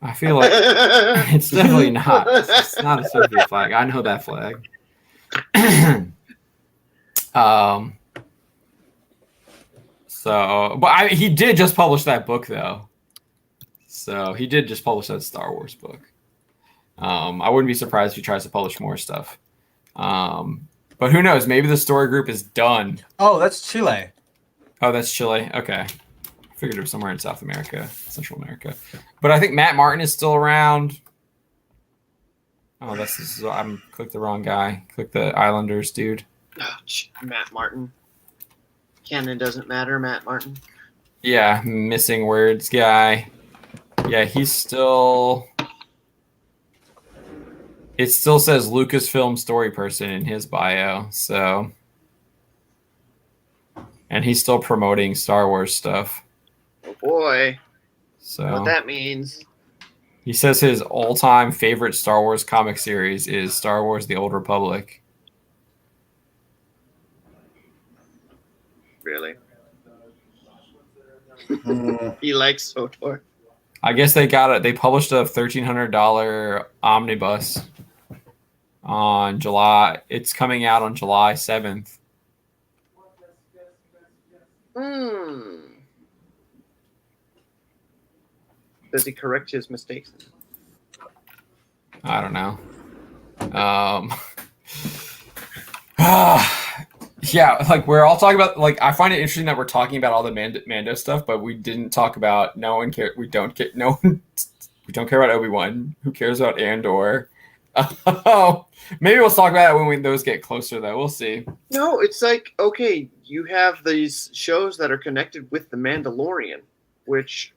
[SPEAKER 1] I feel like it's definitely not. It's not a Soviet flag. I know that flag. But he did just publish that book, though. So he did just publish that Star Wars book. I wouldn't be surprised if he tries to publish more stuff. But who knows? Maybe the story group is done.
[SPEAKER 5] Oh, that's Chile.
[SPEAKER 1] Oh, that's Chile. Okay. I figured it was somewhere in South America, Central America. But I think Matt Martin is still around. Oh, I'm clicked the wrong guy. Click the Islanders dude.
[SPEAKER 3] Oh, Matt Martin. Canon doesn't matter, Matt Martin.
[SPEAKER 1] Yeah, missing words guy. Yeah, he's still. It still says Lucasfilm story person in his bio, so. And he's still promoting Star Wars stuff.
[SPEAKER 3] Oh boy.
[SPEAKER 1] So.
[SPEAKER 3] What that means.
[SPEAKER 1] He says his all-time favorite Star Wars comic series is Star Wars: The Old Republic.
[SPEAKER 3] Really? He likes SOTOR.
[SPEAKER 1] I guess they got it. They published a $1,300 omnibus on July. It's coming out on July 7th.
[SPEAKER 3] Does he correct his mistakes?
[SPEAKER 1] I don't know. Yeah, like we're all talking about. Like I find it interesting that we're talking about all the Mando stuff, but we didn't talk about. No one care. We don't care. No one. We don't care about Obi-Wan. Who cares about Andor? Maybe we'll talk about it when those get closer, though. We'll see.
[SPEAKER 3] No, it's like okay, you have these shows that are connected with the Mandalorian, which.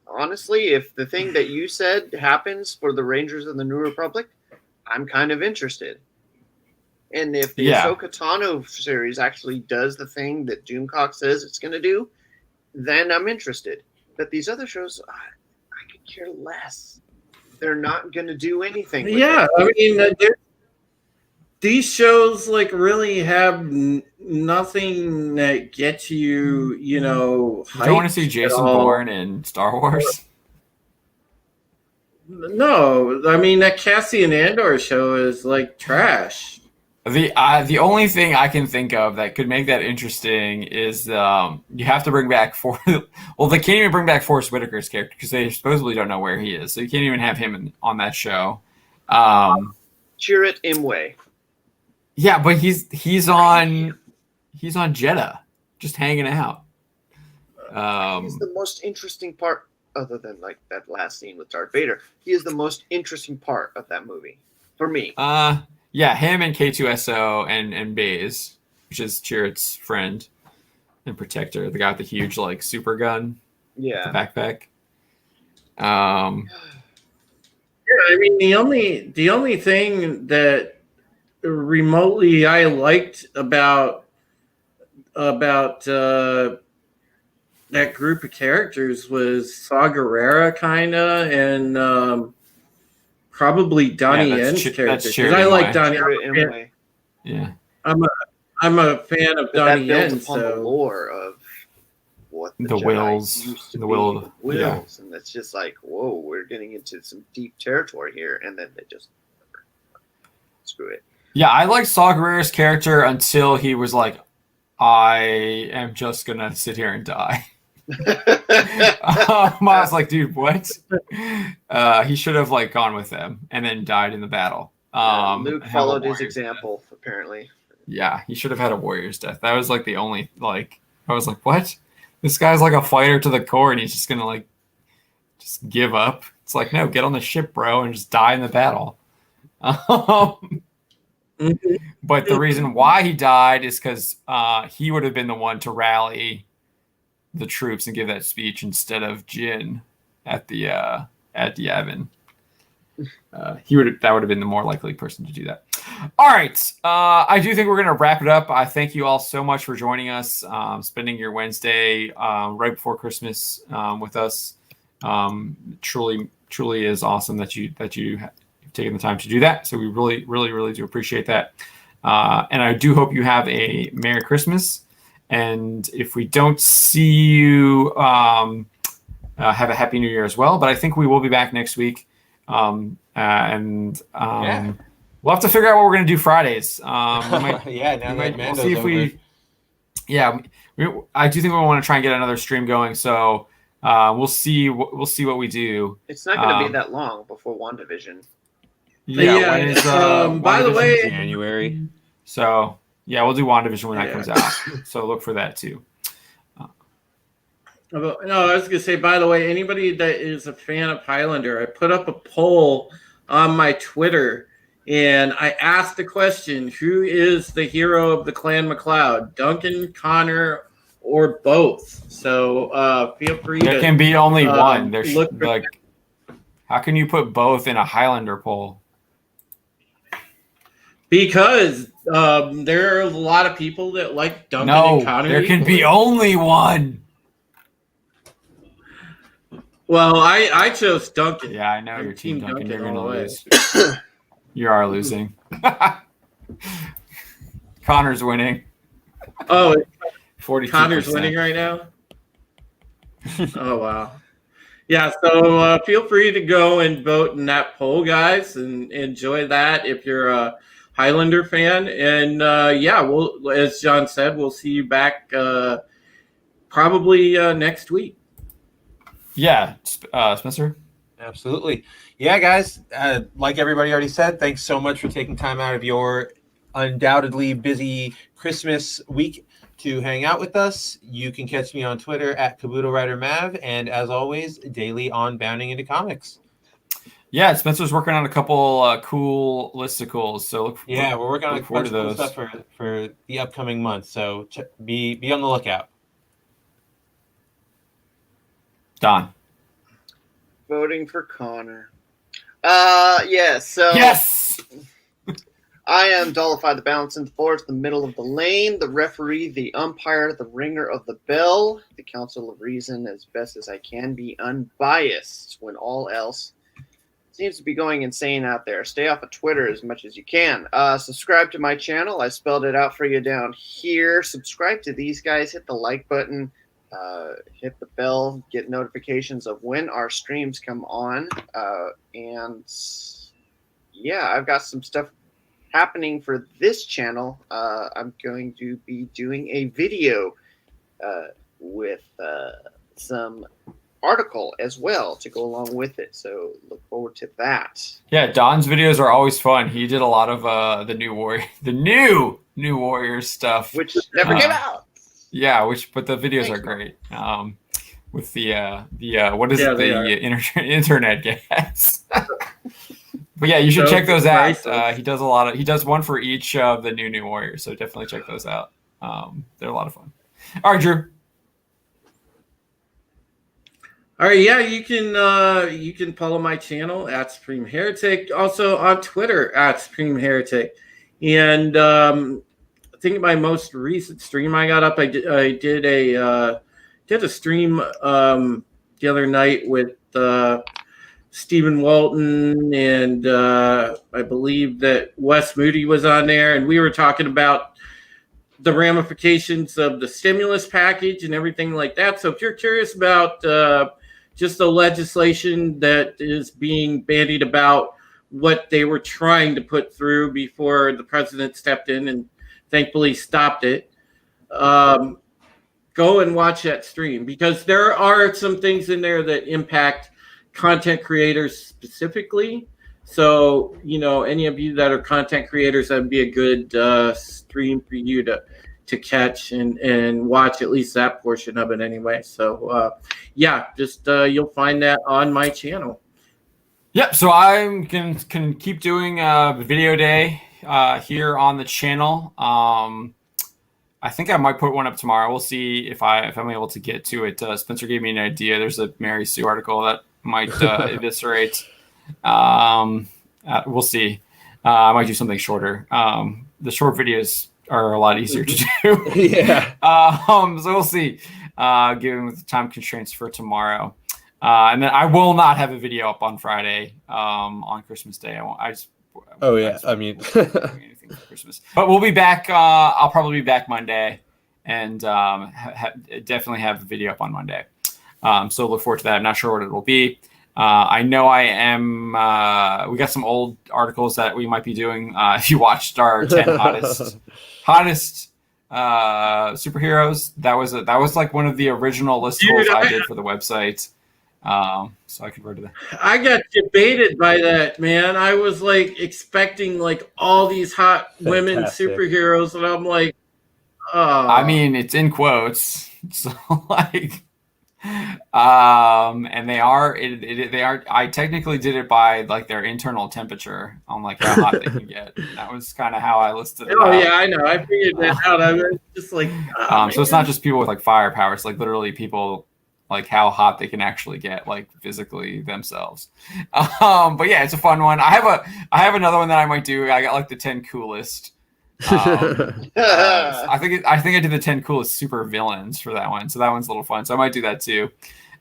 [SPEAKER 3] Honestly, if the thing that you said happens for the Rangers of the New Republic, I'm kind of interested. And if the Ahsoka Tano series actually does the thing that Doomcock says it's going to do, then I'm interested. But these other shows, I could care less. They're not going to do anything.
[SPEAKER 4] Yeah, I mean, these shows like really have nothing that gets you,
[SPEAKER 1] You don't want to see Jason Bourne in Star Wars?
[SPEAKER 4] No, I mean that Cassian Andor show is like trash.
[SPEAKER 1] The only thing I can think of that could make that interesting is you have to bring back well, they can't even bring back Forrest Whitaker's character because they supposedly don't know where he is, so you can't even have him on that show.
[SPEAKER 3] Chirrut Imwe.
[SPEAKER 1] Yeah, but he's on Jeddah, just hanging out.
[SPEAKER 3] He's the most interesting part other than like that last scene with Darth Vader, he is the most interesting part of that movie for me.
[SPEAKER 1] Yeah, him and K2SO and Baze, which is Chirrut's friend and protector, the guy with the huge like super gun,
[SPEAKER 3] Yeah,
[SPEAKER 1] the backpack.
[SPEAKER 4] Yeah, I mean the only thing that remotely I liked about that group of characters was Saw Gerrera kinda, and probably Donnie Yen's character, because I like Donnie.
[SPEAKER 1] Yeah,
[SPEAKER 4] I'm a fan of Donnie Yen.
[SPEAKER 3] So the lore of what
[SPEAKER 1] the Wills,
[SPEAKER 3] used to
[SPEAKER 1] the
[SPEAKER 3] be,
[SPEAKER 1] Wills,
[SPEAKER 3] yeah. And it's just like, whoa, we're getting into some deep territory here, and then they just screw it.
[SPEAKER 1] Yeah, I liked Saw Gerrera's character until he was like, I am just gonna sit here and die. I was like, dude, what? He should have like gone with them and then died in the battle.
[SPEAKER 3] Luke followed his example, apparently.
[SPEAKER 1] Yeah, he should have had a warrior's death. That was like the only like I was like, what? This guy's like a fighter to the core, and he's just gonna like just give up. It's like, no, get on the ship, bro, and just die in the battle. But the reason why he died is because he would have been the one to rally the troops and give that speech instead of Jin at Yavin. That would have been the more likely person to do that. All right, I do think we're going to wrap it up. I thank you all so much for joining us, spending your Wednesday right before Christmas with us. Truly is awesome that you've taken the time to do that. So we really do appreciate that. And I do hope you have a Merry Christmas. And if we don't see you, have a Happy New Year as well. But I think we will be back next week. We'll have to figure out what we're going to do Fridays.
[SPEAKER 5] Now that Mando's over.
[SPEAKER 1] I do think we want to try and get another stream going. So we'll see what we do.
[SPEAKER 3] It's not going to be that long before WandaVision.
[SPEAKER 1] Yeah. When is,
[SPEAKER 4] by the way,
[SPEAKER 6] January.
[SPEAKER 1] So yeah, we'll do WandaVision when that comes out. So look for that too.
[SPEAKER 4] No, I was gonna say, by the way, anybody that is a fan of Highlander, I put up a poll on my Twitter and I asked the question, who is the hero of the Clan MacLeod? Duncan, Connor, or both? So feel free
[SPEAKER 1] there can be only one. There's
[SPEAKER 4] look
[SPEAKER 1] like how can you put both in a Highlander poll?
[SPEAKER 4] Because there are a lot of people that like Duncan and Connor.
[SPEAKER 1] There can be only one.
[SPEAKER 4] Well, I chose Duncan.
[SPEAKER 1] Yeah, I know your team Duncan. You're going to lose.
[SPEAKER 4] lose.
[SPEAKER 1] You are losing. Connor's winning.
[SPEAKER 4] Oh,
[SPEAKER 1] 42%.
[SPEAKER 4] Connor's winning right now? Oh, wow. Yeah, so feel free to go and vote in that poll, guys, and enjoy that if you're a Highlander fan. And we'll, as John said, we'll see you back probably next week.
[SPEAKER 1] Yeah, Spencer?
[SPEAKER 5] Absolutely. Yeah, guys, like everybody already said, thanks so much for taking time out of your undoubtedly busy Christmas week to hang out with us. You can catch me on Twitter at KabutoWriterMav, and as always, daily on Bounding into Comics.
[SPEAKER 1] Yeah, Spencer's working on a couple cool listicles, so
[SPEAKER 5] we're working on a bunch of cool stuff for the upcoming month, so be on the lookout.
[SPEAKER 1] Don.
[SPEAKER 3] Voting for Connor. Yes. I am Dullify the balance in the force, the middle of the lane, the referee, the umpire, the ringer of the bell, the counsel of reason, as best as I can be unbiased when all else seems to be going insane out there. Stay off of Twitter as much as you can. Subscribe to my channel. I spelled it out for you down here. Subscribe to these guys. Hit the like button. Hit the bell. Get notifications of when our streams come on. I've got some stuff happening for this channel. I'm going to be doing a video with some article as well to go along with it, so look forward to that.
[SPEAKER 1] Yeah, Don's videos are always fun. He did a lot of the new Warriors stuff,
[SPEAKER 3] which never came out.
[SPEAKER 1] Yeah, but the videos are great. with the what is it, the internet gas. But yeah, you should check those out. He does one for each of the new warriors, so definitely check those out. They're a lot of fun. All right, Drew.
[SPEAKER 4] All right, yeah, you can follow my channel at Supreme Heretic, also on Twitter at Supreme Heretic, and I think my most recent stream I got up, I did a stream the other night with Stephen Walton, and I believe that Wes Moody was on there, and we were talking about the ramifications of the stimulus package and everything like that. So if you're curious about just the legislation that is being bandied about, what they were trying to put through before the president stepped in and thankfully stopped it, go and watch that stream, because there are some things in there that impact content creators specifically. So, any of you that are content creators, that'd be a good stream for you to catch and watch at least that portion of it anyway. So, you'll find that on my channel.
[SPEAKER 1] Yep. So I can keep doing video day here on the channel. I think I might put one up tomorrow. We'll see if I'm able to get to it. Spencer gave me an idea. There's a Mary Sue article that might eviscerate. We'll see. I might do something shorter. The short videos are a lot easier to do.
[SPEAKER 6] Yeah.
[SPEAKER 1] So we'll see. Given the time constraints for tomorrow, and then I will not have a video up on Friday. On Christmas Day, I won't. I mean, anything for Christmas. But we'll be back. I'll probably be back Monday, and definitely have a video up on Monday. So look forward to that. I'm not sure what it will be. I know I am. We got some old articles that we might be doing. If you watched our 10 hottest superheroes, that was like one of the original listicles I did for the website. So I converted that.
[SPEAKER 4] I got debated by that, man. I was like expecting like all these hot women superheroes, and I'm like, oh.
[SPEAKER 1] I mean, it's in quotes, so like, and they are. I technically did it by like their internal temperature on like how hot they can get. That was kind of how I listed it.
[SPEAKER 4] Oh yeah, I know. I figured that out. I was just like,
[SPEAKER 1] so it's not just people with like firepower. It's like literally people like how hot they can actually get, like physically themselves. But yeah, it's a fun one. I have another one that I might do. I got like the 10 coolest. I think I did the 10 coolest super villains for that one. So that one's a little fun. So I might do that too.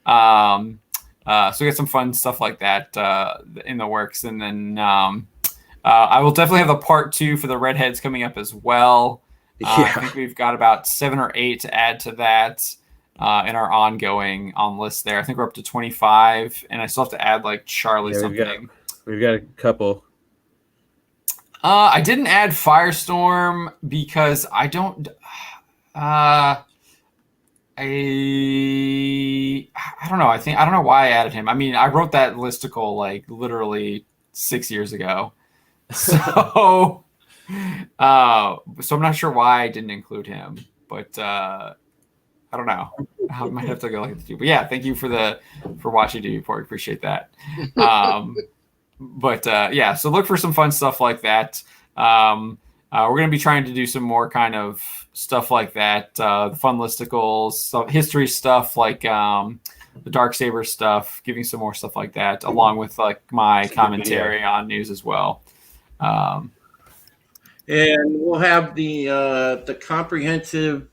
[SPEAKER 1] So we got some fun stuff like that in the works. And then I will definitely have the part 2 for the redheads coming up as well. I think we've got about 7 or 8 to add to that. In our ongoing list there. I think we're up to 25, and I still have to add like Charlie something.
[SPEAKER 6] We've got a couple.
[SPEAKER 1] I didn't add Firestorm because I don't. I don't know. I don't know why I added him. I mean, I wrote that listicle like literally 6 years ago, so I'm not sure why I didn't include him, but. I don't know. I might have to go look at the two. But yeah, thank you for watching the report. Appreciate that. Yeah, so look for some fun stuff like that. We're going to be trying to do some more kind of stuff like that. The fun listicles, some history stuff like the Darksaber stuff, giving some more stuff like that, along with like my commentary on news as well. And
[SPEAKER 4] we'll have the comprehensive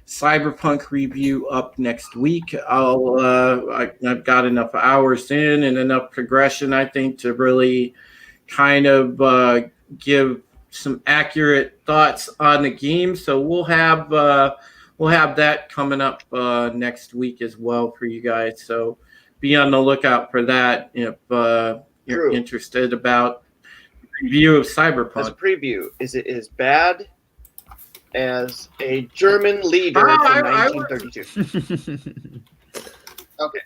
[SPEAKER 4] Cyberpunk review up next week. I've got enough hours in and enough progression, I think, to really kind of give some accurate thoughts on the game. So we'll have that coming up next week as well for you guys. So be on the lookout for that if you're interested about the review of Cyberpunk.
[SPEAKER 3] As a preview, is it as bad as a German leader from 1932? Okay.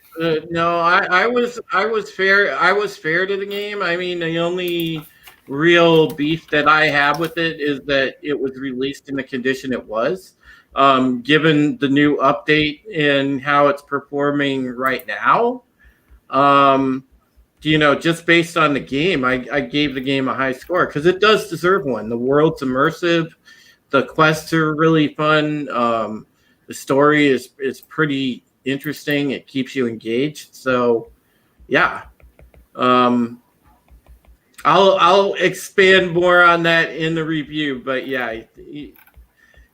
[SPEAKER 4] No, I was fair. I was fair to the game. I mean, the real beef that I have with it is that it was released in the condition it was. Given the new update and how it's performing right now, just based on the game, I gave the game a high score because it does deserve one. The world's immersive, the quests are really fun, the story is pretty interesting. It keeps you engaged. So, yeah, I'll expand more on that in the review. But yeah,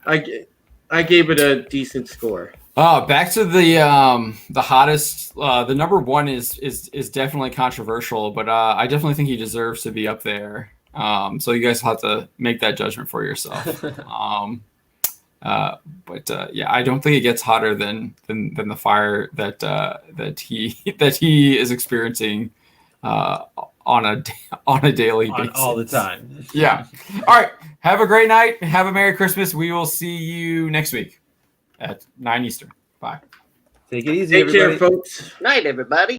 [SPEAKER 4] I gave it a decent score.
[SPEAKER 1] Back to the hottest. The number one is definitely controversial, but I definitely think he deserves to be up there. So you guys have to make that judgment for yourself. Yeah, I don't think it gets hotter than the fire that he is experiencing on a daily basis
[SPEAKER 5] all the time.
[SPEAKER 1] Yeah. All right. Have a great night. Have a Merry Christmas. We will see you next week at 9 Eastern. Bye.
[SPEAKER 5] Take it easy,
[SPEAKER 4] Take
[SPEAKER 5] everybody.
[SPEAKER 4] care, folks.
[SPEAKER 3] Night, everybody.